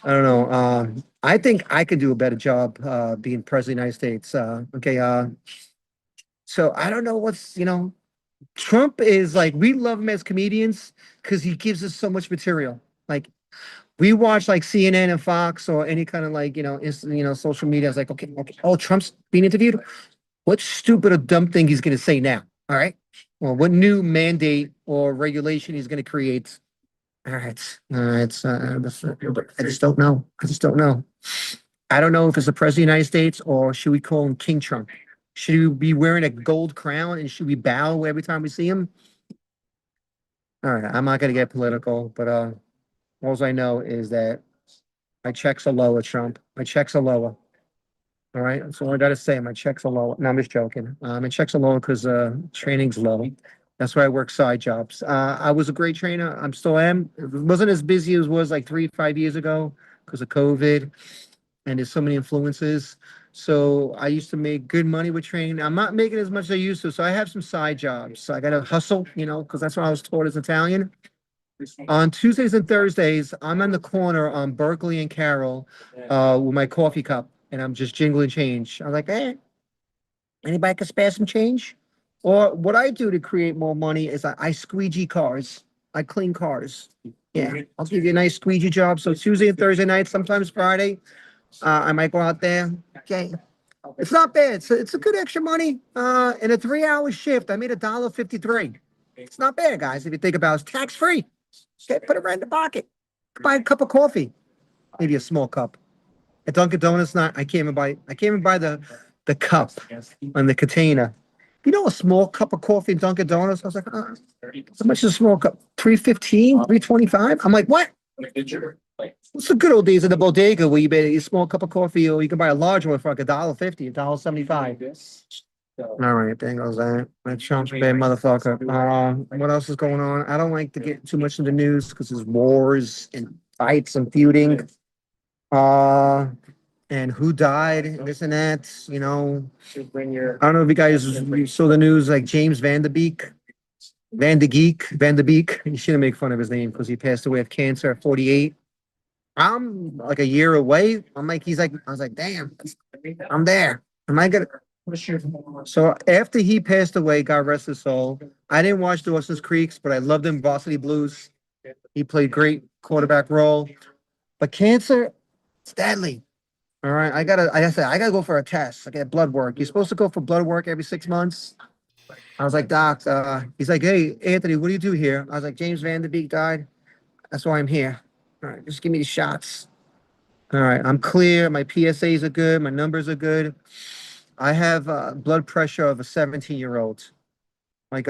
I don't know. I think I could do a better job being president of the United States. Okay. So I don't know Trump is like, we love him as comedians because he gives us so much material. Like we watch like CNN and Fox or any kind of like, social media. It's like, okay. Oh, Trump's being interviewed. What stupid or dumb thing he's going to say now? All right. Well, what new mandate or regulation he's going to create? All right. All right. I just don't know. I just don't know. I don't know if it's the president of the United States or should we call him King Trump? Should he be wearing a gold crown and should we bow every time we see him? All right. I'm not going to get political, but all I know is that my checks are lower, Trump. My checks are lower. All right. That's all I got to say. My checks are low. No, I'm just joking. My checks are low because training's low. That's why I work side jobs. I was a great trainer. I'm still am. It wasn't as busy as it was like 5 years ago because of COVID and there's so many influences. So I used to make good money with training. I'm not making as much as I used to. So I have some side jobs. So I got to hustle, because that's what I was taught as Italian. On Tuesdays and Thursdays, I'm on the corner on Berkeley and Carroll with my coffee cup. And I'm just jingling change. I'm like, hey, anybody can spare some change? Or what I do to create more money is I squeegee cars. I clean cars. Yeah, I'll give you a nice squeegee job. So Tuesday and Thursday nights, sometimes Friday, I might go out there. Okay. It's not bad. It's a good extra money. In a 3-hour shift, I made $1.53. It's not bad, guys, if you think about it. It's tax-free. Okay, put it right in the pocket. Buy a cup of coffee. Maybe a small cup. At Dunkin' Donuts, I can't even buy the cup and the container. A small cup of coffee at Dunkin' Donuts? I was like, how much is a small cup? $3.15, $3.25? I'm like, what? What's the good old days in the bodega where you buy a small cup of coffee or you can buy a large one for like $1.50, $1.75. All right, there goes that. That Trump's a bad motherfucker. What else is going on? I don't like to get too much in the news because there's wars and fights and feuding. And who died, and this and that, I don't know if you guys saw the news, like James Van Der Beek. You shouldn't make fun of his name because he passed away of cancer at 48. I'm like a year away. I was like, damn, I'm there. Am I gonna? So after he passed away, God rest his soul, I didn't watch Dawson's Creeks, but I loved him, Varsity Blues. He played great quarterback role. But cancer, it's deadly. All right, I gotta go for a test. I get blood work. You're supposed to go for blood work every 6 months. I was like, Doc, he's like, hey, Anthony, what do you do here? I was like, James Van Der Beek died. That's why I'm here. All right, just give me the shots. All right, I'm clear. My PSAs are good. My numbers are good. I have blood pressure of a 17-year-old. Like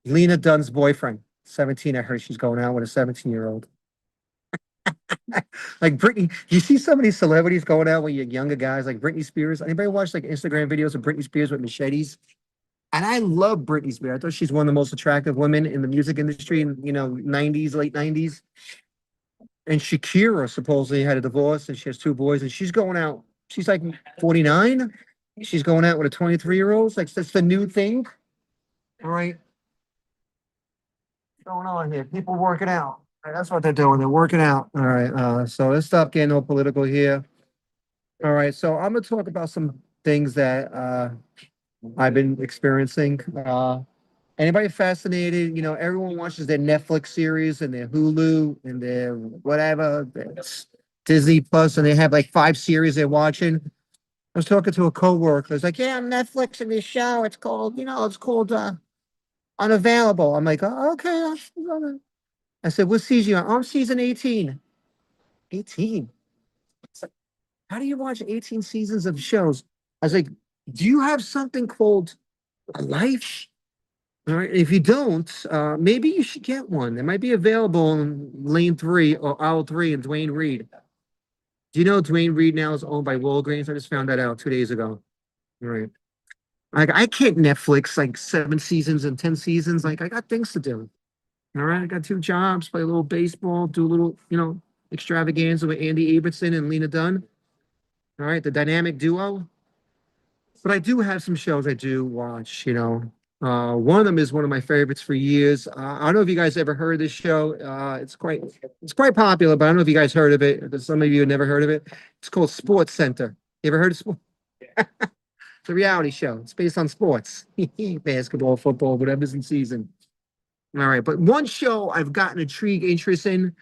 Lena Dunn's boyfriend, 17. I heard she's going out with a 17-year-old. Like Britney, you see some of these celebrities going out with younger guys, like Britney Spears. Anybody watch like Instagram videos of Britney Spears with machetes? And I love Britney Spears. I thought she's one of the most attractive women in the music industry in 90s, late 90s. And Shakira supposedly had a divorce and she has 2 boys and she's going out. She's like 49. She's going out with a 23-year-old. Like that's the new thing. All right. What's going on here? People working out. That's what they're doing. They're working out. All right. So let's stop getting all political here. All right. So I'm gonna talk about some things that I've been experiencing. Anybody fascinated? Everyone watches their Netflix series and their Hulu and their whatever, Disney Plus, and they have like 5 series they're watching. I was talking to a coworker. It's like, yeah, I'm Netflixing this show. It's called, Unavailable. I'm like, oh, okay. I said, what season are you on? I'm season 18. 18. It's like, how do you watch 18 seasons of shows? I was like, do you have something called a life? All right. If you don't, maybe you should get one. It might be available in Lane 3 or Aisle 3 in Dwayne Reed. Do you know Dwayne Reed now is owned by Walgreens? I just found that out 2 days ago. All right. Like, I can't Netflix like 7 seasons and 10 seasons. Like, I got things to do. All right. I got 2 jobs, play a little baseball, do a little, extravaganza with Andy Abramson and Lena Dunn. All right. The dynamic duo. But I do have some shows I do watch. One of them is one of my favorites for years. I don't know if you guys ever heard of this show. It's quite popular, but I don't know if you guys heard of it. Because some of you have never heard of it. It's called Sports Center. You ever heard of Sports? It's a reality show. It's based on sports, basketball, football, whatever's in season. All right, but one show I've gotten interest in.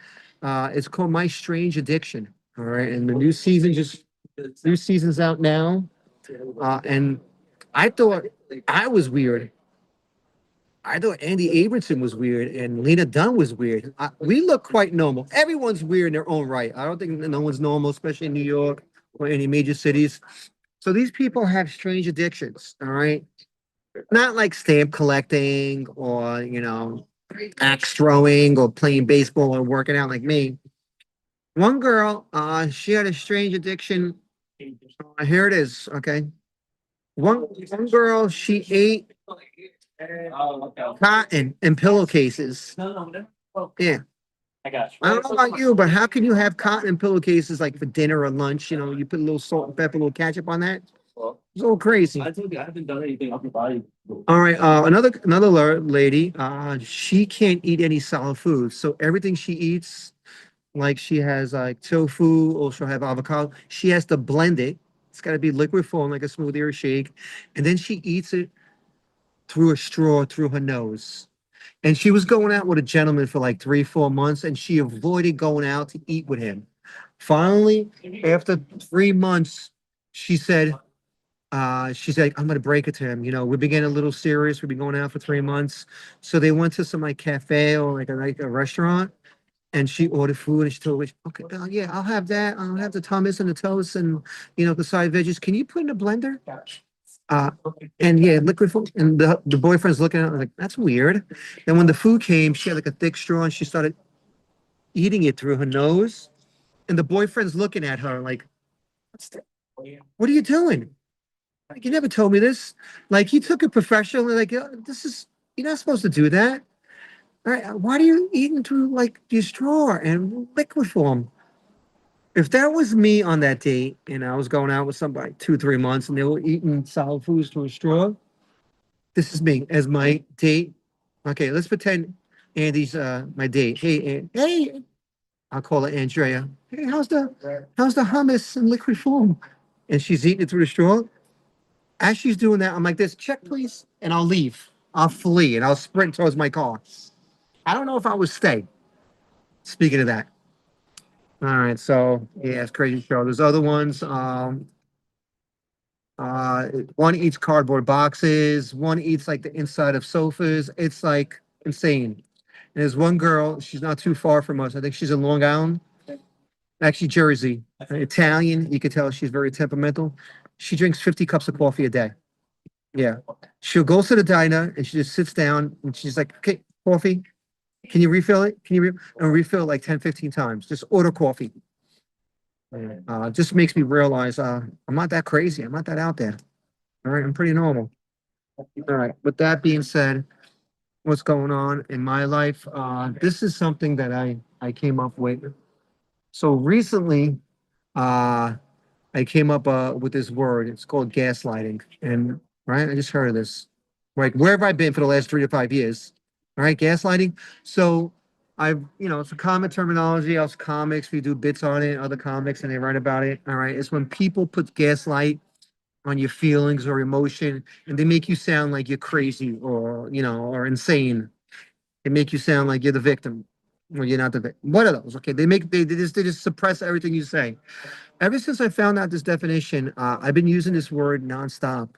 It's called My Strange Addiction. All right, and the new season's out now. And I thought I was weird. I thought Andy Abramson was weird and Lena Dunn was weird. We look quite normal. Everyone's weird in their own right. I don't think no one's normal, especially in New York or any major cities. So these people have strange addictions, all right? Not like stamp collecting or, axe throwing or playing baseball or working out like me. One girl, she had a strange addiction. Here it is, okay? One girl, she ate cotton and pillowcases. Yeah. I don't know about you, but how can you have cotton and pillowcases like for dinner or lunch? You put a little salt and pepper, a little ketchup on that. It's all crazy. I told you I haven't done anything off your body. All right. Another lady, she can't eat any solid food. So everything she eats, like she has like tofu or she'll have avocado, she has to blend it. It's got to be liquid form, like a smoothie or a shake. And then she eats it through a straw through her nose. And she was going out with a gentleman for like 3-4 months, and she avoided going out to eat with him. Finally, after 3 months, she said, I'm going to break it to him. We've been getting a little serious. We've been going out for 3 months. So they went to some like cafe or like a restaurant, and she ordered food and she told me, okay, yeah, I'll have that. I'll have the hummus and the toast and, the side veggies. Can you put in a blender? And yeah, liquid food. And the boyfriend's looking at her like, that's weird. Then when the food came, she had like a thick straw and she started eating it through her nose. And the boyfriend's looking at her like, what are you doing? Like, you never told me this. Like, he took it professionally. Like, you're not supposed to do that. All right, why are you eating through like your straw and liquid form? If that was me on that date and I was going out with somebody 2-3 months and they were eating solid foods through a straw, this is me as my date. Okay, let's pretend Andy's my date. Hey, I'll call her Andrea. Hey, how's the hummus in liquid form? And she's eating it through the straw. As she's doing that, I'm like this, check please, and I'll leave. I'll flee and I'll sprint towards my car. I don't know if I would stay. Speaking of that. All right, so yeah, it's crazy show. There's other ones. One eats cardboard boxes, one eats like the inside of sofas. It's like insane. And there's one girl, she's not too far from us. I think she's in Long Island, actually Jersey, Italian. You can tell she's very temperamental. She drinks 50 cups of coffee a day. Yeah. She'll go to the diner and she just sits down and she's like, okay, coffee. Can you refill it? And refill it like 10, 15 times. Just order coffee. Just makes me realize I'm not that crazy. I'm not that out there. All right, I'm pretty normal. All right. With that being said, what's going on in my life? This is something that I came up with. So recently, I came up with this word. It's called gaslighting. And right, I just heard of this. Like, where have I been for the last 3 to 5 years? All right, gaslighting. So it's a common terminology. Else comics, we do bits on it, other comics, and they write about it. All right, it's when people put gaslight on your feelings or emotion, and they make you sound like you're crazy or insane. They make you sound like you're the victim, or you're not the victim. What are those? Okay, they just suppress everything you say. Ever since I found out this definition, I've been using this word nonstop.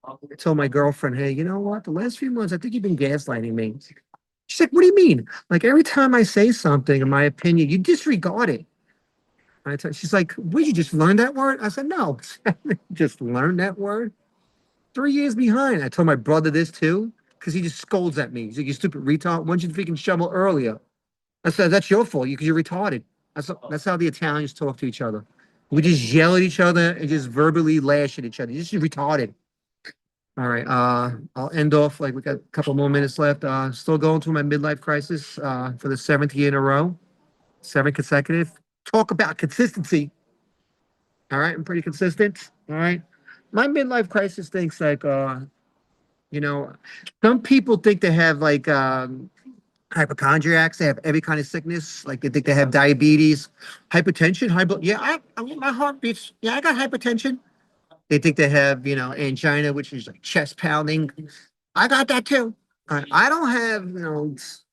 I told my girlfriend, hey, you know what? The last few months, I think you've been gaslighting me. She's like, what do you mean? Like every time I say something, in my opinion, you disregard it. She's like, "Would you just learn that word?" I said, "No, just learn that word." 3 years behind. I told my brother this too, because he just scolds at me. He's like, "You stupid retard! Why don't you freaking shovel earlier?" I said, "That's your fault, because you're retarded." That's how the Italians talk to each other. We just yell at each other and just verbally lash at each other. You're just retarded. All right. I'll end off, like, we got a couple more minutes left. Still going through my midlife crisis for the 7th year in a row, 7 consecutive. Talk about consistency. All right, I'm pretty consistent. All right. My midlife crisis thinks like you know, some people think they have like hypochondriacs, they have every kind of sickness, like they think they have diabetes, hypertension, high blood. Yeah, my heart beats. Yeah, I got hypertension. They think they have, angina, which is like chest pounding. I got that too. I don't have,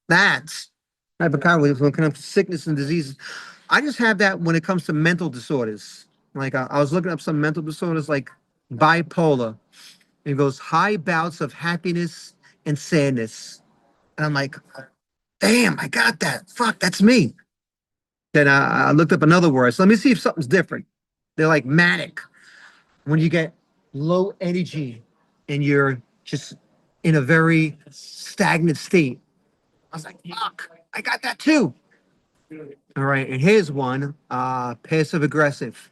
that hypochondria when it comes to sickness and diseases. I just have that when it comes to mental disorders. Like I was looking up some mental disorders like bipolar. It goes high bouts of happiness and sadness. And I'm like, damn, I got that. Fuck, that's me. Then I looked up another word. So let me see if something's different. They're like manic. When you get low energy and you're just in a very stagnant state. I was like, fuck, I got that too. All right, and here's one, passive aggressive.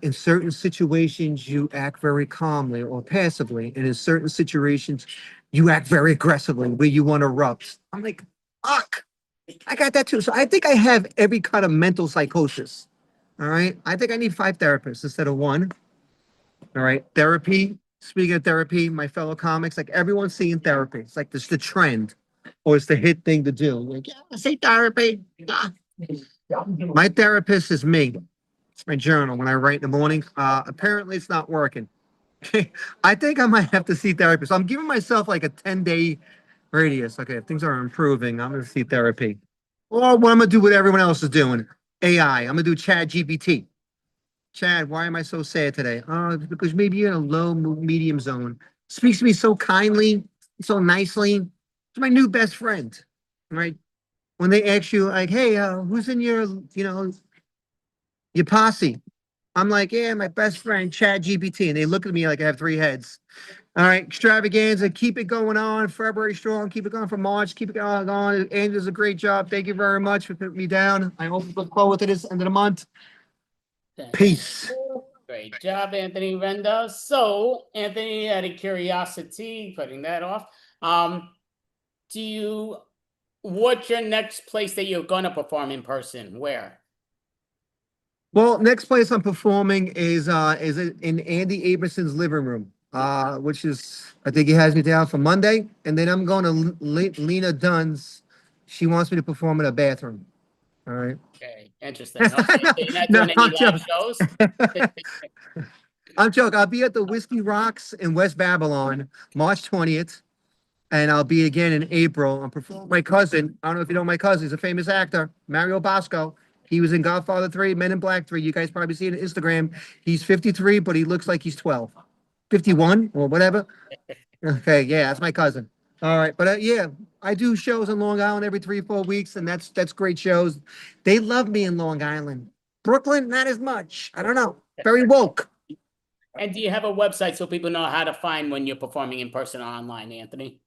In certain situations, you act very calmly or passively, and in certain situations, you act very aggressively where you want to erupt. I'm like, fuck, I got that too. So I think I have every kind of mental psychosis. All right, I think I need 5 therapists instead of one. All right, therapy. Speaking of therapy, my fellow comics, like everyone's seeing therapy. It's like this the trend, or it's the hit thing to do. Like, yeah, I see therapy. Ah. My therapist is me. It's my journal when I write in the morning. Apparently, it's not working. I think I might have to see therapy. So I'm giving myself like a 10-day radius. Okay, if things are improving, I'm going to see therapy. Or what I'm going to do what everyone else is doing. AI. I'm going to do Chat GPT. Chad, why am I so sad today? Oh, because maybe you're in a low medium zone. Speaks to me so kindly, so nicely. It's my new best friend, right? When they ask you, like, "Hey, who's in your posse?" I'm like, "Yeah, my best friend, Chad GPT." And they look at me like I have 3 heads. All right, Extravaganza, keep it going on. February strong, keep it going for March, keep it going on. Andrew does a great job. Thank you very much for putting me down. I hope you look forward to this end of the month. Peace. Great job, Anthony Renda. So, Anthony, out of curiosity, putting that off, what's your next place that you're going to perform in person? Where? Well, next place I'm performing is in Andy Abramson's living room, which is, I think he has me down for Monday, and then I'm going to Lena Dunn's. She wants me to perform in a bathroom. All right. Okay, interesting. Okay, so you're not No, doing I'm any live joking. shows? I'm joking. I'll be at the Whiskey Rocks in West Babylon, March 20th, and I'll be again in April. I'm performing with my cousin. I don't know if you know my cousin. He's a famous actor, Mario Bosco. He was in Godfather 3, Men in Black 3. You guys probably see it on Instagram. He's 53, but he looks like he's 12. 51 or whatever. Okay, yeah, that's my cousin. All right, but yeah, I do shows in Long Island every 3 or 4 weeks, and that's great shows. They love me in Long Island. Brooklyn, not as much. I don't know. Very woke. And do you have a website so people know how to find when you're performing in person or online, Anthony?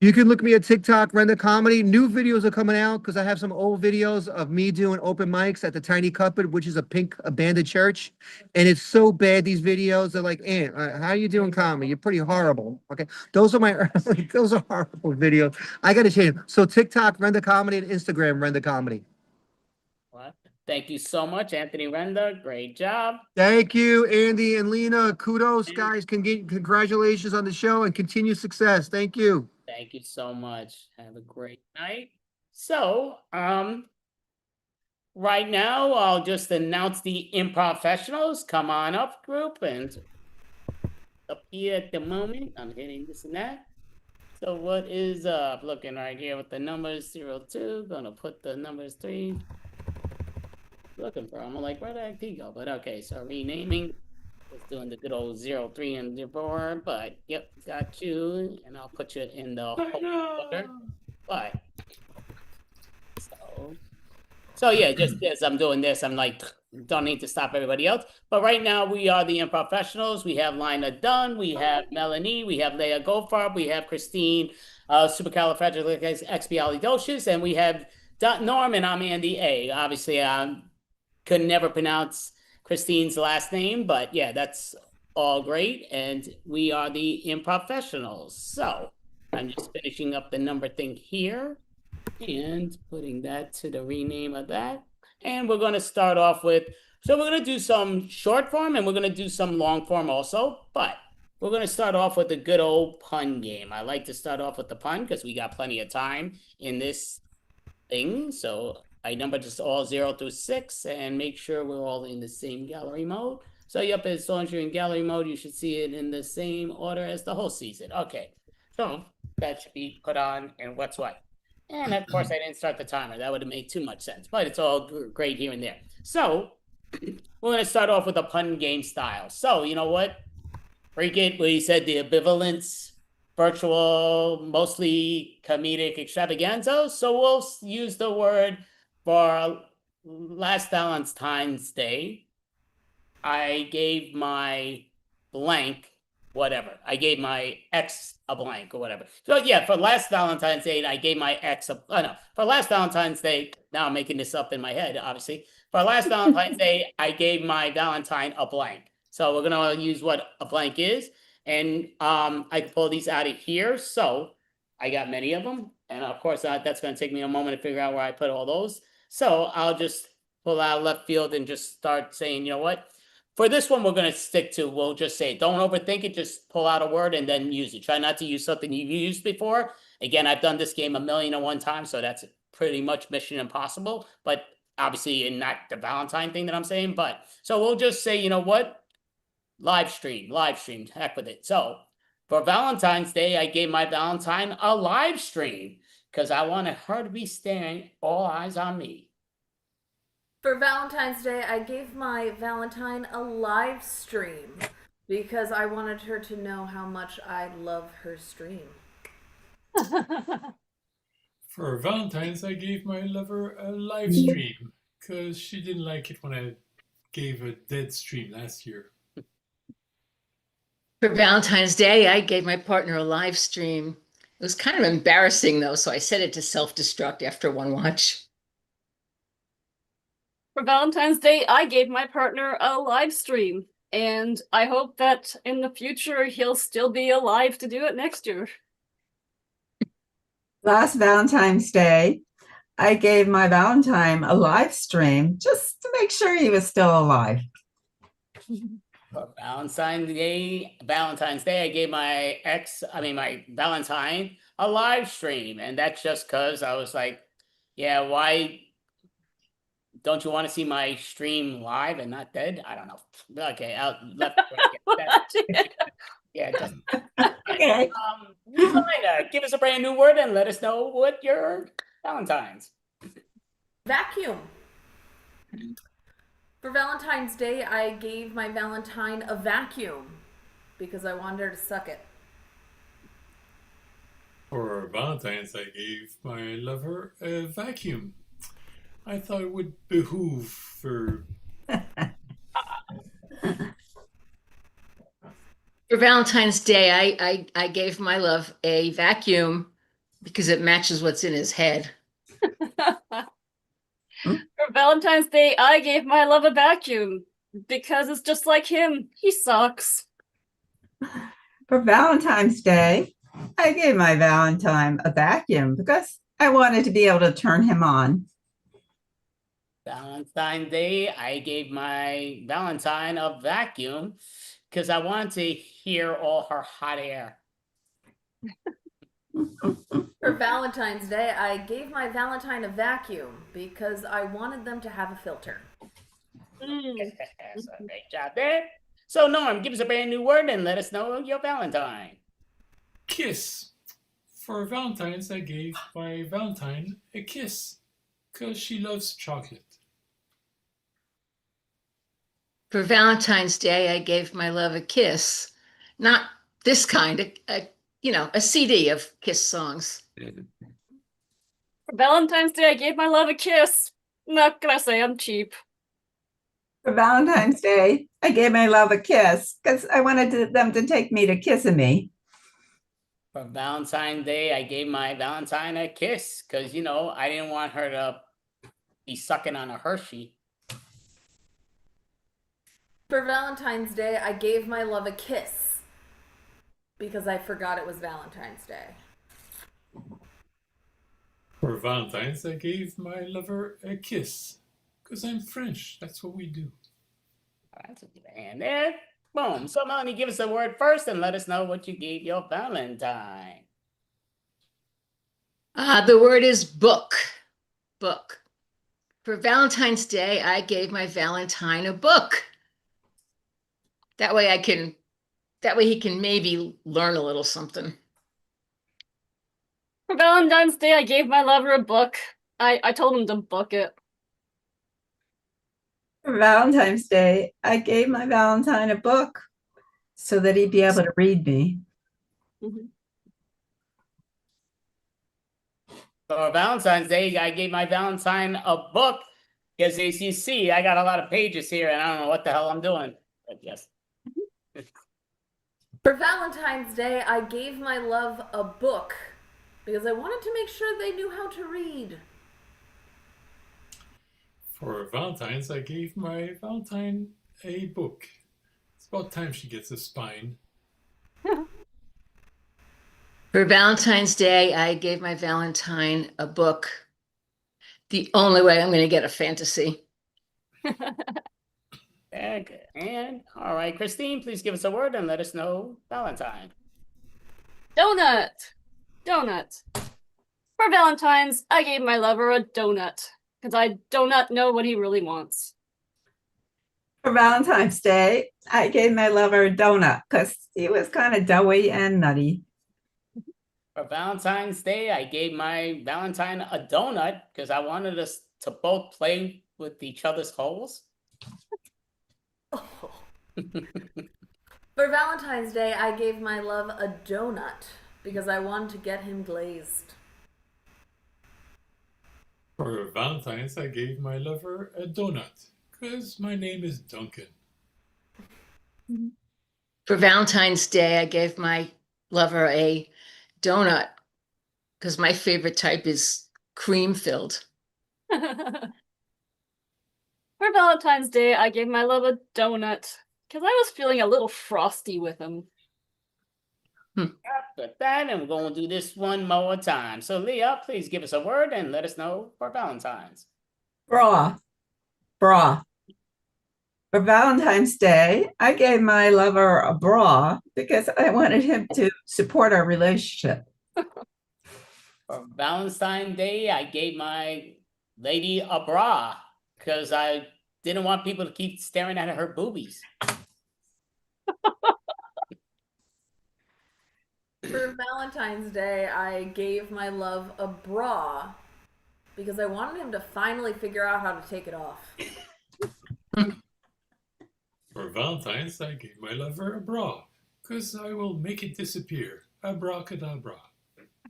You can look me at TikTok, Render Comedy. New videos are coming out because I have some old videos of me doing open mics at the Tiny Cupboard, which is a pink abandoned church. And it's so bad, these videos. They're like, how are you doing comedy? You're pretty horrible. Okay. Those are those are horrible videos. I got to change them. So TikTok, Render Comedy, and Instagram, Render Comedy. Well, thank you so much, Anthony Renda. Great job. Thank you, Andy and Lena. Kudos, guys. Congratulations on the show and continued success. Thank you. Thank you so much. Have a great night. So, right now, I'll just announce the Improfessionals. Come on up, group, and up here at the moment. I'm hitting this and that. So what is up? Looking right here with the numbers 02. Gonna put the numbers 3. Looking for them. I'm like, where did I go? But okay, so renaming. Just doing the good old 03 and 04, but yep, got you, and I'll put you in the order. But so yeah, just as I'm doing this, I'm like don't need to stop everybody else. But right now we are the Improfessionals. We have Lina Dunn, we have Melanie, we have Leah Goldfarb, we have Christine Supercalifragilisticexpialidocious, and we have Norm, and I'm Andy A. Obviously, I could never pronounce Christine's last name, but yeah, that's all great. And we are the Improfessionals. So I'm just finishing up the number thing here and putting that to the rename of that. And we're going to start off with, so we're going to do some short form and we're going to do some long form also, but we're going to start off with a good old pun game. I like to start off with the pun because we got plenty of time in this thing. So I number just all 0 through 6 and make sure we're all in the same gallery mode. So yep, as long as you're in gallery mode, you should see it in the same order as the whole season. Okay, so that should be put on and what's what. And of course, I didn't start the timer. That would have made too much sense, but it's all great here and there. So we're going to start off with a pun game style. So you know what? Freak it, we said the ambivalence, virtual, mostly comedic extravaganza. So we'll use the word for last Valentine's Day. I gave my blank whatever. I gave my ex a blank or whatever. So yeah, for last Valentine's Day, I gave my ex a, oh no, for last Valentine's Day, now I'm making this up in my head, obviously. For last Valentine's Day, I gave my Valentine a blank. So we're gonna use what a blank is. And I can pull these out of here. So I got many of them. And of course, that's gonna take me a moment to figure out where I put all those. So I'll just pull out left field and just start saying, you know what? For this one, we're going to stick to, we'll just say, don't overthink it. Just pull out a word and then use it. Try not to use something you've used before. Again, I've done this game 1,000,001 times, so that's pretty much mission impossible. But obviously, and not the Valentine thing that I'm saying. But so we'll just say, you know what? Live stream, heck with it. So for Valentine's Day, I gave my Valentine a live stream because I wanted her to be staring all eyes on me. For Valentine's Day, I gave my Valentine a live stream because I wanted her to know how much I love her stream. For Valentine's, I gave my lover a live stream because she didn't like it when I gave a dead stream last year. For Valentine's Day, I gave my partner a live stream. It was kind of embarrassing though, so I set it to self-destruct after one watch. For Valentine's Day, I gave my partner a live stream, and I hope that in the future he'll still be alive to do it next year. Last Valentine's Day, I gave my Valentine a live stream just to make sure he was still alive. For Valentine's Day, I gave my Valentine a live stream, and that's just because I was like, yeah, why don't you want to see my stream live and not dead? I don't know. Okay, I'll left. Yeah, just okay. Give us a brand new word and let us know what your Valentine's. Vacuum. For Valentine's Day, I gave my Valentine a vacuum because I wanted her to suck it. For Valentine's, I gave my lover a vacuum. I thought it would behoove for... For Valentine's Day, I gave my love a vacuum because it matches what's in his head. For Valentine's Day, I gave my love a vacuum because it's just like him. He sucks. For Valentine's Day, I gave my Valentine a vacuum because I wanted to be able to turn him on. Valentine's Day, I gave my Valentine a vacuum because I wanted to hear all her hot air. For Valentine's Day, I gave my Valentine a vacuum because I wanted them to have a filter. So great job there. So Norm, give us a brand new word and let us know your Valentine. Kiss. For Valentine's, I gave my Valentine a kiss because she loves chocolate. For Valentine's Day, I gave my love a kiss. Not this kind, a CD of Kiss songs. For Valentine's Day, I gave my love a kiss. Not gonna say I'm cheap. For Valentine's Day, I gave my love a kiss because I wanted them to take me to kissing me. For Valentine's Day, I gave my Valentine a kiss because, you know, I didn't want her to be sucking on a Hershey. For Valentine's Day, I gave my love a kiss because I forgot it was Valentine's Day. For Valentine's, I gave my lover a kiss because I'm French. That's what we do. That's a good hand there. Boom. So, Melanie, give us the word first and let us know what you gave your Valentine. The word is book. Book. For Valentine's Day, I gave my Valentine a book. That way he can maybe learn a little something. For Valentine's Day, I gave my lover a book. I told him to book it. For Valentine's Day, I gave my Valentine a book so that he'd be able to read me. For Valentine's Day, I gave my Valentine a book because, as you see, I got a lot of pages here and I don't know what the hell I'm doing. But yes. For Valentine's Day, I gave my love a book because I wanted to make sure they knew how to read. For Valentine's, I gave my Valentine a book. It's about time she gets a spine. For Valentine's Day, I gave my Valentine a book. The only way I'm going to get a fantasy. Very good. And all right, Christine, please give us a word and let us know Valentine. Donut. Donut. For Valentine's, I gave my lover a donut because I do not know what he really wants. For Valentine's Day, I gave my lover a donut because he was kind of doughy and nutty. For Valentine's Day, I gave my Valentine a donut because I wanted us to both play with each other's holes. For Valentine's Day, I gave my love a donut because I wanted to get him glazed. For Valentine's, I gave my lover a donut because my name is Duncan. For Valentine's Day, I gave my lover a donut because my favorite type is cream filled. For Valentine's Day, I gave my love a donut because I was feeling a little frosty with him. After that, and we're going to do this one more time. So, Leah, please give us a word and let us know for Valentine's. Bra. Bra. For Valentine's Day, I gave my lover a bra because I wanted him to support our relationship. For Valentine's Day, I gave my lady a bra because I didn't want people to keep staring at her boobies. For Valentine's Day, I gave my love a bra because I wanted him to finally figure out how to take it off. For Valentine's, I gave my lover a bra because I will make it disappear. Abracadabra.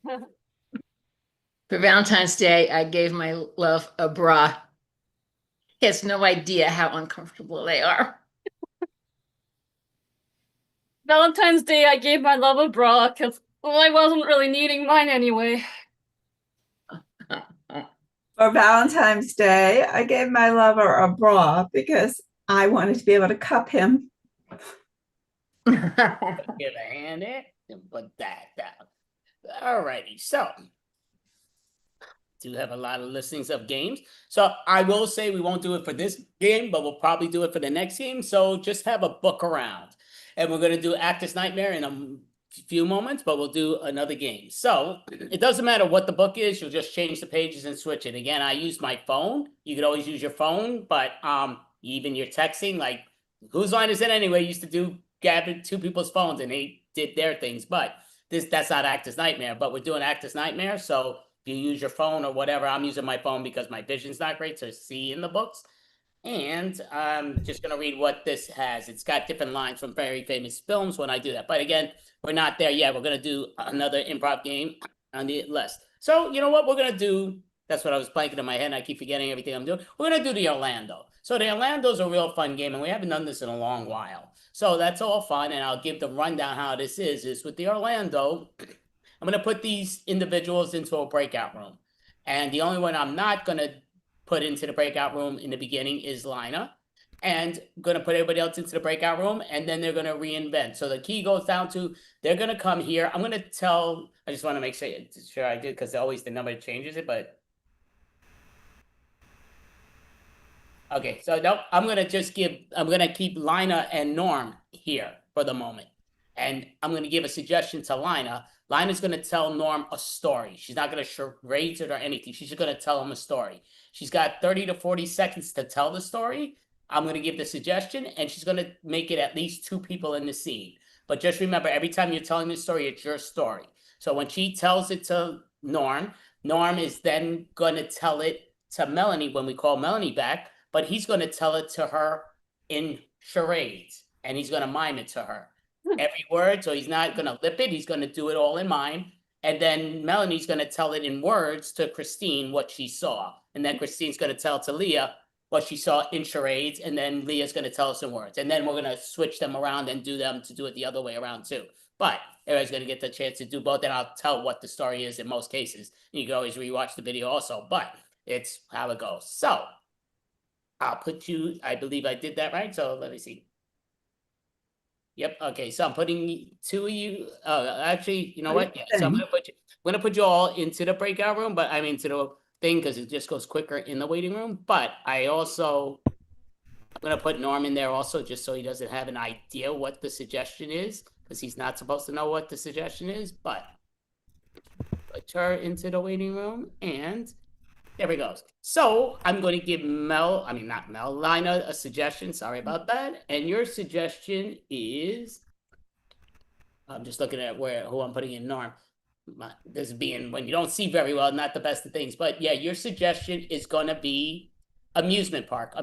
For Valentine's Day, I gave my love a bra. He has no idea how uncomfortable they are. Valentine's Day, I gave my love a bra because I wasn't really needing mine anyway. For Valentine's Day, I gave my lover a bra because I wanted to be able to cup him. Give a hand there and put that down. All righty, so do have a lot of listings of games. So I will say we won't do it for this game, but we'll probably do it for the next game. So just have a book around. And we're going to do Actor's Nightmare in a few moments, but we'll do another game. So it doesn't matter what the book is. You'll just change the pages and switch it. Again, I use my phone. You could always use your phone, but even your texting, like Whose Line Is It Anyway used to gather two people's phones and they did their things, but that's not Actor's Nightmare, but we're doing Actor's Nightmare. So if you use your phone or whatever, I'm using my phone because my vision's not great to see in the books. And I'm just going to read what this has. It's got different lines from very famous films when I do that. But again, we're not there yet. We're going to do another improv game on the list. So you know what? We're going to do That's what I was blanking in my head, and I keep forgetting everything I'm doing. We're going to do the Orlando. So the Orlando's a real fun game, and we haven't done this in a long while. So that's all fun, and I'll give the rundown how this is with the Orlando, I'm going to put these individuals into a breakout room. And the only one I'm not going to put into the breakout room in the beginning is Lina. And I'm going to put everybody else into the breakout room, and then they're going to reinvent. So the key goes down to, they're going to come here. I'm going to tell, I just want to make sure I did, because always the number changes it, but. Okay, so nope, I'm going to keep Lina and Norm here for the moment. And I'm going to give a suggestion to Lina. Lina's going to tell Norm a story. She's not going to charade it or anything. She's just going to tell him a story. She's got 30 to 40 seconds to tell the story. I'm going to give the suggestion, and she's going to make it at least 2 people in the scene. But just remember, every time you're telling the story, it's your story. So when she tells it to Norm, Norm is then going to tell it to Melanie when we call Melanie back, but he's going to tell it to her in charades, and he's going to mime it to her. Every word, so he's not going to lip it. He's going to do it all in mime. And then Melanie's going to tell it in words to Christine what she saw. And then Christine's going to tell to Leah what she saw in charades. And then Leah's going to tell us in words. And then we're going to switch them around and do it the other way around too. But everybody's going to get the chance to do both. And I'll tell what the story is in most cases. You can always rewatch the video also, but it's how it goes. So I'll put you, I believe I did that right. So let me see. Yep. Okay. So I'm putting 2 of you. Actually, you know what? Yeah. So I'm gonna put you all into the breakout room, but I mean to the thing because it just goes quicker in the waiting room. But I'm gonna put Norm in there also, just so he doesn't have an idea what the suggestion is, because he's not supposed to know what the suggestion is. But put her into the waiting room, and there we go. So I'm going to give Lina a suggestion. Sorry about that. And your suggestion is, I'm just looking at who I'm putting in Norm. This being when you don't see very well, not the best of things. But yeah, your suggestion is going to be amusement park.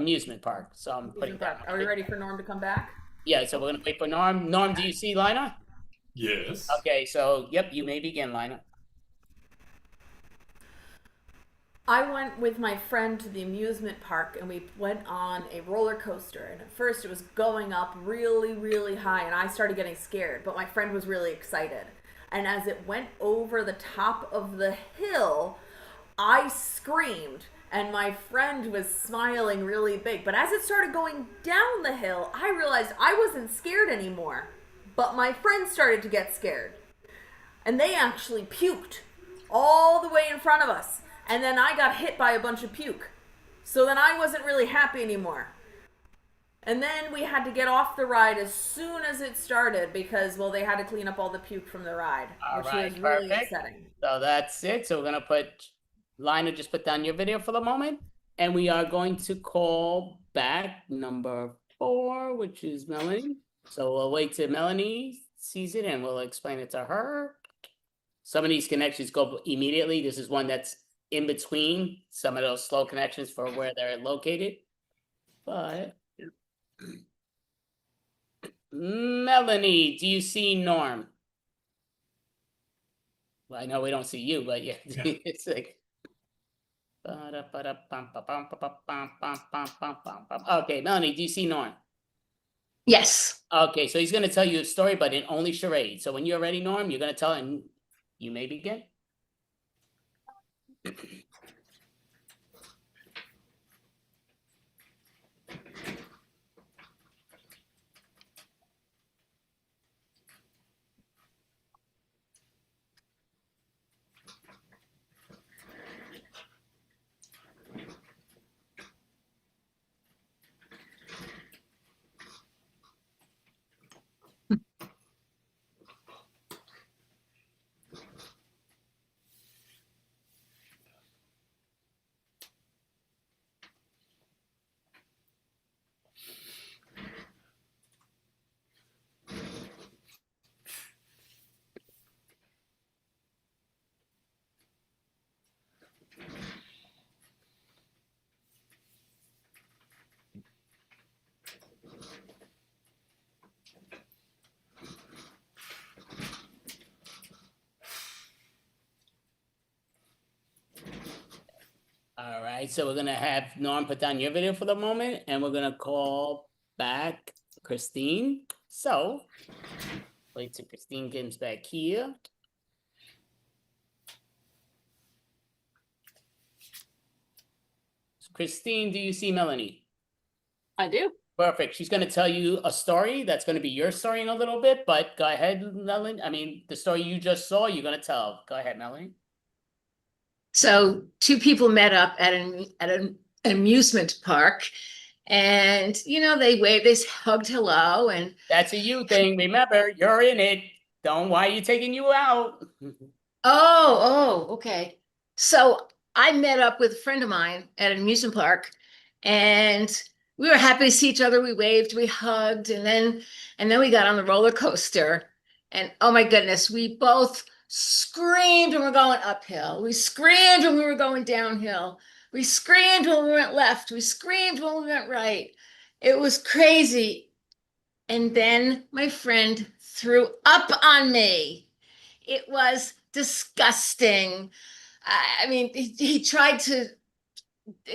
So I'm putting that. Are we ready for Norm to come back? Yeah, so we're going to wait for Norm. Norm, do you see Lina? Yes. Okay, so yep, you may begin, Lina. I went with my friend to the amusement park, and we went on a roller coaster. And at first it was going up really, really high, and I started getting scared, but my friend was really excited. And as it went over the top of the hill, I screamed, and my friend was smiling really big. But as it started going down the hill, I realized I wasn't scared anymore. But my friend started to get scared. And they actually puked all the way in front of us. And then I got hit by a bunch of puke. So then I wasn't really happy anymore. And then we had to get off the ride as soon as it started because, well, they had to clean up all the puke from the ride, which was really upsetting. So that's it. So we're going to put, Lina, just put down your video for the moment. And we are going to call back number 4, which is Melanie. So we'll wait till Melanie sees it and we'll explain it to her. Some of these connections go immediately. This is one that's in between some of those slow connections for where they're located. But Melanie, do you see Norm? Well, I know we don't see you, but yeah. It's like okay, Melanie, do you see Norm? Yes. Okay, so he's going to tell you a story, but in only charade. So when you're ready, Norm, you're going to tell him. You may begin. right, so we're gonna have Norm put down your video for the moment, and we're gonna call back Christine. So, wait till Christine comes back here. Christine, do you see Melanie? I do. Perfect. She's going to tell you a story that's going to be your story in a little bit, but go ahead, Melanie. I mean, the story you just saw, you're going to tell. Go ahead, Melanie. So two people met up at an amusement park, and they waved, they hugged hello, and That's a you thing. Remember, you're in it. Don't why are you taking you out? okay. So I met up with a friend of mine at an amusement park, and we were happy to see each other. We waved, we hugged, and then we got on the roller coaster. And oh my goodness, we both screamed when we were going uphill. We screamed when we were going downhill. We screamed when we went left. We screamed when we went right. It was crazy. And then my friend threw up on me. It was disgusting. I mean, he tried to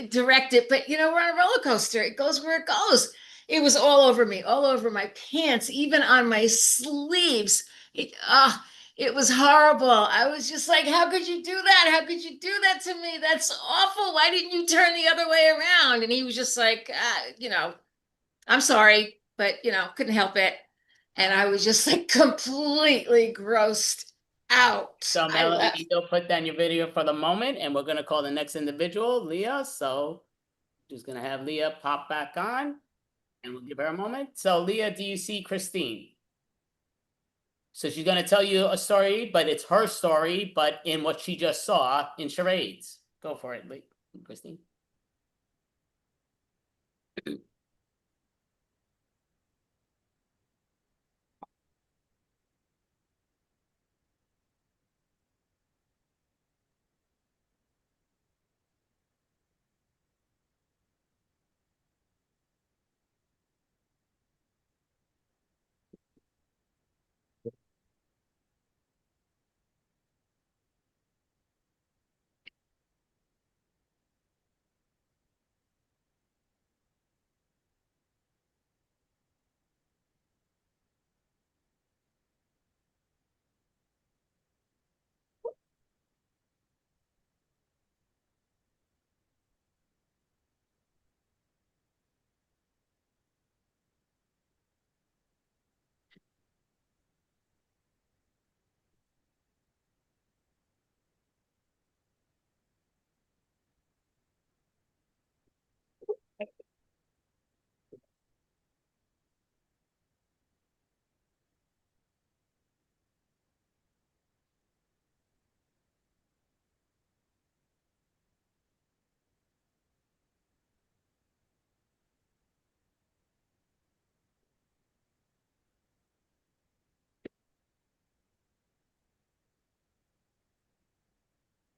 direct it, but we're on a roller coaster. It goes where it goes. It was all over me, all over my pants, even on my sleeves. It was horrible. I was just like, how could you do that? How could you do that to me? That's awful. Why didn't you turn the other way around? And he was just like, I'm sorry, but couldn't help it. And I was just like completely grossed out. So Melanie, you'll put down your video for the moment, and we're going to call the next individual, Leah. So just going to have Leah pop back on, and we'll give her a moment. So Leah, do you see Christine? So she's going to tell you a story, but it's her story, but in what she just saw in charades. Go for it, Christine.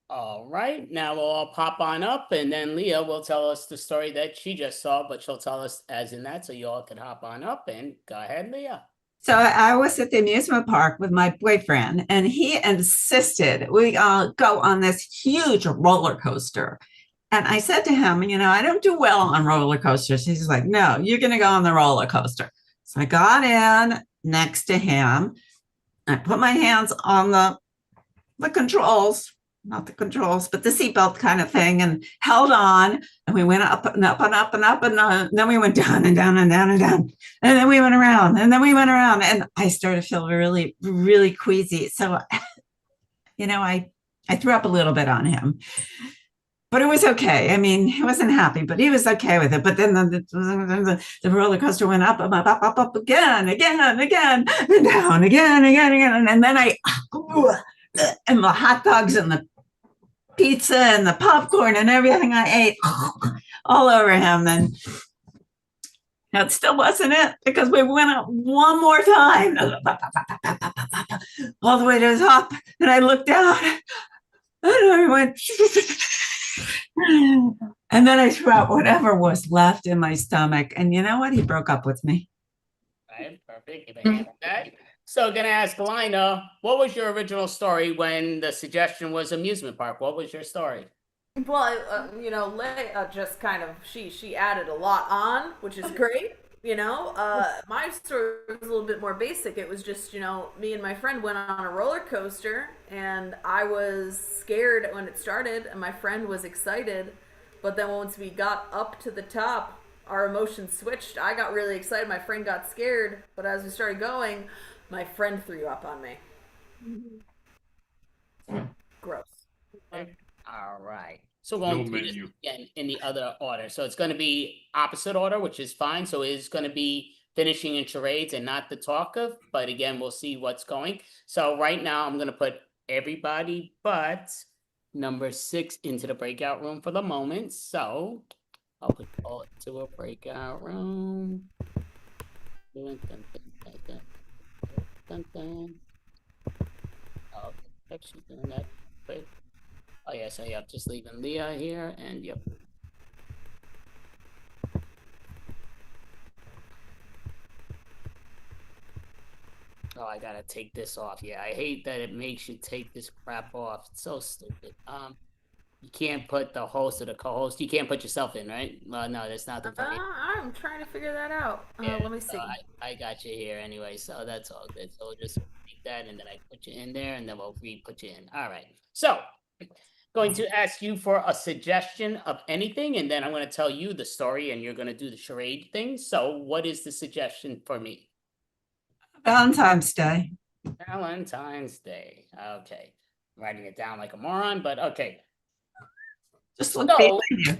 All right, now we'll all pop on up, and then Leah will tell us the story that she just saw, but she'll tell us as in that, so you all can hop on up, and go ahead, Leah. So I was at the amusement park with my boyfriend, and he insisted we all go on this huge roller coaster. And I said to him, I don't do well on roller coasters. He's like, no, you're going to go on the roller coaster. So I got in next to him. I put my hands on the controls, not the controls, but the seatbelt kind of thing, and held on. And we went up and up and up and up, and then we went down and down and down and down. And then we went around, and then we went around, and I started to feel really, really queasy. So, I threw up a little bit on him. But it was okay. I mean, he wasn't happy, but he was okay with it. But then the roller coaster went up, up again, and down, again. And then and the hot dogs and the pizza and the popcorn and everything I ate all over him. And that still wasn't it, because we went up one more time, all the way to the top. And I looked down, and I went, and then I threw out whatever was left in my stomach. And you know what? He broke up with me. Right, perfect. Give a hand on that. So gonna ask Lina, what was your original story when the suggestion was amusement park? What was your story? Well, just kind of she added a lot on, which is great. My story was a little bit more basic. It was just me and my friend went on a roller coaster, and I was scared when it started, and my friend was excited. But then once we got up to the top, our emotions switched. I got really excited. My friend got scared. But as we started going, my friend threw up on me. Gross. All right. So we're going through this again in the other order. So it's going to be opposite order, which is fine. So it's going to be finishing in charades and not the talk of. But again, we'll see what's going. So right now, I'm going to put everybody but number 6 into the breakout room for the moment. So I'll put all into a breakout room. Dun, dun, dun, dun, dun, dun. Oh, actually doing that. Wait. Oh yeah, so yep, just leaving Leah here, and yep. Oh, I gotta take this off. Yeah, I hate that it makes you take this crap off. It's so stupid. You can't put the host or the co-host. You can't put yourself in, right? Well, no, that's not the funny. I'm trying to figure that out. Yeah, Let me see. I got you here anyway, so that's all good. So we'll just make that, and then I put you in there, and then we'll re-put you in. All right. So going to ask you for a suggestion of anything, and then I'm going to tell you the story, and you're going to do the charade thing. So what is the suggestion for me? Valentine's Day. Valentine's Day. Okay. I'm writing it down like a moron, but okay. Just look behind you.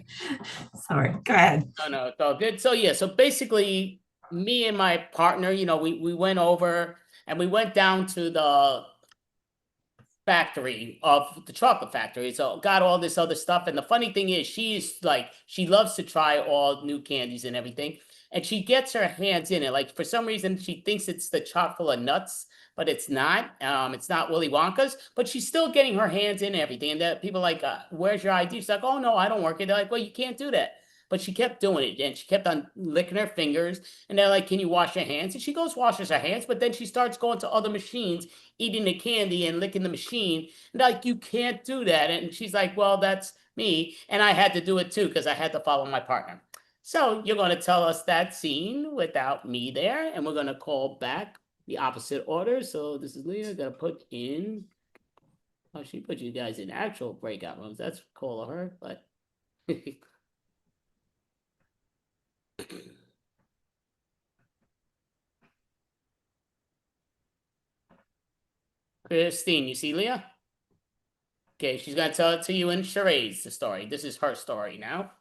Sorry, go ahead. No, it's all good. So yeah, so basically me and my partner, we went over and we went down to the factory of the chocolate factory. So got all this other stuff. And the funny thing is she loves to try all new candies and everything. And she gets her hands in it. Like for some reason she thinks it's the chocolate nuts, but it's not. It's not Willy Wonka's, but she's still getting her hands in everything. And that people like, where's your ID? She's like, oh no, I don't work it. They're like, well, you can't do that. But she kept doing it, and she kept on licking her fingers. And they're like, can you wash your hands? And she goes, washes her hands, but then she starts going to other machines, eating the candy and licking the machine. And like, you can't do that. And she's like, well, that's me. And I had to do it too, because I had to follow my partner. So you're going to tell us that scene without me there, and we're going to call back the opposite order. So this is Leah, going to put in, oh, she put you guys in actual breakout rooms. That's cool of her, but Christine, you see Leah? Okay, she's gonna tell it to you in charades, the story. This is her story now.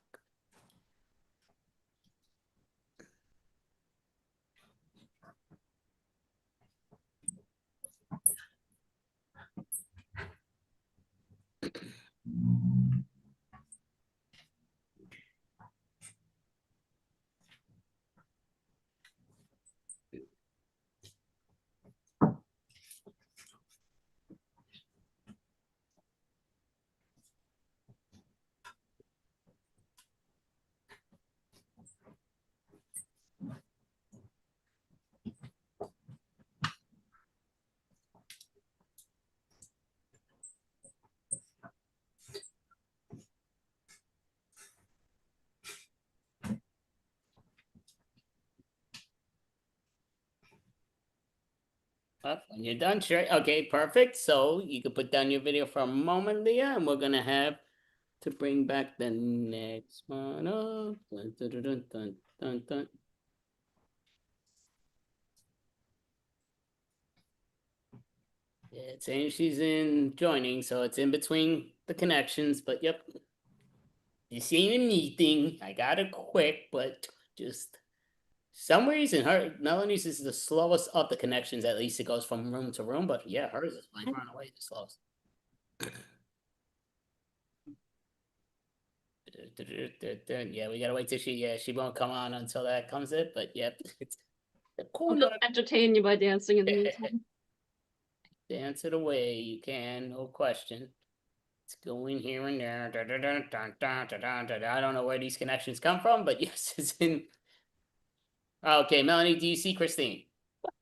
When you're done, sure. Okay, perfect. So you can put down your video for a moment, Leah, and we're gonna have to bring back the next one up. Dun, dun, dun, dun, dun, dun, dun. Yeah, it's saying she's in joining, so it's in between the connections, but yep. You see anything? I got it quick, but just some reason Melanie's is the slowest of the connections. At least it goes from room to room, but yeah, hers is by far and away the slowest. Yeah, we gotta wait till she won't come on until that comes in, but yep. It's I'll just entertain you by dancing in the meantime. Dance it away, you can, no question. It's going here and there. I don't know where these connections come from, but yes, it's in. Okay, Melanie, do you see Christine?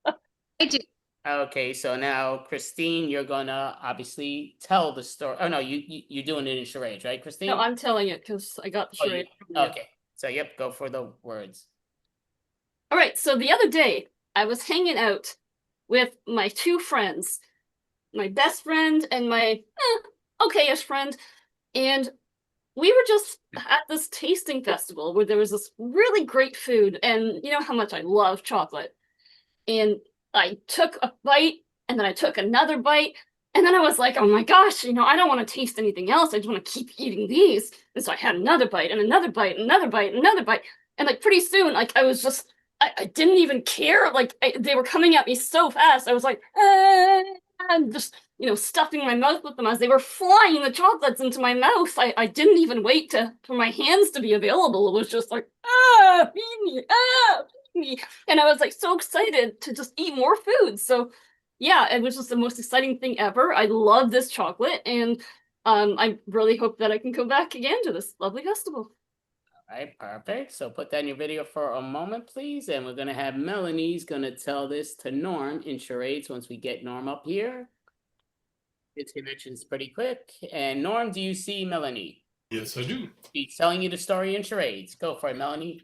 I do. Okay, so now Christine, you're gonna obviously tell the story. Oh no, you're doing it in charades, right, Christine? No, I'm telling it because I got the Oh, charade. okay, so yep, go for the words. All right, so the other day I was hanging out with my two friends, my best friend and my okay-ish friend, and we were just at this tasting festival where there was this really great food, and you know how much I love chocolate. And I took a bite, and then I took another bite, and then I was like, oh my gosh, you know, I don't want to taste anything else. I just want to keep eating these. And so I had another bite and another bite, and another bite, and another bite. And like pretty soon, like I was just, I didn't even care. Like they were coming at me so fast. I was like, and just, you know, stuffing my mouth with them as they were flying the chocolates into my mouth. I didn't even wait for my hands to be available. It was just like, feed me, feed me. And I was like so excited to just eat more food. So yeah, it was just the most exciting thing ever. I love this chocolate, and I really hope that I can go back again to this lovely festival. All right, perfect. So put that in your video for a moment, please. And we're gonna have Melanie's gonna tell this to Norm in charades once we get Norm up here. His connection's pretty quick. And Norm, do you see Melanie? Yes, I do. He's telling you the story in charades. Go for it, Melanie.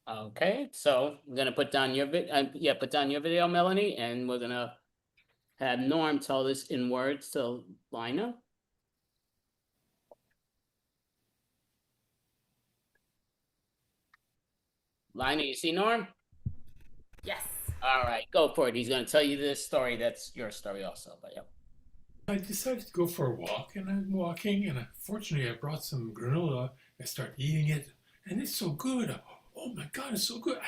Okay, so I'm gonna put down your put down your video, Melanie, and we're gonna have Norm tell this in words to Lina. Lina, you see Norm? Yes. All right, go for it. He's gonna tell you this story. That's your story also, but yep. I decided to go for a walk, and I'm walking, and fortunately I brought some granola. I start eating it, and it's so good. Oh my God, it's so good.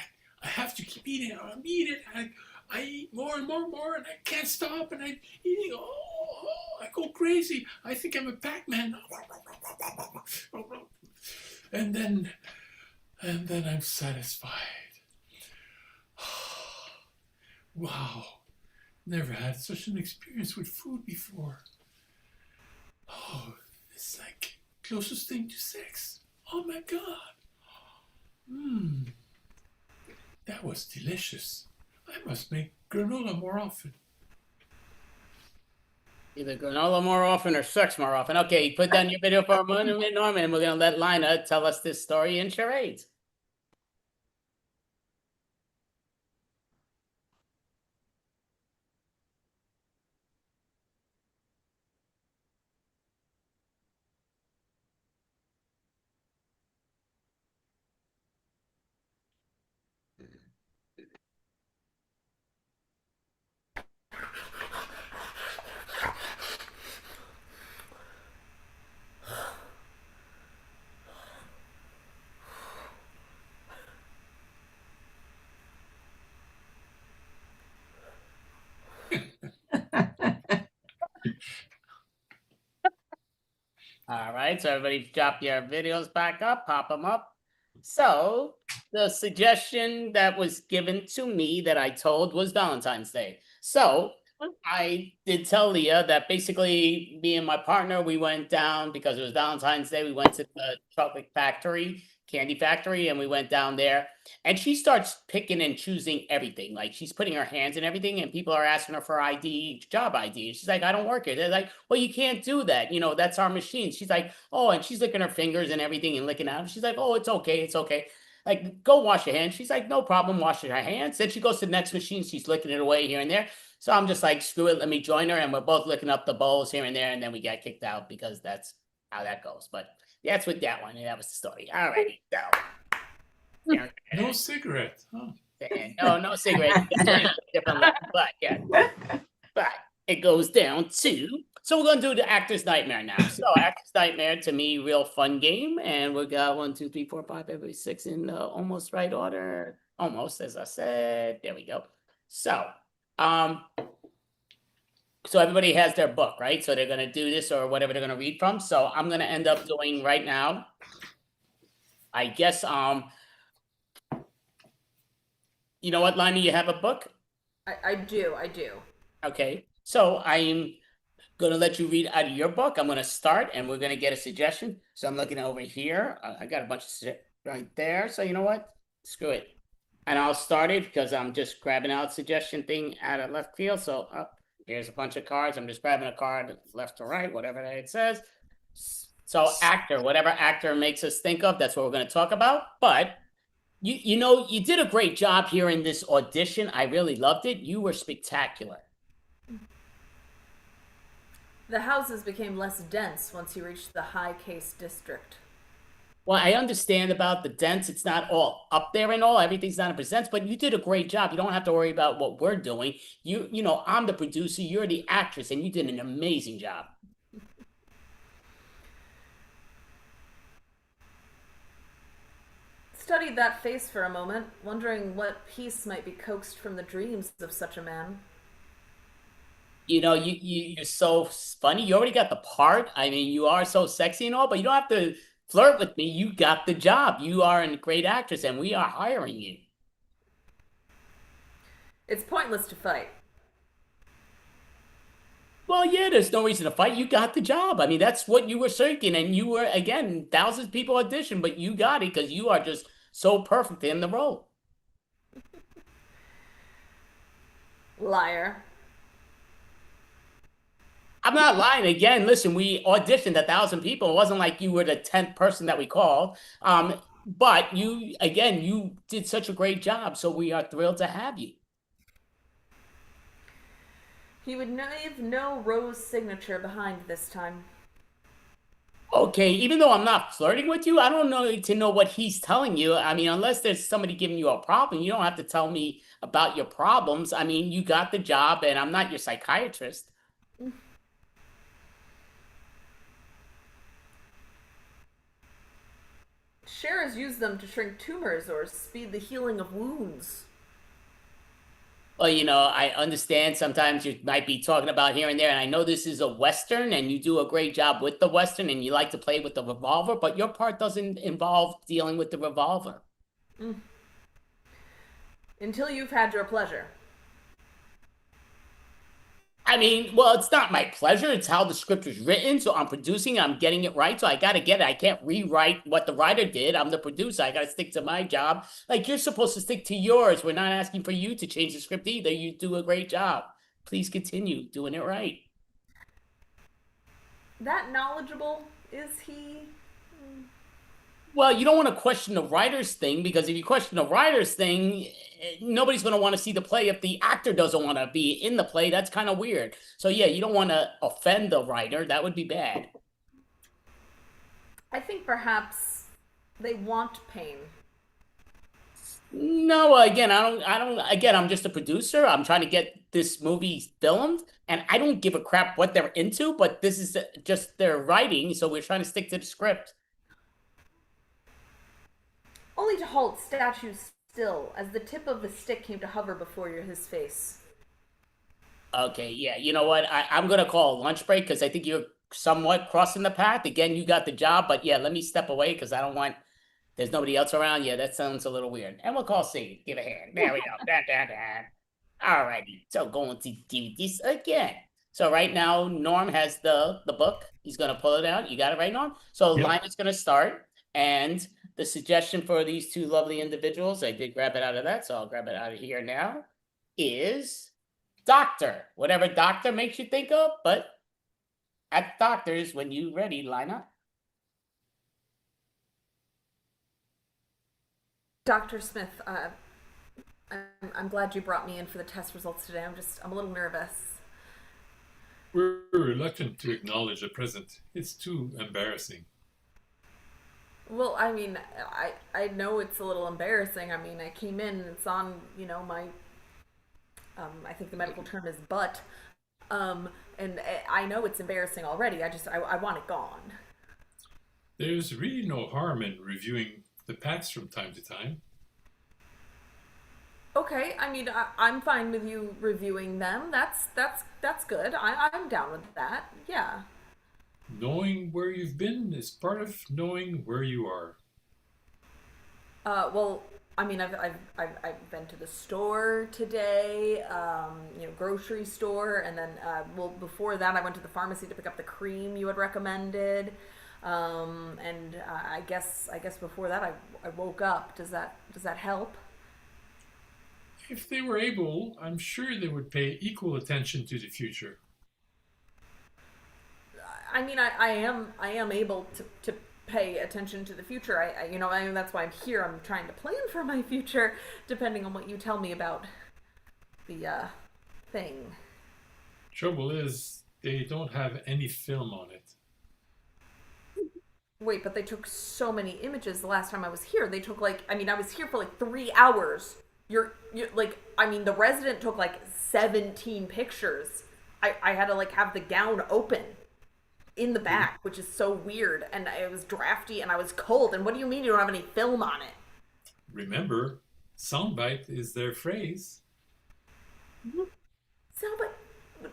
I have to keep eating it. I'm eating it. I eat more and more and more, and I can't stop, and I'm eating. I go crazy. I think I'm a Pac-Man. And then I'm satisfied. Wow. Never had such an experience with food before. Oh, it's like closest thing to sex. Oh my God. That was delicious. I must make granola more often. Either granola more often or sex more often. Okay, put down your video for a moment, Norman, and we're gonna let Lina tell us this story in charades. All right, so everybody drop your videos back up, pop them up. So the suggestion that was given to me that I told was Valentine's Day. So I did tell Leah that basically me and my partner, we went down because it was Valentine's Day. We went to the chocolate factory, candy factory, and we went down there. And she starts picking and choosing everything. Like she's putting her hands in everything, and people are asking her for ID, job ID. She's like, I don't work here. They're like, well, you can't do that. You know, that's our machine. She's like, oh, and she's licking her fingers and everything and licking out. She's like, oh, it's okay. It's okay. Like, go wash your hands. She's like, no problem, washing her hands. Then she goes to the next machine. She's licking it away here and there. So I'm just like, screw it, let me join her. And we're both licking up the bowls here and there. And then we got kicked out because that's how that goes. But that's with that one. And that was the story. All righty. So. No cigarette. Huh? No cigarette. Different level, but yeah. But it goes down to. So we're gonna do the actor's nightmare now. So actor's nightmare, to me, real fun game, and we got 1, 2, 3, 4, 5, every 6 in almost right order. Almost, as I said. There we go. So, so everybody has their book, right? So they're gonna do this or whatever they're gonna read from. So I'm gonna end up doing right now. I guess you know what, Lina, you have a book? I do. Okay. So I'm gonna let you read out of your book. I'm gonna start and we're gonna get a suggestion. So I'm looking over here. I got a bunch of shit right there. So you know what? Screw it. And I'll start it because I'm just grabbing out suggestion thing out of left field. So here's a bunch of cards. I'm just grabbing a card left to right, whatever that it says. So actor, whatever actor makes us think of, that's what we're gonna talk about. But you know, you did a great job here in this audition. I really loved it. You were spectacular. The houses became less dense once you reached the high case district. Well, I understand about the dense. It's not all up there and all. Everything's not a presents, but you did a great job. You don't have to worry about what we're doing. You know, I'm the producer. You're the actress, and you did an amazing job. Studied that face for a moment, wondering what piece might be coaxed from the dreams of such a man. You know, you're so funny. You already got the part. I mean, you are so sexy and all, but you don't have to flirt with me. You got the job. You are a great actress, and we are hiring you. It's pointless to fight. Well, yeah, there's no reason to fight. You got the job. I mean, that's what you were seeking, and you were, again, thousands of people auditioned, but you got it because you are just so perfect in the role. Liar. I'm not lying. Again, listen, we auditioned 1,000 people. It wasn't like you were the 10th person that we called. But you, again, you did such a great job, so we are thrilled to have you. He would leave no rose signature behind this time. Okay, even though I'm not flirting with you, I don't know to know what he's telling you. I mean, unless there's somebody giving you a problem, you don't have to tell me about your problems. I mean, you got the job, and I'm not your psychiatrist. Sharers use them to shrink tumors or speed the healing of wounds. Well, you know, I understand sometimes you might be talking about here and there, and I know this is a Western, and you do a great job with the Western, and you like to play with the revolver, but your part doesn't involve dealing with the revolver. Until you've had your pleasure. I mean, well, it's not my pleasure. It's how the script was written. So I'm producing, I'm getting it right. So I got to get it. I can't rewrite what the writer did. I'm the producer. I got to stick to my job. Like, you're supposed to stick to yours. We're not asking for you to change the script either. You do a great job. Please continue doing it right. That knowledgeable is he? Well, you don't want to question the writer's thing, because if you question the writer's thing, nobody's going to want to see the play if the actor doesn't want to be in the play. That's kind of weird. So yeah, you don't want to offend the writer. That would be bad. I think perhaps they want pain. No, again, again, I'm just a producer. I'm trying to get this movie filmed, and I don't give a crap what they're into, but this is just their writing, so we're trying to stick to the script. Only to halt statues still, as the tip of the stick came to hover before his face. Okay, yeah, you know what? I'm going to call a lunch break because I think you're somewhat crossing the path. Again, you got the job, but yeah, let me step away because I don't want, there's nobody else around. Yeah, that sounds a little weird. And we'll call C. Give a hand. There we go. All righty, so going to do this again. So right now, Norm has the book. He's going to pull it out. You got it right, Norm? So Lina's going to start, and the suggestion for these two lovely individuals, I did grab it out of that, so I'll grab it out of here now, is doctor. Whatever doctor makes you think of, but at doctors, when you ready, Lina. Dr. Smith, I'm glad you brought me in for the test results today. I'm a little nervous. We're reluctant to acknowledge the present. It's too embarrassing. Well, I mean, I know it's a little embarrassing. I mean, I came in and it's on, my, I think the medical term is butt. And I know it's embarrassing already. I want it gone. There's really no harm in reviewing the pats from time to time. Okay, I mean, I'm fine with you reviewing them. That's good. I'm down with that. Yeah. Knowing where you've been is part of knowing where you are. Well, I mean, I've been to the store today, grocery store, and then, well, before that, I went to the pharmacy to pick up the cream you had recommended, and I guess before that, I woke up. Does that help? If they were able, I'm sure they would pay equal attention to the future. I mean, I am able to pay attention to the future. I mean, that's why I'm here. I'm trying to plan for my future, depending on what you tell me about the thing. Trouble is, they don't have any film on it. Wait, but they took so many images the last time I was here. They took I was here for like 3 hours. You're I mean, the resident took like 17 pictures. I had to have the gown open in the back, which is so weird, and it was drafty and I was cold. And what do you mean you don't have any film on it? Remember, soundbite is their phrase. Soundbite?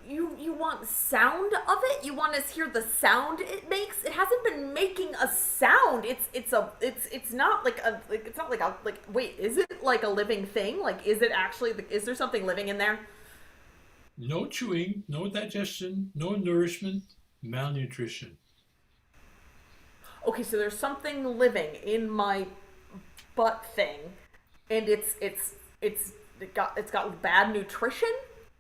You want sound of it? You want us to hear the sound it makes? It hasn't been making a sound. It's not wait, is it like a living thing? Is it actually is there something living in there? No chewing, no digestion, no nourishment, malnutrition. Okay, so there's something living in my butt thing, and it's got bad nutrition?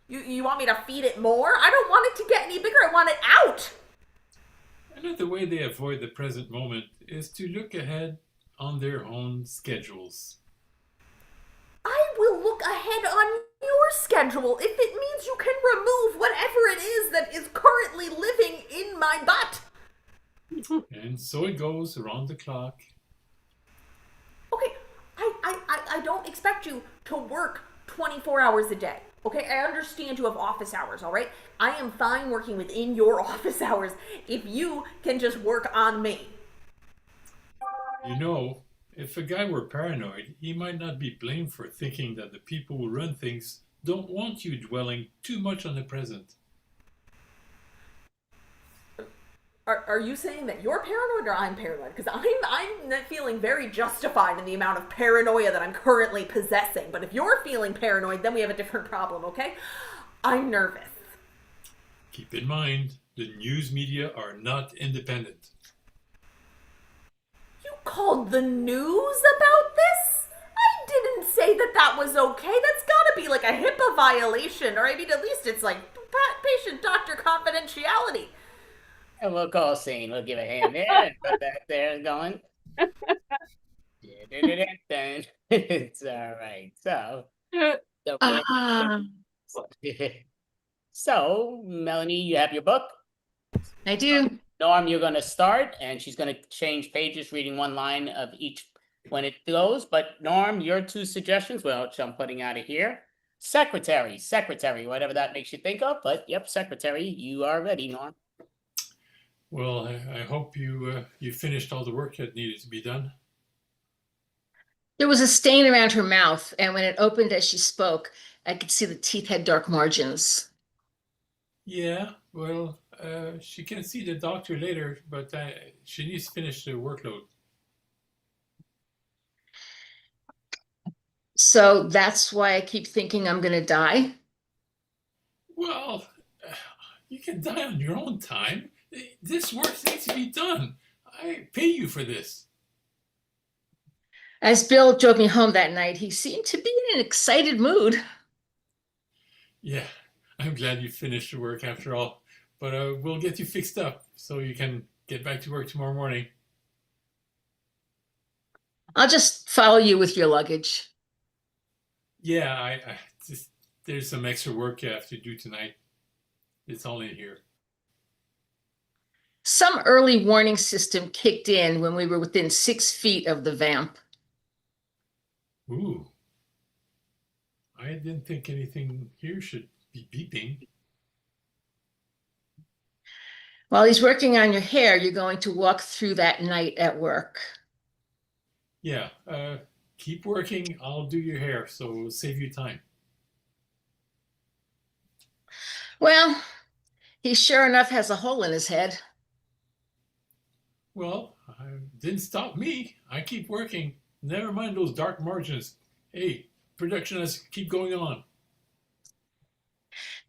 You want me to feed it more? I don't want it to get any bigger. I want it out. Another way they avoid the present moment is to look ahead on their own schedules. I will look ahead on your schedule if it means you can remove whatever it is that is currently living in my butt. And so it goes around the clock. Okay, I don't expect you to work 24 hours a day. Okay, I understand you have office hours, all right? I am fine working within your office hours if you can just work on me. You know, if a guy were paranoid, he might not be blamed for thinking that the people who run things don't want you dwelling too much on the present. Are you saying that you're paranoid or I'm paranoid? Because I'm feeling very justified in the amount of paranoia that I'm currently possessing. But if you're feeling paranoid, then we have a different problem, okay? I'm nervous. Keep in mind, the news media are not independent. You called the news about this? I didn't say that was okay. That's gotta be like a HIPAA violation. Or I mean, at least it's like patient-doctor confidentiality. And we'll call scene. We'll give a hand there. Put that there going. It's all right. So, Melanie, you have your book? I do. Norm, you're going to start, and she's going to change pages, reading one line of each when it goes. But Norm, your 2 suggestions, which I'm putting out of here. Secretary, whatever that makes you think of. But yep, secretary, you are ready, Norm. Well, I hope you finished all the work that needed to be done. There was a stain around her mouth, and when it opened as she spoke, I could see the teeth had dark margins. Yeah, well, she can see the doctor later, but she needs to finish the workload. So that's why I keep thinking I'm going to die? Well, you can die on your own time. This work needs to be done. I pay you for this. As Bill drove me home that night, he seemed to be in an excited mood. Yeah, I'm glad you finished the work after all. But we'll get you fixed up so you can get back to work tomorrow morning. I'll just follow you with your luggage. Yeah, I just there's some extra work you have to do tonight. It's all in here. Some early warning system kicked in when we were within 6 feet of the vamp. Ooh. I didn't think anything here should be beeping. While he's working on your hair, you're going to walk through that night at work. Yeah, keep working. I'll do your hair, so it'll save you time. Well, he sure enough has a hole in his head. Well, didn't stop me. I keep working. Never mind those dark margins. Hey, production has keep going on.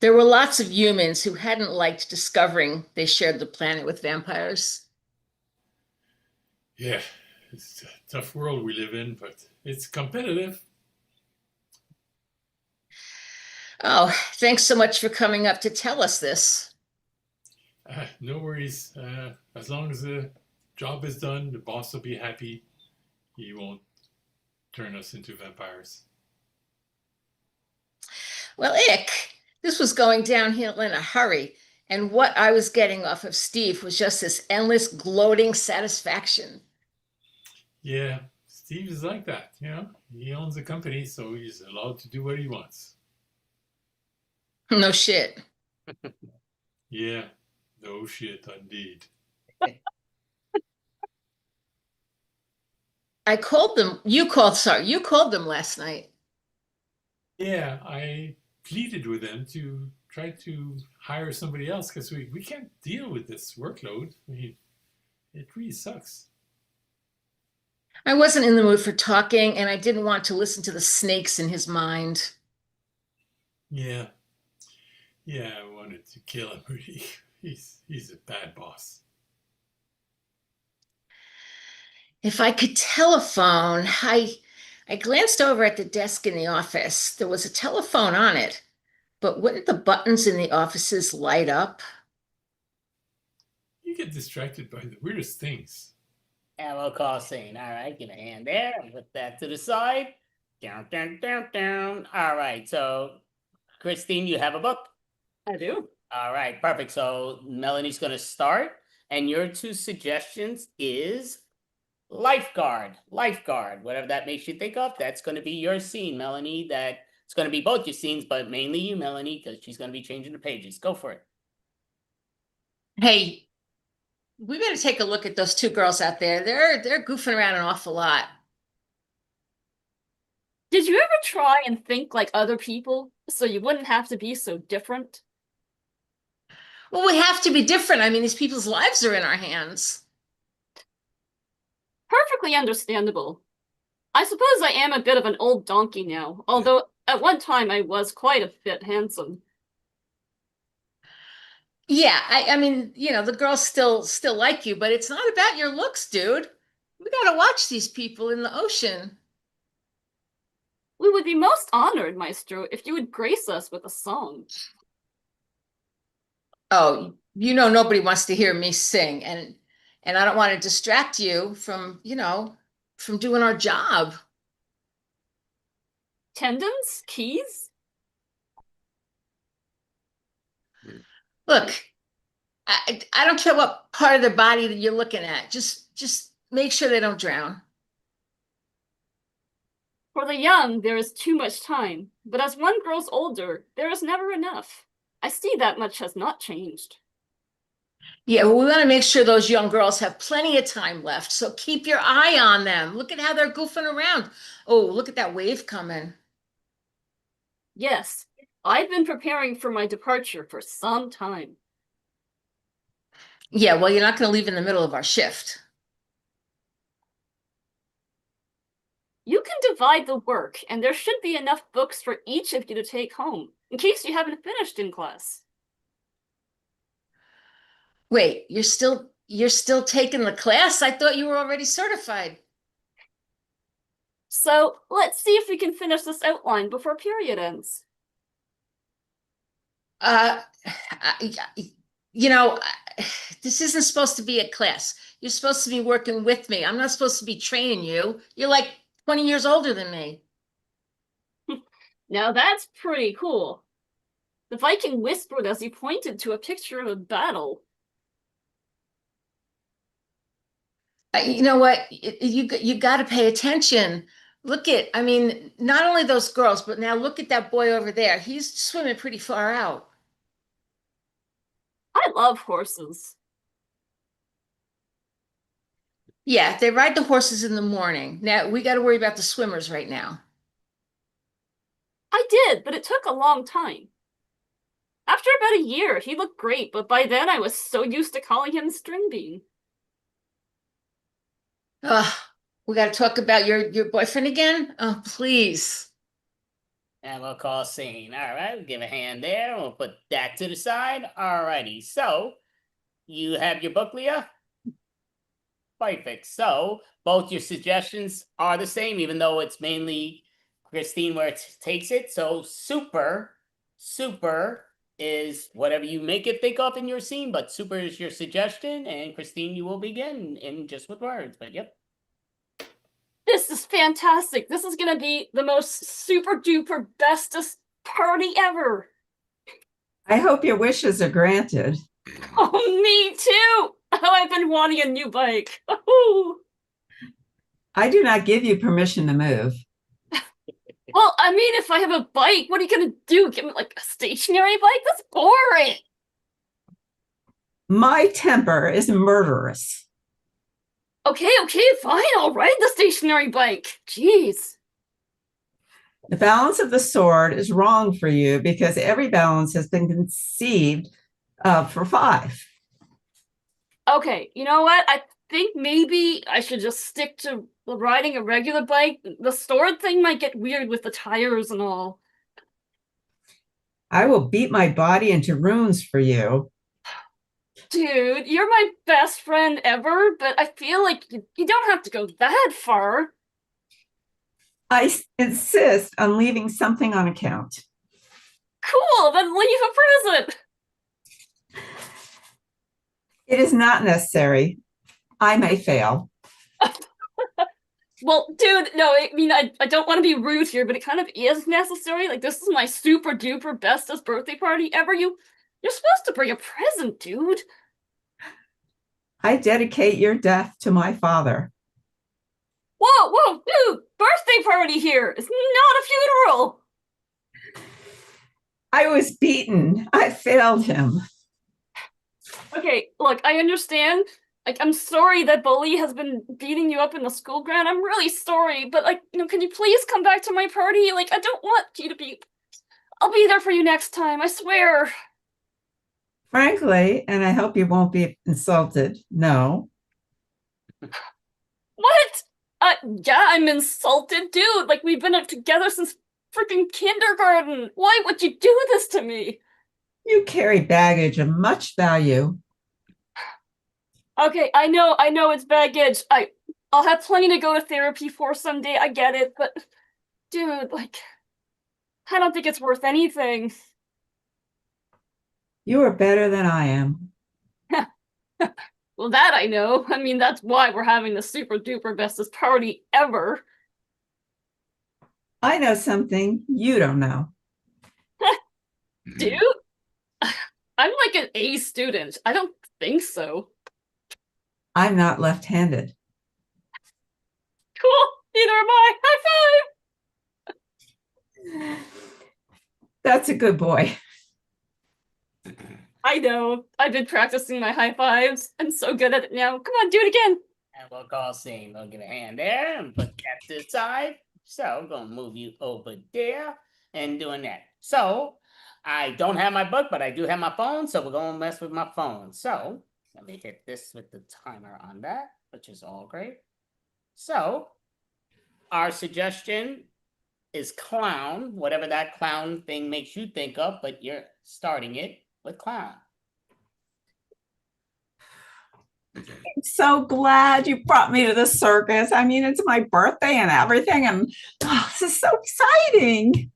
There were lots of humans who hadn't liked discovering they shared the planet with vampires. Yeah, it's a tough world we live in, but it's competitive. Oh, thanks so much for coming up to tell us this. No worries. As long as the job is done, the boss will be happy. He won't turn us into vampires. Well, this was going downhill in a hurry. And what I was getting off of Steve was just this endless gloating satisfaction. Yeah, Steve is like that, you know. He owns a company, so he's allowed to do what he wants. No shit. Yeah, no shit, indeed. You called them last night. Yeah, I pleaded with them to try to hire somebody else because we can't deal with this workload. I mean, it really sucks. I wasn't in the mood for talking, and I didn't want to listen to the snakes in his mind. Yeah. Yeah, I wanted to kill him. He's a bad boss. If I could telephone, I glanced over at the desk in the office. There was a telephone on it, but wouldn't the buttons in the offices light up? You get distracted by the weirdest things. Ammo call scene. All right, give a hand there. Put that to the side. Down, down, down, down. All right, so Christine, you have a book? I do. All right, perfect. So Melanie's going to start, and your two suggestions is lifeguard, whatever that makes you think of. That's going to be your scene, Melanie. It's going to be both your scenes, but mainly you, Melanie, because she's going to be changing the pages. Go for it. Hey, we better take a look at those two girls out there. They're goofing around an awful lot. Did you ever try and think like other people so you wouldn't have to be so different? Well, we have to be different. I mean, these people's lives are in our hands. Perfectly understandable. I suppose I am a bit of an old donkey now, although at one time I was quite a bit handsome. Yeah, I mean, the girls still like you, but it's not about your looks, dude. We gotta watch these people in the ocean. We would be most honored, Maestro, if you would grace us with a song. Oh, nobody wants to hear me sing, and I don't want to distract you from doing our job. Tendons? Keys? Look, I don't care what part of their body that you're looking at. Just make sure they don't drown. For the young, there is too much time, but as one grows older, there is never enough. I see that much has not changed. Yeah, well, we want to make sure those young girls have plenty of time left, so keep your eye on them. Look at how they're goofing around. Oh, look at that wave coming. Yes, I've been preparing for my departure for some time. Yeah, well, you're not going to leave in the middle of our shift. You can divide the work, and there should be enough books for each of you to take home, in case you haven't finished in class. Wait, you're still taking the class? I thought you were already certified. So, let's see if we can finish this outline before period ends. This isn't supposed to be a class. You're supposed to be working with me. I'm not supposed to be training you. You're like 20 years older than me. Now that's pretty cool. The Viking whispered as he pointed to a picture of a battle. You know what? You got to pay attention. I mean, not only those girls, but now look at that boy over there. He's swimming pretty far out. I love horses. Yeah, they ride the horses in the morning. Now we got to worry about the swimmers right now. I did, but it took a long time. After about a year, he looked great, but by then I was so used to calling him String Bean. Ugh, we got to talk about your boyfriend again? Oh, please. And we'll call scene. All right, we'll give a hand there. We'll put that to the side. All righty. So you have your book, Leah? Perfect. So both your suggestions are the same, even though it's mainly Christine where it takes it. So super is whatever you make it think of in your scene, but super is your suggestion. And Christine, you will begin in just with words. But yep. This is fantastic. This is gonna be the most super duper bestest party ever. I hope your wishes are granted. Oh, me too. Oh, I've been wanting a new bike. I do not give you permission to move. Well, I mean, if I have a bike, what are you gonna do? Give me like a stationary bike? That's boring. My temper is murderous. Okay, fine. I'll ride the stationary bike. Jeez. The balance of the sword is wrong for you because every balance has been conceived for 5. Okay, you know what? I think maybe I should just stick to riding a regular bike. The sword thing might get weird with the tires and all. I will beat my body into runes for you. Dude, you're my best friend ever, but I feel like you don't have to go that far. I insist on leaving something on account. Cool, then leave a present. It is not necessary. I may fail. Well, dude, no, I mean, I don't want to be rude here, but it kind of is necessary. Like, this is my super duper bestest birthday party ever. You're supposed to bring a present, dude. I dedicate your death to my father. Whoa, dude, birthday party here. It's not a funeral. I was beaten. I failed him. Okay, look, I understand. Like, I'm sorry that Bully has been beating you up in the school ground. I'm really sorry, but like, can you please come back to my party? Like, I don't want you to be. I'll be there for you next time, I swear. Frankly, and I hope you won't be insulted, no. What? Yeah, I'm insulted, dude. Like, we've been together since freaking kindergarten. Why would you do this to me? You carry baggage of much value. Okay, I know it's baggage. I'll have plenty to go to therapy for someday, I get it, but dude, like, I don't think it's worth anything. You are better than I am. Well, that I know. I mean, that's why we're having the super duper bestest party ever. I know something you don't know. Dude, I'm like an A student. I don't think so. I'm not left-handed. Cool, neither am I. High five! That's a good boy. I know. I've been practicing my high fives. I'm so good at it now. Come on, do it again. And we'll call scene. We'll give a hand there and put that to the side. So I'm going to move you over there and doing that. So I don't have my book, but I do have my phone. So we're going to mess with my phone. So let me hit this with the timer on that, which is all great. So our suggestion is clown, whatever that clown thing makes you think of, but you're starting it with clown. I'm so glad you brought me to the circus. I mean, it's my birthday and everything, and this is so exciting.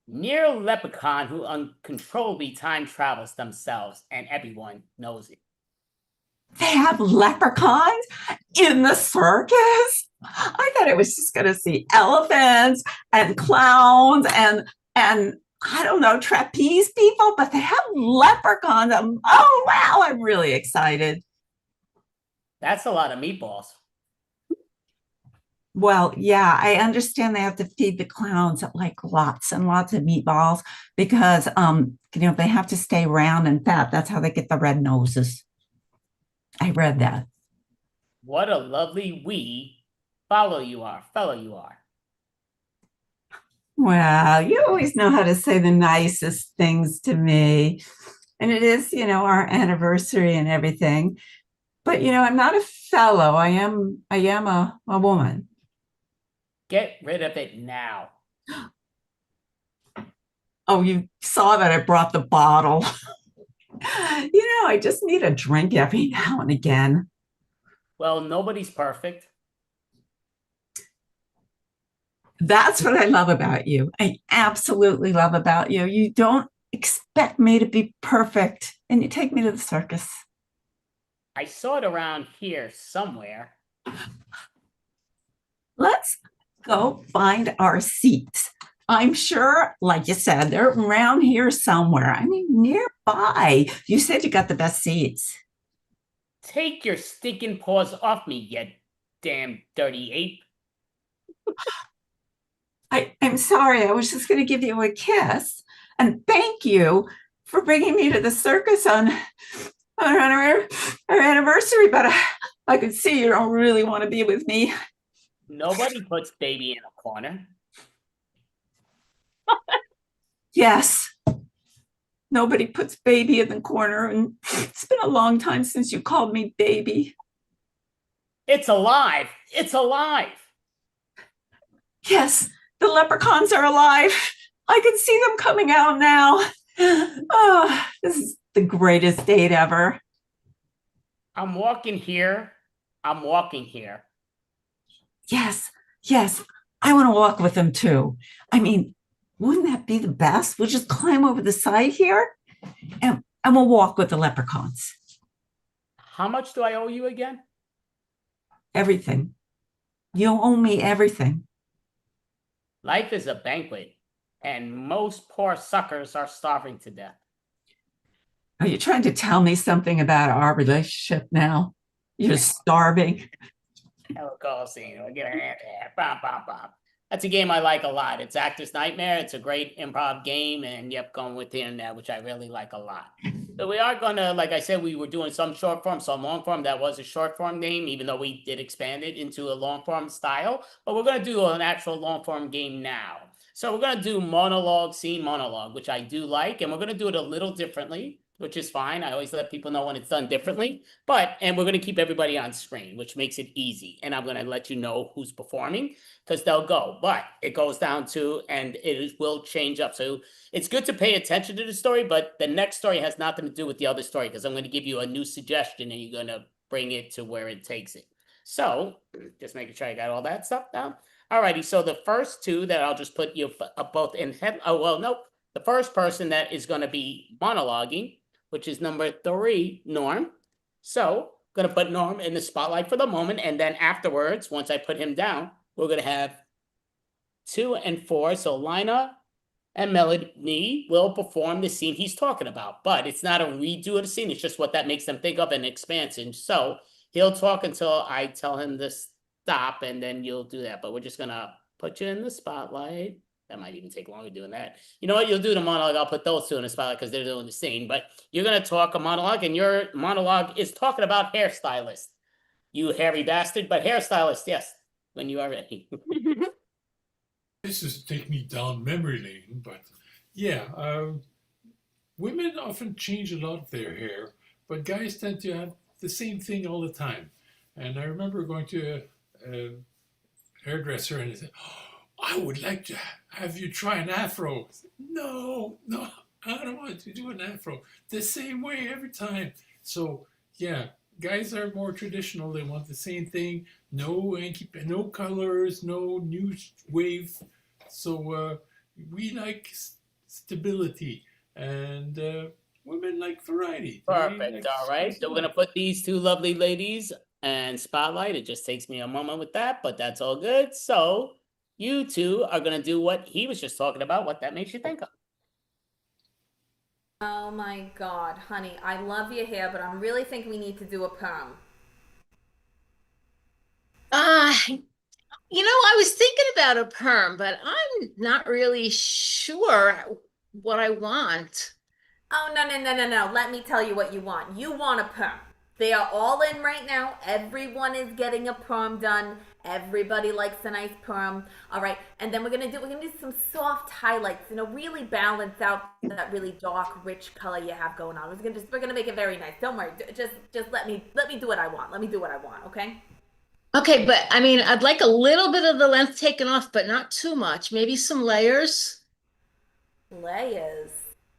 Near leprechaun who uncontrollably time travels themselves, and everyone knows it. They have leprechauns in the circus? I thought it was just going to see elephants and clowns and I don't know, trapeze people, but they have leprechauns. Oh, wow, I'm really excited. That's a lot of meatballs. Well, yeah, I understand they have to feed the clowns like lots and lots of meatballs because, they have to stay round and fat. That's how they get the red noses. I read that. What a lovely fellow you are. Well, you always know how to say the nicest things to me. And it is, our anniversary and everything. But, I'm not a fellow. I am a woman. Get rid of it now. Oh, you saw that I brought the bottle. I just need a drink every now and again. Well, nobody's perfect. That's what I love about you. I absolutely love about you. You don't expect me to be perfect, and you take me to the circus. I saw it around here somewhere. Let's go find our seats. I'm sure, like you said, they're around here somewhere. I mean, nearby. You said you got the best seats. Take your stinking paws off me, you damn dirty ape. I'm sorry. I was just going to give you a kiss. And thank you for bringing me to the circus on our anniversary. But I could see you don't really want to be with me. Nobody puts baby in a corner. Yes. Nobody puts baby in the corner. And it's been a long time since you called me baby. It's alive. It's alive. Yes. The leprechauns are alive. I can see them coming out now. Oh, this is the greatest date ever. I'm walking here. Yes, I want to walk with them too. I mean, wouldn't that be the best? We'll just climb over the side here and we'll walk with the leprechauns. How much do I owe you again? Everything. You owe me everything. Life is a banquet, and most poor suckers are starving to death. Are you trying to tell me something about our relationship now? You're starving. That's a game I like a lot. It's Actor's Nightmare. It's a great improv game, and going with the internet, which I really like a lot. So we are gonna, like I said, we were doing some short form, some long form. That was a short form game, even though we did expand it into a long form style. But we're gonna do an actual long form game now. So we're gonna do monologue, scene, monologue, which I do like, and we're gonna do it a little differently, which is fine. I always let people know when it's done differently. And we're going to keep everybody on screen, which makes it easy. And I'm going to let you know who's performing because they'll go. But it goes down to, and it will change up. So it's good to pay attention to the story, but the next story has nothing to do with the other story because I'm going to give you a new suggestion and you're going to bring it to where it takes it. So just making sure I got all that stuff down. Alrighty, so the first two that I'll just put you both in head. Oh, well, nope. The first person that is going to be monologuing, which is number 3, Norm. So I'm going to put Norm in the spotlight for the moment. And then afterwards, once I put him down, we're going to have 2 and 4. So Lina and Melanie will perform the scene he's talking about. But it's not a redo of the scene. It's just what that makes them think of an expansion. So he'll talk until I tell him to stop, and then you'll do that. But we're just going to put you in the spotlight. That might even take longer doing that. You know what? You'll do the monologue. I'll put those 2 in the spotlight because they're doing the scene. But you're going to talk a monologue, and your monologue is talking about hairstylist. You hairy bastard, but hairstylist, yes, when you are ready. This is take me down memory lane, but yeah, women often change a lot of their hair, but guys tend to have the same thing all the time. And I remember going to a hairdresser and he said, "Oh, I would like to have you try an afro." No, I don't want to do an afro. The same way every time. So yeah, guys are more traditional. They want the same thing. No colors, no new wave. So we like stability, and women like variety. Perfect. All right. So we're going to put these 2 lovely ladies and spotlight. It just takes me a moment with that, but that's all good. So you 2 are going to do what he was just talking about, what that makes you think of. Oh my God, honey, I love your hair, but I really think we need to do a perm. I was thinking about a perm, but I'm not really sure what I want. Oh, no. Let me tell you what you want. You want a perm. They are all in right now. Everyone is getting a perm done. Everybody likes a nice perm. All right, and then we're gonna do some soft highlights, really balance out that really dark, rich color you have going on. We're gonna make it very nice. Don't worry. Just let me do what I want. Let me do what I want. Okay. Okay, but I mean, I'd like a little bit of the length taken off, but not too much. Maybe some layers. Layers.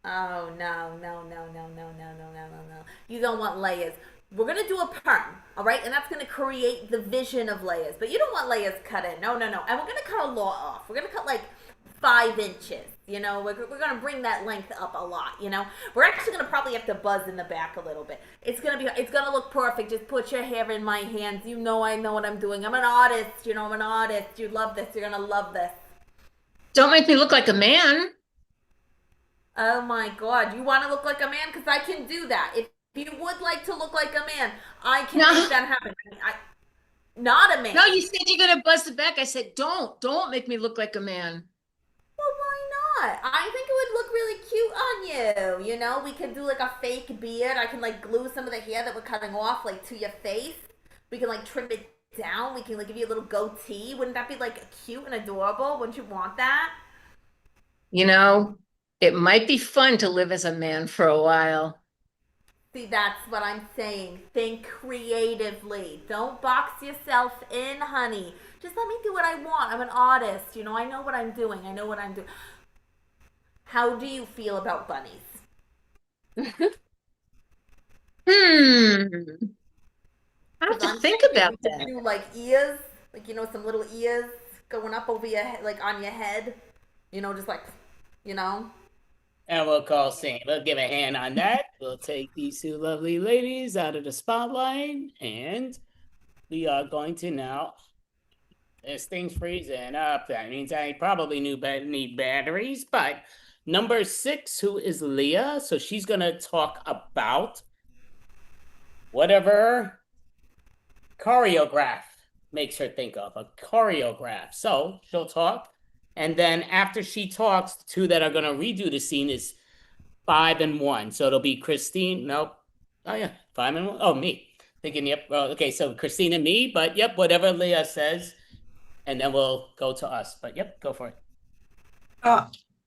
Oh no, no, no, no, no, no, no, no, no, no. You don't want layers. We're gonna do a perm, all right? And that's gonna create the vision of layers. But you don't want layers cut in. No, no, no. And we're gonna cut a lot off. We're gonna cut like 5 inches. We're gonna bring that length up a lot. We're actually gonna probably have to buzz in the back a little bit. It's gonna look perfect. Just put your hair in my hands. I know what I'm doing. I'm an artist. I'm an artist. You love this. You're gonna love this. Don't make me look like a man. Oh my God. You want to look like a man? Because I can do that. If you would like to look like a man, I can make that happen. Not a man. No, you said you're gonna buzz it back. I said, don't make me look like a man. Well, why not? I think it would look really cute on you. We could do like a fake beard. I can like glue some of the hair that we're cutting off like to your face. We can like trim it down. We can like give you a little goatee. Wouldn't that be like cute and adorable? Wouldn't you want that? It might be fun to live as a man for a while. See, that's what I'm saying. Think creatively. Don't box yourself in, honey. Just let me do what I want. I'm an artist. I know what I'm doing. How do you feel about bunnies? I have to think about that. Do like ears, some little ears going up over your head, like on your head. Just like, And we'll call Sam. We'll give a hand on that. We'll take these 2 lovely ladies out of the spotlight, and we are going to now. This thing's freezing up. That means I probably need batteries. But number 6, who is Leah? So she's gonna talk about whatever choreograph makes her think of a choreograph. So she'll talk. And then after she talks, the 2 that are going to redo the scene is 5 and 1. So it'll be Christine. Nope. Oh, yeah. 5 and 1. Oh, me. Thinking, yep. Well, okay. So Christine and me. But, yep, whatever Leah says. And then we'll go to us. But, yep, go for it.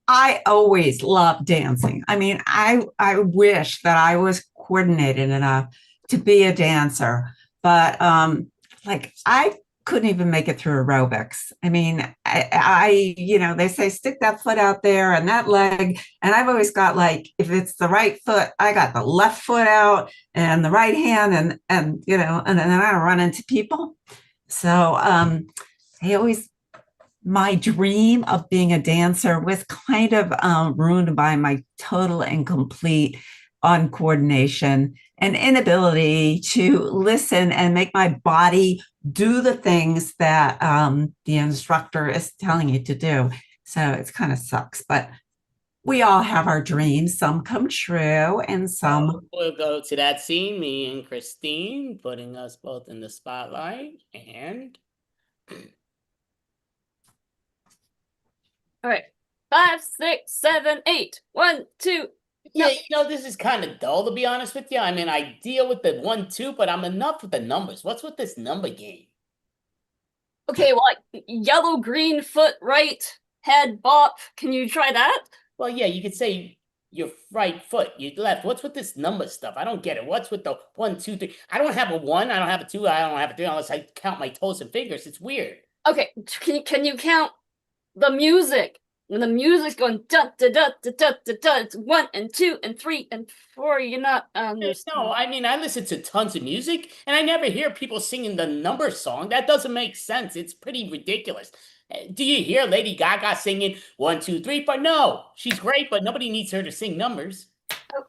I always love dancing. I mean, I wish that I was coordinated enough to be a dancer. But, I couldn't even make it through aerobics. I mean, I they say stick that foot out there and that leg. And I've always got if it's the right foot, I got the left foot out and the right hand and then I run into people. So my dream of being a dancer was kind of ruined by my total and complete uncoordination and inability to listen and make my body do the things that the instructor is telling you to do. So it kind of sucks, but we all have our dreams. Some come true and some. We'll go to that scene, me and Christine, putting us both in the spotlight. And all right. 5, 6, 7, 8. 1, 2. Yeah, this is kind of dull, to be honest with you. I mean, I deal with the 1, 2, but I'm enough with the numbers. What's with this number game? Okay, well, yellow, green, foot, right, head, bop. Can you try that? Well, yeah, you could say your right foot, your left. What's with this number stuff? I don't get it. What's with the 1, 2, 3? I don't have a 1. I don't have a 2. I don't have a 3 unless I count my toes and fingers. It's weird. Okay, can you count the music? When the music's going da da da da da da da, it's 1 and 2 and 3 and 4. You're not No, I mean I listen to tons of music and I never hear people singing the number song. That doesn't make sense. It's pretty ridiculous. Do you hear Lady Gaga singing 1, 2, 3, 4? No, she's great, but nobody needs her to sing numbers.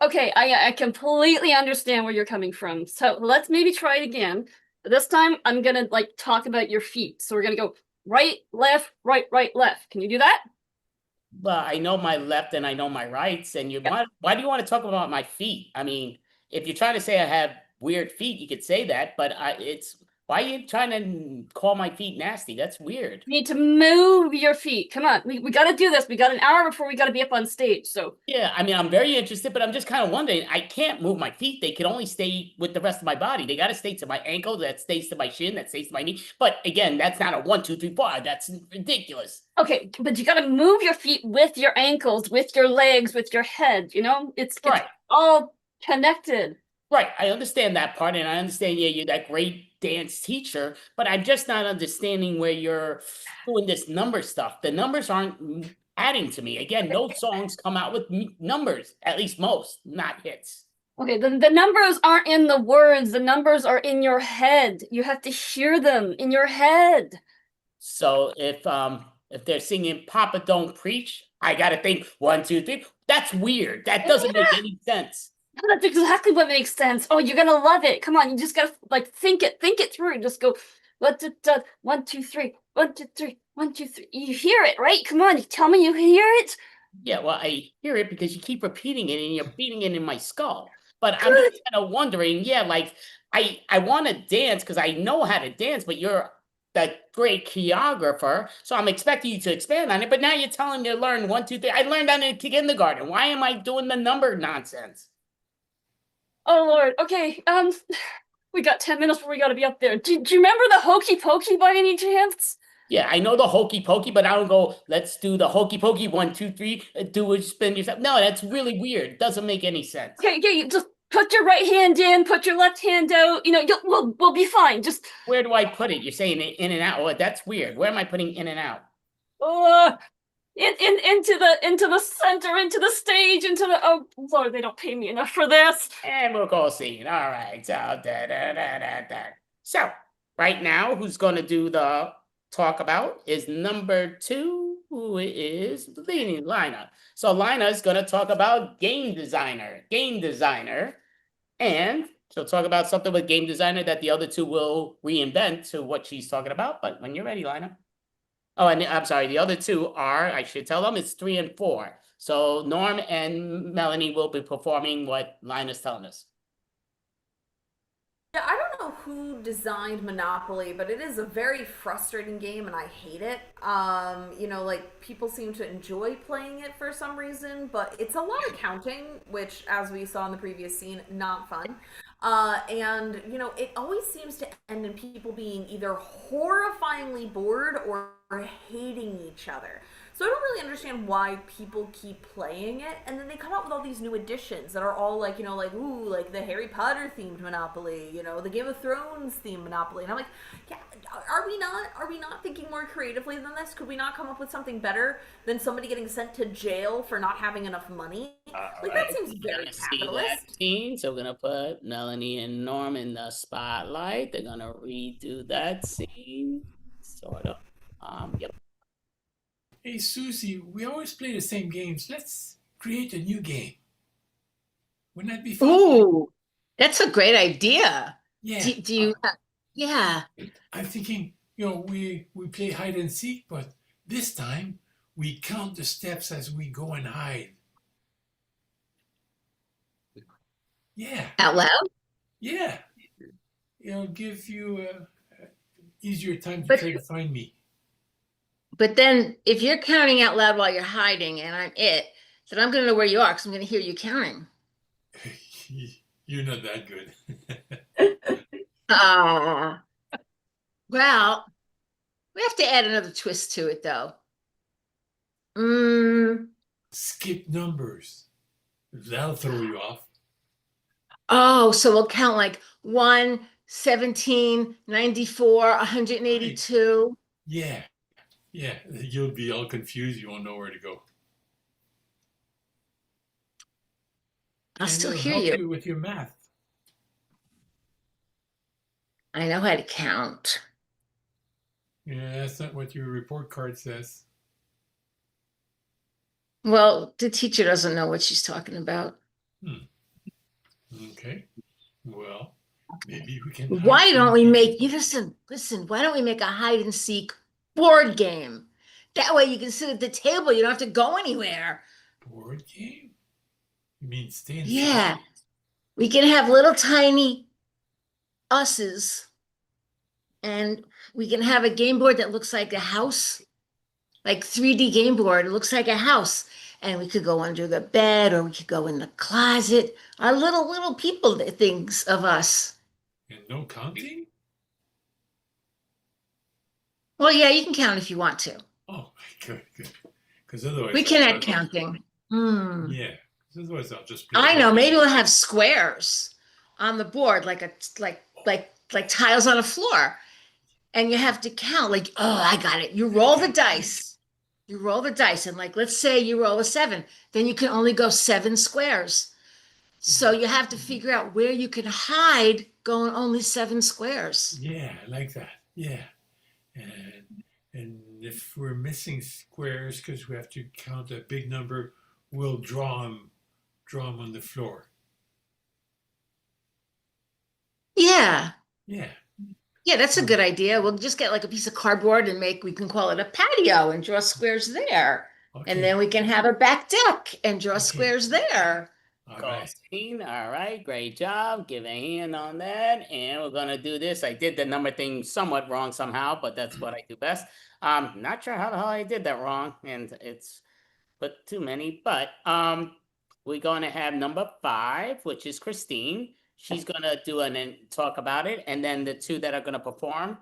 Okay, I completely understand where you're coming from. So let's maybe try it again. This time I'm gonna talk about your feet. So we're gonna go right, left, right, right, left. Can you do that? Well, I know my left and I know my rights. And why do you want to talk about my feet? I mean, if you're trying to say I have weird feet, you could say that. But Why are you trying to call my feet nasty? That's weird. You need to move your feet. Come on, we got to do this. We got an hour before we got to be up on stage. So Yeah, I mean, I'm very interested, but I'm just kind of wondering. I can't move my feet. They can only stay with the rest of my body. They got to stay to my ankle. That stays to my shin. That stays to my knee. But again, that's not a 1, 2, 3, 4. That's ridiculous. okay, but you got to move your feet with your ankles, with your legs, with your head. You know, it's Right. all connected. Right. I understand that part, and I understand, yeah, you're that great dance teacher, but I'm just not understanding where you're doing this number stuff. The numbers aren't adding to me. Again, no songs come out with numbers, at least most, not hits. Okay, the numbers aren't in the words. The numbers are in your head. You have to hear them in your head. So if they're singing Papa Don't Preach, I gotta think 1, 2, 3. That's weird. That doesn't make any sense. That's exactly what makes sense. Oh, you're gonna love it. Come on, you just gotta like think it through. Just go 1, 2, 3, 1, 2, 3, 1, 2, 3. You hear it, right? Come on, tell me you hear it. Yeah, well, I hear it because you keep repeating it and you're beating it in my skull. But I'm just kind of wondering, yeah, like I want to dance because I know how to dance, but you're that great choreographer, so I'm expecting you to expand on it. But now you're telling me to learn 1, 2, 3. I learned that in kindergarten. Why am I doing the number nonsense? Oh Lord. Okay. We got 10 minutes before we gotta be up there. Do you remember the hokey pokey by any chance? Yeah, I know the hokey pokey, but I don't go, let's do the hokey pokey 1, 2, 3, do it, spin yourself. No, that's really weird. Doesn't make any sense. Okay, you just put your right hand in, put your left hand out. You know, we'll be fine. Just where do I put it? You're saying in and out. Oh, that's weird. Where am I putting in and out? Into the center, into the stage, into the oh Lord, they don't pay me enough for this. And we'll go scene. All right. So right now, who's gonna do the talk about is number 2, who is leading Lina. So Lina is gonna talk about game designer, and she'll talk about something with game designer that the other 2 will reinvent to what she's talking about. But when you're ready, Lina. Oh, and I'm sorry, the other 2 are, I should tell them, it's 3 and 4. So Norm and Melanie will be performing what Lina's telling us. Yeah, I don't know who designed Monopoly, but it is a very frustrating game and I hate it. You know, like people seem to enjoy playing it for some reason, but it's a lot of counting, which as we saw in the previous scene, not fun. And you know, it always seems to end in people being either horrifyingly bored or hating each other. So I don't really understand why people keep playing it, and then they come out with all these new additions that are all like, you know, like, ooh, like the Harry Potter themed Monopoly, you know, the Game of Thrones themed Monopoly. And I'm like, yeah, are we not thinking more creatively than this? Could we not come up with something better than somebody getting sent to jail for not having enough money? Like that seems very capitalist. So we're gonna put Melanie and Norm in the spotlight. They're gonna redo that scene, sort of. Yep. Hey, Susie, we always play the same games. Let's create a new game. Wouldn't that be fun? Ooh, that's a great idea. Yeah. Do you? Yeah. I'm thinking, you know, we play hide and seek, but this time we count the steps as we go and hide. Yeah. Out loud? Yeah. It'll give you a easier time to try to find me. But then if you're counting out loud while you're hiding and I'm it, then I'm going to know where you are because I'm going to hear you counting. You're not that good. Well, we have to add another twist to it though. Skip numbers. That'll throw you off. Oh, so we'll count like 1, 17, 94, 182. Yeah. Yeah, you'll be all confused. You won't know where to go. I'll still it'll hear help you. with your math. I know how to count. Yeah, that's not what your report card says. Well, the teacher doesn't know what she's talking about. Okay. Well, maybe we can. Why don't we make, listen, why don't we make a hide and seek board game? That way you can sit at the table. You don't have to go anywhere. Board game? You mean stay inside? Yeah. We can have little tiny us's and we can have a game board that looks like a house, like 3D game board. It looks like a house. And we could go under the bed or we could go in the closet. Our little people that thinks of us. And no counting? Well, yeah, you can count if you want to. Oh, good. Because otherwise We can add counting. Yeah. 'Cause otherwise I'll just I know. Maybe we'll have squares on the board, like tiles on a floor, and you have to count. Like, oh, I got it. You roll the dice. You roll the dice, and like, let's say you roll a 7, then you can only go 7 squares. So you have to figure out where you can hide going only 7 squares. Yeah, I like that. Yeah. And if we're missing squares because we have to count a big number, we'll draw them on the floor. Yeah. Yeah. Yeah, that's a good idea. We'll just get like a piece of cardboard and we can call it a patio and draw squares there. Okay. And then we can have a back deck and draw squares there. All right. Christine, all right, great job. Give a hand on that. And we're gonna do this. I did the number thing somewhat wrong somehow, but that's what I do best. Not sure how the hell I did that wrong, and it's but too many. But we're gonna have number 5, which is Christine. She's gonna do and talk about it, and then the 2 that are gonna perform,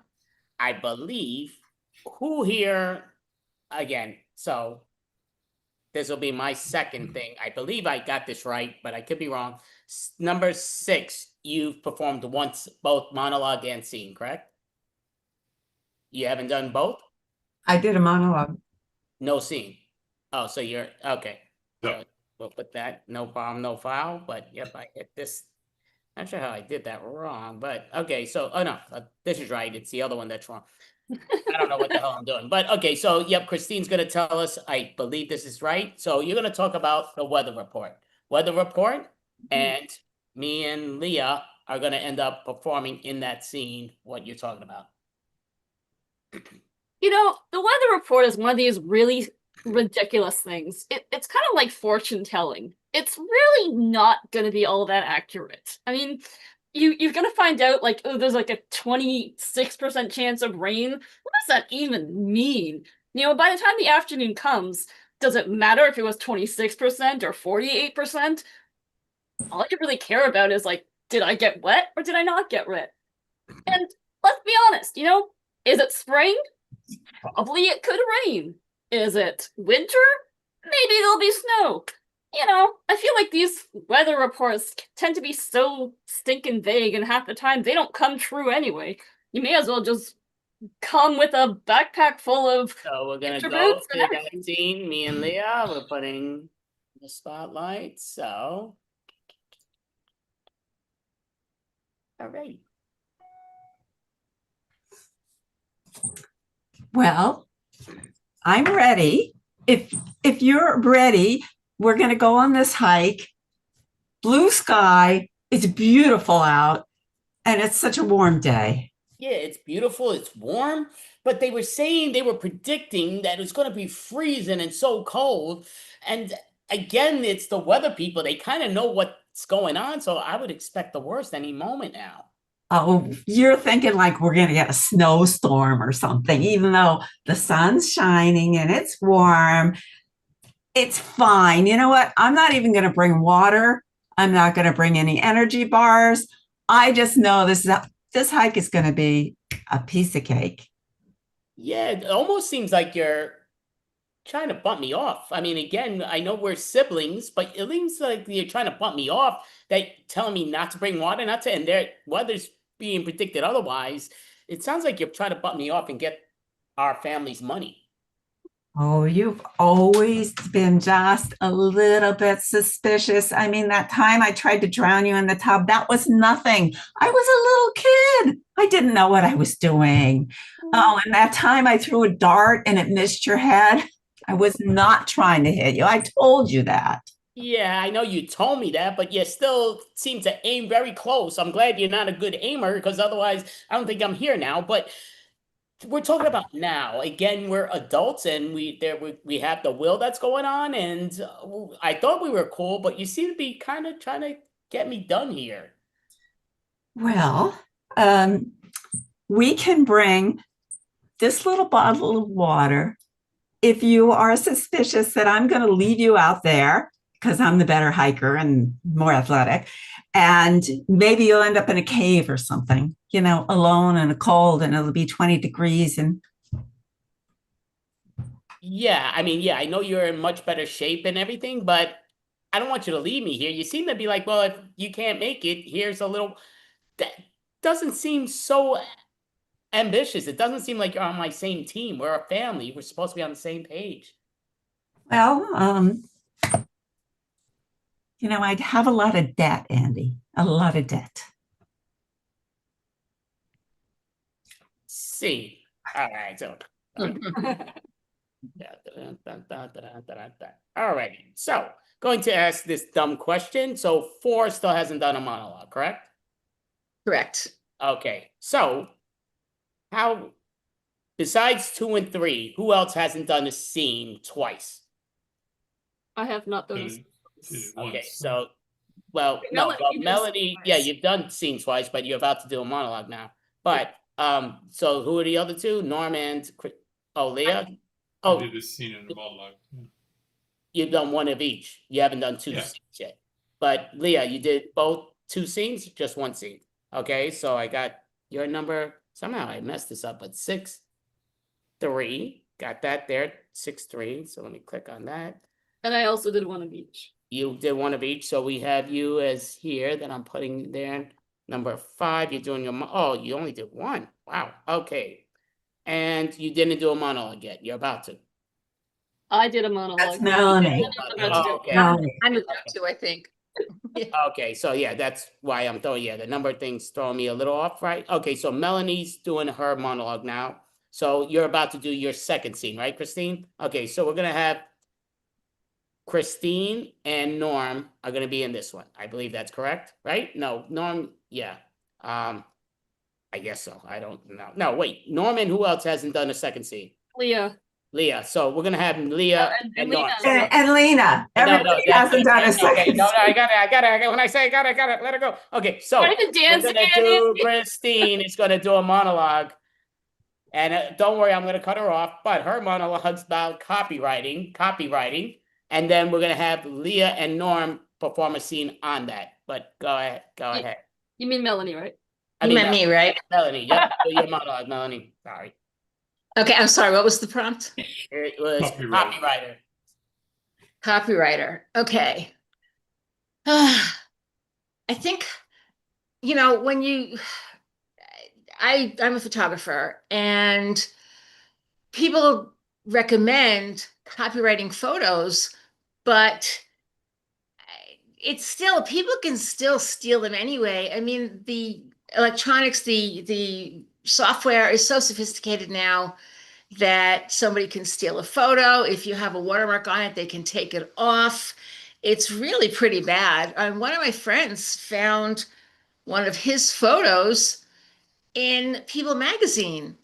I believe, who here again. So this will be my second thing. I believe I got this right, but I could be wrong. Number 6, you've performed once both monologue and scene, correct? You haven't done both? I did a monologue. No scene. Oh, so you're okay. No. We'll put that. No problem, no foul. But yep, I hit this. Not sure how I did that wrong, but okay. So, oh no, this is right. It's the other one that's wrong. I don't know what the hell I'm doing, but okay. So, yep, Christine's going to tell us. I believe this is right. So, you're going to talk about the weather report. And me and Leah are going to end up performing in that scene what you're talking about. You know, the weather report is one of these really ridiculous things. It's kind of like fortune telling. It's really not going to be all that accurate. I mean, you're going to find out, like, oh, there's like a 26% chance of rain. What does that even mean? You know, by the time the afternoon comes, does it matter if it was 26% or 48%? All you really care about is, like, did I get wet or did I not get wet? And let's be honest, you know, is it spring? Probably it could rain. Is it winter? Maybe there'll be snow. You know, I feel like these weather reports tend to be so stinking vague, and half the time they don't come true anyway. You may as well just come with a backpack full of. So we're gonna go to that scene. Me and Leah, we're putting the spotlight. So, all right. Well, I'm ready. If you're ready, we're going to go on this hike. Blue sky. It's beautiful out, and it's such a warm day. Yeah, it's beautiful. It's warm, but they were predicting that it's going to be freezing and so cold. And again, it's the weather people. They kind of know what's going on, so I would expect the worst any moment now. Oh, you're thinking like we're going to get a snowstorm or something, even though the sun's shining and it's warm. It's fine. You know what? I'm not even going to bring water. I'm not going to bring any energy bars. I just know this hike is going to be a piece of cake. Yeah, it almost seems like you're trying to bump me off. I mean, again, I know we're siblings, but it seems like you're trying to bump me off. They telling me not to bring water, and their weather's being predicted otherwise. It sounds like you're trying to bump me off and get our family's money. Oh, you've always been just a little bit suspicious. I mean, that time I tried to drown you in the tub, that was nothing. I was a little kid. I didn't know what I was doing. Oh, and that time I threw a dart and it missed your head. I was not trying to hit you. I told you that. Yeah, I know you told me that, but you still seem to aim very close. I'm glad you're not a good aimer, because otherwise I don't think I'm here now. But we're talking about now. Again, we're adults, and we have the will that's going on, and I thought we were cool, but you seem to be kind of trying to get me done here. Well, we can bring this little bottle of water if you are suspicious that I'm going to leave you out there because I'm the better hiker and more athletic. And maybe you'll end up in a cave or something, alone in a cold, and it'll be 20 degrees. And Yeah, I mean, yeah, I know you're in much better shape and everything, but I don't want you to leave me here. You seem to be like, well, if you can't make it, here's a little. That doesn't seem so ambitious. It doesn't seem like you're on my same team. We're a family. We're supposed to be on the same page. well, I'd have a lot of debt, Andy, a lot of debt. See, all right, so. All right, so going to ask this dumb question. So 4 still hasn't done a monologue, correct? Correct. Okay, so how, besides 2 and 3, who else hasn't done a scene twice? I have not done this. Okay, so, well, no, Melody, yeah, you've done scene twice, but you're about to do a monologue now. But, so who are the other 2? Norm and, Leah? I did a scene in the monologue. You've done 1 of each. You haven't done 2 scenes yet. But Leah, you did both 2 scenes, just 1 scene. Okay, so I got your number. Somehow I messed this up, but 6, 3. Got that there, 6, 3. So let me click on that. And I also did 1 of each. You did 1 of each. So we have you as here that I'm putting there. Number 5, you're doing your, oh, you only did 1. Wow, okay. And you didn't do a monologue yet. You're about to. I did a monologue. That's Melanie. Okay. I'm about to, I think. Okay, so yeah, that's why I'm throwing, the number thing's throwing me a little off, right? Okay, so Melanie's doing her monologue now. So you're about to do your second scene, right, Christine? Okay, so we're gonna have Christine and Norm are gonna be in this one. I believe that's correct, right? No, Norm, yeah. I guess so. I don't know. No, wait, Norman, who else hasn't done a second scene? Leah. So we're gonna have Leah and Norm. And Lena. Everybody hasn't done a second. Okay, no, I got it. When I say I got it, let it go. Okay, so we're gonna do Christine is gonna do a monologue. And don't worry, I'm gonna cut her off, but her monologue's about copywriting. And then we're gonna have Leah and Norm perform a scene on that. But go ahead. You mean Melanie, right? You meant me, right? Melanie, yep. Do your monologue, Melanie. Sorry. Okay, I'm sorry. What was the prompt? It was Copywriter. Okay. I think, when I'm a photographer and people recommend copywriting photos, but it's still, people can still steal them anyway. I mean, the electronics, the software is so sophisticated now that somebody can steal a photo. If you have a watermark on it, they can take it off. It's really pretty bad. One of my friends found one of his photos in People magazine.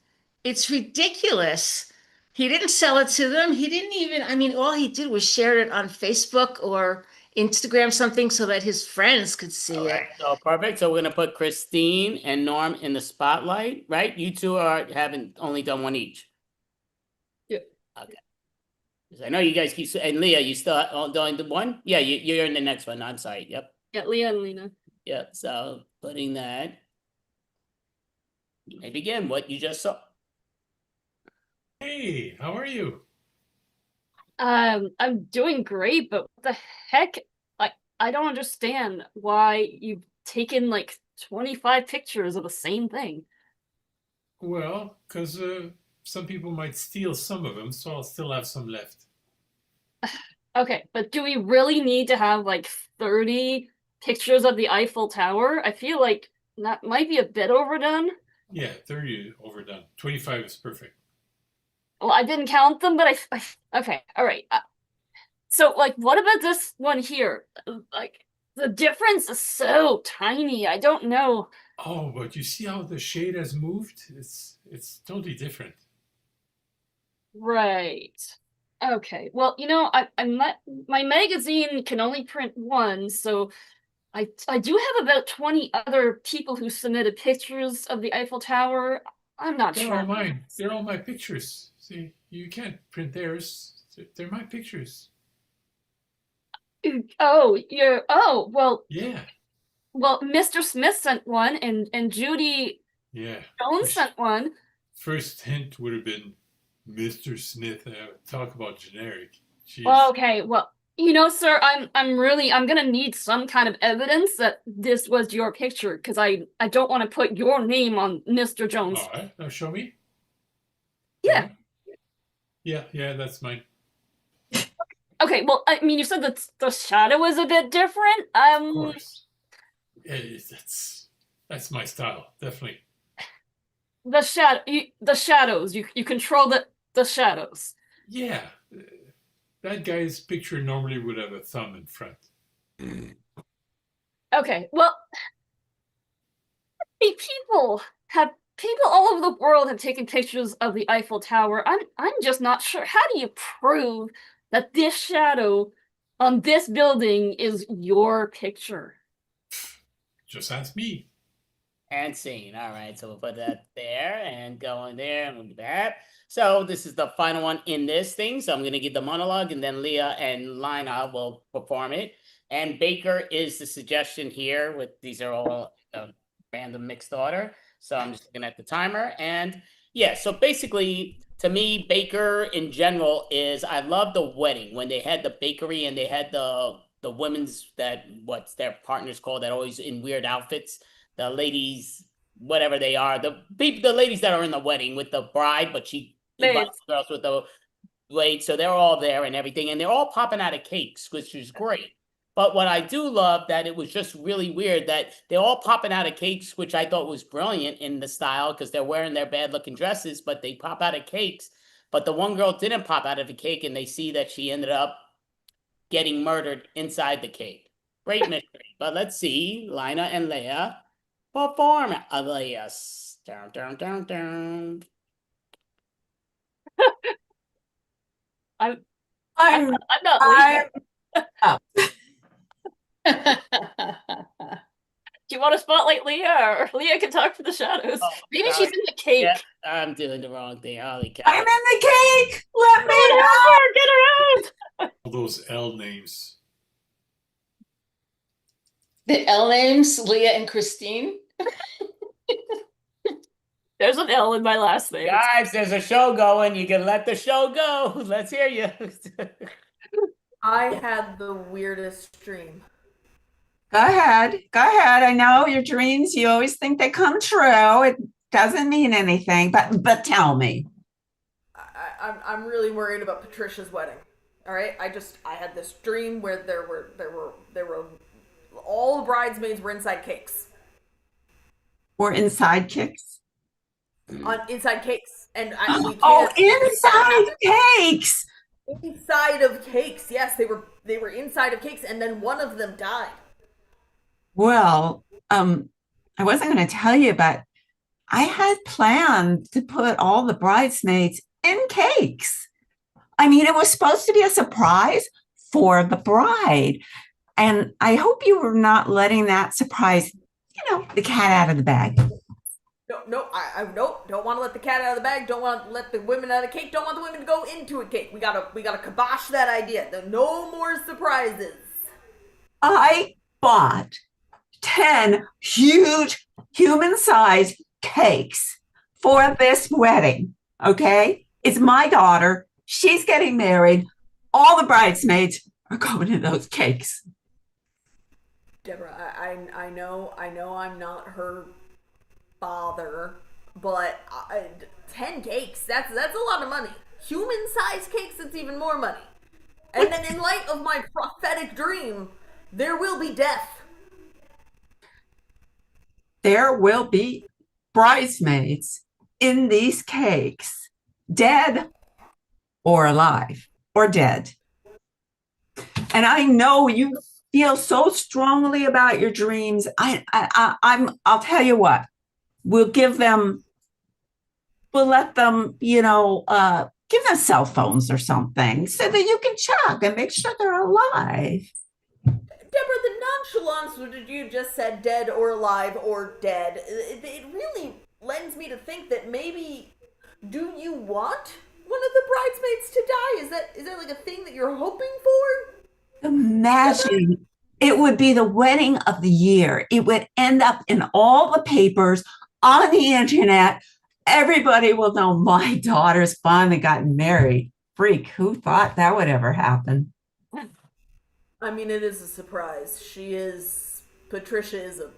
It's ridiculous. He didn't sell it to them. He didn't even, all he did was share it on Facebook or Instagram something so that his friends could see it. So perfect. So we're gonna put Christine and Norm in the spotlight, right? You two haven't only done 1 each. Yeah. Okay. Because I know you guys keep, and Leah, you still doing the 1? Yeah, you're in the next one. I'm sorry. Yep. Yeah, Leah and Lena. Yep. So putting that. You may begin what you just saw. Hey, how are you? I'm doing great, but what the heck? I don't understand why you've taken like 25 pictures of the same thing. Well, because some people might steal some of them, so I'll still have some left. Okay, but do we really need to have like 30 pictures of the Eiffel Tower? I feel like that might be a bit overdone. Yeah, 30 overdone. 25 is perfect. Well, I didn't count them, but I okay, all right. So, like, what about this one here? Like, the difference is so tiny. I don't know. Oh, but you see how the shade has moved? It's totally different. Right. Okay. Well, my magazine can only print 1, so I do have about 20 other people who submitted pictures of the Eiffel Tower. I'm not They're sure. all mine. They're all my pictures. See, you can't print theirs. They're my pictures. Oh, well, Yeah, well, Mr. Smith sent one, and Judy yeah. Jones sent one. First hint would have been Mr. Smith. Talk about generic. Jeez. Well, okay, well, you know, sir, I'm gonna need some kind of evidence that this was your picture, because I don't want to put your name on Mr. Jones. All right, now show me. Yeah. Yeah, that's mine. Okay, well, I mean, you said that the shadow was a bit different. Of course. Yeah, that's my style, definitely. The shadows. You control the shadows. Yeah, that guy's picture normally would have a thumb in front. Okay, well, people all over the world have taken pictures of the Eiffel Tower. I'm just not sure. How do you prove that this shadow on this building is your picture? Just ask me. And scene. All right, so we'll put that there and go in there and we'll do that. So this is the final one in this thing. So I'm going to give the monologue and then Leah and Lina will perform it. And Baker is the suggestion here with these are all random mixed order. So I'm just looking at the timer. And yeah, so basically to me, Baker in general is, I love the wedding when they had the bakery and they had the women's that what's their partners called that always in weird outfits. The ladies, whatever they are, the ladies that are in the wedding with the bride, but she invites the girls with the blade. So they're all there and everything, and they're all popping out of cakes, which is great. But what I do love that it was just really weird that they're all popping out of cakes, which I thought was brilliant in the style because they're wearing their bad looking dresses, but they pop out of cakes. But the one girl didn't pop out of a cake, and they see that she ended up getting murdered inside the cake. Great mystery. But let's see, Lina and Leah perform Elias. Down, down, down, down. I'm not Leah. Oh. Do you want to spotlight Leah, or Leah can talk for the shadows? Maybe she's in the cake. Yeah, I'm doing the wrong thing. Holy cow. I'm in the cake. Let me out. Get her out. All those L names. The L names, Leah and Christine. There's an L in my last name. Guys, there's a show going. You can let the show go. Let's hear you. I had the weirdest dream. Go ahead. Go ahead. I know your dreams, you always think they come true. It doesn't mean anything, but tell me. I'm really worried about Patricia's wedding. All right? I had this dream where there were all the bridesmaids were inside cakes. Or inside kicks? Inside cakes. And inside cakes. Inside of cakes. Yes, they were inside of cakes, and then one of them died. Well, I wasn't going to tell you, but I had planned to put all the bridesmaids in cakes. I mean, it was supposed to be a surprise for the bride. And I hope you were not letting that surprise, the cat out of the bag. I don't want to let the cat out of the bag. Don't want to let the women out of the cake. Don't want the women to go into a cake. We gotta kibosh that idea. No more surprises. I bought 10 huge human-sized cakes for this wedding. Okay, it's my daughter. She's getting married. All the bridesmaids are going in those cakes. Deborah, I know I'm not her father, but 10 cakes, that's a lot of money. Human-sized cakes, it's even more money. And then in light of my prophetic dream, there will be death. There will be bridesmaids in these cakes, dead or alive or dead. And I know you feel so strongly about your dreams. I'll tell you what. We'll let them, give them cell phones or something so that you can check and make sure they're alive. Deborah, the nonchalance that you just said dead or alive or dead, it really lends me to think that maybe, do you want one of the bridesmaids to die? Is that like a thing that you're hoping for? Imagine it would be the wedding of the year. It would end up in all the papers, on the internet. Everybody will know my daughter's finally gotten married. Freak, who thought that would ever happen? I mean, it is a surprise. Patricia is a,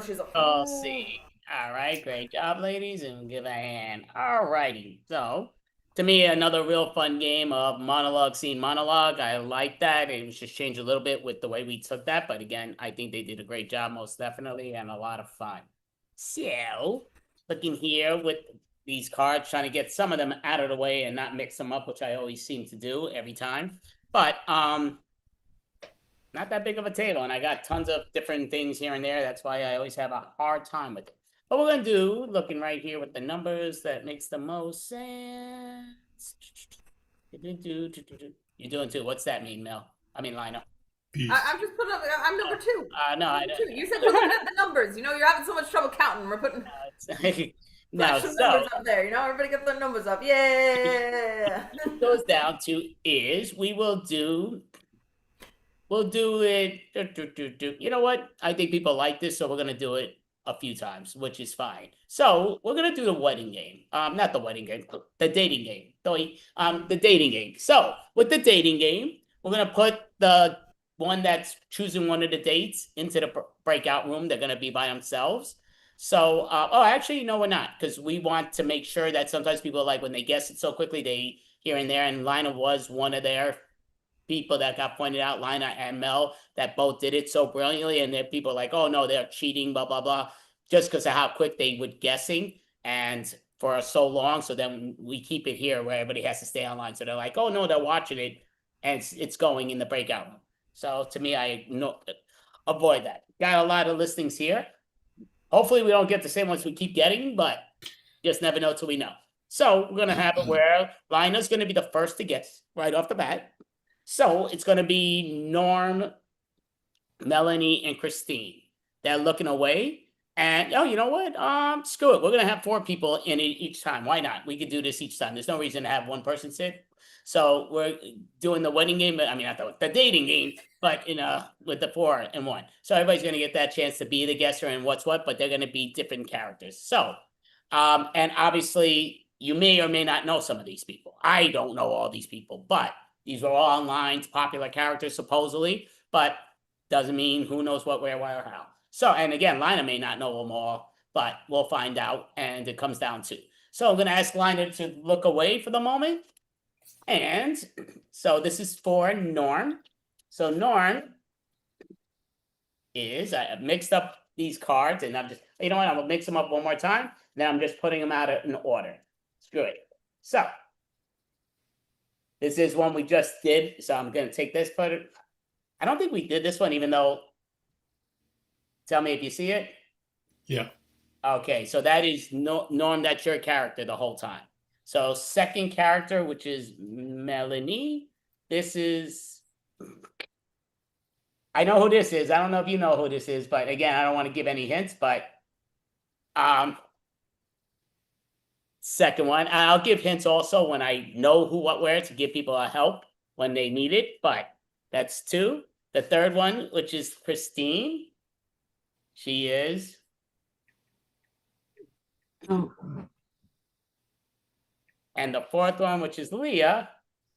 she's a. Oh, see. All right, great job, ladies, and give a hand. All righty. So, to me, another real fun game of monologue, scene, monologue. I like that. It was just changed a little bit with the way we took that, but again, I think they did a great job, most definitely, and a lot of fun. So, looking here with these cards, trying to get some of them out of the way and not mix them up, which I always seem to do every time. But not that big of a table, and I got tons of different things here and there. That's why I always have a hard time with it. What we're gonna do, looking right here with the numbers, that makes the most sense. You're doing two. What's that mean, Mel? I mean, Lionel. I'm just putting up. I'm number two. No, I don't. You said we're looking at the numbers. You're having so much trouble counting. We're putting numbers up there. Everybody get their numbers up. Yeah. It goes down to is we'll do it. You know what? I think people like this, so we're gonna do it a few times, which is fine. So we're gonna do the wedding game. Not the wedding game, the dating game. The dating game. So with the dating game, we're gonna put the one that's choosing one of the dates into the breakout room. They're gonna be by themselves. So, actually, no, we're not, because we want to make sure that sometimes people like when they guess it so quickly, they here and there, and Lina was one of their people that got pointed out, Lina and Mel, that both did it so brilliantly, and then people are like, oh no, they're cheating, blah, blah, blah, just because of how quick they were guessing, and for so long, so then we keep it here where everybody has to stay online, so they're like, oh no, they're watching it, and it's going in the breakout room. So to me, I avoid that. Got a lot of listings here. Hopefully we don't get the same ones we keep getting, but just never know till we know. So we're going to have it where Lina's going to be the first to guess right off the bat. So it's going to be Norm, Melanie, and Christine. They're looking away. And, you know what? Screw it. We're going to have 4 people in it each time. Why not? We could do this each time. There's no reason to have one person sit. So we're doing the wedding game, I mean, not the dating game, but with the 4 and 1. So everybody's going to get that chance to be the guesser and what's what, but they're going to be different characters. So, and obviously you may or may not know some of these people. I don't know all these people, but these are all online popular characters supposedly, but doesn't mean who knows what, where, why, or how. So, and again, Lina may not know them all, but we'll find out, and it comes down to. So I'm going to ask Lina to look away for the moment. And so this is for Norm. So Norm is, I mixed up these cards, and I'm just, you know what, I'm going to mix them up one more time. Then I'm just putting them out in order. Screw it. So this is one we just did. So I'm going to take this, but I don't think we did this one, even though, tell me if you see it. Yeah. Okay, so that is Norm, that's your character the whole time. So second character, which is Melanie, this is, I know who this is. I don't know if you know who this is, but again, I don't want to give any hints, but second one, I'll give hints also when I know who, what, where, to give people a help when they need it, but that's 2. The third one, which is Christine, she is. Oh. And the 4th one, which is Leah,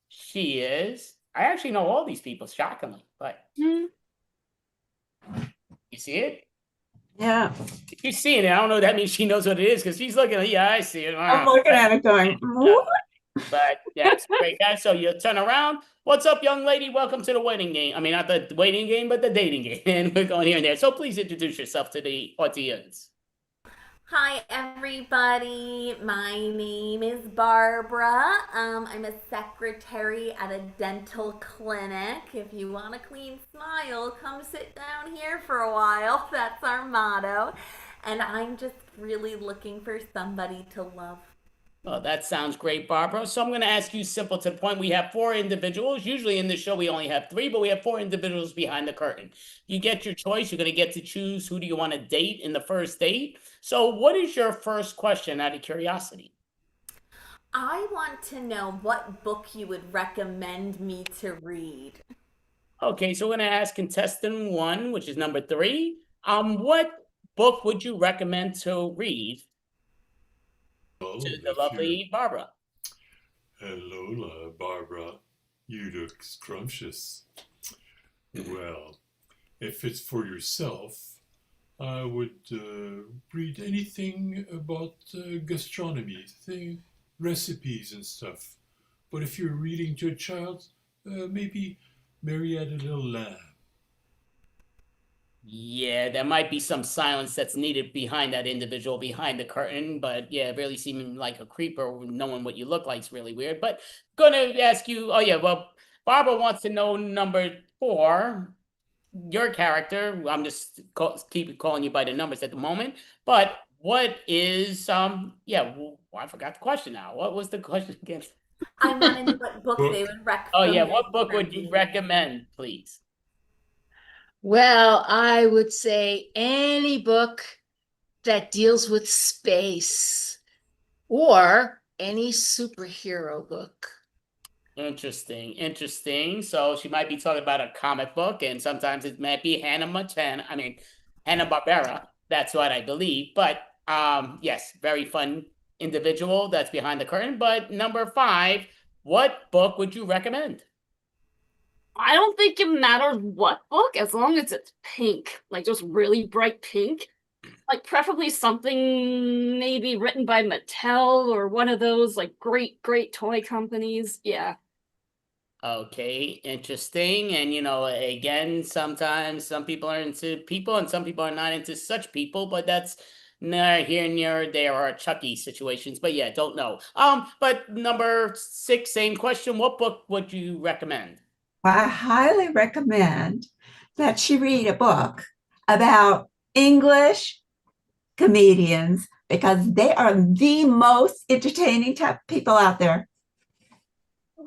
she is. I actually know all these people, shockingly, but you see it? Yeah. If she's seeing it, I don't know. That means she knows what it is because she's looking at it. Yeah, I see it. I'm looking at it going, what? But yeah, it's great, guys. So you turn around. What's up, young lady? Welcome to the wedding game. I mean, not the waiting game, but the dating game. And we're going here and there. So please introduce yourself to the audience. Hi, everybody. My name is Barbara. I'm a secretary at a dental clinic. If you want a clean smile, come sit down here for a while. That's our motto. And I'm just really looking for somebody to love. Oh, that sounds great, Barbara. So I'm going to ask you simple to the point. We have 4 individuals. Usually in the show, we only have 3, but we have 4 individuals behind the curtain. You get your choice. You're going to get to choose who do you want to date in the first date. So what is your first question out of curiosity? I want to know what book you would recommend me to read. Okay, so we're going to ask contestant 1, which is number 3. What book would you recommend to read to the lovely Barbara? Hello, Barbara. You look scrumptious. Well, if it's for yourself, I would read anything about gastronomy, recipes and stuff. But if you're reading to a child, maybe Mary Had a Little Lamb. Yeah, there might be some silence that's needed behind that individual behind the curtain, but yeah, really seeming like a creeper, knowing what you look like is really weird. But gonna ask you, oh yeah, well, Barbara wants to know number 4, your character. I'm just keep calling you by the numbers at the moment. But what is yeah, well, I forgot the question now. What was the question again? I want to know what book they would recommend. Oh yeah, what book would you recommend, please? Well, I would say any book that deals with space or any superhero book. Interesting. So she might be talking about a comic book, and sometimes it might be Hanna-Barbera. That's what I believe. But yes, very fun individual that's behind the curtain. But number 5, what book would you recommend? I don't think it matters what book, as long as it's pink, like just really bright pink. Like preferably something maybe written by Mattel or one of those like great toy companies. Yeah. Okay, interesting. And again, sometimes some people are into people and some people are not into such people, but that's near here near there are Chucky situations. But yeah, don't know. But number 6, same question. What book would you recommend? I highly recommend that she read a book about English comedians because they are the most entertaining type of people out there.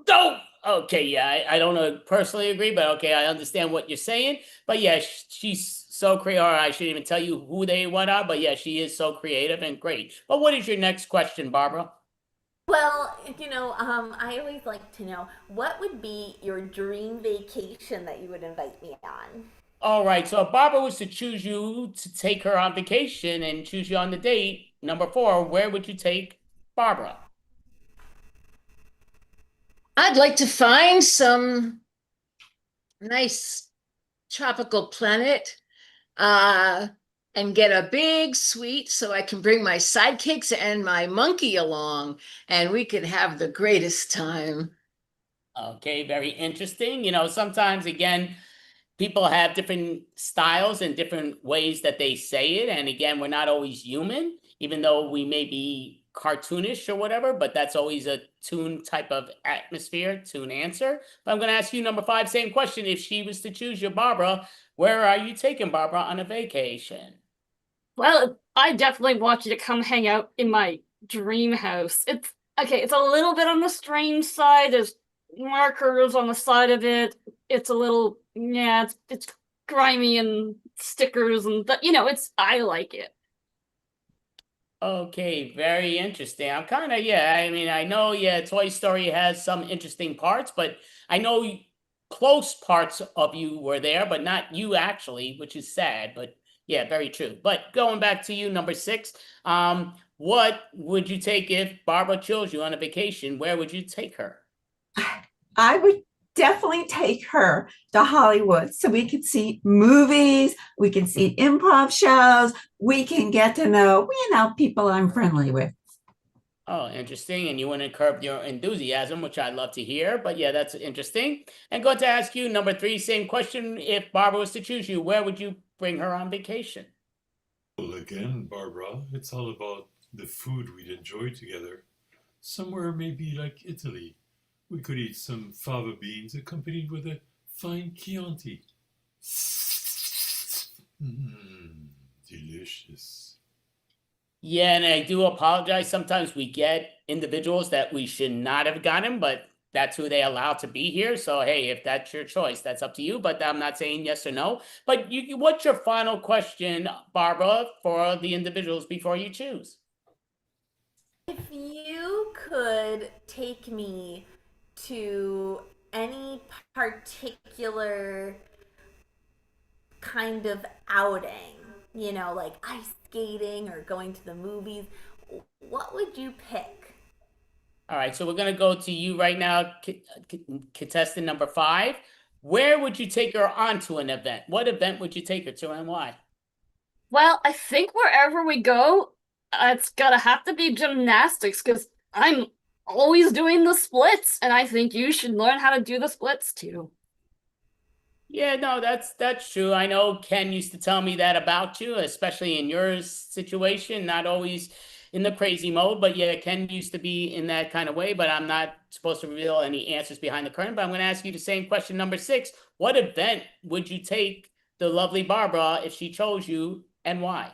Oh, okay, yeah, I don't personally agree, but okay, I understand what you're saying. But yeah, she's so creative. I shouldn't even tell you who they what are, but yeah, she is so creative and great. But what is your next question, Barbara? Well, I always like to know what would be your dream vacation that you would invite me on. All right, so if Barbara was to choose you to take her on vacation and choose you on the date, number 4, where would you take Barbara? I'd like to find some nice tropical planet and get a big suite so I can bring my sidekicks and my monkey along and we could have the greatest time. Okay, very interesting. Sometimes, again, people have different styles and different ways that they say it. And again, we're not always human, even though we may be cartoonish or whatever, but that's always a tune type of atmosphere, tune answer. But I'm going to ask you number 5, same question. If she was to choose you, Barbara, where are you taking Barbara on a vacation? Well, I definitely want you to come hang out in my dream house. It's a little bit on the strange side. There's markers on the side of it. It's a little, yeah, it's grimy and stickers and I like it. Okay, very interesting. I'm kind of, yeah, I mean, I know, yeah, Toy Story has some interesting parts, but I know close parts of you were there, but not you actually, which is sad, but yeah, very true. But going back to you, number 6, what would you take if Barbara chose you on a vacation? Where would you take her? I would definitely take her to Hollywood so we could see movies, we can see improv shows, we can get to know, people I'm friendly with. Oh, interesting. And you wouldn't curb your enthusiasm, which I'd love to hear. But yeah, that's interesting. And going to ask you, number 3, same question. If Barbara was to choose you, where would you bring her on vacation? Well, again, Barbara, it's all about the food we'd enjoy together. Somewhere maybe like Italy. We could eat some fava beans accompanied with a fine Chianti. Delicious. Yeah, and I do apologize. Sometimes we get individuals that we should not have gotten, but that's who they allow to be here. So hey, if that's your choice, that's up to you. But I'm not saying yes or no. But what's your final question, Barbara, for the individuals before you choose? If you could take me to any particular kind of outing, you know, like ice skating or going to the movies, what would you pick? All right, so we're gonna go to you right now, contestant number 5. Where would you take her onto an event? What event would you take her to and why? Well, I think wherever we go, it's gotta have to be gymnastics because I'm always doing the splits, and I think you should learn how to do the splits too. Yeah, no, that's true. I know Ken used to tell me that about you, especially in your situation, not always in the crazy mode, but yeah, Ken used to be in that kind of way, but I'm not supposed to reveal any answers behind the curtain, but I'm going to ask you the same question, number 6. What event would you take the lovely Barbara if she chose you and why?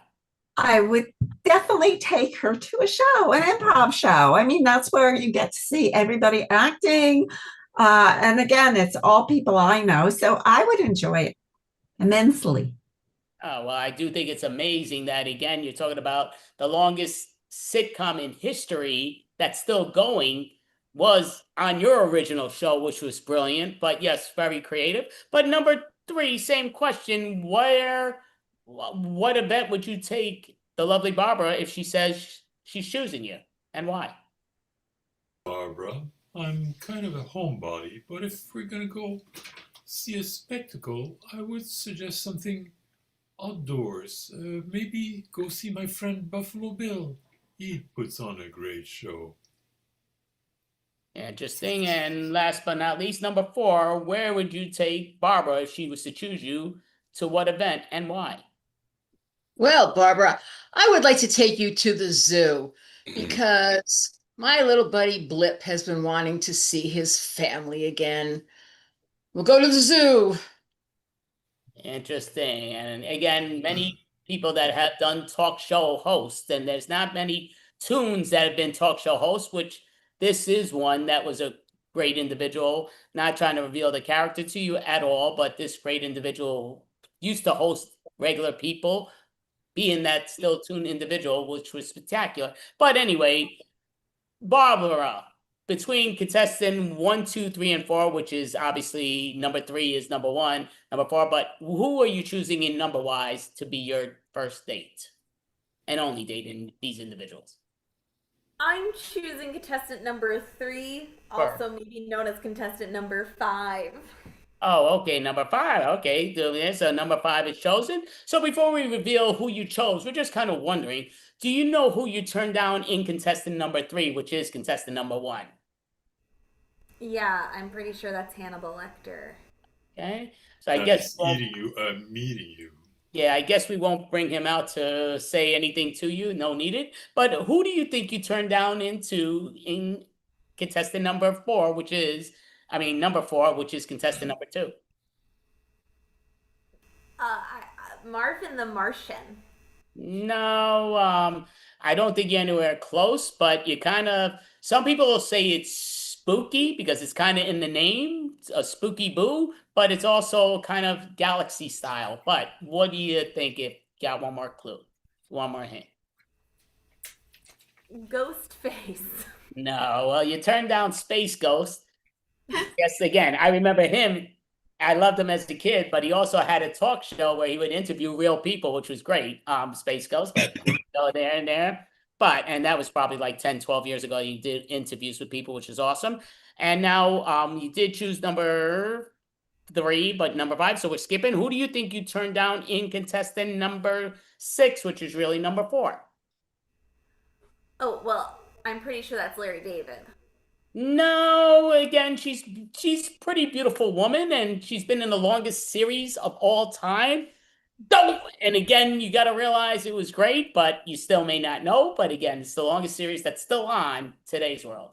I would definitely take her to a show, an improv show. I mean, that's where you get to see everybody acting. And again, it's all people I know. So I would enjoy it immensely. Oh, well, I do think it's amazing that, again, you're talking about the longest sitcom in history that's still going was on your original show, which was brilliant, but yes, very creative. But number 3, same question. What event would you take the lovely Barbara if she says she's choosing you and why? Barbara, I'm kind of a homebody, but if we're going to go see a spectacle, I would suggest something outdoors. Maybe go see my friend Buffalo Bill. He puts on a great show. Interesting. And last but not least, number 4, where would you take Barbara if she was to choose you to what event and why? Well, Barbara, I would like to take you to the zoo because my little buddy Blip has been wanting to see his family again. We'll go to the zoo. Interesting. And again, many people that have done talk show hosts, and there's not many tunes that have been talk show hosts, which this is one that was a great individual. Not trying to reveal the character to you at all, but this great individual used to host regular people, being that still tuned individual, which was spectacular. But anyway, Barbara, between contestant 1, 2, 3, and 4, which is obviously number 3 is number 1, number 4, but who are you choosing in number wise to be your first date and only date in these individuals? I'm choosing contestant number 3, also maybe known as contestant number 5. Oh, okay, number 5. Okay, so number 5 is chosen. So before we reveal who you chose, we're just kind of wondering, do you know who you turned down in contestant number 3, which is contestant number 1? Yeah, I'm pretty sure that's Hannibal Lecter. Okay, so I guess Eating you, meeting you. Yeah, I guess we won't bring him out to say anything to you. No needed. But who do you think you turned down in contestant number 4, which is, number 4, which is contestant number 2? Marvin the Martian. No, I don't think you're anywhere close, but you kind of, some people will say it's spooky because it's kind of in the name, a spooky boo, but it's also kind of galaxy style. But what do you think if you got one more clue, one more hint? Ghostface. No, well, you turned down Space Ghost. Yes, again, I remember him. I loved him as a kid, but he also had a talk show where he would interview real people, which was great. Space Ghost, but go there and there. And that was probably like 10, 12 years ago. You did interviews with people, which is awesome. And now you did choose number 3, but number 5. So we're skipping. Who do you think you turned down in contestant number 6, which is really number 4? Oh, well, I'm pretty sure that's Larry David. No, again, she's a pretty beautiful woman, and she's been in the longest series of all time. Don't! And again, you got to realize it was great, but you still may not know. But again, it's the longest series that's still on today's world.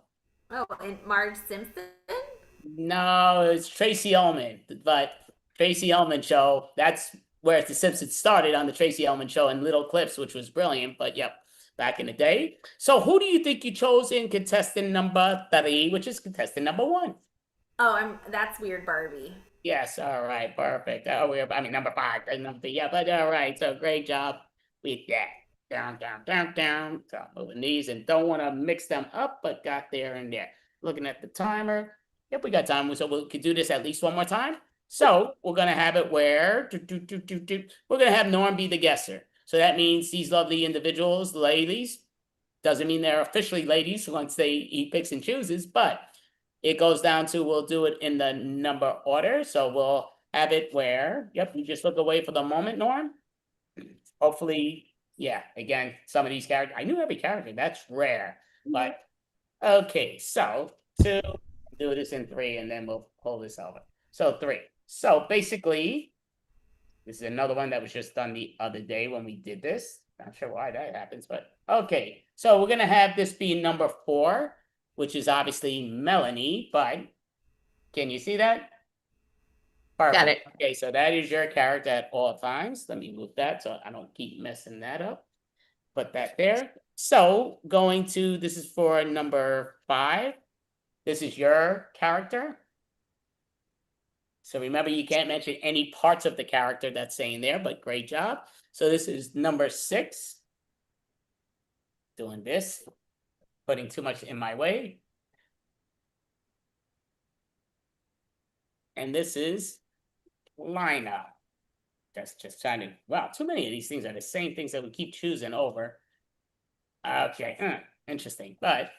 Oh, and Marge Simpson? No, it's Tracy Ullman. But Tracy Ullman show, that's where The Simpsons started, on the Tracy Ullman show in little clips, which was brilliant. But yep. back in the day. So who do you think you chose in contestant number 3, which is contestant number 1? Oh, that's weird, Barbie. Yes, all right, perfect. Number 5, yeah, but all right, so great job with that. Down, down, down, down. So moving these and don't want to mix them up, but got there and there. Looking at the timer. Yep, we got time, so we could do this at least one more time. So we're gonna have it where we're gonna have Norm be the guesser. So that means these lovely individuals, ladies, doesn't mean they're officially ladies once he picks and chooses, but it goes down to, we'll do it in the number order. So we'll have it where, yep, you just look away for the moment, Norm. Hopefully, yeah, again, some of these characters, I knew every character, that's rare, but okay, so 2, do this in 3, and then we'll pull this over. So 3. So basically, this is another one that was just done the other day when we did this. Not sure why that happens, but okay. So we're gonna have this be number 4, which is obviously Melanie, but can you see that? Perfect. Got it. Okay, so that is your character at all times. Let me move that so I don't keep messing that up. Put that there. So this is for number 5. This is your character. So remember, you can't mention any parts of the character that's saying there, but great job. So this is number 6. Doing this, putting too much in my way. And this is Lina. That's just trying to, wow, too many of these things are the same things that we keep choosing over. Okay, interesting, but.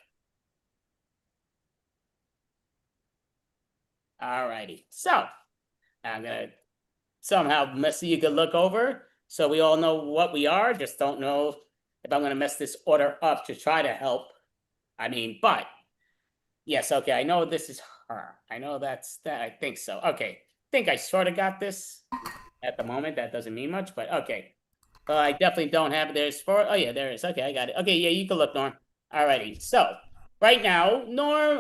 Alrighty, so I'm gonna somehow you could look over so we all know what we are. Just don't know if I'm gonna mess this order up to try to help. But yes, okay, I know this is her. I know that's that. I think so. Okay, I think I sort of got this at the moment. That doesn't mean much, but okay. I definitely don't have it. There's 4. Oh yeah, there is. Okay, I got it. Okay, yeah, you can look, Norm. Alrighty, so right now, Norm,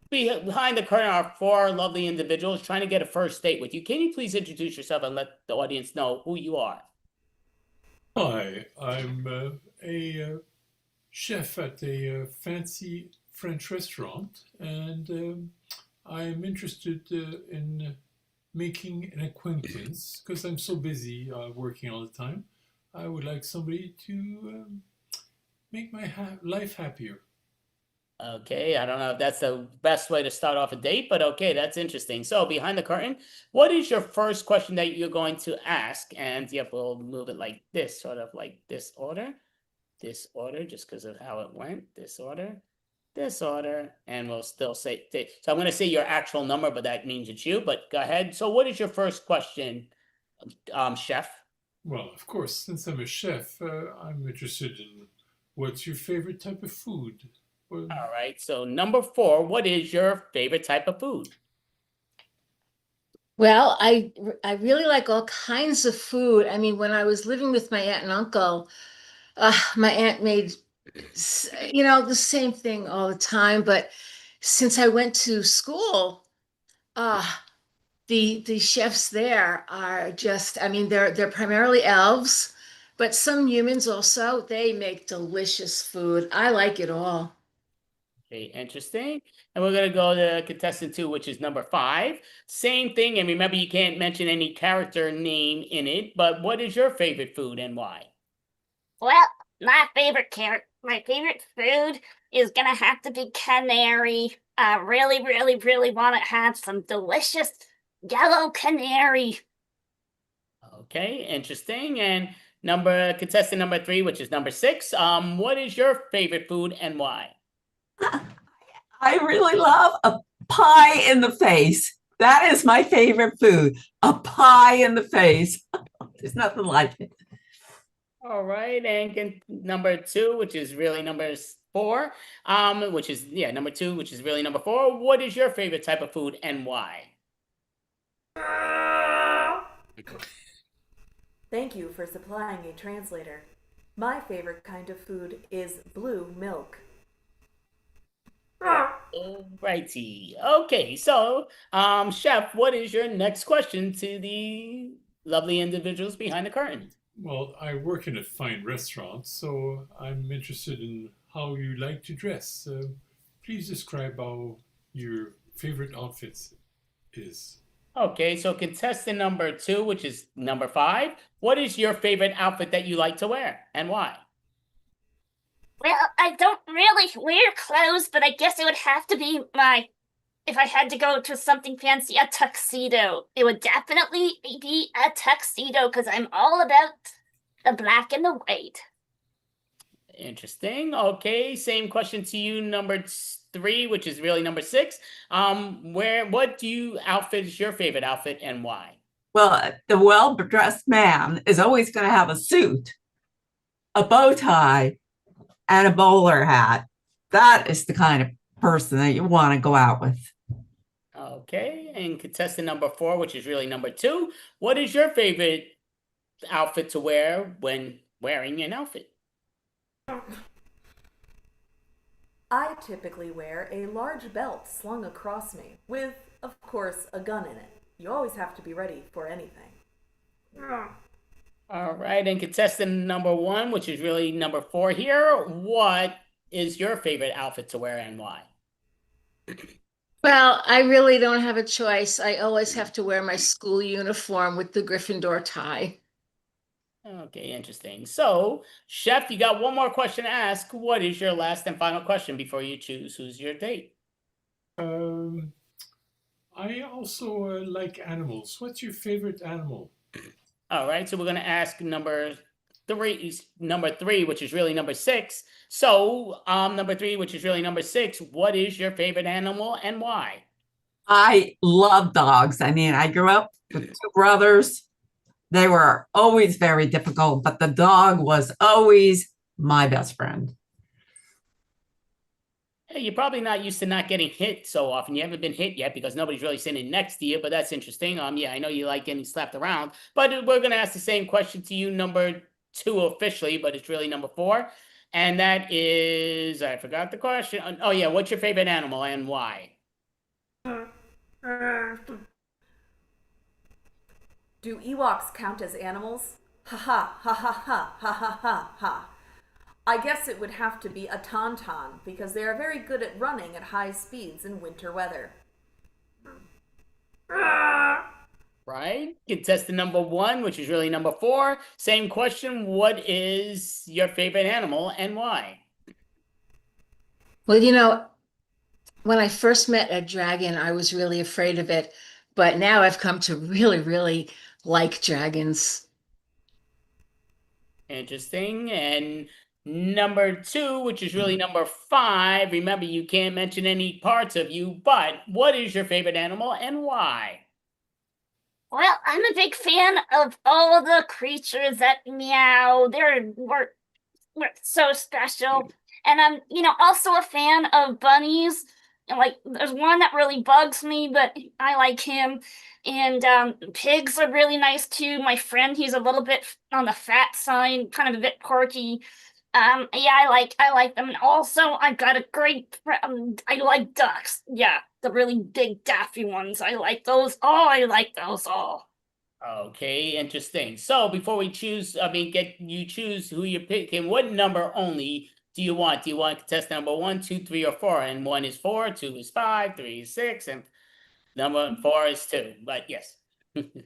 behind the curtain are 4 lovely individuals trying to get a first date with you. Can you please introduce yourself and let the audience know who you are? Hi, I'm a chef at a fancy French restaurant, and I'm interested in making an acquaintance because I'm so busy working all the time. I would like somebody to make my life happier. Okay, I don't know if that's the best way to start off a date, but okay, that's interesting. So behind the curtain, what is your first question that you're going to ask? And yep, we'll move it like this, sort of like this order, just because of how it went, this order, and we'll still say, so I'm going to say your actual number, but that means it's you, but go ahead. So what is your first question, chef? Well, of course, since I'm a chef, I'm interested in what's your favorite type of food? All right, so number 4, what is your favorite type of food? Well, I really like all kinds of food. When I was living with my aunt and uncle, my aunt made, the same thing all the time. But since I went to school, the chefs there are just, they're primarily elves, but some humans also. They make delicious food. I like it all. Okay, interesting. And we're going to go to contestant 2, which is number 5. Same thing. And remember, you can't mention any character name in it, but what is your favorite food and why? Well, my favorite food is gonna have to be canary. I really, really, really want to have some delicious yellow canary. Okay, interesting. And contestant number 3, which is number 6. What is your favorite food and why? I really love a pie in the face. That is my favorite food. A pie in the face. There's nothing like it. All right, and number 2, which is really number 4, which is number 2, which is really number 4. What is your favorite type of food and why? Thank you for supplying a translator. My favorite kind of food is blue milk. Alrighty. Okay, so, chef, what is your next question to the lovely individuals behind the curtain? Well, I work in a fine restaurant, so I'm interested in how you like to dress. Please describe how your favorite outfits is. Okay, so contestant number 2, which is number 5. What is your favorite outfit that you like to wear and why? Well, I don't really wear clothes, but I guess it would have to be if I had to go to something fancy, a tuxedo. It would definitely be a tuxedo because I'm all about the black and the white. Interesting. Okay, same question to you, number 3, which is really number 6. What do you outfit is your favorite outfit and why? Well, the well-dressed man is always going to have a suit, a bow tie, and a bowler hat. That is the kind of person that you want to go out with. Okay, and contestant number 4, which is really number 2. What is your favorite outfit to wear when wearing an outfit? I typically wear a large belt slung across me, with, of course, a gun in it. You always have to be ready for anything. All right, and contestant number 1, which is really number 4 here. What is your favorite outfit to wear and why? Well, I really don't have a choice. I always have to wear my school uniform with the Gryffindor tie. Okay, interesting. So, Chef, you got one more question to ask. What is your last and final question before you choose who's your date? I also like animals. What's your favorite animal? All right, so we're going to ask number 3, which is really number 6. So, number 3, which is really number 6, what is your favorite animal and why? I love dogs. I mean, I grew up with 2 brothers. They were always very difficult, but the dog was always my best friend. Hey, you're probably not used to not getting hit so often. You haven't been hit yet because nobody's really sitting next to you, but that's interesting. Yeah, I know you like getting slapped around, but we're going to ask the same question to you, number 2 officially, but it's really number 4. And that is, I forgot the question. Oh yeah, what's your favorite animal and why? Do Ewoks count as animals? Ha ha ha ha ha ha ha ha ha. I guess it would have to be a tauntaun because they are very good at running at high speeds in winter weather. Right? Contestant number 1, which is really number 4. Same question. What is your favorite animal and why? Well, when I first met a dragon, I was really afraid of it, but now I've come to really, really like dragons. Interesting. And number 2, which is really number 5. Remember, you can't mention any parts of you, but what is your favorite animal and why? Well, I'm a big fan of all the creatures that meow. We're so special. And I'm, also a fan of bunnies. And like, there's one that really bugs me, but I like him. And pigs are really nice too. My friend, he's a little bit on the fat side, kind of a bit quirky. Yeah, I like them. And also, I've got a great friend. I like ducks. Yeah, the really big daffy ones. I like those. Oh, I like those all. Okay, interesting. So before we choose, get you choose who you're picking, what number only do you want? Do you want contestant number 1, 2, 3, or 4? And 1 is 4, 2 is 5, 3 is 6, and number 4 is 2. But yes.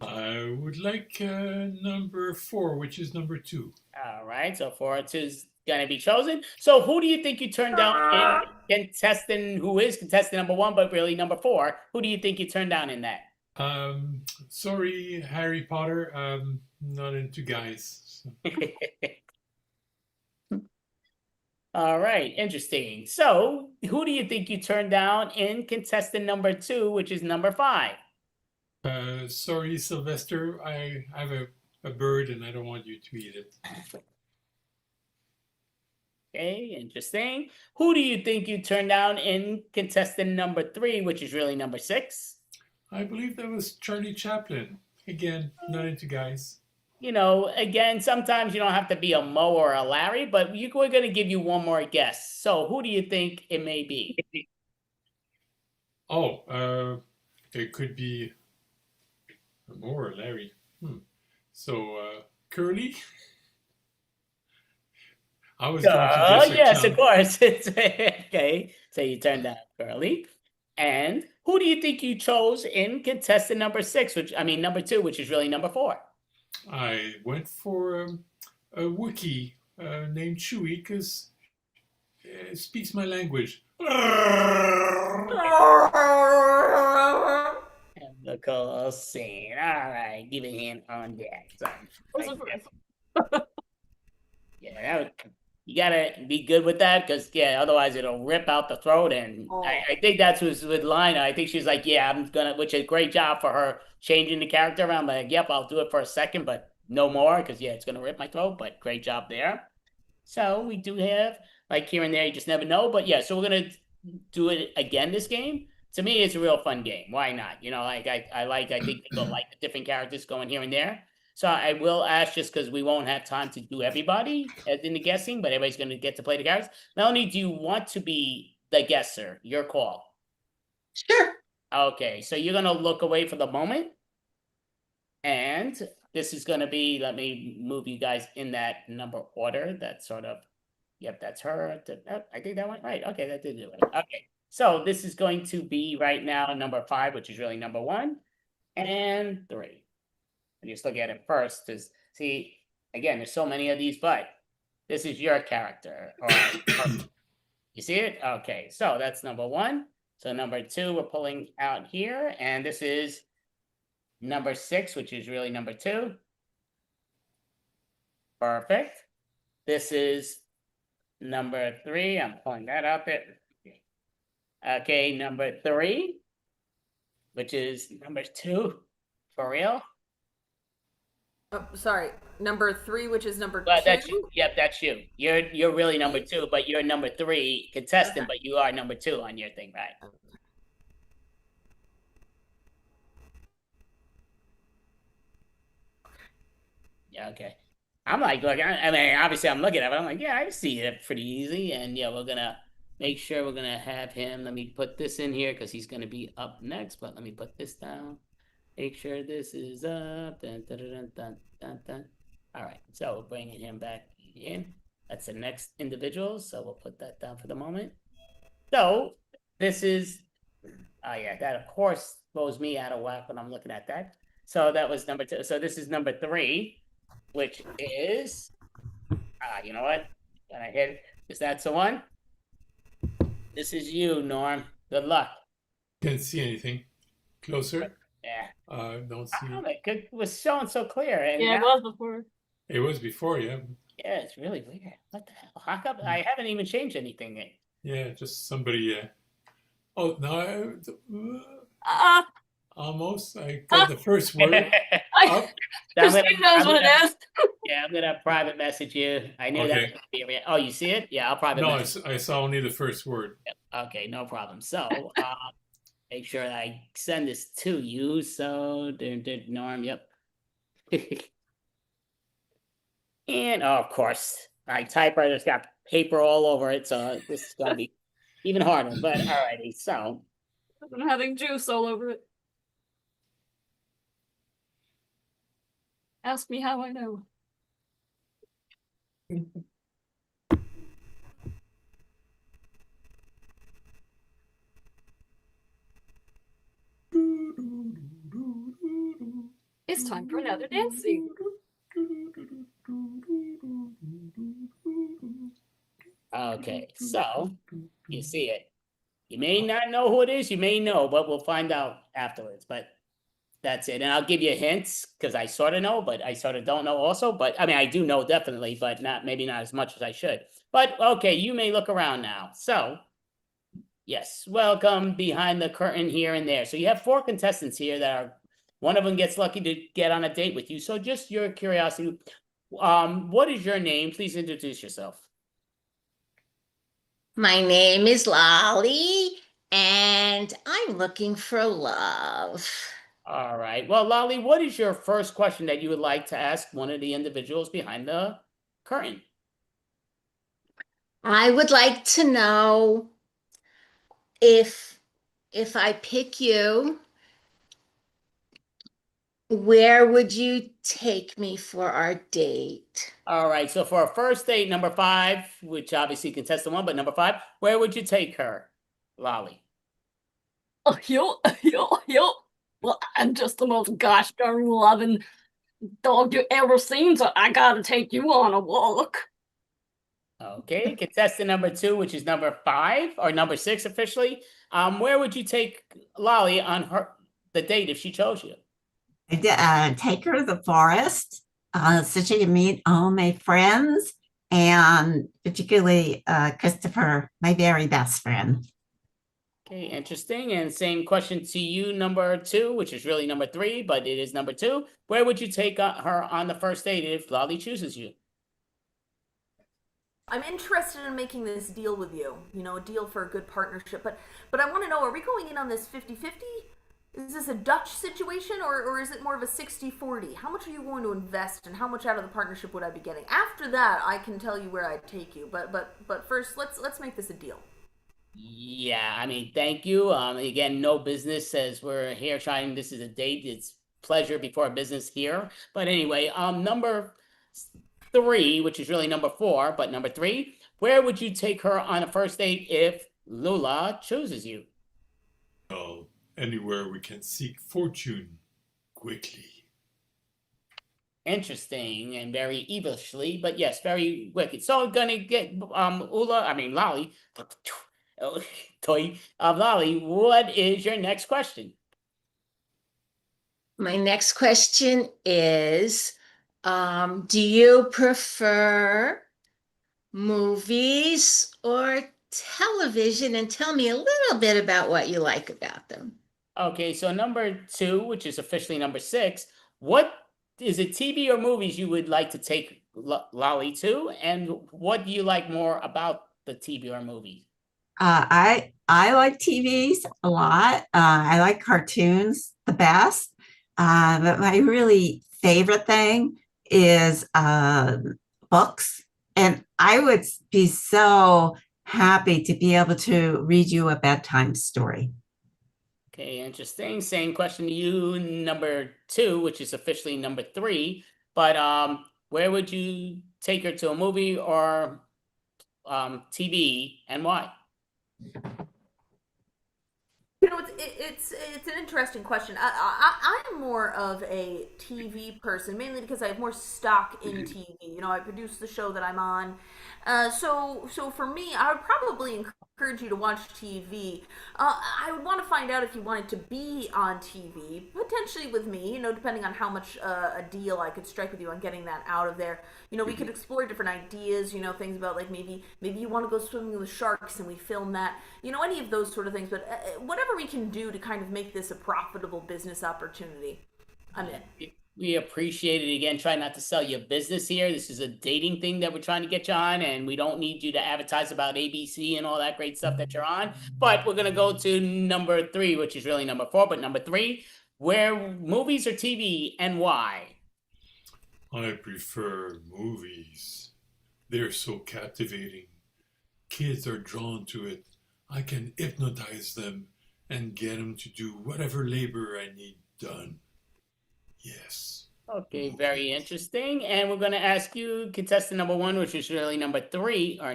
I would like number 4, which is number 2. All right, so 4 or 2 is going to be chosen. So who do you think you turned down in contestant number 1, but really number 4? Who do you think you turned down in that? Sorry, Harry Potter. Not into guys. So. All right, interesting. So, who do you think you turned down in contestant number 2, which is number 5? Sorry, Sylvester. I have a bird and I don't want you to eat it. Okay, interesting. Who do you think you turned down in contestant number 3, which is really number 6? I believe that was Charlie Chaplin. Again, not into guys. Again, sometimes you don't have to be a Mo or a Larry, but we're going to give you one more guess. So who do you think it may be? It could be a Mo or Larry. So Curly? I was going to guess a yes, clown. of course. It's okay. So you turned down Curly. And who do you think you chose in contestant number 6, which I mean number 2, which is really number 4? I went for a Wookiee named Chewie because it speaks my language. Typical scene. All right, give a hint on that. Yeah, you gotta be good with that because otherwise it'll rip out the throat. And I think that's what's with Lina. I think she's like, yeah, I'm gonna, which is a great job for her changing the character around. Like, yep, I'll do it for a second, but no more because it's gonna rip my throat. But great job there. So we do have like here and there, you just never know. But so we're gonna do it again this game. To me, it's a real fun game. Why not? I think people like the different characters going here and there. So I will ask just because we won't have time to do everybody as in the guessing, but everybody's going to get to play the characters. Melanie, do you want to be the guesser? Your call. Sure. Okay, so you're going to look away for the moment. And this is going to be, let me move you guys in that number order. That's sort of, yep, that's her. I think that went right. Okay, that did do it. Okay, so this is going to be right now number 5, which is really number 1 and 3. Just look at it first, because see, again, there's so many of these, but this is your character. You see it? Okay, so that's number 1. So number 2, we're pulling out here, and this is number 6, which is really number 2. Perfect. This is number 3. I'm pulling that out there. Okay, number 3, which is number 2. For real? Oh, sorry, number 3, which is number 2. That's you. Yep, that's you. You're really number 2, but you're number 3 contestant, but you are number 2 on your thing, right? Yeah, okay. I'm like, look, I mean, obviously I'm looking at it, I'm like, yeah, I see it pretty easy. And we're gonna make sure we're gonna have him. Let me put this in here because he's gonna be up next, but let me put this down. Make sure this is up. Dun, dun, dun, dun, dun, dun. All right, so we're bringing him back in. That's the next individual, so we'll put that down for the moment. So this is, that of course throws me out of whack when I'm looking at that. So that was number 2. So this is number 3, which is, you know what? Gonna hit. Is that the one? This is you, Norm. Good luck. Can't see anything. Closer. Yeah. Don't see. It was showing so clear. And it was before. It was before, yeah. Yeah, it's really weird. What the hell? How come I haven't even changed anything yet? Yeah, just somebody. Oh no. Almost. I got the first word. Christine knows what it is. Yeah, I'm gonna private message you. I knew that was gonna be a. Oh, you see it? Yeah, I'll private. No, message. I saw only the first word. Okay, no problem. So, make sure that I send this to you. So, Norm. Yep. And of course, my typewriter's got paper all over it, so this is gonna be even harder. But alrighty, so I'm having juice all over it. Ask me how I know. It's time for another dancing. okay, so you see it. You may not know who it is, you may know, but we'll find out afterwards. But that's it. And I'll give you hints because I sort of know, but I sort of don't know also. But I mean, I do know definitely, but maybe not as much as I should. But okay, you may look around now. So yes, welcome behind the curtain here and there. So you have 4 contestants here that are, one of them gets lucky to get on a date with you. So just your curiosity, what is your name? Please introduce yourself. My name is Lolly, and I'm looking for love. All right. Well, Lolly, what is your first question that you would like to ask one of the individuals behind the curtain? I would like to know if I pick you, Where would you take me for our date? All right. So for our first date, number 5, which obviously contestant 1, but number 5, where would you take her, Lolly? Oh, yo. Well, I'm just the most gosh darn loving dog you ever seen, so I gotta take you on a walk. Okay. Contestant number 2, which is number 5 or number 6 officially. Where would you take Lolly on the date if she chose you? Take her to the forest so she can meet all my friends and particularly Christopher, my very best friend. Okay, interesting. And same question to you, number 2, which is really number 3, but it is number 2. Where would you take her on the first date if Lolly chooses you? I'm interested in making this deal with you, a deal for a good partnership. But I want to know, are we going in on this 50-50? Is this a Dutch situation or is it more of a 60-40? How much are you going to invest and how much out of the partnership would I be getting? After that, I can tell you where I'd take you. But first, let's make this a deal. Yeah, I mean, thank you. Again, no business says we're here trying, this is a date. It's pleasure before business here. But anyway, number 3, which is really number 4, but number 3, where would you take her on a first date if Lula chooses you? Well, anywhere we can seek fortune quickly. Interesting and very evilishly, but yes, very wicked. So gonna get Lolly, Lolly, what is your next question? My next question is, do you prefer movies or television? And tell me a little bit about what you like about them. Okay, so number 2, which is officially number 6, what is it, TV or movies you would like to take Lolly to? And what do you like more about the TV or movie? I like TVs a lot. I like cartoons the best. But my really favorite thing is books. And I would be so happy to be able to read you a bedtime story. Okay, interesting. Same question to you, number 2, which is officially number 3. But where would you take her to, a movie or TV, and why? It's an interesting question. I'm more of a TV person, mainly because I have more stock in TV. I produce the show that I'm on. So for me, I would probably encourage you to watch TV. I would want to find out if you wanted to be on TV, potentially with me, depending on how much a deal I could strike with you on getting that out of there. We could explore different ideas, things about like maybe you want to go swimming with sharks and we film that, any of those sort of things. But whatever we can do to kind of make this a profitable business opportunity, I'm in. We appreciate it. Again, try not to sell you a business here. This is a dating thing that we're trying to get you on, and we don't need you to advertise about ABC and all that great stuff that you're on. But we're going to go to number 3, which is really number 4, but number 3, where movies or TV and why? I prefer movies. They're so captivating. Kids are drawn to it. I can hypnotize them and get them to do whatever labor I need done. Yes. Okay, very interesting. And we're going to ask you contestant number 1, which is really number 3, or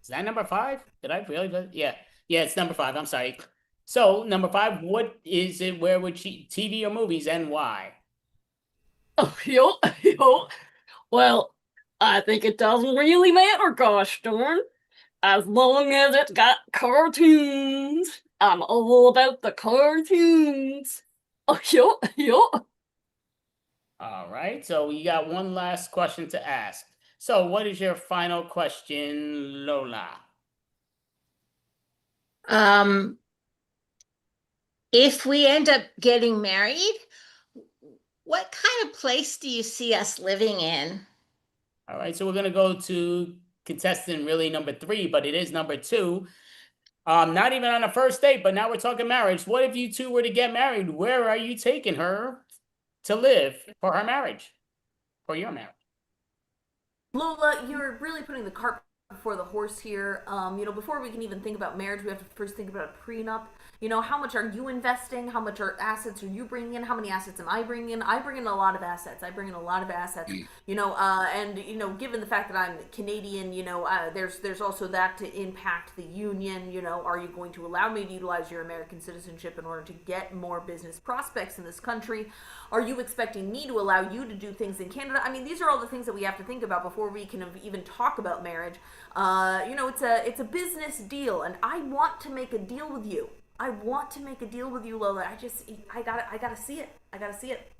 is that number 5? Did I really? Yeah, it's number 5. I'm sorry. So number 5, what is it? Where would she, TV or movies, and why? Oh, yo. Well, I think it doesn't really matter, gosh darn. As long as it's got cartoons. I'm all about the cartoons. Oh, yo. All right, so we got one last question to ask. So what is your final question, Lola? If we end up getting married, what kind of place do you see us living in? All right, so we're going to go to contestant really number 3, but it is number 2. Not even on a first date, but now we're talking marriage. What if you two were to get married? Where are you taking her to live for her marriage, for your marriage? Lola, you're really putting the cart before the horse here. Before we can even think about marriage, we have to first think about a prenup. How much are you investing? How much assets are you bringing in? How many assets am I bringing in? I bring in a lot of assets. Given the fact that I'm Canadian, there's also that to impact the union. Are you going to allow me to utilize your American citizenship in order to get more business prospects in this country? Are you expecting me to allow you to do things in Canada? I mean, these are all the things that we have to think about before we can even talk about marriage. It's a business deal, and I want to make a deal with you. Lola. I gotta see it.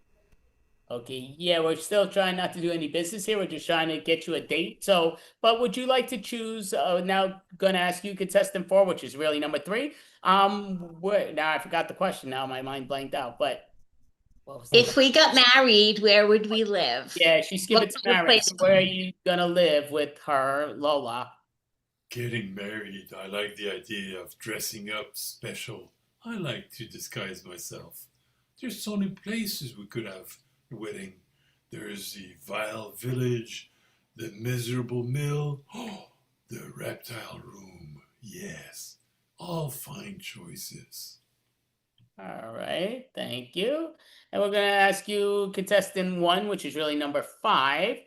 Okay, yeah, we're still trying not to do any business here. We're just trying to get you a date. So, but would you like to choose, now gonna ask you contestant 4, which is really number 3. Now I forgot the question now, my mind blanked out, but what was If we got married, where would we live? Yeah, she's skipping to marriage. So where are you gonna live with her, Lola? Getting married, I like the idea of dressing up special. I like to disguise myself. There's so many places we could have a wedding. There's the vile village, the miserable mill, the reptile room. Yes, all fine choices. All right, thank you. And we're gonna ask you contestant 1, which is really number 5.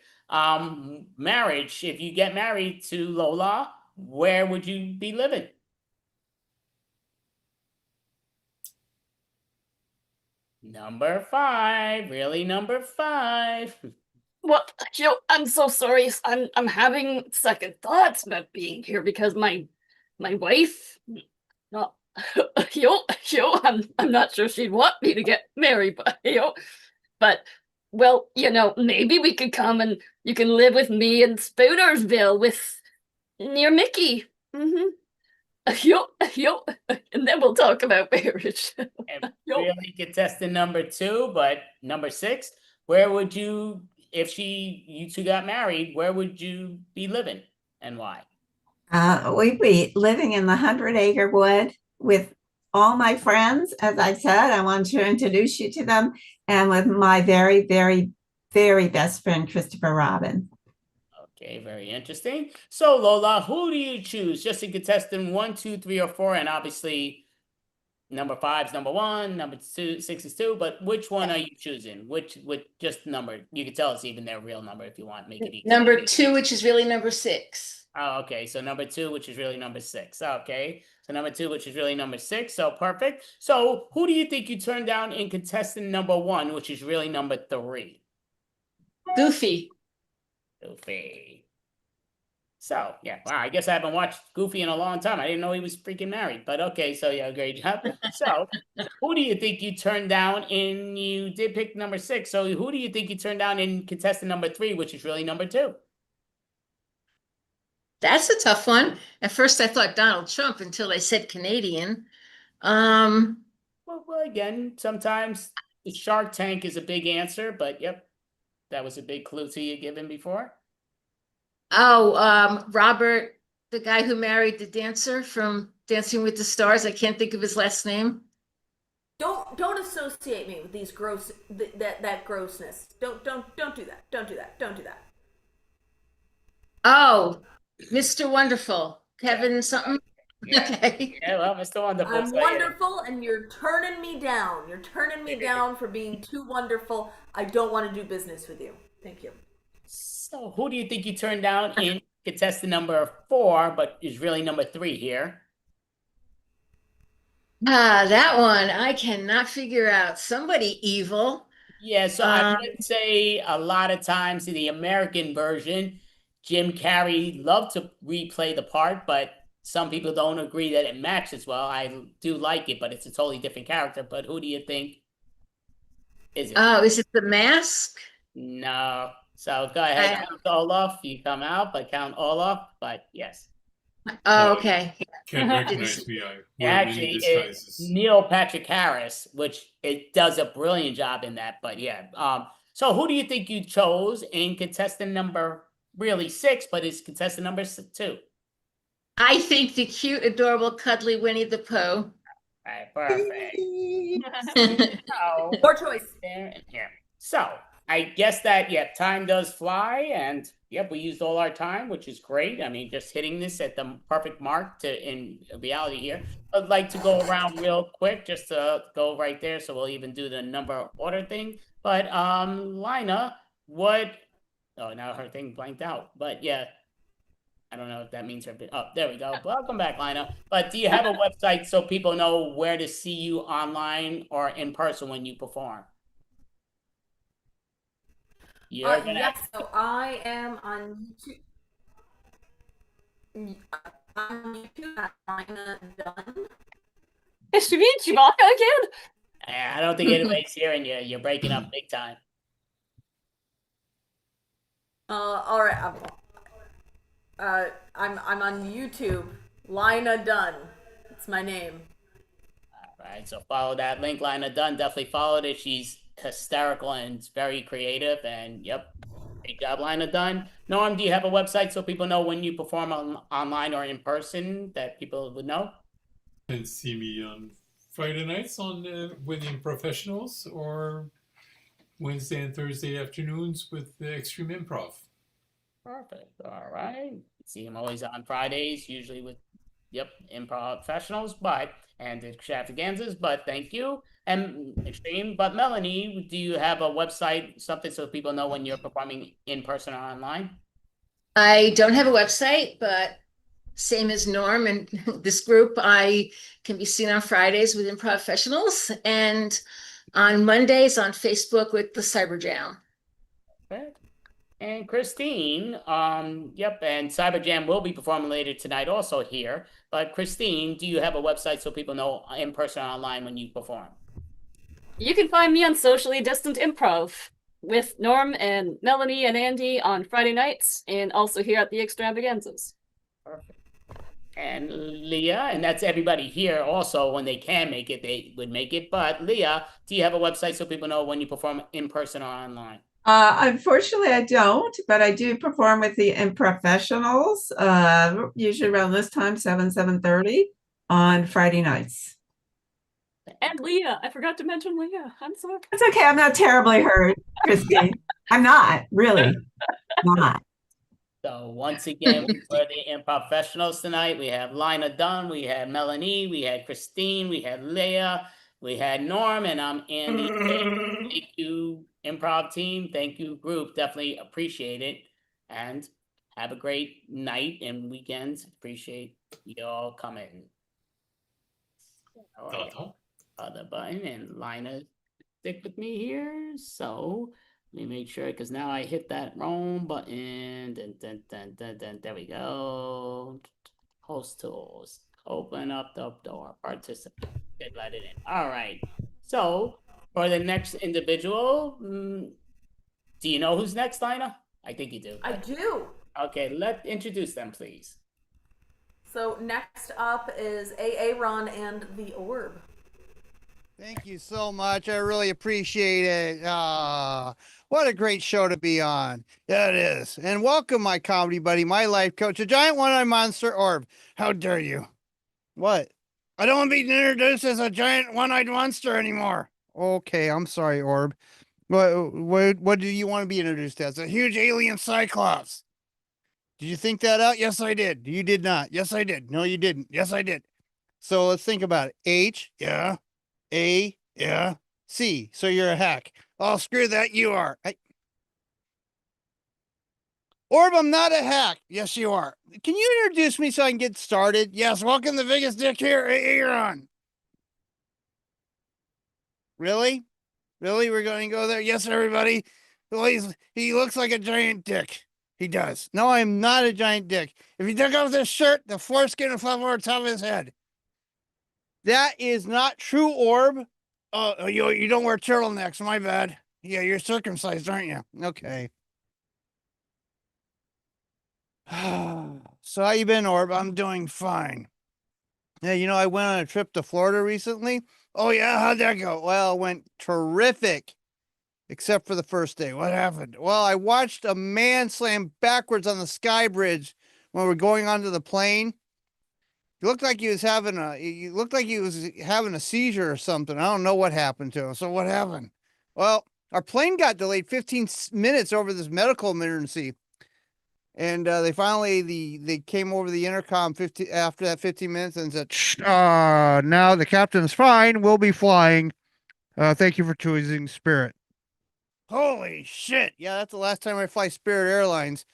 Marriage. If you get married to Lola, where would you be living? Number 5, really number 5. Well, I'm so sorry. I'm having second thoughts about being here because my wife, no, I'm not sure she'd want me to get married, but maybe we could come and you can live with me in Spoonersville near Mickey. And then we'll talk about marriage. And really contestant number 2, but number 6, where would you, if you two got married, where would you be living and why? We'd be living in the 100-acre wood with all my friends. As I said, I want to introduce you to them, and with my very, very, very best friend, Christopher Robin. Okay, very interesting. So Lola, who do you choose? Just in contestant 1, 2, 3, or 4, and obviously number 5 is number 1, number 6 is 2. But which one are you choosing? Which just number? You can tell us even their real number if you want. Make it easy. Number 2, which is really number 6. Oh, okay. So number 2, which is really number 6. Okay. So number 2, which is really number 6. So perfect. So who do you think you turned down in contestant number 1, which is really number 3? Goofy. So yeah, wow, I guess I haven't watched Goofy in a long time. I didn't know he was freaking married, but okay, so yeah, great job. So who do you think you turned down in, you did pick number 6, so who do you think you turned down in contestant number 3, which is really number 2? That's a tough one. At first I thought Donald Trump until I said Canadian. Well, again, sometimes the Shark Tank is a big answer, but yep, that was a big clue to you given before. Oh, Robert, the guy who married the dancer from Dancing with the Stars. I can't think of his last name. Don't associate me with these that grossness. Don't do that. Don't do that. Oh, Mr. Wonderful, Kevin something. Yeah. Okay. Yeah, well, Mr. Wonderful. I'm so, wonderful, and you're turning me down. You're turning me down for being too wonderful. I don't want to do business with you. Thank you. So who do you think you turned down in contestant number 4, but is really number 3 here? That one I cannot figure out. Somebody evil. Yeah, so I would say a lot of times in the American version, Jim Carrey loved to replay the part, but some people don't agree that it matches well. I do like it, but it's a totally different character. But who do you think is it? Oh, is it The Mask? No. So go ahead, count Olaf. You come out, but count Olaf. But yes. Oh, okay. Can't recognize me. I wear Actually, many it's disguises. Neil Patrick Harris, which it does a brilliant job in that. But yeah. So who do you think you chose in contestant number really 6, but it's contestant number 2? I think the cute, adorable, cuddly Winnie the Pooh. All right, perfect. More choice. There and here. So I guess that, yeah, time does fly, and yep, we used all our time, which is great. I mean, just hitting this at the perfect mark to in reality here. I'd like to go around real quick, just to go right there, so we'll even do the number order thing. But Lina, what? Oh, now her thing blanked out. But yeah, I don't know if that means her. Oh, there we go. Welcome back, Lina. But do you have a website so people know where to see you online or in person when you perform? Yes, so I am on YouTube. On YouTube at Lina Dunn. Nice to meet you, Baka, again. I don't think anybody's hearing you. You're breaking up big time. All right. I'm on YouTube. Lina Dunn. It's my name. All right, so follow that link. Lina Dunn, definitely followed it. She's hysterical and very creative. And yep, great job, Lina Dunn. Norm, do you have a website so people know when you perform online or in person that people would know? And see me on Friday nights on with the Professionals, or Wednesday and Thursday afternoons with the Extreme Improv. Perfect. All right. See him always on Fridays, usually with, yep, Improv Professionals, and Extravaganzas, but thank you. And Extreme. But Melanie, do you have a website, something so people know when you're performing in person or online? I don't have a website, but same as Norm and this group, I can be seen on Fridays with Improv Professionals and on Mondays on Facebook with the Cyber Jam. Perfect. And Christine, yep, and Cyber Jam will be performing later tonight also here. But Christine, do you have a website so people know in person or online when you perform? You can find me on Socially Distant Improv with Norm and Melanie and Andy on Friday nights, and also here at the Extravaganzas. Perfect. And Leah, and that's everybody here also, when they can make it, they would make it. But Leah, do you have a website so people know when you perform in person or online? Unfortunately, I don't, but I do perform with the Professionals, usually around this time, 7:30 on Friday nights. And Leah, I forgot to mention Leah. I'm sorry. It's okay. I'm not terribly hurt, Christine. I'm not, really. Not. So once again, we're the Improv Professionals tonight. We have Lina Dunn, we had Melanie, we had Christine, we had Leah, we had Norm, and I'm Andy. Thank you, Improv team. Thank you, group. Definitely appreciate it. And have a great night and weekends. Appreciate you all coming. All right. Other button, and Lina, stick with me here. So let me make sure, because now I hit that wrong button. There we go. Host tools. Open up the door. Participate. Good, let it in. All right. So for the next individual, do you know who's next, Lina? I think you do. I do. Okay, introduce them, please. So next up is AA Ron and the Orb. Thank you so much. I really appreciate it. What a great show to be on. Yeah, it is. And welcome, my comedy buddy, my life coach, a giant one-eyed monster Orb. How dare you? What? I don't want to be introduced as a giant one-eyed monster anymore. Okay, I'm sorry, Orb. What do you want to be introduced as? A huge alien cyclops. Did you think that out? Yes, I did. You did not. Yes, I did. No, you didn't. Yes, I did. So let's think about it. H, yeah. A, yeah. C, so you're a hack. Oh, screw that, you are. Orb, I'm not a hack. Yes, you are. Can you introduce me so I can get started? Yes, welcome the biggest dick here, Aaron. Really? Really? We're going to go there? Yes, everybody. Well, he looks like a giant dick. He does. No, I'm not a giant dick. If he took off this shirt, the foreskin would fall over the top of his head. That is not true, Orb. Oh, you don't wear turtlenecks. My bad. Yeah, you're circumcised, aren't you? Okay. So how you been, Orb? I'm doing fine. Yeah, I went on a trip to Florida recently. Oh, yeah? How'd that go? Well, it went terrific. Except for the first day. What happened? Well, I watched a man slam backwards on the sky bridge when we were going onto the plane. He looked like he was having a seizure or something. I don't know what happened to him. So what happened? Well, Our plane got delayed 15 minutes over this medical emergency. And they finally they came over the intercom after that 15 minutes and said, now the captain's fine. We'll be flying. Thank you for choosing Spirit. Holy shit. Yeah, that's the last time I fly Spirit Airlines.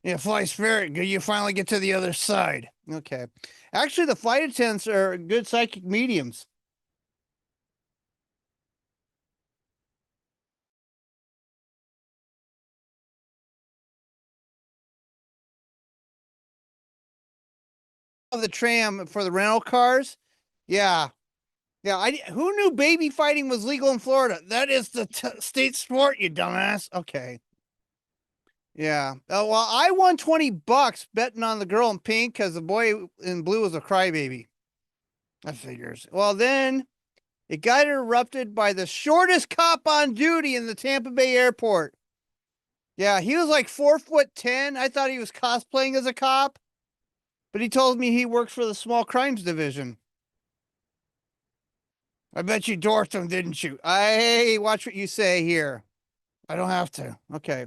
Yeah, fly Spirit. You finally get to the other side. Okay. Actually, the flight attendants are good psychic mediums. Of the tram for the rental cars. Yeah. Yeah. Who knew baby fighting was legal in Florida? That is the state sport, you dumbass. Okay. Yeah. Well, I won $20 betting on the girl in pink because the boy in blue was a crybaby. That figures. Well, then it got interrupted by the shortest cop on duty in the Tampa Bay airport. Yeah, he was like 4'10". I thought he was cosplaying as a cop, but he told me he works for the small crimes division. I bet you dorked him, didn't you? Hey, watch what you say here. I don't have to. Okay.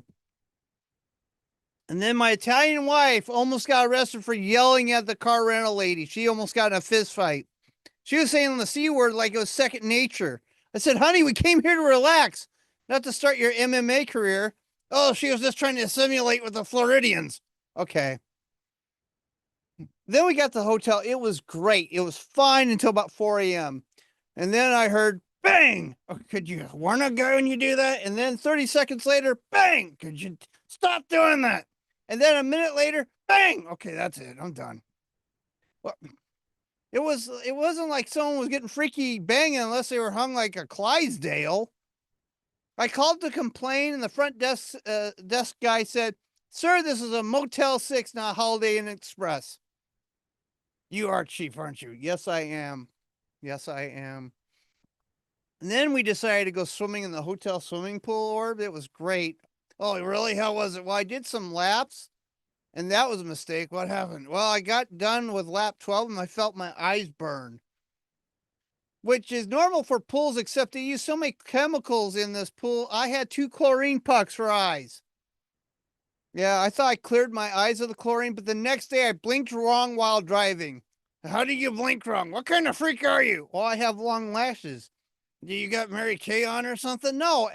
And then my Italian wife almost got arrested for yelling at the car rental lady. She almost got in a fist fight. She was saying the C word like it was second nature. I said, honey, we came here to relax, not to start your MMA career. Oh, she was just trying to simulate with the Floridians. Okay. Then we got to the hotel. It was great. It was fine until about 4 a.m. And then I heard, bang. Oh, could you warn a guy when you do that? And then 30 seconds later, bang. Could you stop doing that? And then a minute later, bang. Okay, that's it. I'm done. Well, it wasn't like someone was getting freaky banging unless they were hung like a Clydesdale. I called to complain, and the front desk guy said, sir, this is a Motel 6, not Holiday Inn Express. You are chief, aren't you? Yes, I am. Yes, I am. And then we decided to go swimming in the hotel swimming pool orb. It was great. Oh, really? How was it? Well, I did some laps, and that was a mistake. What happened? Well, I got done with lap 12, and I felt my eyes burn, which is normal for pools, except they use so many chemicals in this pool. I had 2 chlorine pucks for eyes. Yeah, I thought I cleared my eyes of the chlorine, but the next day I blinked wrong while driving. How do you blink wrong? What kind of freak are you? Well, I have long lashes. Do you got Mary Kay on or something? No.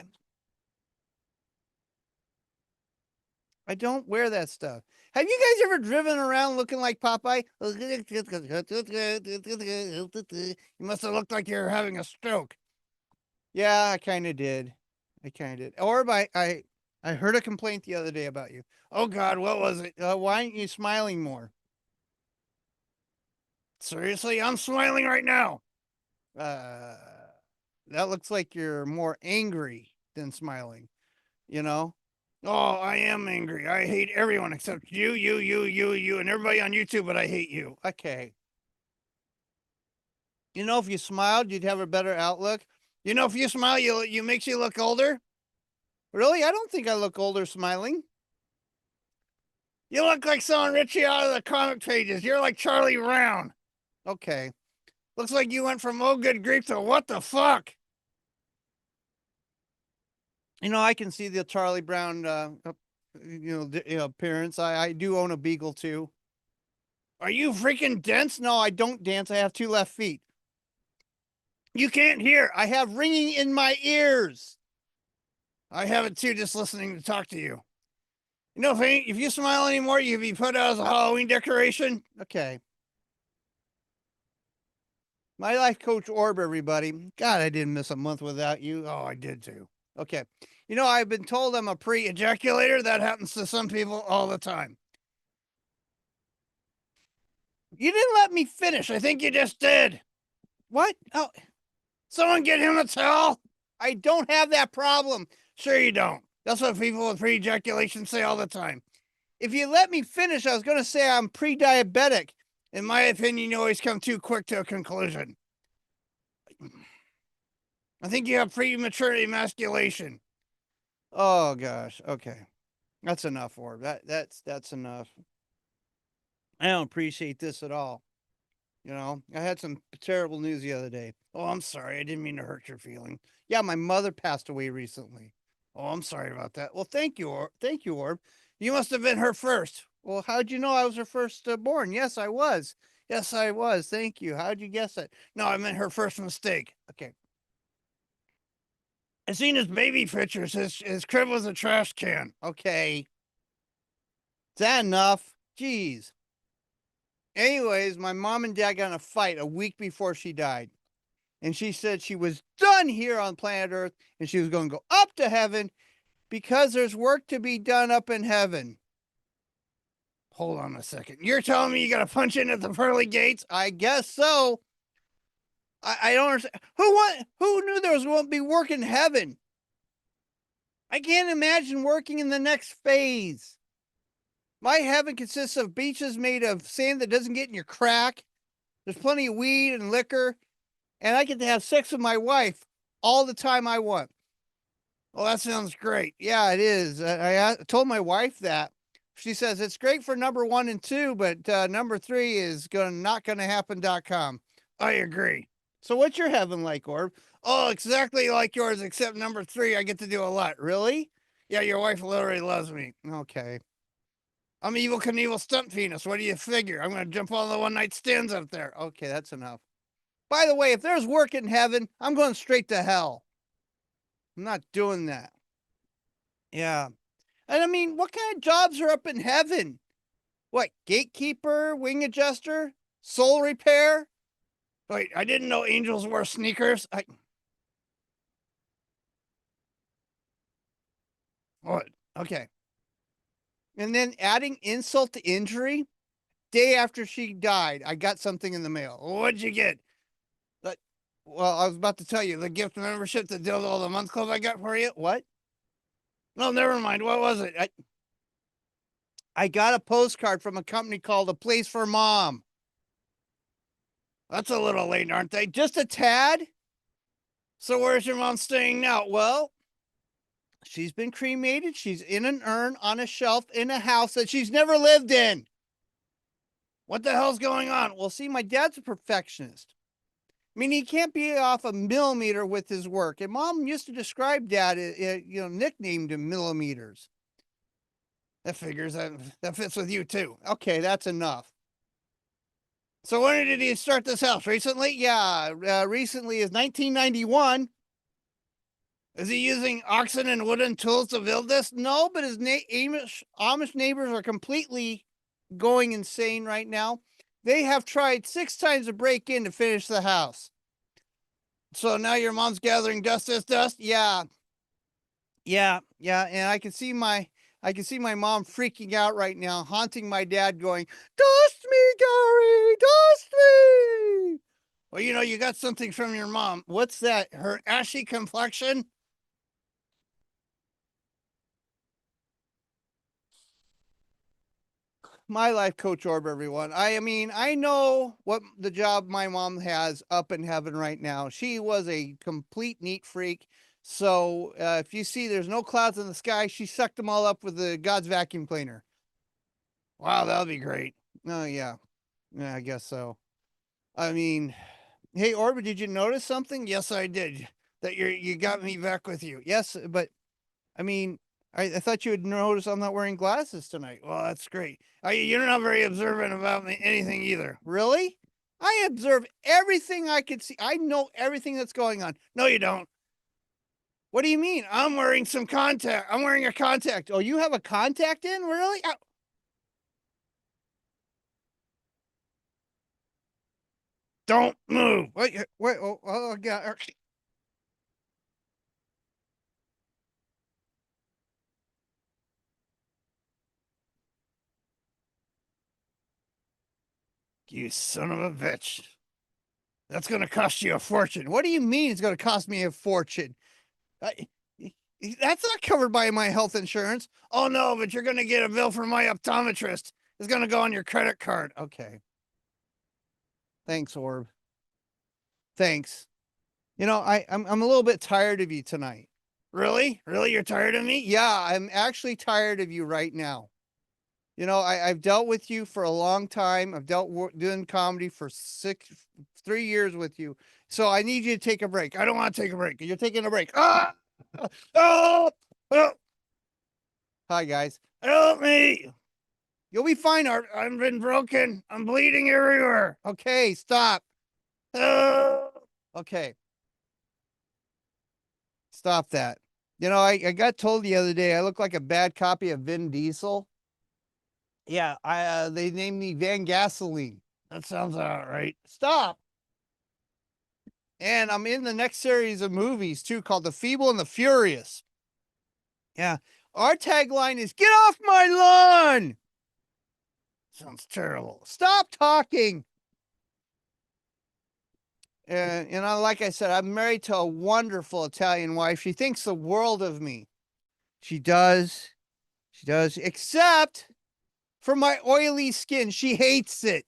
I don't wear that stuff. Have you guys ever driven around looking like Popeye? You must have looked like you were having a stroke. Yeah, I kind of did. Or I heard a complaint the other day about you. Oh God, what was it? Why aren't you smiling more? Seriously, I'm smiling right now. That looks like you're more angry than smiling, you know? Oh, I am angry. I hate everyone except you, and everybody on YouTube, but I hate you. Okay. You know, if you smiled, you'd have a better outlook. You know, if you smile, you makes you look older. Really? I don't think I look older smiling. You look like someone Richie out of the comic pages. You're like Charlie Brown. Okay. Looks like you went from oh good grief to what the fuck? You know, I can see the Charlie Brown, appearance. I do own a beagle too. Are you freaking dense? No, I don't dance. I have 2 left feet. You can't hear. I have ringing in my ears. I have it too, just listening to talk to you. You know, if you smile anymore, you'll be put out as a Halloween decoration. Okay. My life coach Orb, everybody. God, I didn't miss a month without you. Oh, I did too. Okay. You know, I've been told I'm a pre-ejaculator. That happens to some people all the time. You didn't let me finish. I think you just did. What? Oh, someone get him a towel. I don't have that problem. Sure you don't. That's what people with pre-ejaculation say all the time. If you let me finish, I was going to say I'm pre-diabetic. In my opinion, you always come too quick to a conclusion. I think you have premature emasculation. Oh gosh. Okay. That's enough, Orb. That's enough. I don't appreciate this at all. You know, I had some terrible news the other day. Oh, I'm sorry. I didn't mean to hurt your feelings. Yeah, my mother passed away recently. Oh, I'm sorry about that. Well, thank you, thank you, Orb. You must have been her first. Well, how'd you know I was her first born? Yes, I was. Yes, I was. Thank you. How'd you guess it? No, I meant her first mistake. Okay. I seen his baby pictures. His crib was a trash can. Okay. Is that enough? Jeez. Anyways, my mom and dad got in a fight a week before she died. And she said she was done here on planet Earth and she was going to go up to heaven because there's work to be done up in heaven. Hold on a second. You're telling me you got to punch in at the pearly gates? I guess so. I don't understand. Who knew there was going to be work in heaven? I can't imagine working in the next phase. My heaven consists of beaches made of sand that doesn't get in your crack. There's plenty of weed and liquor. And I get to have sex with my wife all the time I want. Well, that sounds great. Yeah, it is. I told my wife that. She says it's great for number 1 and 2, but number 3 is not gonna happen.com. I agree. So what's your heaven like, Orb? Oh, exactly like yours, except number 3, I get to do a lot. Really? Yeah, your wife literally loves me. Okay. I'm Evil Knievel Stunt Penis. What do you figure? I'm gonna jump all the one-night stands up there. Okay, that's enough. By the way, if there's work in heaven, I'm going straight to hell. I'm not doing that. Yeah. And I mean, what kind of jobs are up in heaven? What, gatekeeper, wing adjuster, soul repair? Wait, I didn't know angels wore sneakers. What? Okay. And then adding insult to injury, day after she died, I got something in the mail. What'd you get? Well, I was about to tell you, the gift membership to Dildo the Month Club I got for you. What? No, never mind. What was it? I got a postcard from a company called A Place for Mom. That's a little late, aren't they? Just a tad? So where's your mom staying now? Well, she's been cremated. She's in an urn on a shelf in a house that she's never lived in. What the hell's going on? Well, see, my dad's a perfectionist. I mean, he can't be off a millimeter with his work. And Mom used to describe Dad, nicknamed him millimeters. That figures, that fits with you too. Okay, that's enough. So when did he start this house? Recently? Yeah, recently is 1991. Is he using oxen and wooden tools to build this? No, but his Amish neighbors are completely going insane right now. They have tried 6 times to break in to finish the house. So now your mom's gathering dust as dust? Yeah. And I can see my mom freaking out right now, haunting my dad, going, "Dust me, Gary, dust me." Well, you got something from your mom. What's that? Her ashy complexion? My life coach Orb, everyone. I mean, I know what the job my mom has up in heaven right now. She was a complete neat freak. So if you see there's no clouds in the sky, she sucked them all up with the God's vacuum cleaner. Wow, that'll be great. Oh, yeah. Yeah, I guess so. I mean, hey, Orb, did you notice something? Yes, I did. That you got me back with you. Yes, but I mean, I thought you would notice I'm not wearing glasses tonight. Well, that's great. You're not very observant about anything either. Really? I observe everything I can see. I know everything that's going on. No, you don't. What do you mean? I'm wearing some contact. I'm wearing a contact. Oh, you have a contact in? Really? Don't move. Wait. Oh, God. You son of a bitch. That's going to cost you a fortune. What do you mean it's going to cost me a fortune? That's not covered by my health insurance. Oh, no, but you're going to get a bill from my optometrist. It's going to go on your credit card. Okay. Thanks, Orb. Thanks. I'm a little bit tired of you tonight. Really? Really? You're tired of me? Yeah, I'm actually tired of you right now. I've dealt with you for a long time. I've doing comedy for 3 years with you. So I need you to take a break. I don't want to take a break. You're taking a break. Ah! Oh! Oh, hi guys. Help me. You'll be fine, Art. I've been broken. I'm bleeding everywhere. Okay, stop. Okay. Stop that. You know, I got told the other day I look like a bad copy of Vin Diesel. Yeah, they named me Van Gasoline. That sounds all right. Stop. And I'm in the next series of movies too, called The Feeble and the Furious. Yeah. Our tagline is "Get off my lawn." Sounds terrible. Stop talking. And you know, like I said, I'm married to a wonderful Italian wife. She thinks the world of me. She does. She does, except for my oily skin. She hates it.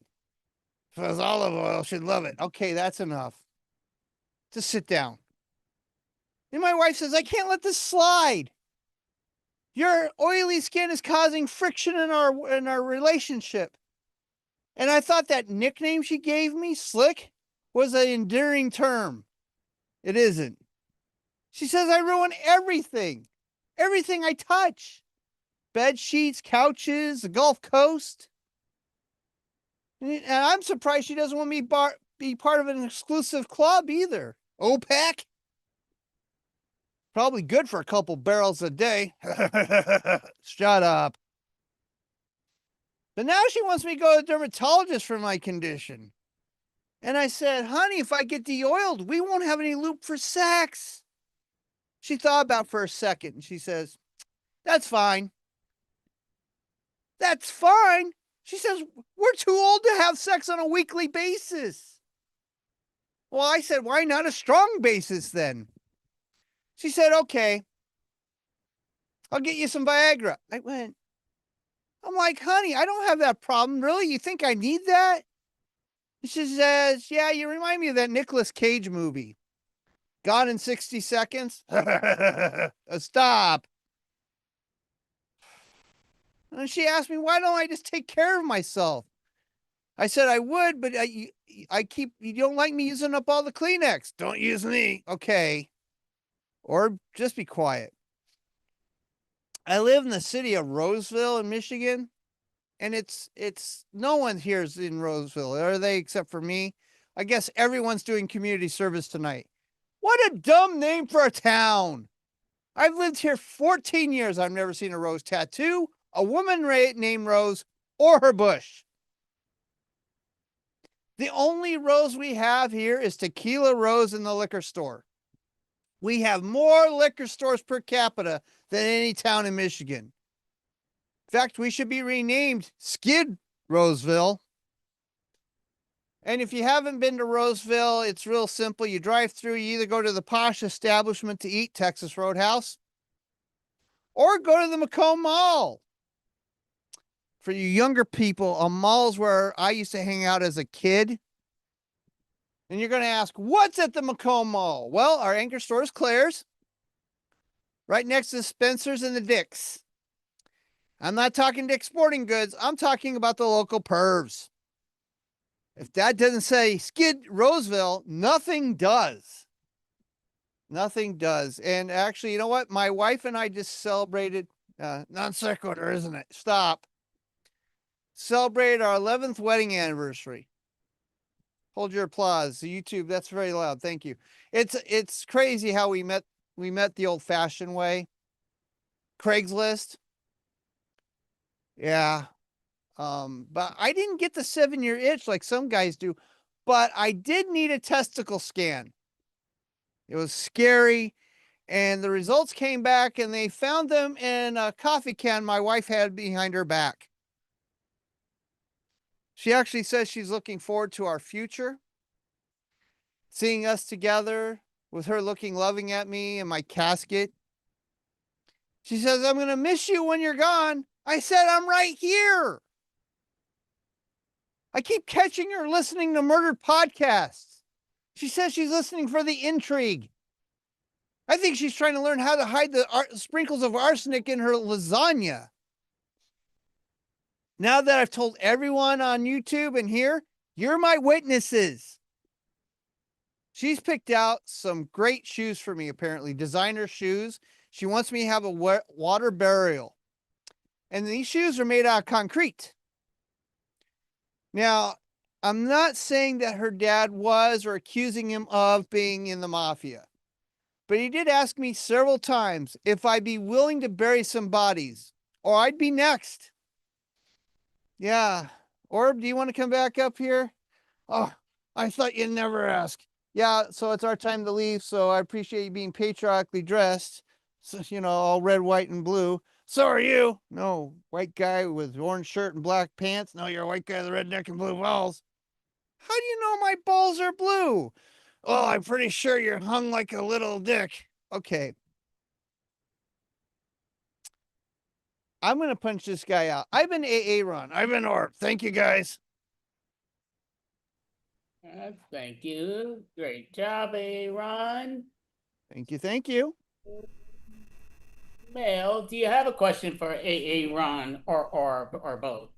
If it was olive oil, she'd love it. Okay, that's enough. Just sit down. And my wife says, I can't let this slide. Your oily skin is causing friction in our relationship. And I thought that nickname she gave me, Slick, was an endearing term. It isn't. She says I ruin everything. Everything I touch. Bed sheets, couches, the Gulf Coast. And I'm surprised she doesn't want me be part of an exclusive club either. OPEC? Probably good for a couple barrels a day. Shut up. But now she wants me to go to a dermatologist for my condition. And I said, honey, if I get de-oiled, we won't have any loop for sex. She thought about it for a second and she says, that's fine. That's fine. She says, we're too old to have sex on a weekly basis. Well, I said, why not a strong basis then? She said, okay, I'll get you some Viagra. I'm like, honey, I don't have that problem. Really? You think I need that? She says, yeah, you remind me of that Nicolas Cage movie. Gone in 60 Seconds? Stop. And she asked me, why don't I just take care of myself? I said I would, but you don't like me using up all the Kleenex. Don't use me. Okay. Or just be quiet. I live in the city of Roseville in Michigan. And it's no one here is in Roseville, are they, except for me? I guess everyone's doing community service tonight. What a dumb name for a town. I've lived here 14 years. I've never seen a rose tattoo, a woman named Rose, or her bush. The only rose we have here is Tequila Rose in the liquor store. We have more liquor stores per capita than any town in Michigan. In fact, we should be renamed Skid Roseville. And if you haven't been to Roseville, it's real simple. You drive through, you either go to the posh establishment to eat, Texas Roadhouse, or go to the Macomb Mall. For you younger people, a mall is where I used to hang out as a kid. And you're going to ask, what's at the Macomb Mall? Well, our anchor store is Claire's, right next to Spencer's and the Dick's. I'm not talking Dick's Sporting Goods. I'm talking about the local pervs. If that doesn't say Skid Roseville, nothing does. Nothing does. And actually, you know what? My wife and I just celebrated, non sequitur, isn't it? Stop. Celebrated our 11th wedding anniversary. Hold your applause. The YouTube, that's very loud. Thank you. It's crazy how we met the old fashioned way. Craigslist. Yeah. But I didn't get the 7-year itch like some guys do, but I did need a testicle scan. It was scary. And the results came back and they found them in a coffee can my wife had behind her back. She actually says she's looking forward to our future. Seeing us together with her looking loving at me in my casket. She says, I'm going to miss you when you're gone. I said, I'm right here. I keep catching her listening to murder podcasts. She says she's listening for the intrigue. I think she's trying to learn how to hide the sprinkles of arsenic in her lasagna. Now that I've told everyone on YouTube and here, you're my witnesses. She's picked out some great shoes for me, apparently. Designer shoes. She wants me to have a water burial. And these shoes are made out of concrete. Now, I'm not saying that her dad was or accusing him of being in the mafia, but he did ask me several times if I'd be willing to bury some bodies or I'd be next. Yeah. Orb, do you want to come back up here? Oh, I thought you'd never ask. Yeah, so it's our time to leave, so I appreciate you being patriotically dressed. So, you know, all red, white, and blue. So are you. No, white guy with orange shirt and black pants. No, you're a white guy with red neck and blue balls. How do you know my balls are blue? Oh, I'm pretty sure you're hung like a little dick. Okay. I'm going to punch this guy out. I've been AA Ron. I've been Orb. Thank you, guys. Thank you. Great job, Aaron. Thank you. Thank you. Mel, do you have a question for Aaron or both?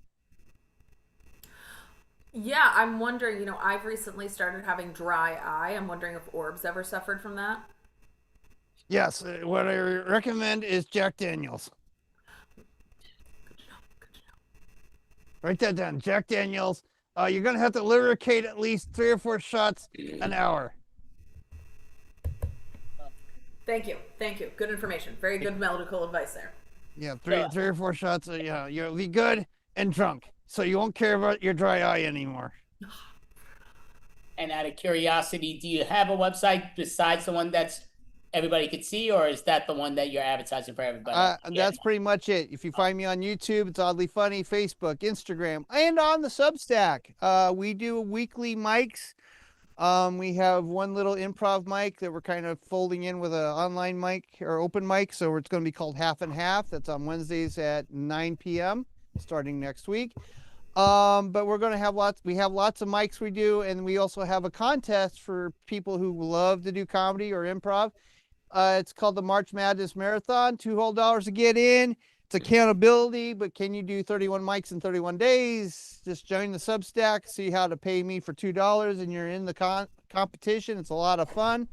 Yeah, I'm wondering, you know, I've recently started having dry eye. I'm wondering if Orb's ever suffered from that. Yes, what I recommend is Jack Daniels. Write that down, Jack Daniels. You're going to have to lubricate at least 3 or 4 shots an hour. Thank you. Thank you. Good information. Very good medical advice there. Yeah, three or 4 shots. Yeah, you'll be good and drunk. So you won't care about your dry eye anymore. And out of curiosity, do you have a website besides the one that's everybody could see, or is that the one that you're advertising for everybody? That's pretty much it. If you find me on YouTube, it's Oddly Funny, Facebook, Instagram, and on the Substack. We do weekly mics. We have one little improv mic that we're kind of folding in with an online mic or open mic. So it's going to be called Half and Half. That's on Wednesdays at 9 p.m. starting next week. But we're going to have we have lots of mics we do. And we also have a contest for people who love to do comedy or improv. It's called the March Madness Marathon, $2 whole to get in. It's accountability, but can you do 31 mics in 31 days? Just join the Substack, see how to pay me for $2 and you're in the competition. It's a lot of fun.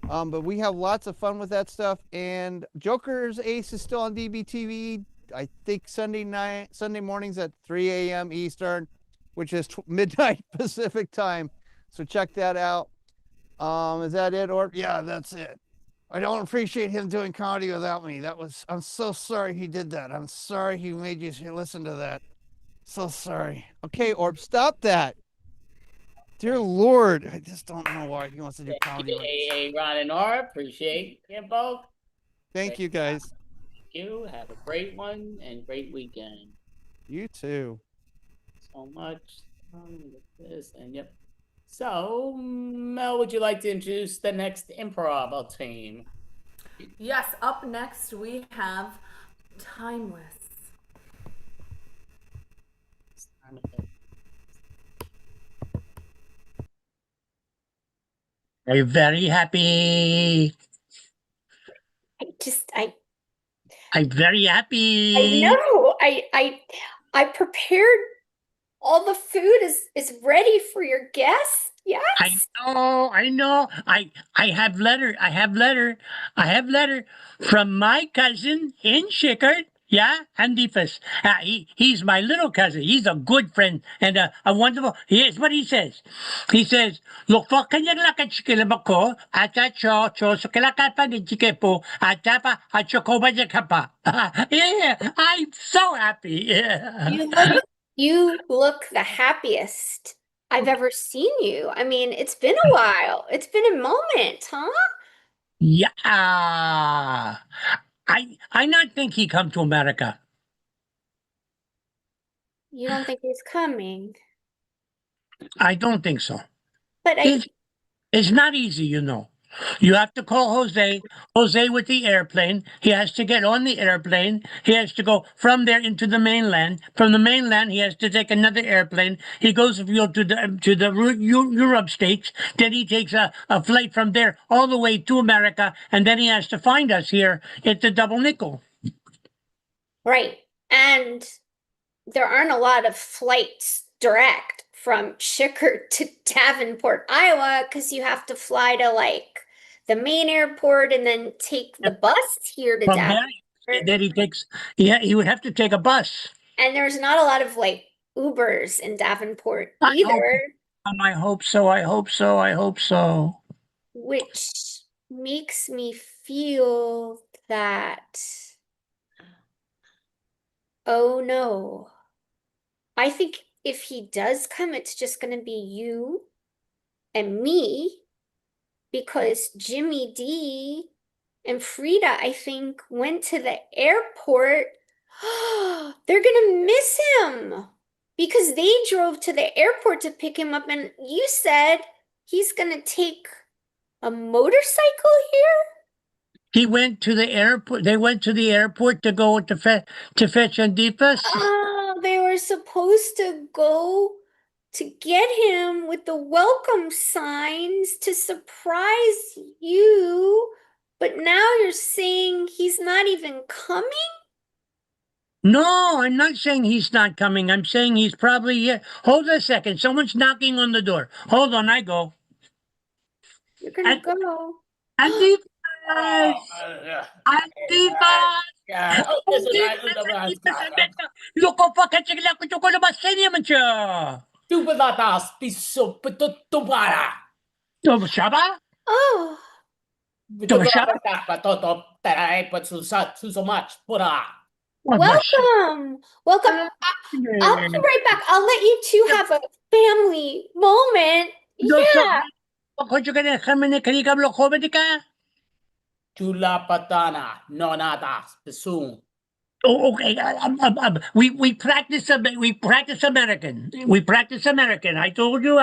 But we have lots of fun with that stuff. And Joker's Ace is still on DBTV, I think Sunday mornings at 3 a.m. Eastern, which is midnight Pacific time. So check that out. Is that it? Or yeah, that's it. I don't appreciate him doing comedy without me. I'm so sorry he did that. I'm sorry he made you listen to that. So sorry. Okay, Orb, stop that. Dear Lord, I just don't know why he wants to do comedy. Hey, Ron and Orb, appreciate you both. Thank you, guys. Thank you. Have a great one and great weekend. You too. So much. This and yep. So, Mel, would you like to introduce the next improv team? Yes, up next we have Timeless. Are you very happy? I'm very happy. I know. I prepared all the food is ready for your guests. Yes. I know. I have letter from my cousin in Chickard. Yeah, Andifas. He's my little cousin. He's a good friend and a wonderful. Here's what he says. He says, "Look for kanyang lakad chikilabako at cho so kilakapa ni chikepo at tapa at chokoba jakapa." Yeah, I'm so happy. Yeah. You look the happiest I've ever seen you. I mean, it's been a while. It's been a moment, huh? Yeah. I not think he come to America. You don't think he's coming? I don't think so. But it's not easy, you know. You have to call Jose with the airplane. He has to get on the airplane. He has to go from there into the mainland. From the mainland, he has to take another airplane. He goes to the Europe states. Then he takes a flight from there all the way to America, and then he has to find us here at the Double Nickel. Right. And there aren't a lot of flights direct from Chickard to Davenport, Iowa, because you have to fly to like the main airport and then take the bus here to From there, Davenport. then he would have to take a bus. And there's not a lot of like Ubers in Davenport I either, hope so. I hope so. I hope so. which makes me feel that, oh no. I think if he does come, it's just going to be you and me, because Jimmy D and Frida, I think, went to the airport. They're gonna miss him because they drove to the airport to pick him up, and you said he's gonna take a motorcycle here? He went to the airport. They went to the airport to go to fetch Andifas. Oh, they were supposed to go to get him with the welcome signs to surprise you, but now you're saying he's not even coming? No, I'm not saying he's not coming. I'm saying he's probably here. Hold a second. Someone's knocking on the door. Hold on, I go. You're gonna go. Andifas! Loko pa ka chigla ko ko ba senior man siya. Tu patatas piso petutubara. To shaba? Oh. Patoto taray pat susat so much pura. Welcome. Welcome. I'll be right back. I'll let you two have a family moment. Yeah. Chula patana, nonatas, pesum. Oh, okay. We practice American. We practice American. I told you,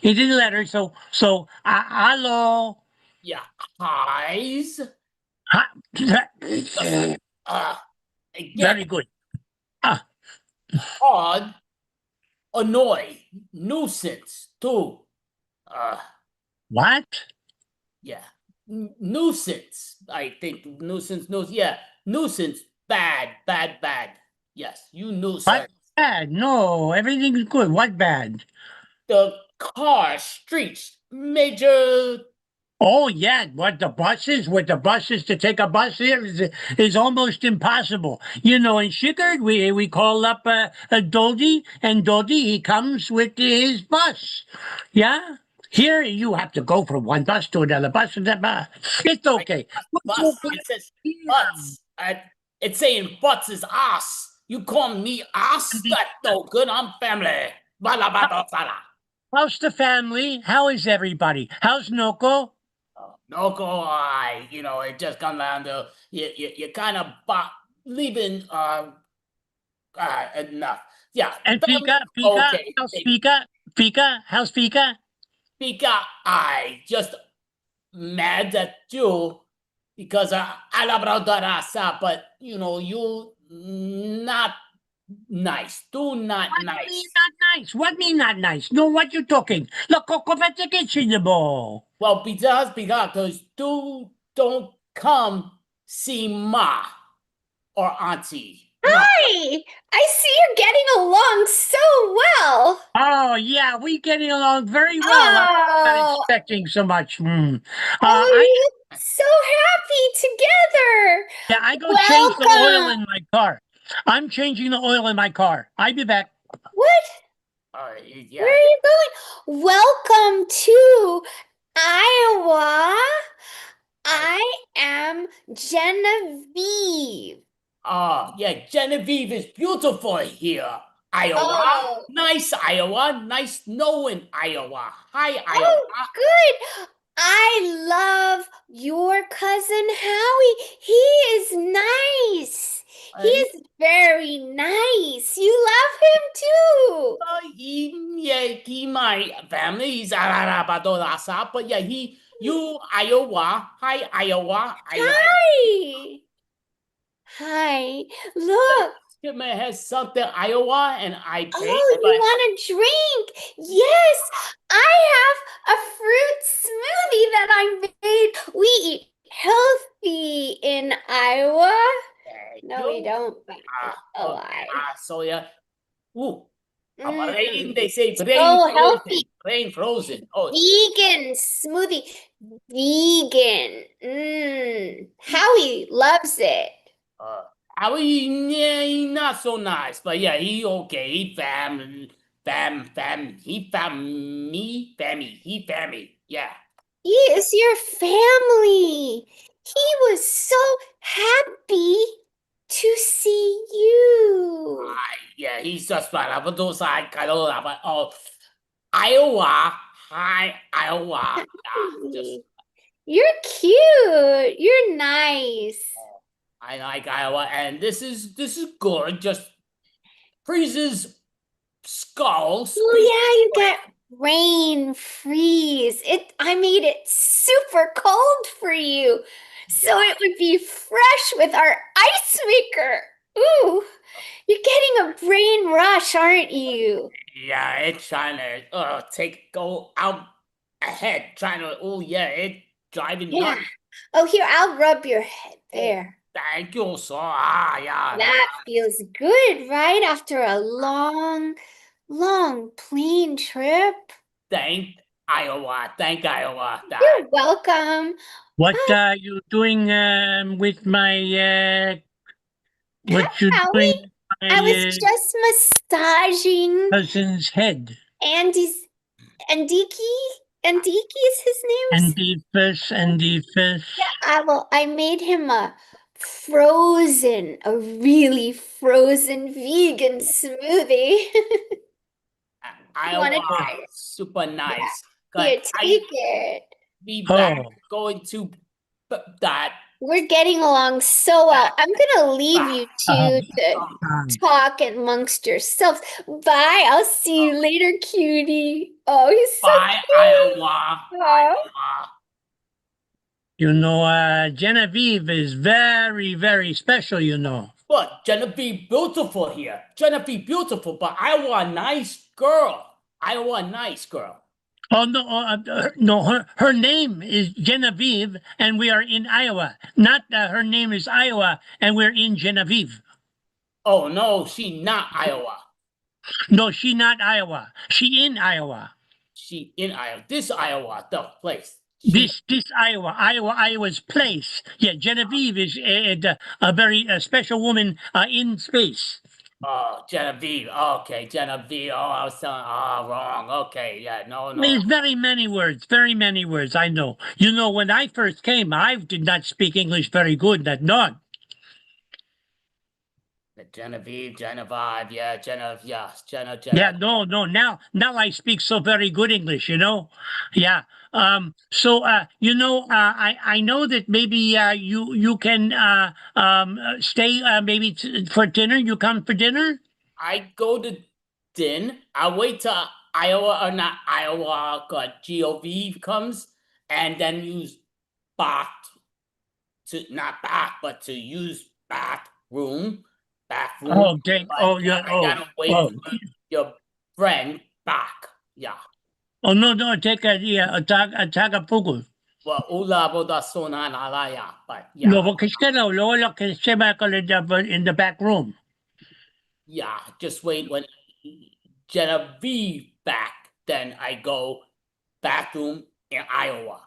he didn't let her. So, hello. Yeah, highs. Very good. Odd, annoy, nuisance, too. What? Yeah, nuisance. I think nuisance. Yeah, nuisance. Bad. Yes, you nuisance. What bad? No, everything's good. What bad? The car, streets, major. Oh yeah, with the buses to take a bus here is almost impossible. You know, in Shigard we call up a Dodi, and Dodi he comes with his bus. Yeah. Here you have to go from one bus to another bus and that bus. It's okay. Bus. It says butts. It's saying butts is ass. You call me ass? That's no good. I'm family. How's the family? How is everybody? How's Noko? Noko, it just comes down to you kind of leaving enough. Yeah. And Pika, okay. how's Pika? How's Pika? Pika, I just mad at you because I love rasa, but you not nice. Do not What nice. mean not nice? What mean not nice? No, what you talking? Well, because you don't come see ma or auntie. Hi! I see you're getting along so well. Oh yeah, we getting along very well. I'm not expecting so much. You look so happy together. Yeah, I go change the oil in my car. I'm changing the oil in my car. I'll be back. What? Yeah. Where are you going? Welcome to Iowa. I am Genevieve. Yeah, Genevieve is beautiful here. Iowa. Oh. Nice Iowa. Nice knowing Iowa. Hi, Iowa. Oh, good. I love your cousin Howie. He is nice. He is very nice. You love him too. He my family. He's but yeah, you Iowa. Hi, Iowa. Hi. Hi. Look. Man has something Iowa, and I pay. Oh, you want a drink? Yes, I have a fruit smoothie that I made. We eat healthy in Iowa. No, we don't. But it's a lie. So yeah. Ooh, Brain, they say brain So frozen. healthy. Brain frozen. Oh, Vegan smoothie. Vegan. Howie loves it. Howie, yeah, he not so nice, but yeah, he okay. He fam, he family. Yeah. He is your family. He was so happy to see you. Yeah, he's just fine. But those I kind of but Iowa. Hi, Iowa. Yeah, just You're cute. You're nice. I like Iowa, and this is good. Just freezes skulls. Oh yeah, you get rain, freeze. I made it super cold for you. So it would be fresh with our ice maker. Ooh, you're getting a brain rush, aren't you? Yeah, it's trying to go out ahead, trying to it's driving Yeah. nuts. Oh, here, I'll rub your head there. Thank you, so yeah. That feels good, right? After a long plane trip. Thank Iowa. You're welcome. What are you doing with my what you Howie, doing with I was my just massaging cousin's head? Andiki is his name. And the fish. Yeah, I made him a really frozen vegan smoothie. Iowa, super nice. Here, take it. Be back going to that. We're getting along so well. I'm gonna leave you two to talk amongst yourselves. Bye. I'll see you later, cutie. Oh, he's so Bye, cute. Iowa. You know, Genevieve is very, very special, you know. But Genevieve beautiful here. Genevieve beautiful, but Iowa nice girl. Oh no, her name is Genevieve, and we are in Iowa. Not her name is Iowa, and we're in Genevieve. Oh no, she not Iowa. No, she not Iowa. She in Iowa. She in Iowa. This Iowa, the place. This Iowa's place. Yeah, Genevieve is a very special woman in space. Oh, Genevieve. Okay, Genevieve. Oh, I was telling. Oh, wrong. Okay, yeah, no. There's very many words. I know. You know, when I first came, I did not speak English very good. That not. Genevieve, yeah, Jenna. Yeah, no. Now I speak so very good English. You know. Yeah. So you know, I know that maybe you can stay maybe for dinner. You come for dinner. I go to din. I wait till Iowa or not Iowa. GOV comes and then use bath to not bath, but to use bathroom. Oh, dang. Oh, yeah. I gotta wait for your friend back. Yeah. Oh no, take a Tagapugo. Well, ula boda sona nalaya, but yeah. No, porque lo que se va in the back room. Yeah, just wait when Genevieve back, then I go bathroom in Iowa.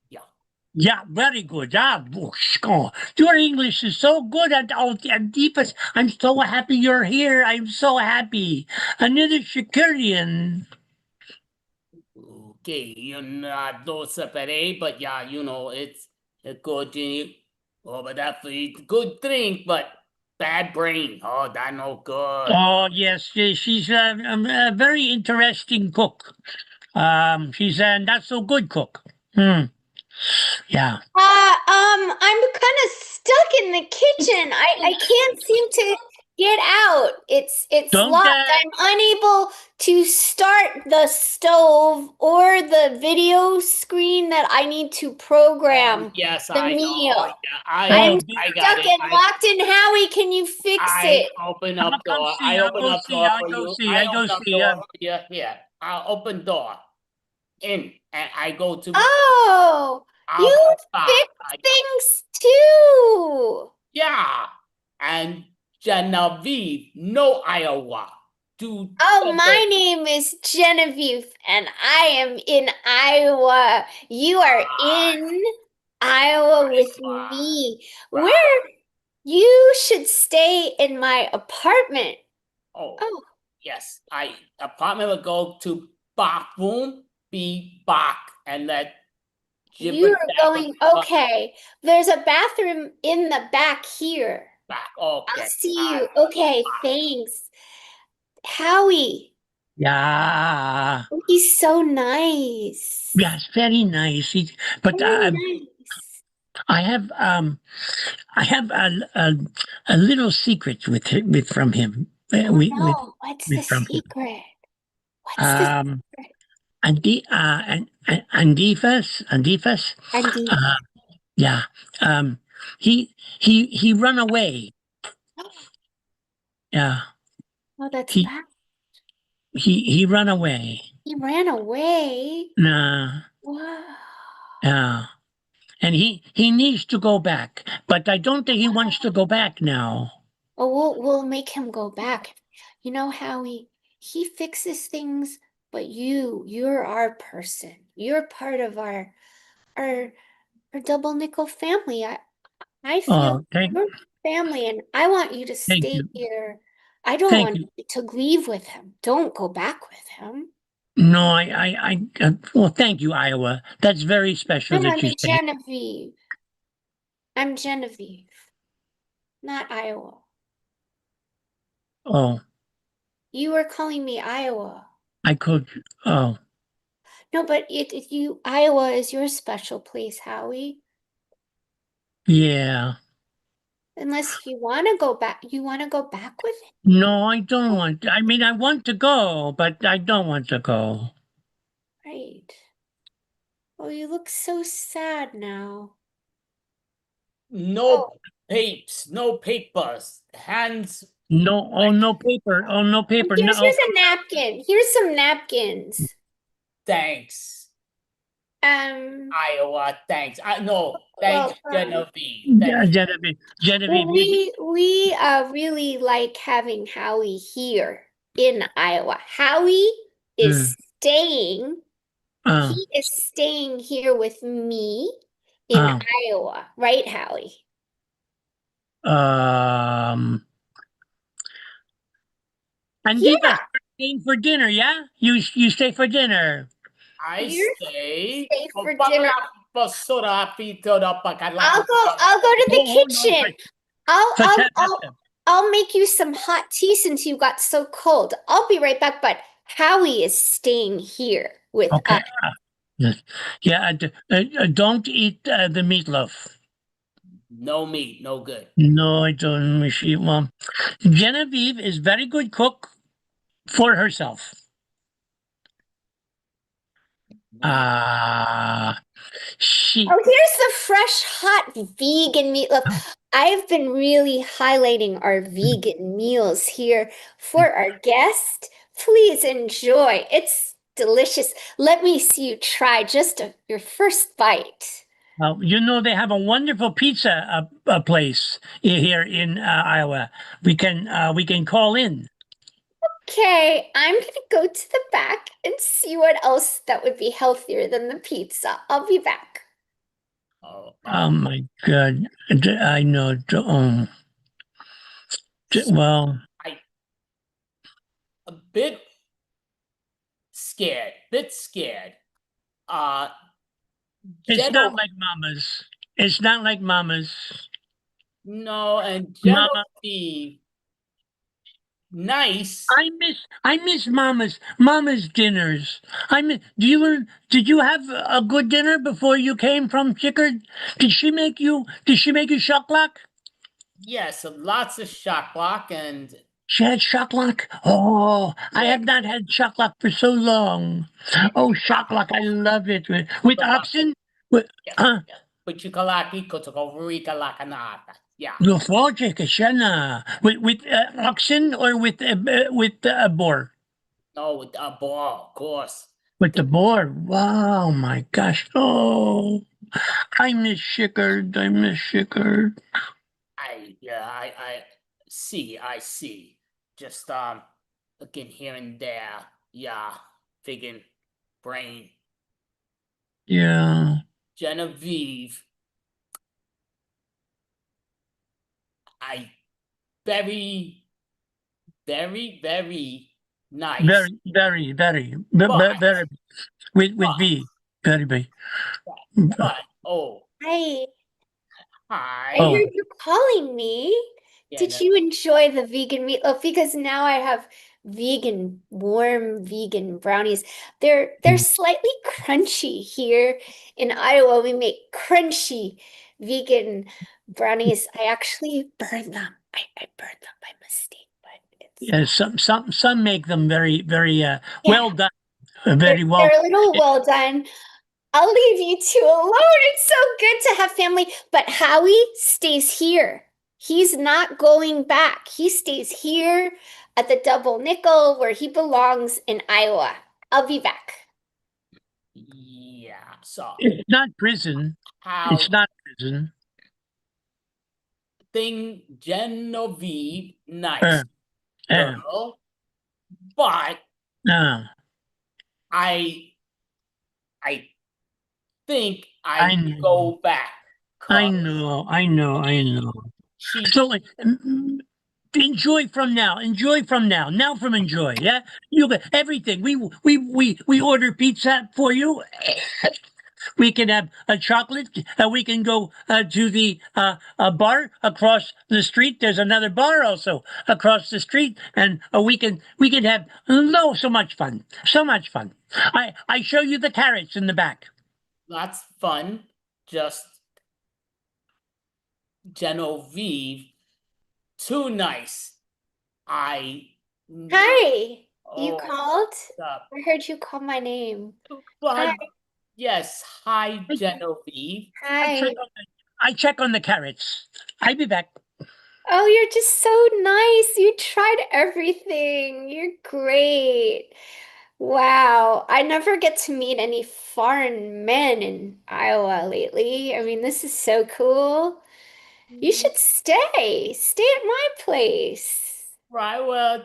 Yeah. Yeah, very good. Your English is so good and Deepest. I'm so happy you're here. I'm so happy. Another Shakirian. Okay, you're not those separate, but yeah, you know, it's a good drink. Oh, but that's a good drink, but bad brain. Oh, that no good. Oh, yes. She's a very interesting cook. She's a not so good cook. Yeah. I'm kind of stuck in the kitchen. I can't seem to get out. It's locked. I'm unable to start the stove or the video screen that I need to program. Yes, the I meal. know. Yeah, I'm I stuck and locked in. Howie, can you fix it? Open up door. I open up door for you. I open up door. Yeah. I'll open door. In and I go to. Oh, you fix things too. Yeah, and Genevieve, no Iowa. do. Oh, my name is Genevieve, and I am in Iowa. You are in Iowa with me. Where you should stay in my apartment. Oh, yes. Apartment will go to bathroom, be back, and let Jim You are going, okay. There's a bathroom in the back here. back. Okay. I'll see you. Okay, thanks. Howie, Yeah. he's so nice. Yes, very nice. But Very nice. I have a little secret from him. Oh no, what's the from him. secret? What's the secret? Andifas. Andy. Yeah. He run away. Yeah. Oh, that's He bad. he run away. He ran away. Nah. Wow. Yeah. And he needs to go back, but I don't think he wants to go back now. Oh, we'll make him go back. You know, Howie, he fixes things, but you're our person. You're part of our double nickel family. I feel you're family, and I want you to stay here. I don't want you to leave with him. Don't go back with him. No, well, thank you, Iowa. That's very special that you say. Genevieve. I'm Genevieve, not Iowa. Oh, You were calling me Iowa. I could. Oh, No, but Iowa is your special place, Howie. yeah. Unless you want to go back. You want to go back with him? No, I don't want to. I mean, I want to go, but I don't want to go. Right. Oh, you look so sad now. No papes, no papers. Hands. No, oh, no paper. Oh, no paper. Here's No. a napkin. Here's some napkins. Thanks. Iowa, thanks. Thanks, Genevieve. Genevieve. We really like having Howie here in Iowa. Howie is staying. He is staying here with me in Iowa, right, Howie? And Diva, staying for dinner, yeah? You stay for dinner. I stay for dinner. I'll go to the kitchen. I'll make you some hot tea since you got so cold. I'll be right back, but Howie is staying here with us. Yeah, don't eat the meatloaf. No meat, no good. No, I don't wish you. Well, Genevieve is very good cook for herself. Oh, here's the fresh, hot vegan meatloaf. I've been really highlighting our vegan meals here for our guest. Please enjoy. It's delicious. Let me see you try just your first bite. You know, they have a wonderful pizza place here in Iowa. We can call in. Okay, I'm gonna go to the back and see what else that would be healthier than the pizza. I'll be back. Oh my God! I know. Well, a bit scared. It's not like Mama's. It's not like Mama's. No, and Genevieve. Nice. I miss Mama's dinners. Did you have a good dinner before you came from Chickard? Did she make you shoklock? Yes, lots of shoklock and she had shoklock. Oh, I have not had shoklock for so long. Oh, shoklock, I love it with oxen. With yeah. With oxen or with a boar? No, with a boar, of course. With the boar. Wow, my gosh. Oh, I miss Chickard. I see. Just looking here and there. Yeah, vegan brain. Yeah. Genevieve, I very, very nice. Very, very, But- very, with V, very big. But, oh, Hi. hi. I heard you calling me. Yeah, Did you enjoy the vegan meatloaf? Because now I have warm vegan brownies. They're slightly crunchy here in Iowa. We make crunchy vegan brownies. I actually burned them. I burned them by mistake, but it's Yeah, some make them very, very well done. Very well. they're a little well done. I'll leave you two alone. It's so good to have family. But Howie stays here. He's not going back. He stays here at the Double Nickel where he belongs in Iowa. I'll be back. Yeah, so. It's not prison. It's not prison. Thing Genevieve, nice Yeah. girl, but I think I know. go back. I know. So enjoy from now. Enjoy from now. Now from enjoy. Yeah, you get everything. We order pizza for you. We can have a chocolate. We can go to the bar across the street. There's another bar also across the street, and we can have so much fun. So much fun. I show you the carrots in the back. That's fun. Just Genevieve, too nice. Hi. You Oh, called? up. I heard you call my name. But Hi. yes, hi Genevieve. Hi. I check on the carrots. I'll be back. Oh, you're just so nice. You tried everything. You're great. Wow. I never get to meet any foreign men in Iowa lately. I mean, this is so cool. You should stay. Stay at my place. Right, well,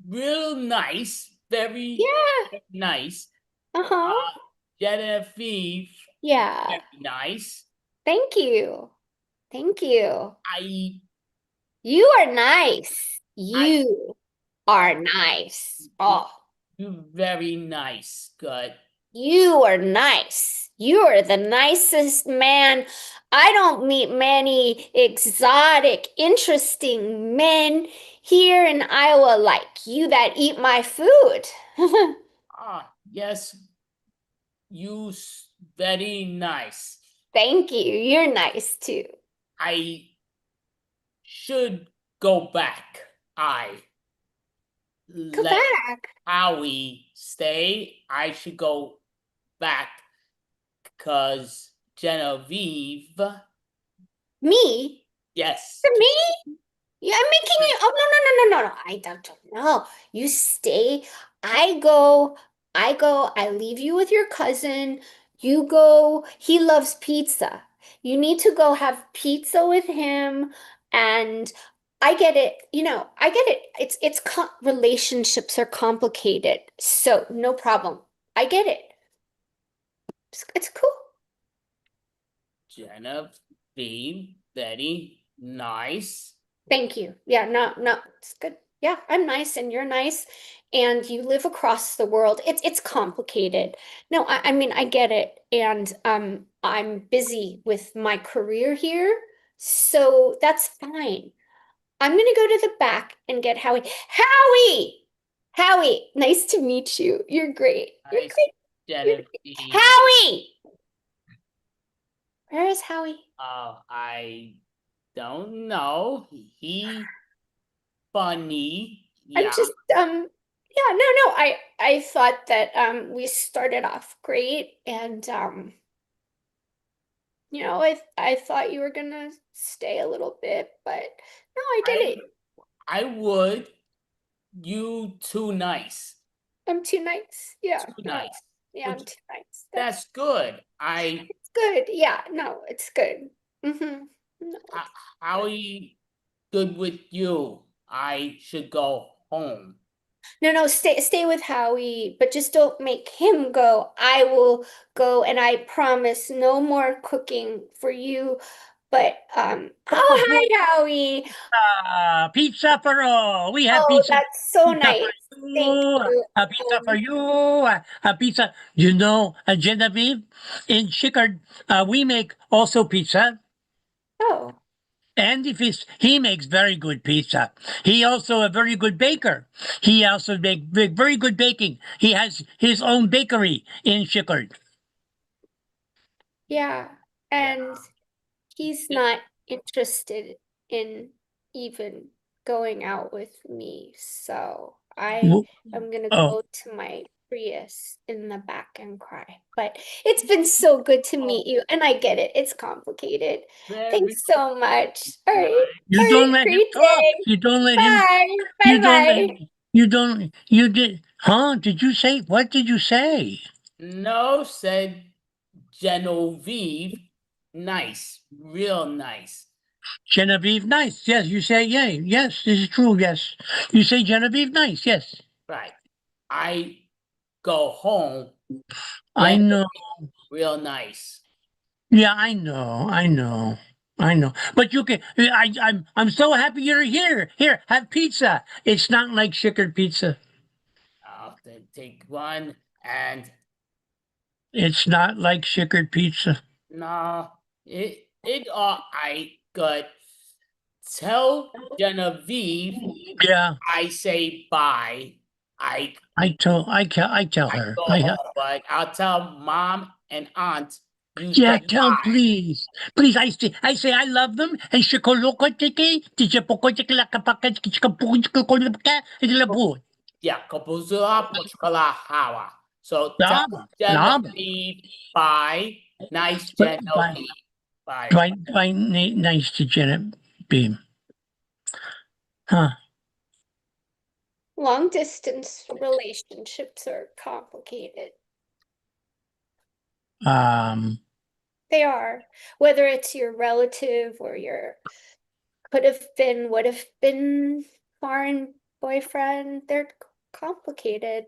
real nice. Very nice. Genevieve. Yeah. Very nice. Thank you. Thank you. You are nice. You are nice. Oh. You very nice. Good. You are nice. You are the nicest man. I don't meet many exotic, interesting men here in Iowa like you that eat my food. Yes. You very nice. Thank you. You're nice too. I should go back. Go back. Howie stay. I should go back because Genevieve. Me? Yes. For me? Yeah, I'm making you. Oh, no. I don't know. You stay. I go. I leave you with your cousin. You go. He loves pizza. You need to go have pizza with him. And I get it. I get it. Relationships are complicated. So no problem. I get it. It's cool. Genevieve, very nice. Thank you. Yeah, no, it's good. Yeah, I'm nice and you're nice and you live across the world. It's complicated. No, I mean I get it. And I'm busy with my career here, so that's fine. I'm gonna go to the back and get Howie. Howie, nice to meet you. You're great. You're great. Genevieve. Howie! Where is Howie? I don't know. He funny. I'm just yeah, no. I thought that we started off great and I thought you were gonna stay a little bit, but no, I get it. I would. You too nice. I'm too nice. Yeah. Too nice. Yeah, I'm too nice. That's good. It's good. Yeah, no, it's good. How are you good with you? I should go home. No, stay with Howie, but just don't make him go. I will go, and I promise no more cooking for you. But oh hi Howie. Pizza for all. We have Oh, pizza. that's so Pizza nice. for Thank you. you. A pizza for you. A pizza. You know, Genevieve, in Chickard, we make also pizza. Oh. And if he makes very good pizza. He also a very good baker. He also make very good baking. He has his own bakery in Chickard. Yeah, and he's not interested in even going out with me, so I am gonna go to my Prius in the back and cry. But it's been so good to meet you, and I get it. It's complicated. Thanks so much. All right. You don't let him Great talk. day. You don't let him. Bye. You don't let. Bye-bye. You don't. You did. Huh? Did you say? What did you say? No, said Genevieve. Nice, real nice. Genevieve, nice. Yes, you say. Yeah. Yes, this is true. Yes, you say Genevieve, nice. Yes. Right. I go home. I know. Real nice. Yeah, I know. I know. I know. But you can. I'm so happy you're here. Here, have pizza. It's not like Chickard pizza. I'll take one, and It's not like Chickard pizza. no, it I got tell Genevieve. Yeah. I say bye. I tell her. go home, but I'll tell mom and aunt. You Yeah, said tell bye. please. I say I love them and Yeah, kapuzula pochkala hawa. So tell Lama. Genevieve bye. Nice Genevieve. Bye. Nice to Genevieve. Huh. Long distance relationships are complicated. They are. Whether it's your relative or your would have been foreign boyfriend, they're complicated.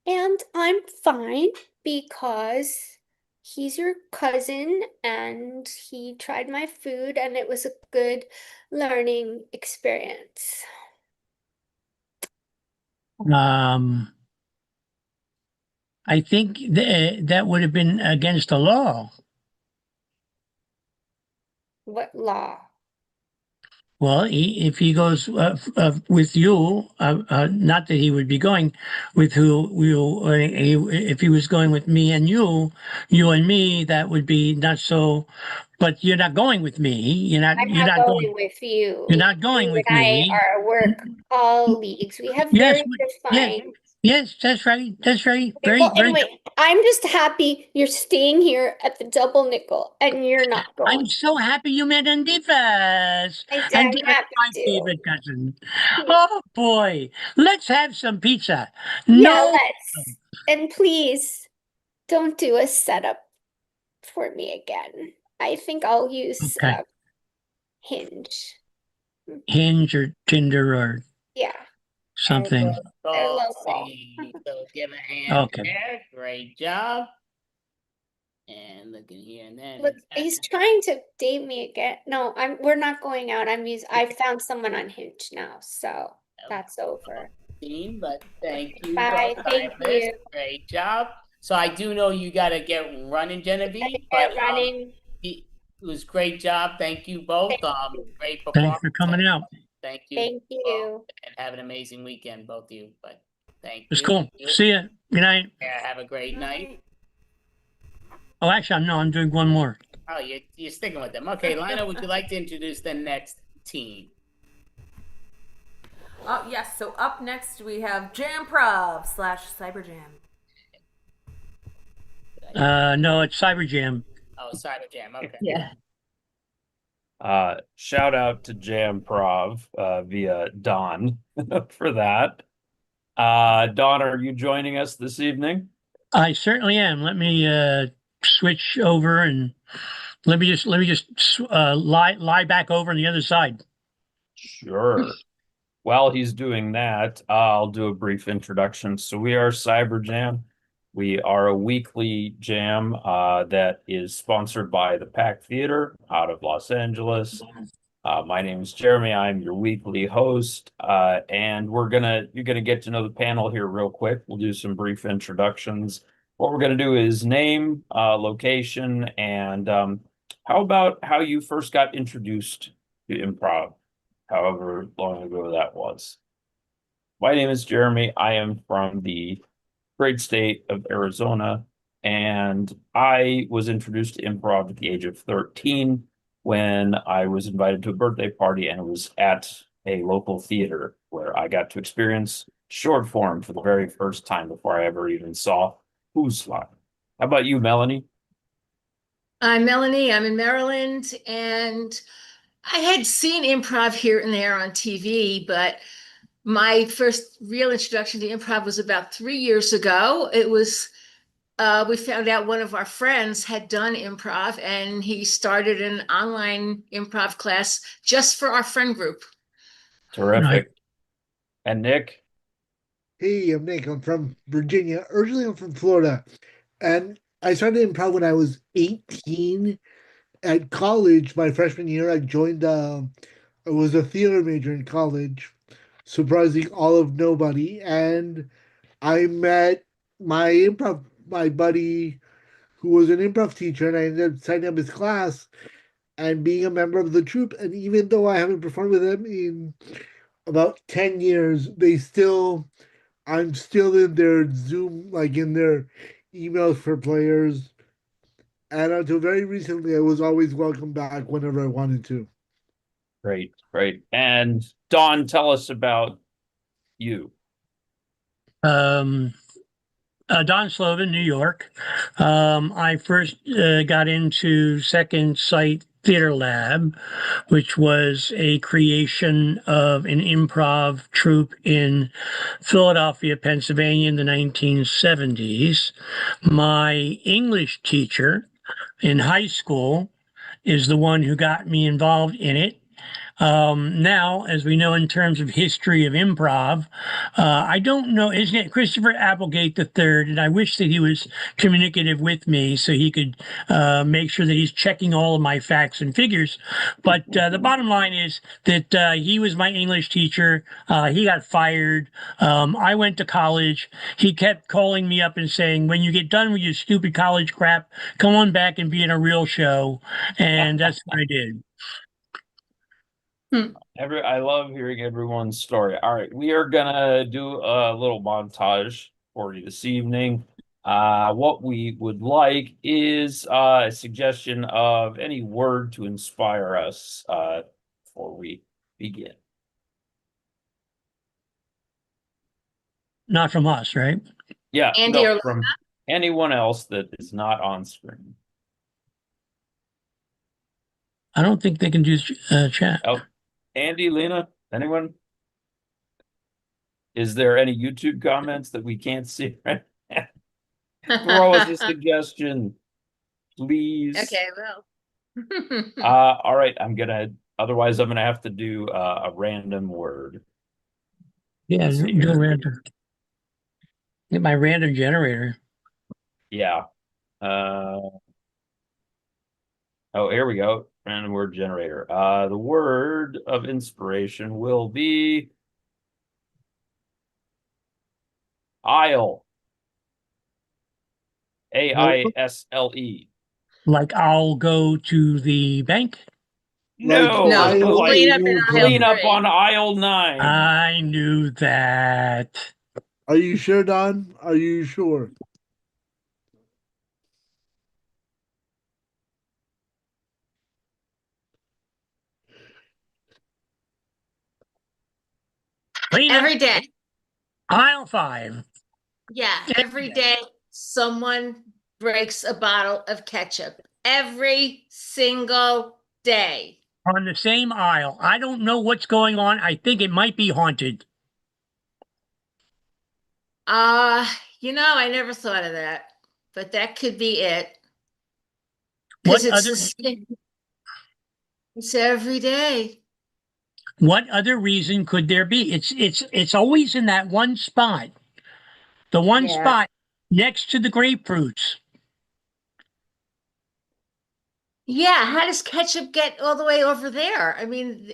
And I'm fine because he's your cousin and he tried my food and it was a good learning experience. I think that would have been against the law. What law? Well, if he goes with you, not that he would be going with if he was going with me and you and me, that would be not so. But you're not going with me. You're not. I'm You're not not going with you. You're not going You with and me. I are work colleagues. We have Yes. very Yes. defined. Yes. That's right. That's right. Okay, well, anyway, I'm just happy you're staying here at the Double Nickel and you're not going. I'm so happy you met Andifas. I'm Andifas happy is my too. favorite cousin. Oh boy, let's have some pizza. Yeah, let's. And please don't do a setup for me again. I think I'll use Hinge. Hinge or Tinder or Yeah. something. They're local. So give a hand Okay. there. Great job. And look in here, and then Look, he's trying to date me again. No, we're not going out. I found someone on Hinge now, so that's over. but thank you. Bye. Thank you. Great job. So I do know you gotta get running, Genevieve. Get running. It was great job. Thank you both. Great performance. Thanks for coming out. Thank you. Thank you. And have an amazing weekend, both of you. But thank It's you. cool. See ya. Good night. Yeah, have a great night. Oh, actually, no, I'm doing one more. Oh, you're sticking with them. Okay, Lina, would you like to introduce the next team? Oh, yes. So up next we have Jamprov / Cyberjam. No, it's Cyberjam. Oh, Cyberjam. Okay. Yeah. Shout out to Jamprov via Don for that. Don, are you joining us this evening? I certainly am. Let me switch over and let me just lie back over on the other side. Sure. while he's doing that, I'll do a brief introduction. So we are Cyber Jam. We are a weekly jam that is sponsored by the Pack Theater out of Los Angeles. My name is Jeremy. I'm your weekly host, and you're gonna get to know the panel here real quick. We'll do some brief introductions. What we're gonna do is name, location, and how about how you first got introduced to improv, however long ago that was. My name is Jeremy. I am from the great state of Arizona, and I was introduced to improv at the age of 13 when I was invited to a birthday party, and it was at a local theater where I got to experience short form for the very first time before I ever even saw Who's Line. How about you, Melanie? I'm Melanie. I'm in Maryland, and I had seen improv here and there on TV, but my first real introduction to improv was about 3 years ago. It was we found out one of our friends had done improv, and he started an online improv class just for our friend group. Terrific. And Nick? Hey, I'm Nick. I'm from Virginia. Originally, I'm from Florida. And I started improv when I was 18. At college, my freshman year, I joined, I was a theater major in college, surprising all of nobody. And I met my buddy who was an improv teacher, and I ended up signing up his class and being a member of the troupe. And even though I haven't performed with them in about 10 years, I'm still in their Zoom, like in their emails for players. And until very recently, I was always welcome back whenever I wanted to. Great, great. And Dawn, tell us about you. Don Slovan, New York. I first got into Second Sight Theater Lab, which was a creation of an improv troupe in Philadelphia, Pennsylvania in the 1970s. My English teacher in high school is the one who got me involved in it. Now, as we know, in terms of history of improv, I don't know, isn't it Christopher Applegate III? And I wish that he was communicative with me so he could make sure that he's checking all of my facts and figures. But the bottom line is that he was my English teacher. He got fired. I went to college. He kept calling me up and saying, when you get done with your stupid college crap, come on back and be in a real show. And that's what I did. I love hearing everyone's story. All right, we are gonna do a little montage for you this evening. What we would like is a suggestion of any word to inspire us before we begin. Not from us, right? Yeah, Andy or from anyone else that is not on screen. I don't think they can do chat. Oh, Andy, Lena, anyone? Is there any YouTube comments that we can't see right now? Throw us a suggestion, please. Okay, well. All right, otherwise I'm gonna have to do a random word. Yeah, Let's see do a here. random. Get my random generator. Yeah. Oh, here we go. Random word generator. The word of inspiration will be aisle. AISLE. Like I'll go to the bank. No, Like clean up on aisle 9. I knew that. Are you sure, Don? Are you sure? Every day. Aisle 5. Yeah, every day someone breaks a bottle of ketchup. Every single day. On the same aisle. I don't know what's going on. I think it might be haunted. I never thought of that, but that could be it. Because it's every day. What other reason could there be? It's always in that one spot. The one Yeah. spot next to the grapefruits. Yeah, how does ketchup get all the way over there? I mean,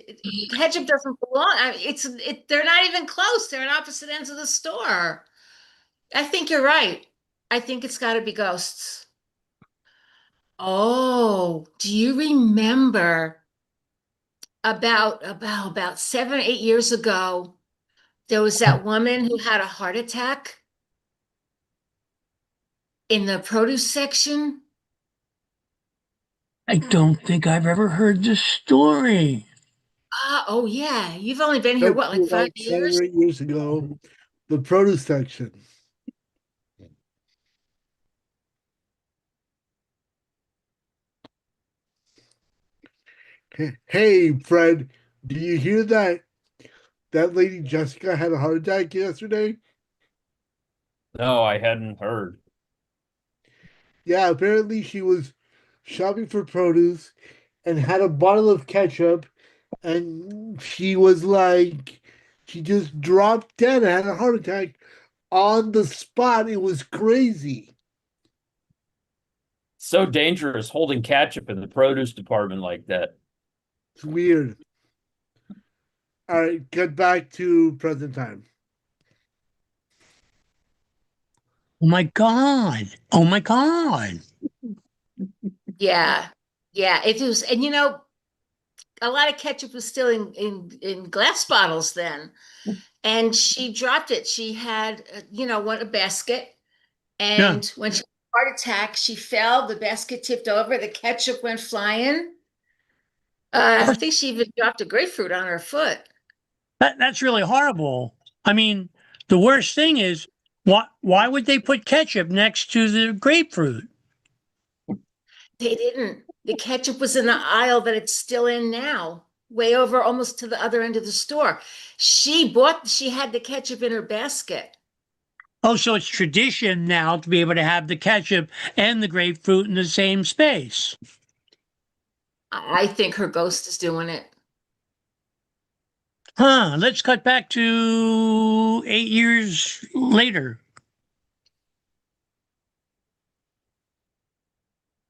ketchup doesn't belong. They're not even close. They're on opposite ends of the store. I think you're right. I think it's got to be ghosts. Oh, do you remember about 7 or 8 years ago, there was that woman who had a heart attack in the produce section? I don't think I've ever heard this story. Oh yeah. You've only been here, That's what, like about 5 7 years? or 8 years ago. The produce section. Hey, Fred, do you hear that? That lady Jessica had a heart attack yesterday? No, I hadn't heard. Yeah, apparently she was shopping for produce and had a bottle of ketchup, and she was like, she just dropped dead and had a heart attack on the spot. It was crazy. So dangerous holding ketchup in the produce department like that. It's weird. All right, get back to present time. Oh my God. Oh my God. Yeah. Yeah, it was, and a lot of ketchup was still in glass bottles then. And she dropped it. She had, a basket. Yeah. And when she had a heart attack, she fell, the basket tipped over, the ketchup went flying. I think she even dropped a grapefruit on her foot. That's really horrible. I mean, the worst thing is, why would they put ketchup next to the grapefruit? They didn't. The ketchup was in the aisle that it's still in now, way over almost to the other end of the store. She had the ketchup in her basket. Oh, so it's tradition now to be able to have the ketchup and the grapefruit in the same space. I think her ghost is doing it. Huh, let's cut back to 8 years later.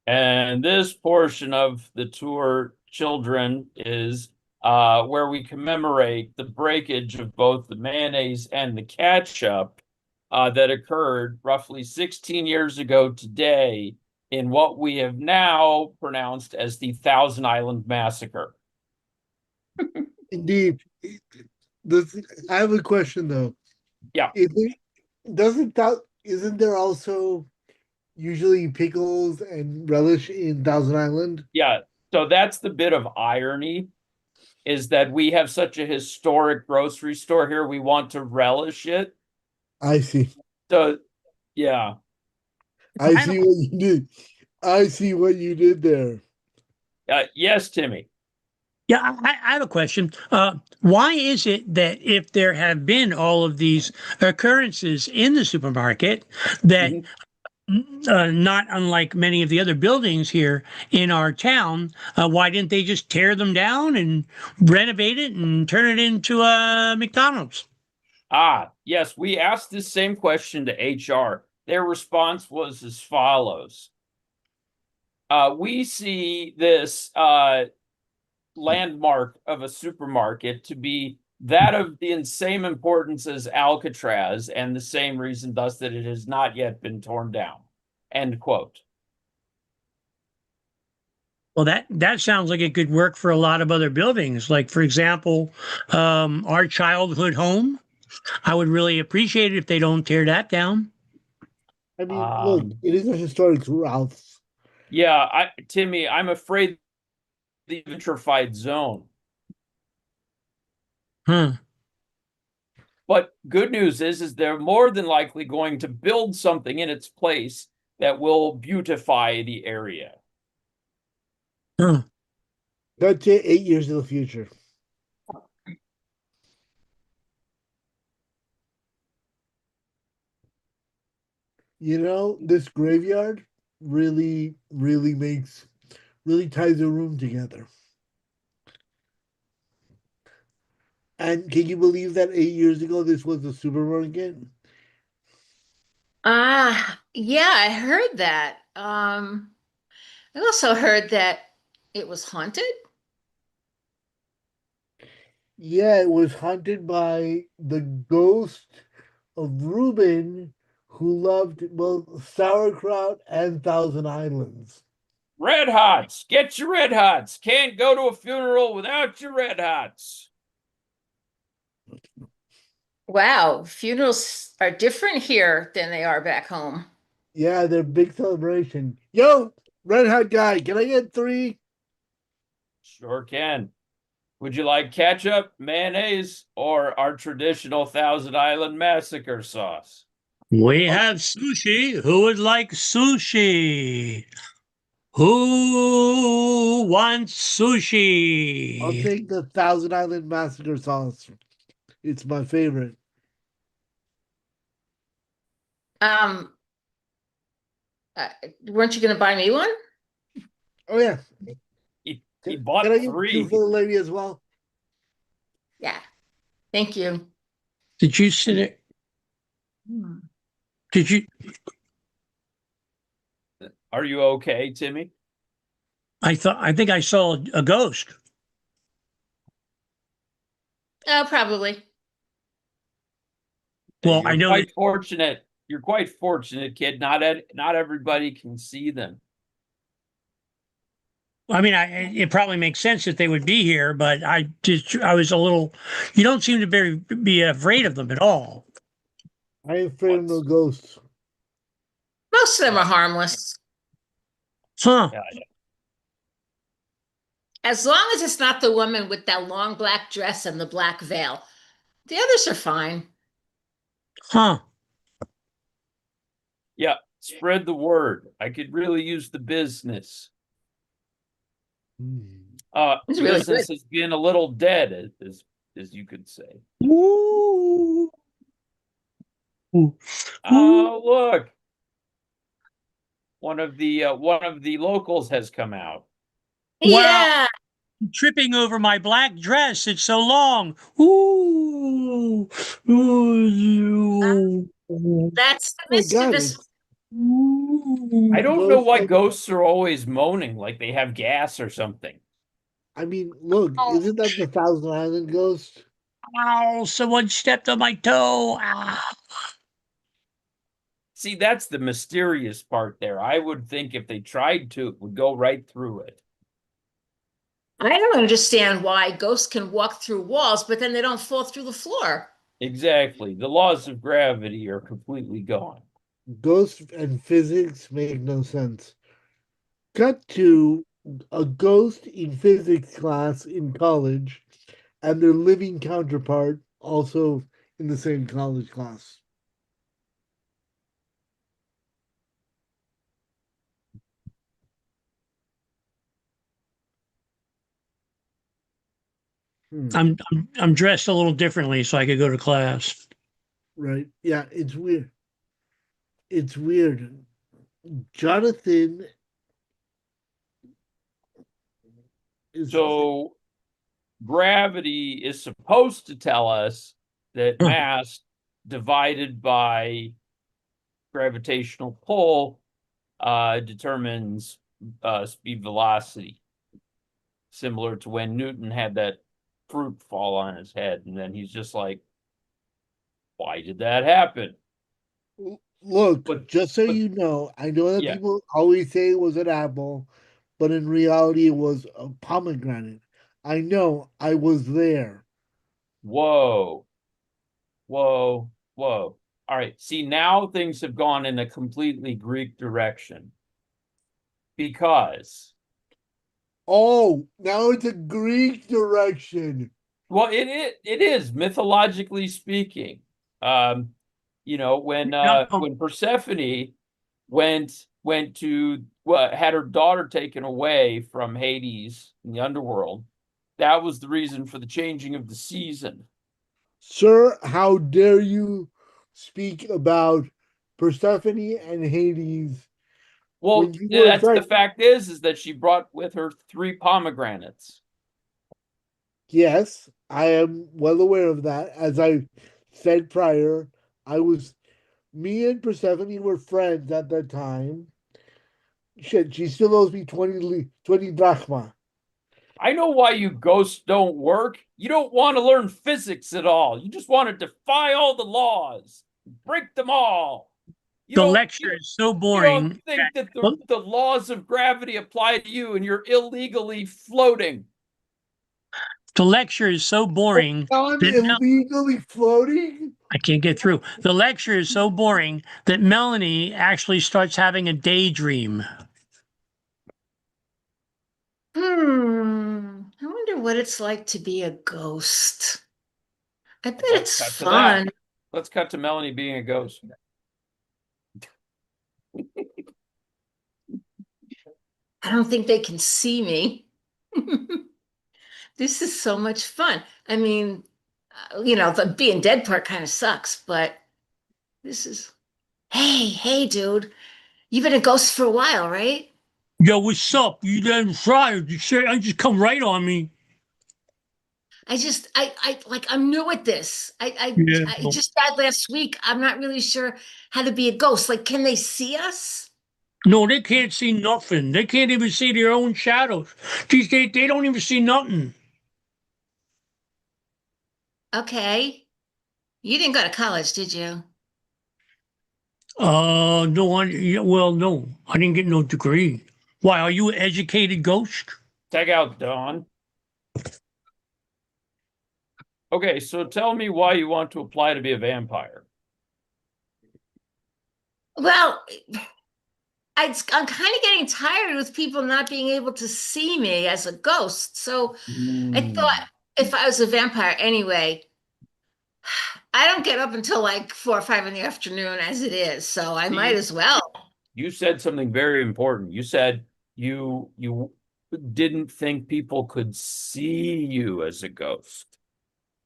And this portion of the tour, Children, is where we commemorate the breakage of both the mayonnaise and the ketchup that occurred roughly 16 years ago today in what we have now pronounced as the Thousand Island Massacre. Indeed. I have a question though. Yeah. Isn't there also usually pickles and relish in Thousand Island? Yeah. So that's the bit of irony, is that we have such a historic grocery store here. We want to relish it. I see. So, yeah. I see what you did. I see what you did there. Yes, Timmy. Yeah, I have a question. Why is it that if there have been all of these occurrences in the supermarket that not unlike many of the other buildings here in our town, why didn't they just tear them down and renovate it and turn it into a McDonald's? Yes, we asked this same question to HR. Their response was as follows. We see this landmark of a supermarket to be that of the same importance as Alcatraz, and the same reason thus that it has not yet been torn down. End quote. Well, that sounds like it could work for a lot of other buildings. Like, for example, our childhood home. I would really appreciate it if they don't tear that down. I mean, look, it is a historic Ralph's. Yeah, Timmy, I'm afraid the vitrified zone. But good news is they're more than likely going to build something in its place that will beautify the area. That's 8 years in the future. This graveyard really ties the room together. And can you believe that 8 years ago this was a supermarket? Yeah, I heard that. I also heard that it was haunted. Yeah, it was haunted by the ghost of Reuben, who loved both sauerkraut and Thousand Islands. Red Hots, get your Red Hots. Can't go to a funeral without your Red Hots. Wow, funerals are different here than they are back home. Yeah, their big celebration. Yo, Red Hot guy, can I get 3? Sure can. Would you like ketchup, mayonnaise, or our traditional Thousand Island Massacre sauce? We have sushi. Who would like sushi? Who wants I'll sushi? take the Thousand Island Massacre sauce. It's my favorite. Um, weren't you going to buy me one? Oh yeah. He bought Can I get 3. 2 for the lady as well? Yeah. Thank you. Did you sit it? Did you? Are you okay, Timmy? I think I saw a ghost. Oh, probably. Well, You're I know quite that. fortunate. You're quite fortunate, kid. Not everybody can see them. I mean, it probably makes sense that they would be here, but I was a little. You don't seem to be afraid of them at all. I ain't afraid of no ghosts. Most of them are harmless. Huh. Yeah. As long as it's not the woman with that long black dress and the black veil. The others are fine. Huh. Yeah. Spread the word. I could really use the business. It's really Business good. has been a little dead, as you could say. Ooh. Oh, look. One of the locals has come out. Yeah. Tripping over my black dress. It's so long. Ooh. Ooh. That's the Oh my God, mischievous. I don't know why like- ghosts are always moaning like they have gas or something. I mean, look, isn't that the Thousand Island ghost? Ow, someone stepped on my toe. Ah. See, that's the mysterious part there. I would think if they tried to, it would go right through it. I don't understand why ghosts can walk through walls, but then they don't fall through the floor. Exactly. The laws of gravity are completely gone. Ghosts and physics make no sense. Cut to a ghost in physics class in college and their living counterpart also in the same college class. I'm dressed a little differently so I could go to class. Right. Yeah, it's weird. It's weird. Jonathan is So gravity is supposed to tell us that mass divided by gravitational pull determines speed velocity, similar to when Newton had that fruit fall on his head, and then he's just like, why did that happen? Look, just so you know, I know that people always say it was an apple, but in reality it was a pomegranate. I know, I was there. Whoa. Whoa. Whoa. All right. See, now things have gone in a completely Greek direction. Because Oh, now it's a Greek direction. well, it is mythologically speaking. You know, when Persephone went to had her daughter taken away from Hades in the underworld, that was the reason for the changing of the season. Sir, how dare you speak about Persephone and Hades? Well, when you were that's the fact is that she brought with her 3 pomegranates. Yes. I am well aware of that. As I said prior, me and Persephone were friends at that time. Shit, she still owes me 20 drachma. I know why you ghosts don't work. You don't want to learn physics at all. You just want to defy all the laws, break them all. The lecture is so You don't boring. think that the laws of gravity apply to you and you're illegally floating. The lecture is so boring. I'm illegally floating? I can't get through. The lecture is so boring that Melanie actually starts having a daydream. I wonder what it's like to be a ghost. I bet Let's it's cut to fun. that. Let's cut to Melanie being a ghost. I don't think they can see me. This is so much fun. I mean, the being dead part kind of sucks, but this is. Hey, dude, you've been a ghost for a while, right? Yo, what's up? You done fired? You just come right on me. I'm new at this. I just died last week. I'm not really sure how to be a ghost. Like, can they see us? No, they can't see nothing. They can't even see their own shadows. Geez, they don't even see nothing. Okay. You didn't go to college, did you? No, no, I didn't get no degree. Why, are you an educated ghost? Check out Dawn. Okay, so tell me why you want to apply to be a vampire. Well, I'm kind of getting tired with people not being able to see me as a ghost. So I thought if I was a vampire anyway, I don't get up until like 4 or 5 in the afternoon as it is. So I might as well. You said something very important. You said you didn't think people could see you as a ghost.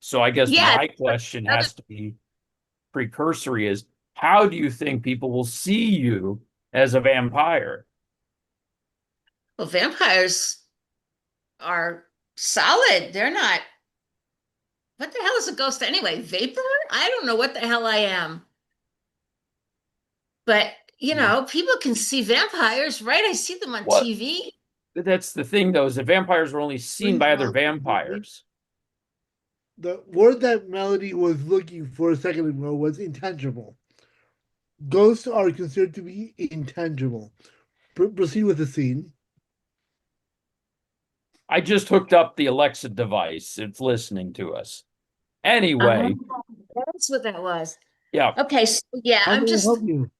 So I guess my question has to be precursory is, how do you think people will see you as a vampire? Well, vampires are solid. They're not. What the hell is a ghost anyway? Vapor? I don't know what the hell I am. But, people can see vampires, right? I see them on TV. That's the thing, though, is that vampires are only seen by other vampires. The word that Melody was looking for a second ago was intangible. Ghosts are considered to be intangible. Proceed with the scene. I just hooked up the Alexa device. It's listening to us. Anyway. That's what that was. Yeah. Okay, so yeah, How may I help you?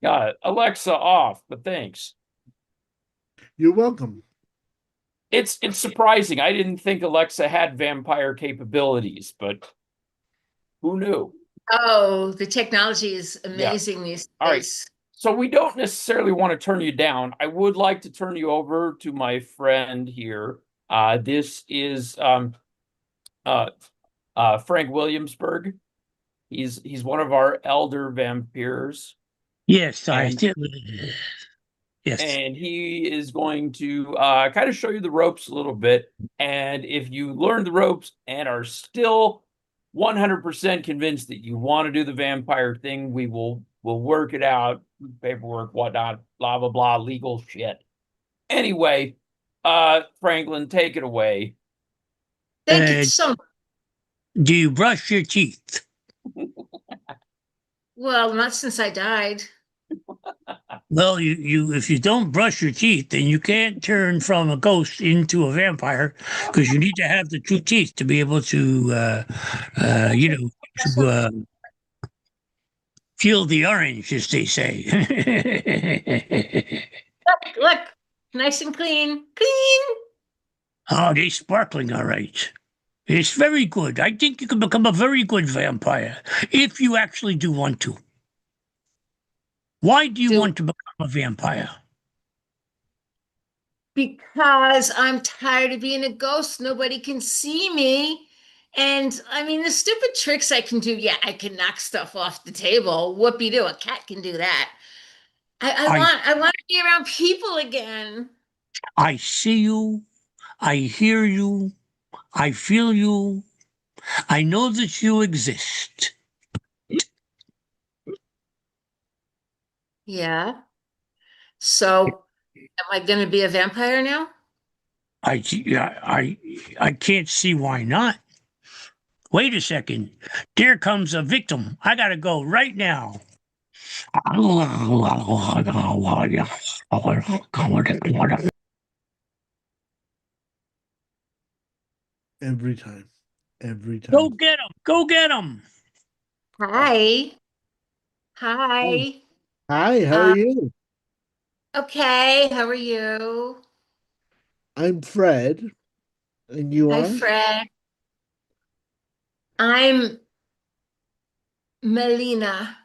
Got it. Alexa off, but thanks. You're welcome. It's surprising. I didn't think Alexa had vampire capabilities, but who knew? Oh, the technology is amazing these days. All right. So we don't necessarily want to turn you down. I would like to turn you over to my friend here. This is Frank Williamsburg. He's one of our elder vampires. Yes, yes. And he is going to kind of show you the ropes a little bit. And if you learn the ropes and are still 100% convinced that you want to do the vampire thing, we'll work it out, paperwork, whatnot, blah, blah, blah, legal shit. Anyway, Franklin, take it away. Thank you so much. Do you brush your teeth? Well, not since I died. Well, you if you don't brush your teeth, then you can't turn from a ghost into a vampire, because you need to have the 2 teeth to be able to, feel the orange, as they say. Look, nice and clean. Clean. Oh, they're sparkling, all right. It's very good. I think you can become a very good vampire if you actually do want to. Why do you want to become a vampire? Because I'm tired of being a ghost. Nobody can see me. And I mean, the stupid tricks I can do. Yeah, I can knock stuff off the table. Whoopie-doo, a cat can do that. I want to be around people again. I see you. I hear you. I feel you. I know that you exist. Yeah. So am I going to be a vampire now? I can't see why not. Wait a second. There comes a victim. I gotta go right now. Every time. Every Go time. get him. Go get him. Hi. Hi. Hi. Hi, how are you? Okay. How are you? I'm Fred. And you Hi, are? Fred. I'm Melina.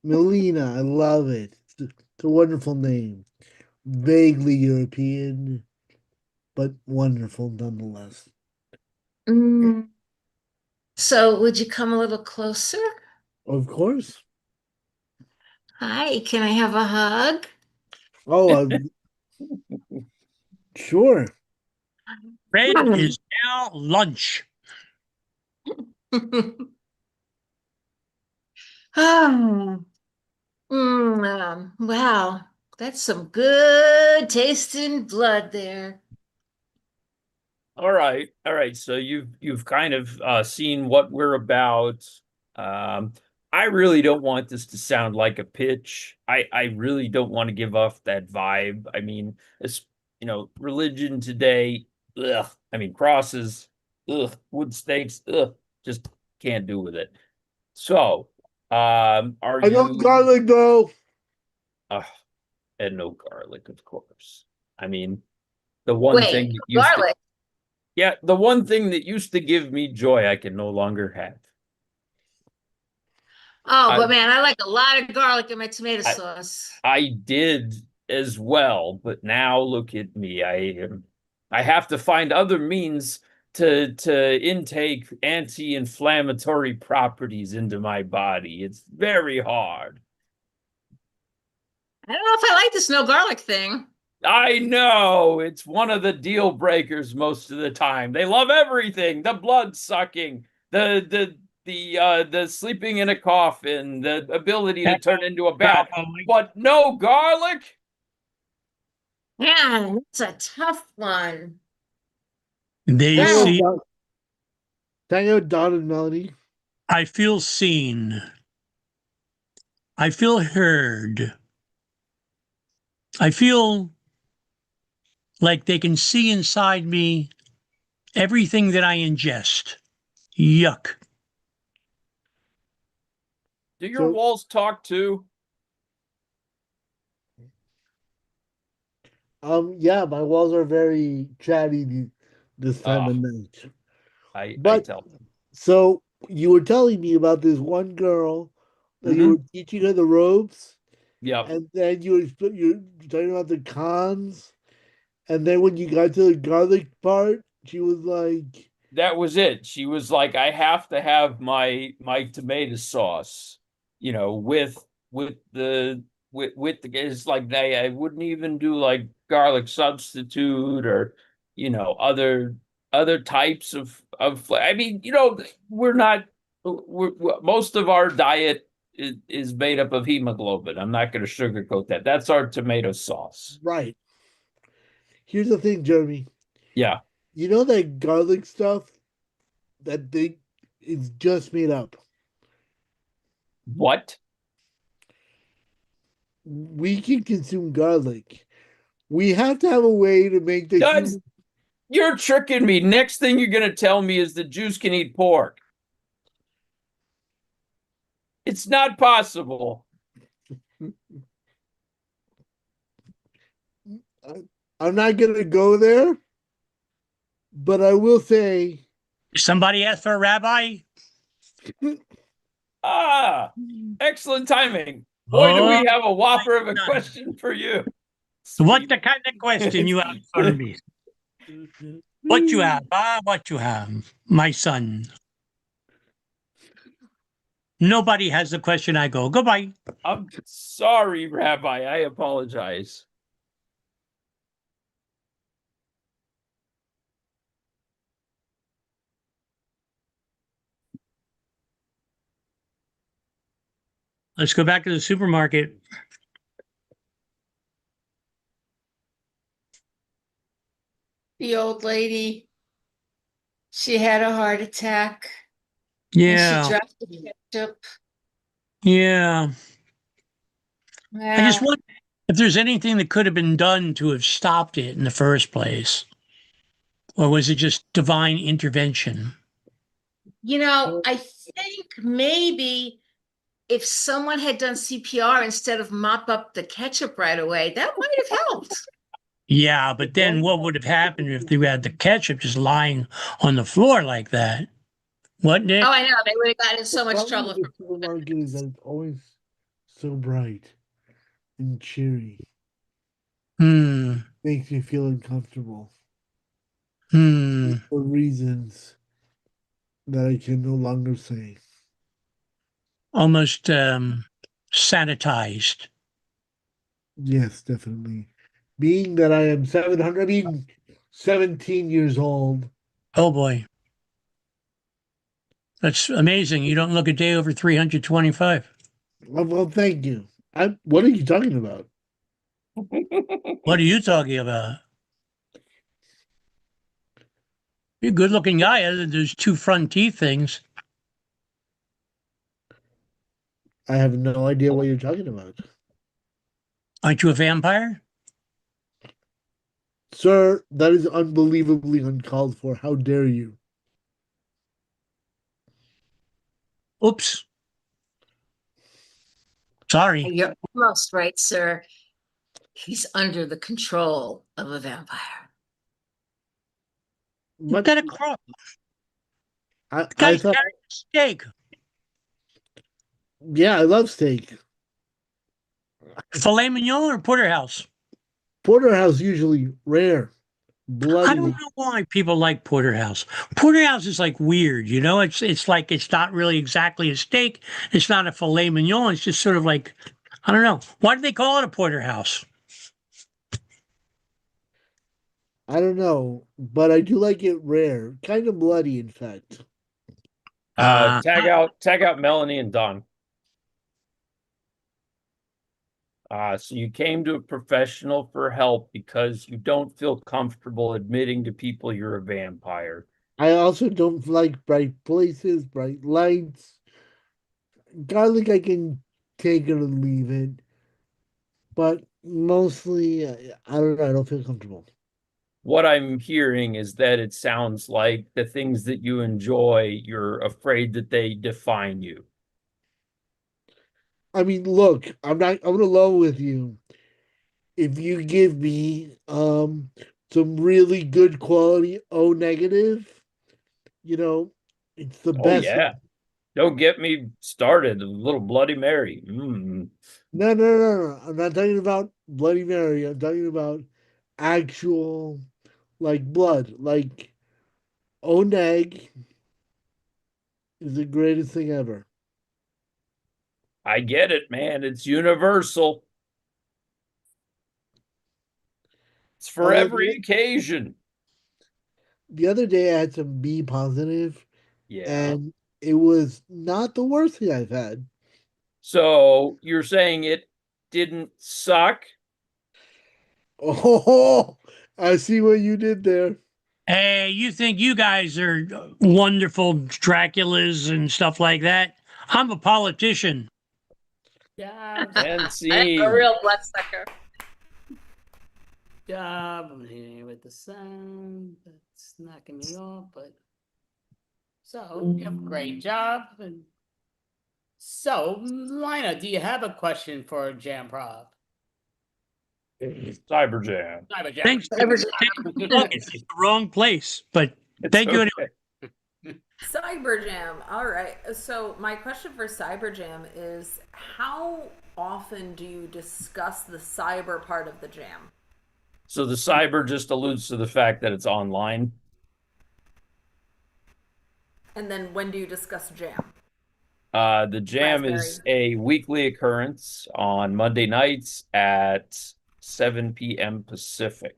Melina, I love it. It's a wonderful name. Vaguely European, but wonderful nonetheless. Mm. So would you come a little closer? Of course. Hi. Can I have a hug? Oh, sure. Fred is now lunch. Oh, wow, that's some good tasting blood there. All right, all right. So you've kind of seen what we're about. Um, I really don't want this to sound like a pitch. I really don't want to give off that vibe. I mean, it's religion today. Ugh. I mean, crosses. Ugh. Wood stakes. Ugh. Just can't do with it. So, are I love you? garlic though. And no garlic, of course. I mean, the one Wait, thing that used to garlic. yeah, the one thing that used to give me joy, I can no longer have. Oh, I but man, I like a lot of garlic in my tomato I, sauce. I did as well, but now look at me. I have to find other means to intake anti-inflammatory properties into my body. It's very hard. I don't know if I like this no garlic thing. I know it's one of the deal breakers most of the time. They love everything, the blood sucking, the sleeping in a coffin, the ability to turn into a bat, but no garlic. Yeah, it's a tough one. They Hang on, see. hang on, Don and Melanie. I feel seen. I feel heard. I feel like they can see inside me everything that I ingest. Yuck. Do your walls talk too? Yeah, my walls are very chatty this time of night. I But tell. so you were telling me about this one girl that you were teaching her the ropes, Yep. and then you're talking about the cons, and then when you got to the garlic part, she was like, That was it. She was like, I have to have my tomato sauce, with the it's like I wouldn't even do like garlic substitute or other types of I mean, we're not we're most of our diet is made up of hemoglobin. I'm not going to sugarcoat that. That's our tomato sauce. right. Here's the thing, Jeremy. Yeah. You know that garlic stuff that they is just made up. What? We can consume garlic. We have to have a way to make the human. You're tricking me. Next thing you're going to tell me is the Jews can eat pork. It's not possible. I'm not going to go there, but I will say. Somebody asked for a rabbi? Excellent timing. Boy, do we have a whopper of a question for you. What the kind of question you have for me? What you have? What you have, my son? Nobody has the question. I go, goodbye. I'm sorry, Rabbi. I apologize. Let's go back to the supermarket. The old lady, she had a heart attack. Yeah. And she dropped the ketchup. Yeah. I just Well, wonder if there's anything that could have been done to have stopped it in the first place. Or was it just divine intervention? I think maybe if someone had done CPR instead of mop up the ketchup right away, that might have helped. Yeah, but then what would have happened if they had the ketchup just lying on the floor like that? What, Nick? Oh, I know. They would have gotten in so much trouble. The supermarket is that it's always so bright and cheery. Makes me feel uncomfortable. For reasons that I can no longer say. Almost sanitized. Yes, definitely. Being that I am 17 years old. Oh boy. That's amazing. You don't look a day over 325. Well, thank you. What are you talking about? What are you talking about? You're a good looking guy, other than those two front teeth things. I have no idea what you're talking about. Aren't you a vampire? Sir, that is unbelievably uncalled for. How dare you? Oops. Sorry. You're almost right, sir. He's under the control of a vampire. You've got a crop. I Guy's thought, carrying a steak. yeah, I love steak. Filet mignon or porterhouse? Porterhouse usually rare, bloody. I don't know why people like porterhouse. Porterhouse is like weird, you know. It's like it's not really exactly a steak. It's not a filet mignon. It's just sort of like, I don't know. Why do they call it a porterhouse? I don't know, but I do like it rare, kind of bloody, in fact. Tag out Melanie and Don. So you came to a professional for help because you don't feel comfortable admitting to people you're a vampire. I also don't like bright places, bright lights. Garlic, I can take it or leave it, but mostly, I don't know. I don't feel comfortable. What I'm hearing is that it sounds like the things that you enjoy, you're afraid that they define you. I mean, look, I'm alone with you. If you give me some really good quality O negative, it's the Oh best. yeah. Don't get me started. A little Bloody Mary. No. I'm not talking about Bloody Mary. I'm talking about actual, like, blood. Like, O neg is the greatest thing ever. I get it, man. It's universal. It's for every occasion. The other day I had some B positive. Yeah. And it was not the worst thing I've had. So you're saying it didn't suck? Oh, I see what you did there. Hey, you think you guys are wonderful Draculas and stuff like that? I'm a politician. And see. A real bloodsucker. Job. I'm here with the sun. That's knocking me off, but so you have a great job. And so, Lina, do you have a question for Jam Prov? Cyber Jam. Cyber Jam. Thanks. It's the wrong place, but thank you anyway. Cyber Jam. All right. So my question for Cyber Jam is, how often do you discuss the cyber part of the jam? So the cyber just alludes to the fact that it's online. And then when do you discuss jam? The jam is a weekly occurrence on Monday nights at 7 p.m. Pacific.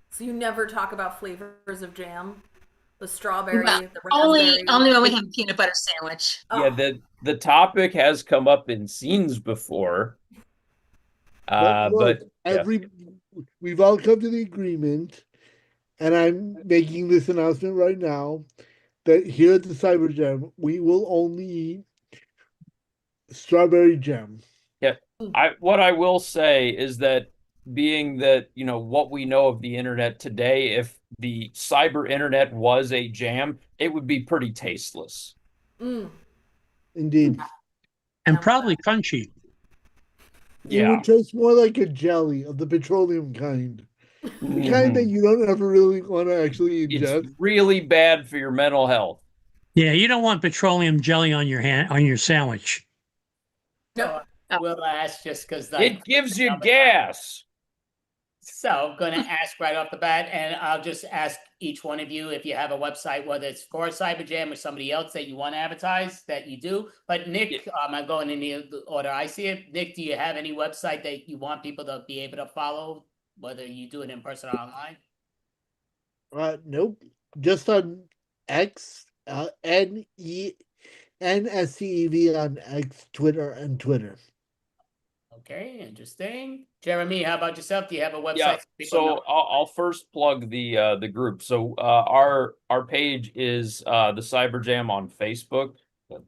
So you never talk about flavors of jam? The strawberry, Well, the only raspberry. when we have a peanut butter sandwich. Yeah, the topic has come up in scenes before. But look, yeah. we've all come to the agreement, and I'm making this announcement right now that here at the Cyber Jam, we will only eat strawberry jam. Yeah. What I will say is that being that, what we know of the internet today, if the cyber internet was a jam, it would be pretty tasteless. Indeed. And probably crunchy. It would taste more like a jelly of the petroleum kind. The kind that you don't ever really want to actually ingest. It's really bad for your mental health. Yeah, you don't want petroleum jelly on your sandwich. So we'll ask just because It gives you gas. So I'm going to ask right off the bat, and I'll just ask each one of you if you have a website, whether it's for Cyberjam or somebody else that you want to advertise, that you do. But Nick, I'm going in the order I see it. Nick, do you have any website that you want people to be able to follow, whether you do it in person or online? Nope. Just on X, NSCEV on X, Twitter, and Twitter. Okay, interesting. Jeremy, how about yourself? Do you have a website? Yeah, so I'll first plug the group. So our page is the Cyber Jam on Facebook.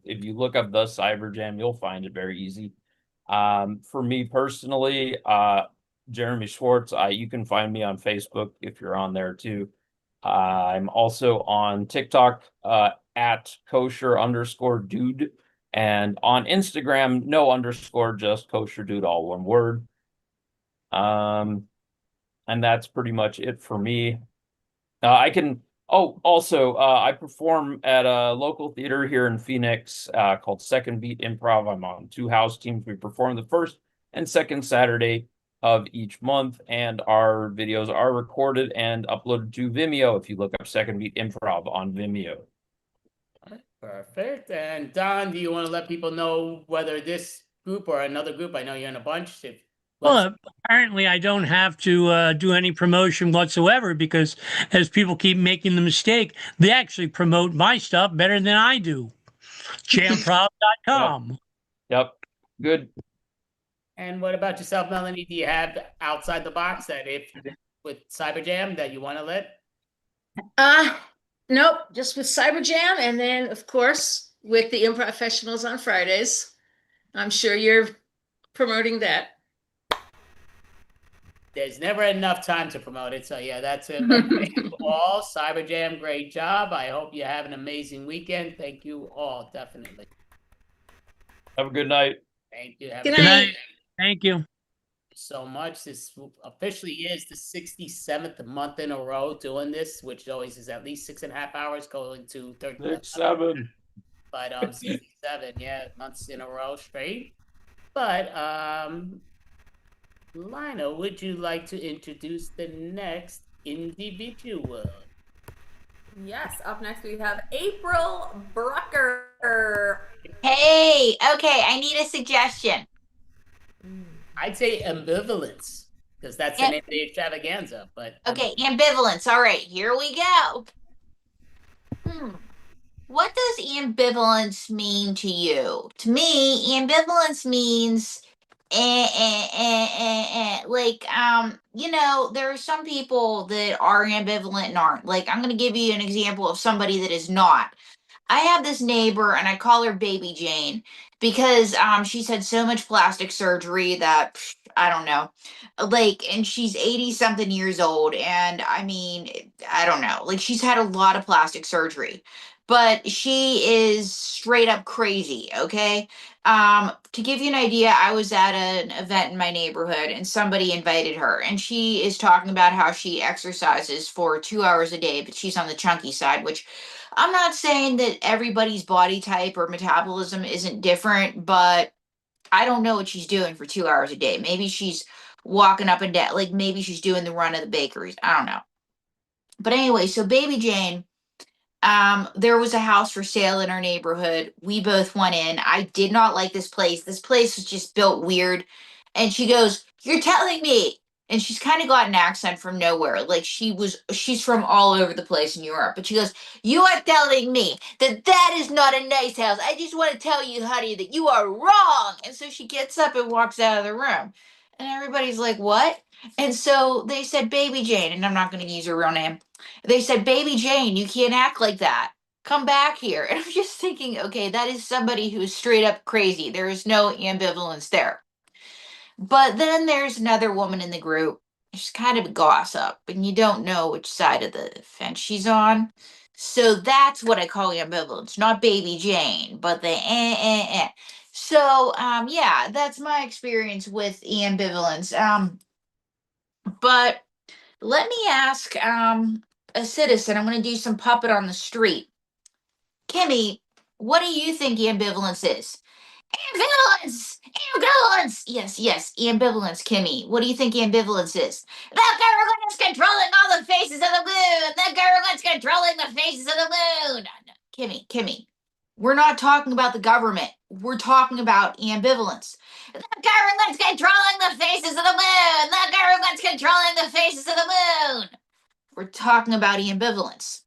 If you look up the Cyber Jam, you'll find it very easy. For me personally, Jeremy Schwartz, you can find me on Facebook if you're on there too. I'm also on TikTok at kosher_dude. And on Instagram, no underscore, just kosher dude, all one word. And that's pretty much it for me. I perform at a local theater here in Phoenix called Second Beat Improv. I'm on 2 house teams. We perform the first and second Saturday of each month, and our videos are recorded and uploaded to Vimeo if you look up Second Beat Improv on Vimeo. Perfect. And Don, do you want to let people know whether this group or another group, I know you're in a bunch. Well, apparently I don't have to do any promotion whatsoever because as people keep making the mistake, they actually promote my stuff better than I do. Jamprov.com. Yep. Good. And what about yourself, Melanie? Do you have outside the box that with Cyberjam that you want to let? Nope, just with Cyberjam, and then of course with the Improv Professionals on Fridays. I'm sure you're promoting that. There's never enough time to promote it, so yeah, that's it. Thank you all. Cyberjam, great job. I hope you have an amazing weekend. Thank you all, definitely. Have a good night. Thank you. Good night. Thank you so much. This officially is the 67th month in a row doing this, which always is at least 6.5 hours, going to 37. But 67, yeah, months in a row straight. But Lionel, would you like to introduce the next individual? Yes, up next we have April Brucker. Hey, okay, I need a suggestion. I'd say ambivalence, because that's the name of the extravaganza. But okay, ambivalence. All right, here we go. What does ambivalence mean to you? To me, ambivalence means like there are some people that are ambivalent and aren't. Like, I'm gonna give you an example of somebody that is not. I have this neighbor and I call her Baby Jane because she's had so much plastic surgery that I don't know. And she's 80 something years old, and I mean, I don't know. Like, she's had a lot of plastic surgery. But she is straight up crazy, okay? To give you an idea, I was at an event in my neighborhood and somebody invited her, and she is talking about how she exercises for 2 hours a day, but she's on the chunky side, which I'm not saying that everybody's body type or metabolism isn't different, but I don't know what she's doing for 2 hours a day. Maybe she's walking up and down, like maybe she's doing the run of the bakeries. I don't know. But anyway, so Baby Jane, there was a house for sale in our neighborhood. We both went in. I did not like this place. This place was just built weird. And she goes, "You're telling me and she's kind of got an accent from nowhere. Like she's from all over the place in Europe. But she goes, "You are telling me that that is not a nice house. I just want to tell you, honey, that you are wrong." And so she gets up and walks out of the room. And everybody's like, "What?" And so they said, "Baby Jane," and I'm not going to use her real name. They said, "Baby Jane, you can't act like that. Come back here." And I'm just thinking, okay, that is somebody who's straight up crazy. There is no ambivalence there. But then there's another woman in the group. She's kind of a gossip, and you don't know which side of the fence she's on. So that's what I call ambivalence, not Baby Jane, but the eh. So yeah, that's my experience with ambivalence. But let me ask a citizen. I'm going to do some puppet on the street. Kimmy, what do you think ambivalence is? Ambivalence! Ambivalence! Yes, ambivalence, Kimmy. What do you think ambivalence is? The government is controlling all the faces of the moon! The government's controlling the faces of the moon! No, Kimmy, we're not talking about the government. We're talking about ambivalence. The government's controlling the faces of the moon! The government's controlling the faces of the moon! We're talking about ambivalence.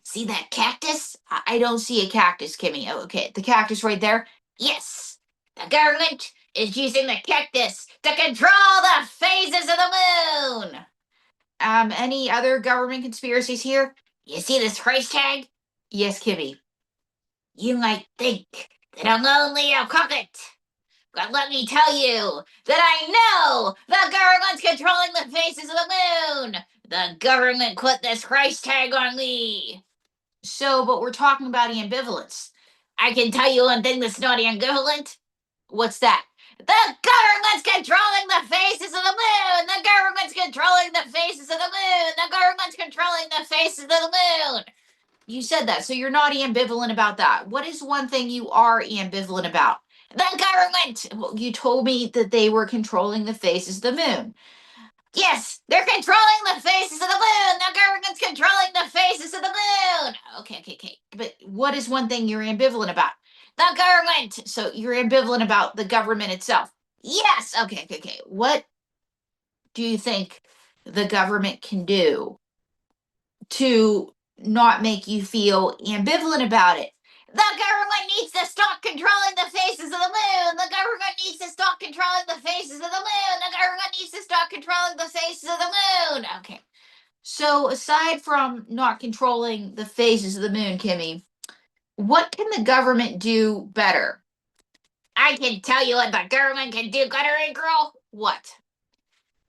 See that cactus? I don't see a cactus, Kimmy. Oh, okay, the cactus right there? Yes, the government is using the cactus to control the phases of the moon. Any other government conspiracies here? You see this price tag? Yes, Kimmy. You might think that I'm only a puppet, but let me tell you that I know the government's controlling the faces of the moon. The government put this price tag on me. So, but we're talking about ambivalence. I can tell you one thing that's not ambivalent. What's that? The government's controlling the faces of the moon! The government's controlling the faces of the moon! The government's controlling the faces of the moon! You said that, so you're not ambivalent about that. What is one thing you are ambivalent about? The government! Well, you told me that they were controlling the faces of the moon. Yes, they're controlling the faces of the moon. The government's controlling the faces of the moon. Okay. But what is one thing you're ambivalent about? The government. So you're ambivalent about the government itself. Yes. Okay. What do you think the government can do to not make you feel ambivalent about it? The government needs to stop controlling the faces of the moon. The government needs to stop controlling the faces of the moon. The government needs to stop controlling the faces of the moon. Okay. So aside from not controlling the faces of the moon, Kimmy, what can the government do better? I can tell you what the government can do better, girl. What?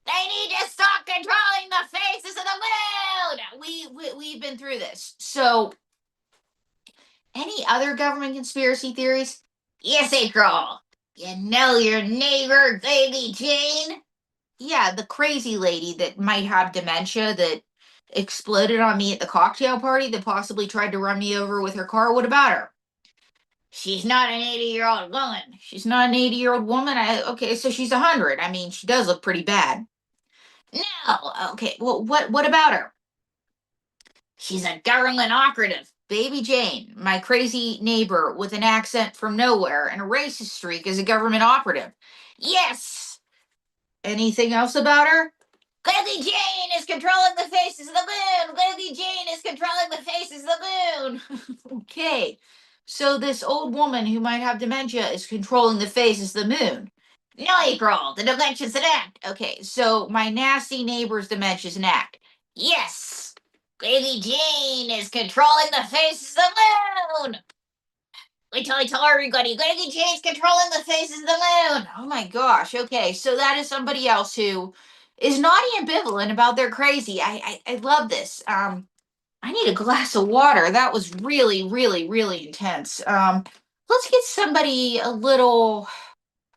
They need to stop controlling the faces of the moon. We've been through this. So any other government conspiracy theories? Yes, April. You know your neighbor, Baby Jane? Yeah, the crazy lady that might have dementia that exploded on me at the cocktail party that possibly tried to run me over with her car. What about her? She's not an 80-year-old woman. She's not an 80-year-old woman? Okay, so she's 100. I mean, she does look pretty bad. No. Okay, well, what about her? She's a government operative. Baby Jane, my crazy neighbor with an accent from nowhere and a racist streak, is a government operative. Yes. Anything else about her? Baby Jane is controlling the faces of the moon. Baby Jane is controlling the faces of the moon. Okay. So this old woman who might have dementia is controlling the faces of the moon. No, April, the dementia's an act. Okay, so my nasty neighbor's dementia's an act. Yes. Baby Jane is controlling the faces of the moon. Wait till I tell everybody. Baby Jane's controlling the faces of the moon. Oh my gosh. Okay, so that is somebody else who is not ambivalent about their crazy. I love this. I need a glass of water. That was really intense. Let's get somebody a little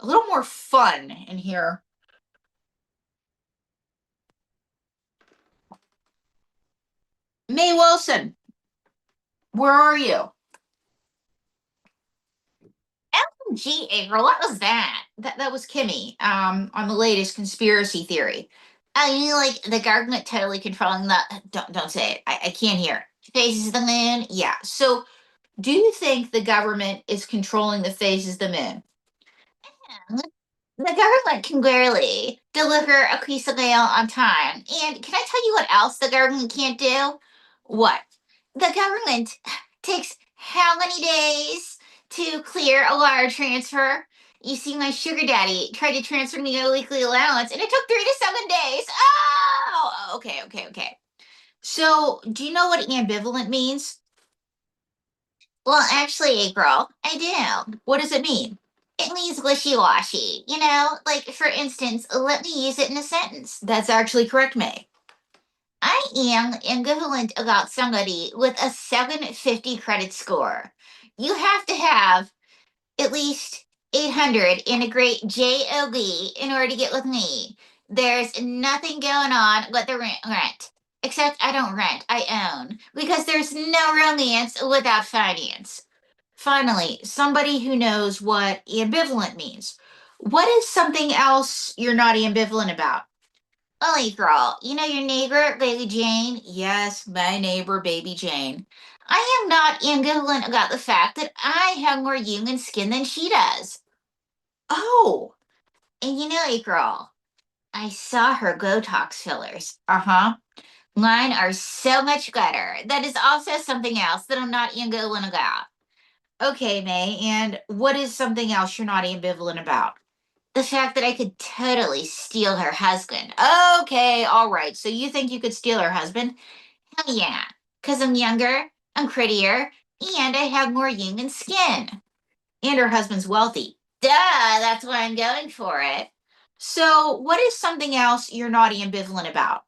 more fun in here. Mae Wilson, where are you? LMG, April, what was that? That was Kimmy, on the latest conspiracy theory. Oh, you mean like the government totally controlling the... Don't say it. I can't hear it. Faces of the moon? Yeah. So, do you think the government is controlling the faces of the moon? The government can barely deliver a piece of mail on time. And can I tell you what else the government can't do? What? The government takes how many days to clear a wire transfer? You see, my sugar daddy tried to transfer me a weekly allowance, and it took 3 to 7 days. Oh, okay. So, do you know what ambivalent means? Well, actually, April, I do. What does it mean? It means wishy-washy. Like, for instance, let me use it in a sentence. That's actually correct, May. I am ambivalent about somebody with a 750 credit score. You have to have at least 800 in a great JOB in order to get with me. There's nothing going on but the rent. Except I don't rent, I own. Because there's no romance without finance. Finally, somebody who knows what ambivalent means. What is something else you're not ambivalent about? Ollie girl, you know your neighbor, Baby Jane? Yes, my neighbor, Baby Jane. I am not ambivalent about the fact that I have more human skin than she does. Oh, and you know, April, I saw her Botox fillers. Uh-huh. Mine are so much better. That is also something else that I'm not ambivalent about. Okay, May, and what is something else you're not ambivalent about? The fact that I could totally steal her husband. Okay, all right. So you think you could steal her husband? Hell yeah. Because I'm younger, I'm prettier, and I have more human skin. And her husband's wealthy. Duh, that's why I'm going for it. So, what is something else you're not ambivalent about?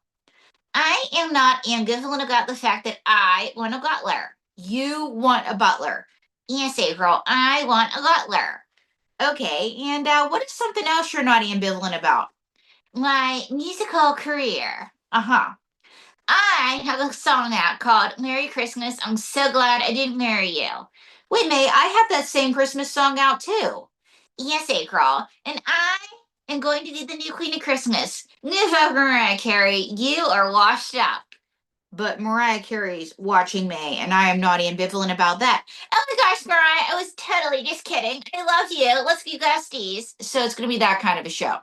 I am not ambivalent about the fact that I want a butler. You want a butler. Yes, April, I want a butler. Okay, and what is something else you're not ambivalent about? My musical career. Uh-huh. I have a song out called Merry Christmas. I'm so glad I didn't marry you. Wait, May, I have that same Christmas song out too. Yes, April. And I am going to be the new Queen of Christmas. Move over, Mariah Carey. You are washed up. But Mariah Carey's watching May, and I am not ambivalent about that. Oh my gosh, Mariah, I was totally just kidding. I love you. Let's be besties. So it's going to be that kind of a show.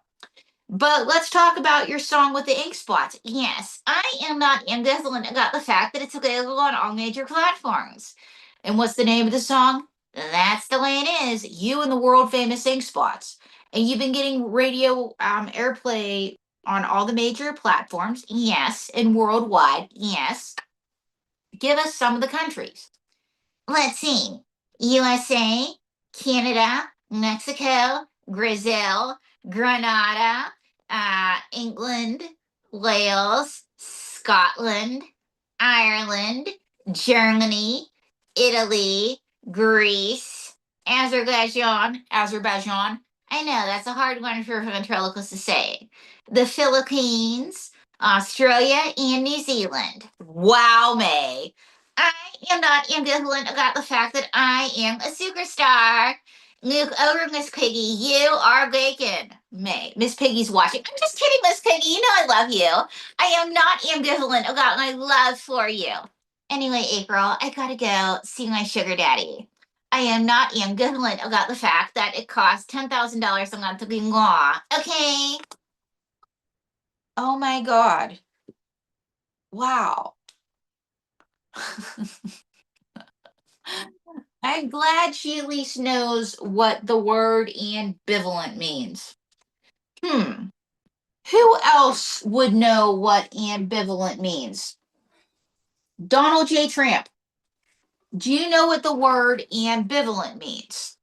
But let's talk about your song with the ink spots. Yes, I am not ambivalent about the fact that it's available on all major platforms. And what's the name of the song? That's the way it is. You and the world famous ink spots. And you've been getting radio airplay on all the major platforms. Yes. And worldwide. Yes. Give us some of the countries. Let's see. USA, Canada, Mexico, Brazil, Grenada, England, Wales, Scotland, Ireland, Germany, Italy, Greece, Azerbaijan. I know that's a hard one for ventriloquists to say. The Philippines, Australia, and New Zealand. Wow, May. I am not ambivalent about the fact that I am a superstar. Move over, Miss Piggy. You are bacon. May. Miss Piggy's watching. I'm just kidding, Miss Piggy. You know I love you. I am not ambivalent about my love for you. Anyway, April, I gotta go see my sugar daddy. I am not ambivalent about the fact that it costs $10,000 a month to be law. Okay. Oh my God. Wow. I'm glad she at least knows what the word ambivalent means. Who else would know what ambivalent means? Donald J. Trump. Do you know what the word ambivalent means?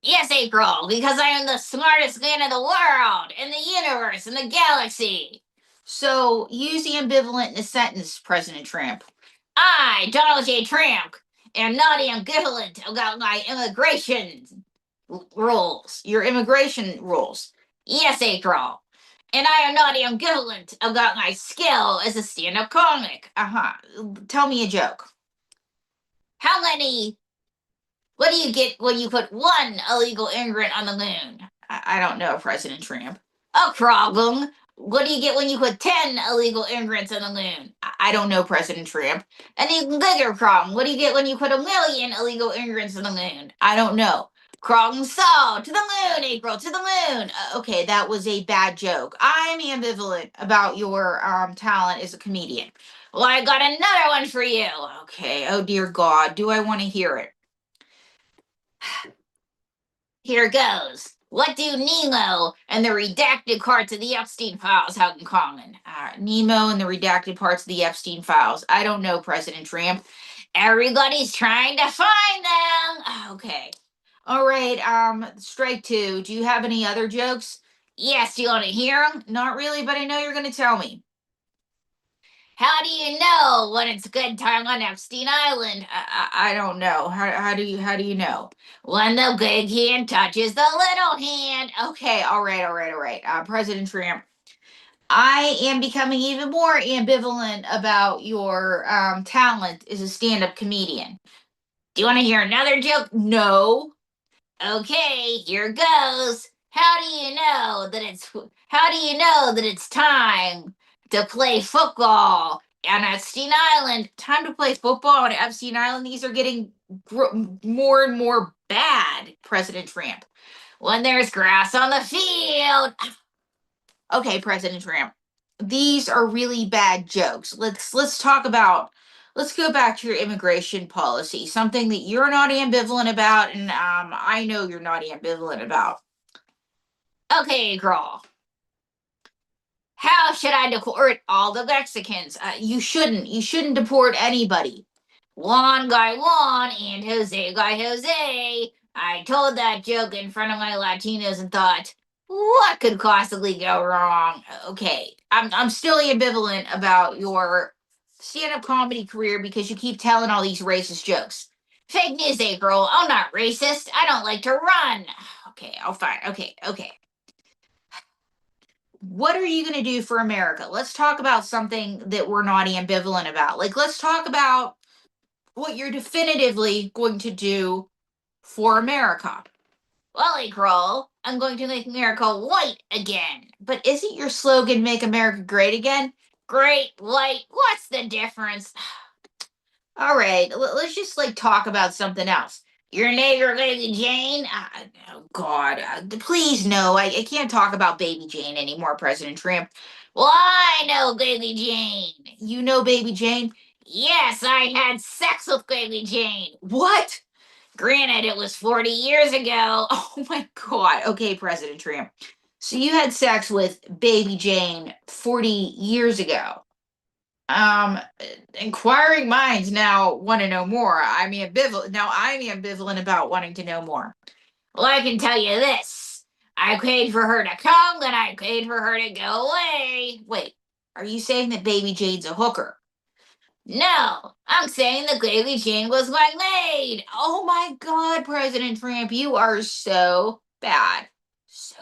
Yes, April, because I am the smartest man in the world, in the universe, in the galaxy. So use ambivalent in a sentence, President Trump. I, Donald J. Trump, am not ambivalent about my immigration rules, your immigration rules. Yes, April. And I am not ambivalent about my skill as a stand-up comic. Tell me a joke. What do you get when you put one illegal immigrant on the moon? I don't know, President Trump. A problem. What do you get when you put 10 illegal immigrants on the moon? I don't know, President Trump. An even bigger problem. What do you get when you put 1 million illegal immigrants on the moon? I don't know. Croton Soul, to the moon, April, to the moon. Okay, that was a bad joke. I'm ambivalent about your talent as a comedian. Well, I got another one for you. Okay, oh dear God, do I want to hear it? Here goes. What do Nemo and the redacted parts of the Epstein files have in common? Nemo and the redacted parts of the Epstein files. I don't know, President Trump. Everybody's trying to find them. Okay. All right. Strike two. Do you have any other jokes? Yes. Do you want to hear them? Not really, but I know you're going to tell me. How do you know when it's a good time on Epstein Island? I don't know. How do you know? When the big hand touches the little hand. Okay, all right. President Trump, I am becoming even more ambivalent about your talent as a stand-up comedian. Do you want to hear another joke? No. Okay, here goes. How do you know that it's time to play football on Epstein Island? Time to play football on Epstein Island? These are getting more and more bad, President Trump. When there's grass on the field. Okay, President Trump. These are really bad jokes. Let's go back to your immigration policy, something that you're not ambivalent about, and I know you're not ambivalent about. Okay, girl. How should I deport all the Mexicans? You shouldn't deport anybody. Juan guy Juan and Jose guy Jose. I told that joke in front of my Latinos and thought, what could possibly go wrong? Okay, I'm still ambivalent about your stand-up comedy career because you keep telling all these racist jokes. Fake news, April. I'm not racist. I don't like to run. Okay, I'll fine. Okay. What are you going to do for America? Let's talk about something that we're not ambivalent about. Like, let's talk about what you're definitively going to do for America. Well, April, I'm going to make America white again. But isn't your slogan "Make America Great Again"? Great, white, what's the difference? All right, let's just talk about something else. Your neighbor, Baby Jane? Oh, God, please no. I can't talk about Baby Jane anymore, President Trump. Well, I know Baby Jane. You know Baby Jane? Yes, I had sex with Baby Jane. What? Granted, it was 40 years ago. Oh my God. Okay, President Trump. So you had sex with Baby Jane 40 years ago. Inquiring minds now want to know more. I'm ambivalent about wanting to know more. Well, I can tell you this. I paid for her to come, then I paid for her to go away. Wait, are you saying that Baby Jane's a hooker? No, I'm saying that Baby Jane was my maid. Oh my God, President Trump, you are so bad. So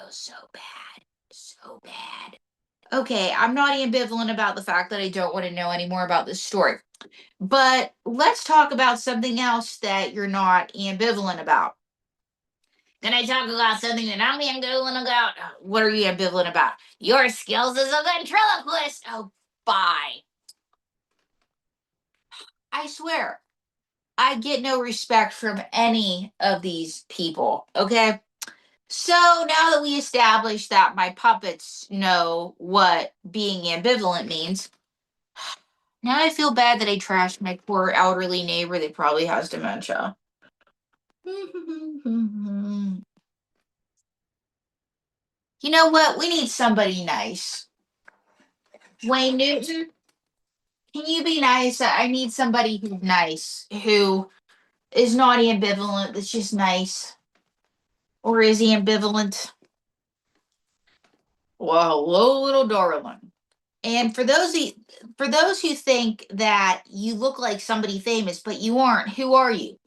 bad. So bad. Okay, I'm not ambivalent about the fact that I don't want to know any more about this story. But let's talk about something else that you're not ambivalent about. Can I talk about something that I'm ambivalent about? What are you ambivalent about? Your skills as a ventriloquist. Oh, bye. I swear, I get no respect from any of these people, okay? So now that we established that my puppets know what being ambivalent means, now I feel bad that I trashed my poor elderly neighbor that probably has dementia. You know what? We need somebody nice. Wayne Newton, can you be nice? I need somebody who's nice, who is not ambivalent, that's just nice. Or is he ambivalent? Well, hello, little darling. And for those who think that you look like somebody famous, but you aren't, who are you?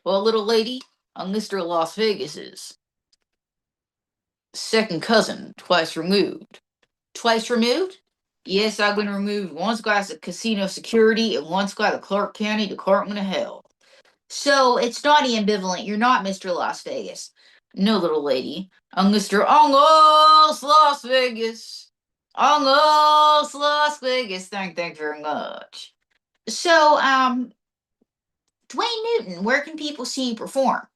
Well, little lady, I'm Mr. Las Vegas's second cousin, twice removed. Twice removed? Yes, I've been removed once by the casino security and once by the Clark County Department of Health. So it's not ambivalent. You're not Mr. Las Vegas. No, little lady. I'm Mr. Angos Las Vegas. Angos Las Vegas. Thank you very much. So, Dwayne Newton, where can people see you perform?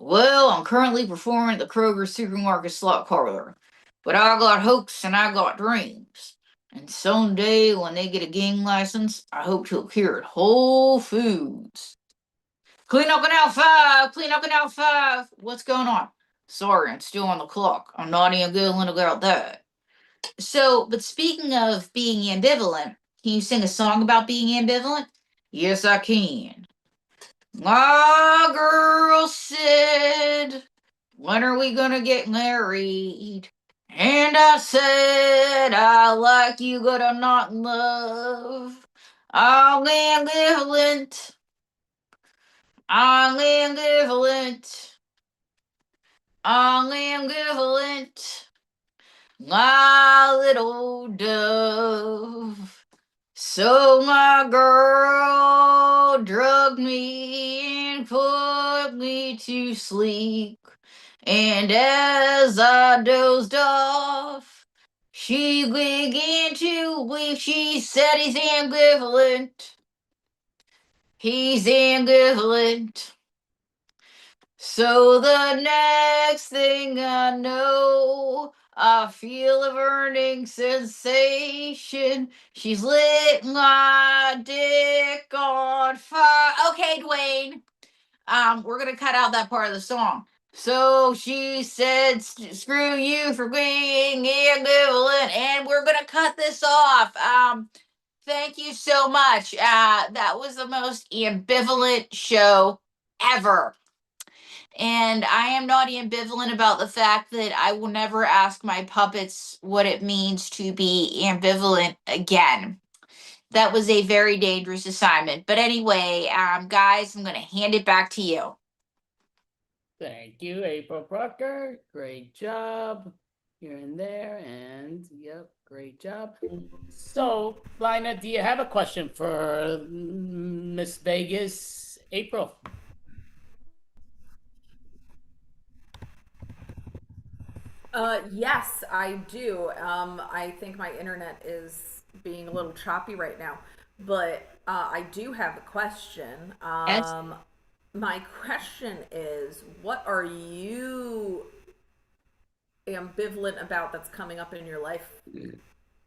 Well, I'm currently performing at the Kroger Supermarket slot parlor, but I got hopes and I got dreams. And someday, when they get a gang license, I hope to appear at Whole Foods. Clean up in aisle 5! Clean up in aisle 5! What's going on? Sorry, I'm still on the clock. I'm not ambivalent about that. So, but speaking of being ambivalent, can you sing a song about being ambivalent? Yes, I can. My girl said, when are we gonna get married? And I said, I like you, but I'm not in love. I'm ambivalent. I'm ambivalent. I'm ambivalent. My little dove. So my girl drugged me and put me to sleep. And as I dozed off, she began to weep. She said he's ambivalent. He's ambivalent. So the next thing I know, I feel a burning sensation. She's lit my dick on fire. Okay, Dwayne. We're gonna cut out that part of the song. So she said, "Screw you for being ambivalent," and we're gonna cut this off. Thank you so much. That was the most ambivalent show ever. And I am not ambivalent about the fact that I will never ask my puppets what it means to be ambivalent again. That was a very dangerous assignment. But anyway, guys, I'm going to hand it back to you. Thank you, April Brucker. Great job here and there. And yep, great job. So, Lina, do you have a question for Miss Vegas, April? Yes, I do. I think my internet is being a little choppy right now, but I do have a question. Yes. My question is, what are you ambivalent about that's coming up in your life?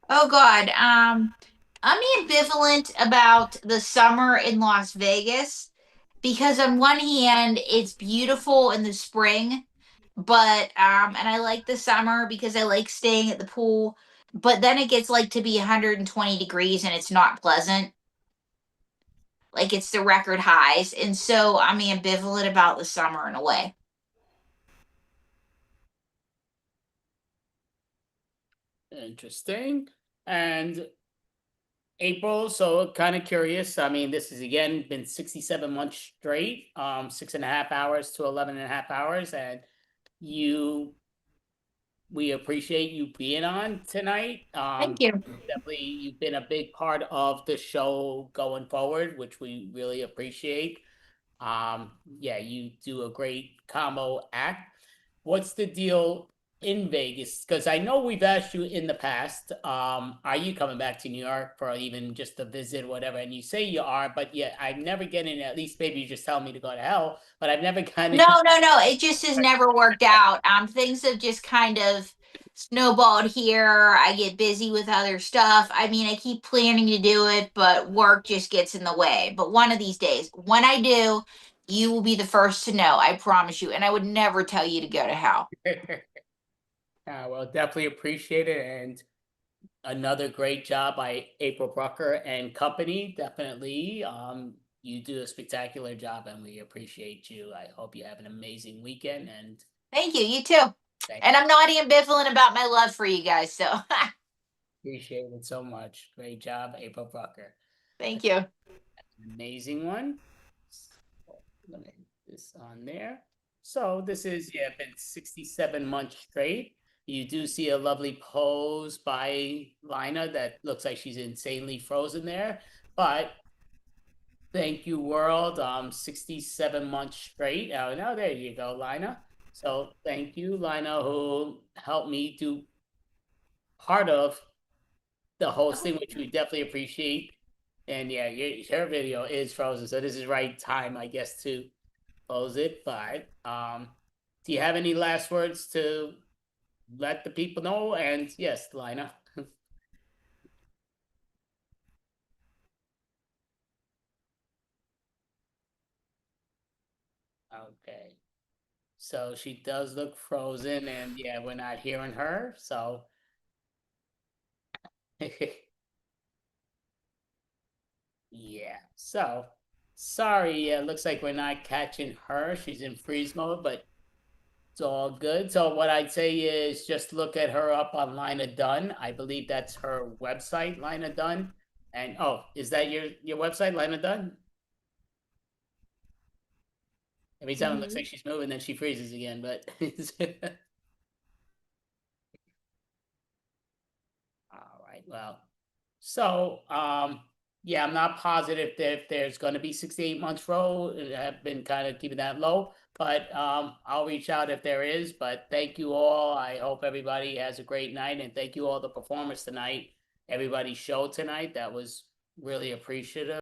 Oh God. I'm ambivalent about the summer in Las Vegas because on one hand, it's beautiful in the spring, but and I like the summer because I like staying at the pool, but then it gets like to be 120 degrees and it's not pleasant. Like it's the record highs. And so I'm ambivalent about the summer in a way. Interesting. And April, so kind of curious. I mean, this has again been 67 months straight, 6.5 hours to 11.5 hours. And we appreciate you being on tonight. Thank you. Definitely, you've been a big part of the show going forward, which we really appreciate. Yeah, you do a great combo act. What's the deal in Vegas? Because I know we've asked you in the past, are you coming back to New York for even just a visit or whatever? And you say you are, but yeah, I'm never getting, at least maybe you just tell me to go to hell, but I've never kind of. No. It just has never worked out. Things have just kind of snowballed here. I get busy with other stuff. I mean, I keep planning to do it, but work just gets in the way. But one of these days, when I do, you will be the first to know. I promise you. And I would never tell you to go to hell. Well, definitely appreciate it. And another great job by April Brucker and company. Definitely. You do a spectacular job and we appreciate you. I hope you have an amazing weekend and thank you. You too. And I'm not ambivalent about my love for you guys. So appreciate it so much. Great job, April Brucker. Thank you. Amazing one. Let me put this on there. So this is been 67 months straight. You do see a lovely pose by Lina that looks like she's insanely frozen there, but thank you, world. 67 months straight. Now there you go, Lina. So thank you, Lina, who helped me do part of the hosting, which we definitely appreciate. And yeah, her video is frozen, so this is right time, I guess, to close it, but do you have any last words to let the people know? And yes, Lina. Okay. So she does look frozen, and yeah, we're not hearing her, so yeah. So sorry, yeah, looks like we're not catching her. She's in freeze mode, but it's all good. So what I'd say is just look at her up on Lina Dunn. I believe that's her website, Lina Dunn. And oh, is that your website, Lina Dunn? Every time it looks like she's moving, then she freezes again, but all right, well, so yeah, I'm not positive that if there's going to be 68 months roll. I've been kind of keeping that low, but I'll reach out if there is. But thank you all. I hope everybody has a great night, and thank you all the performers tonight. Everybody's show tonight, that was really appreciative.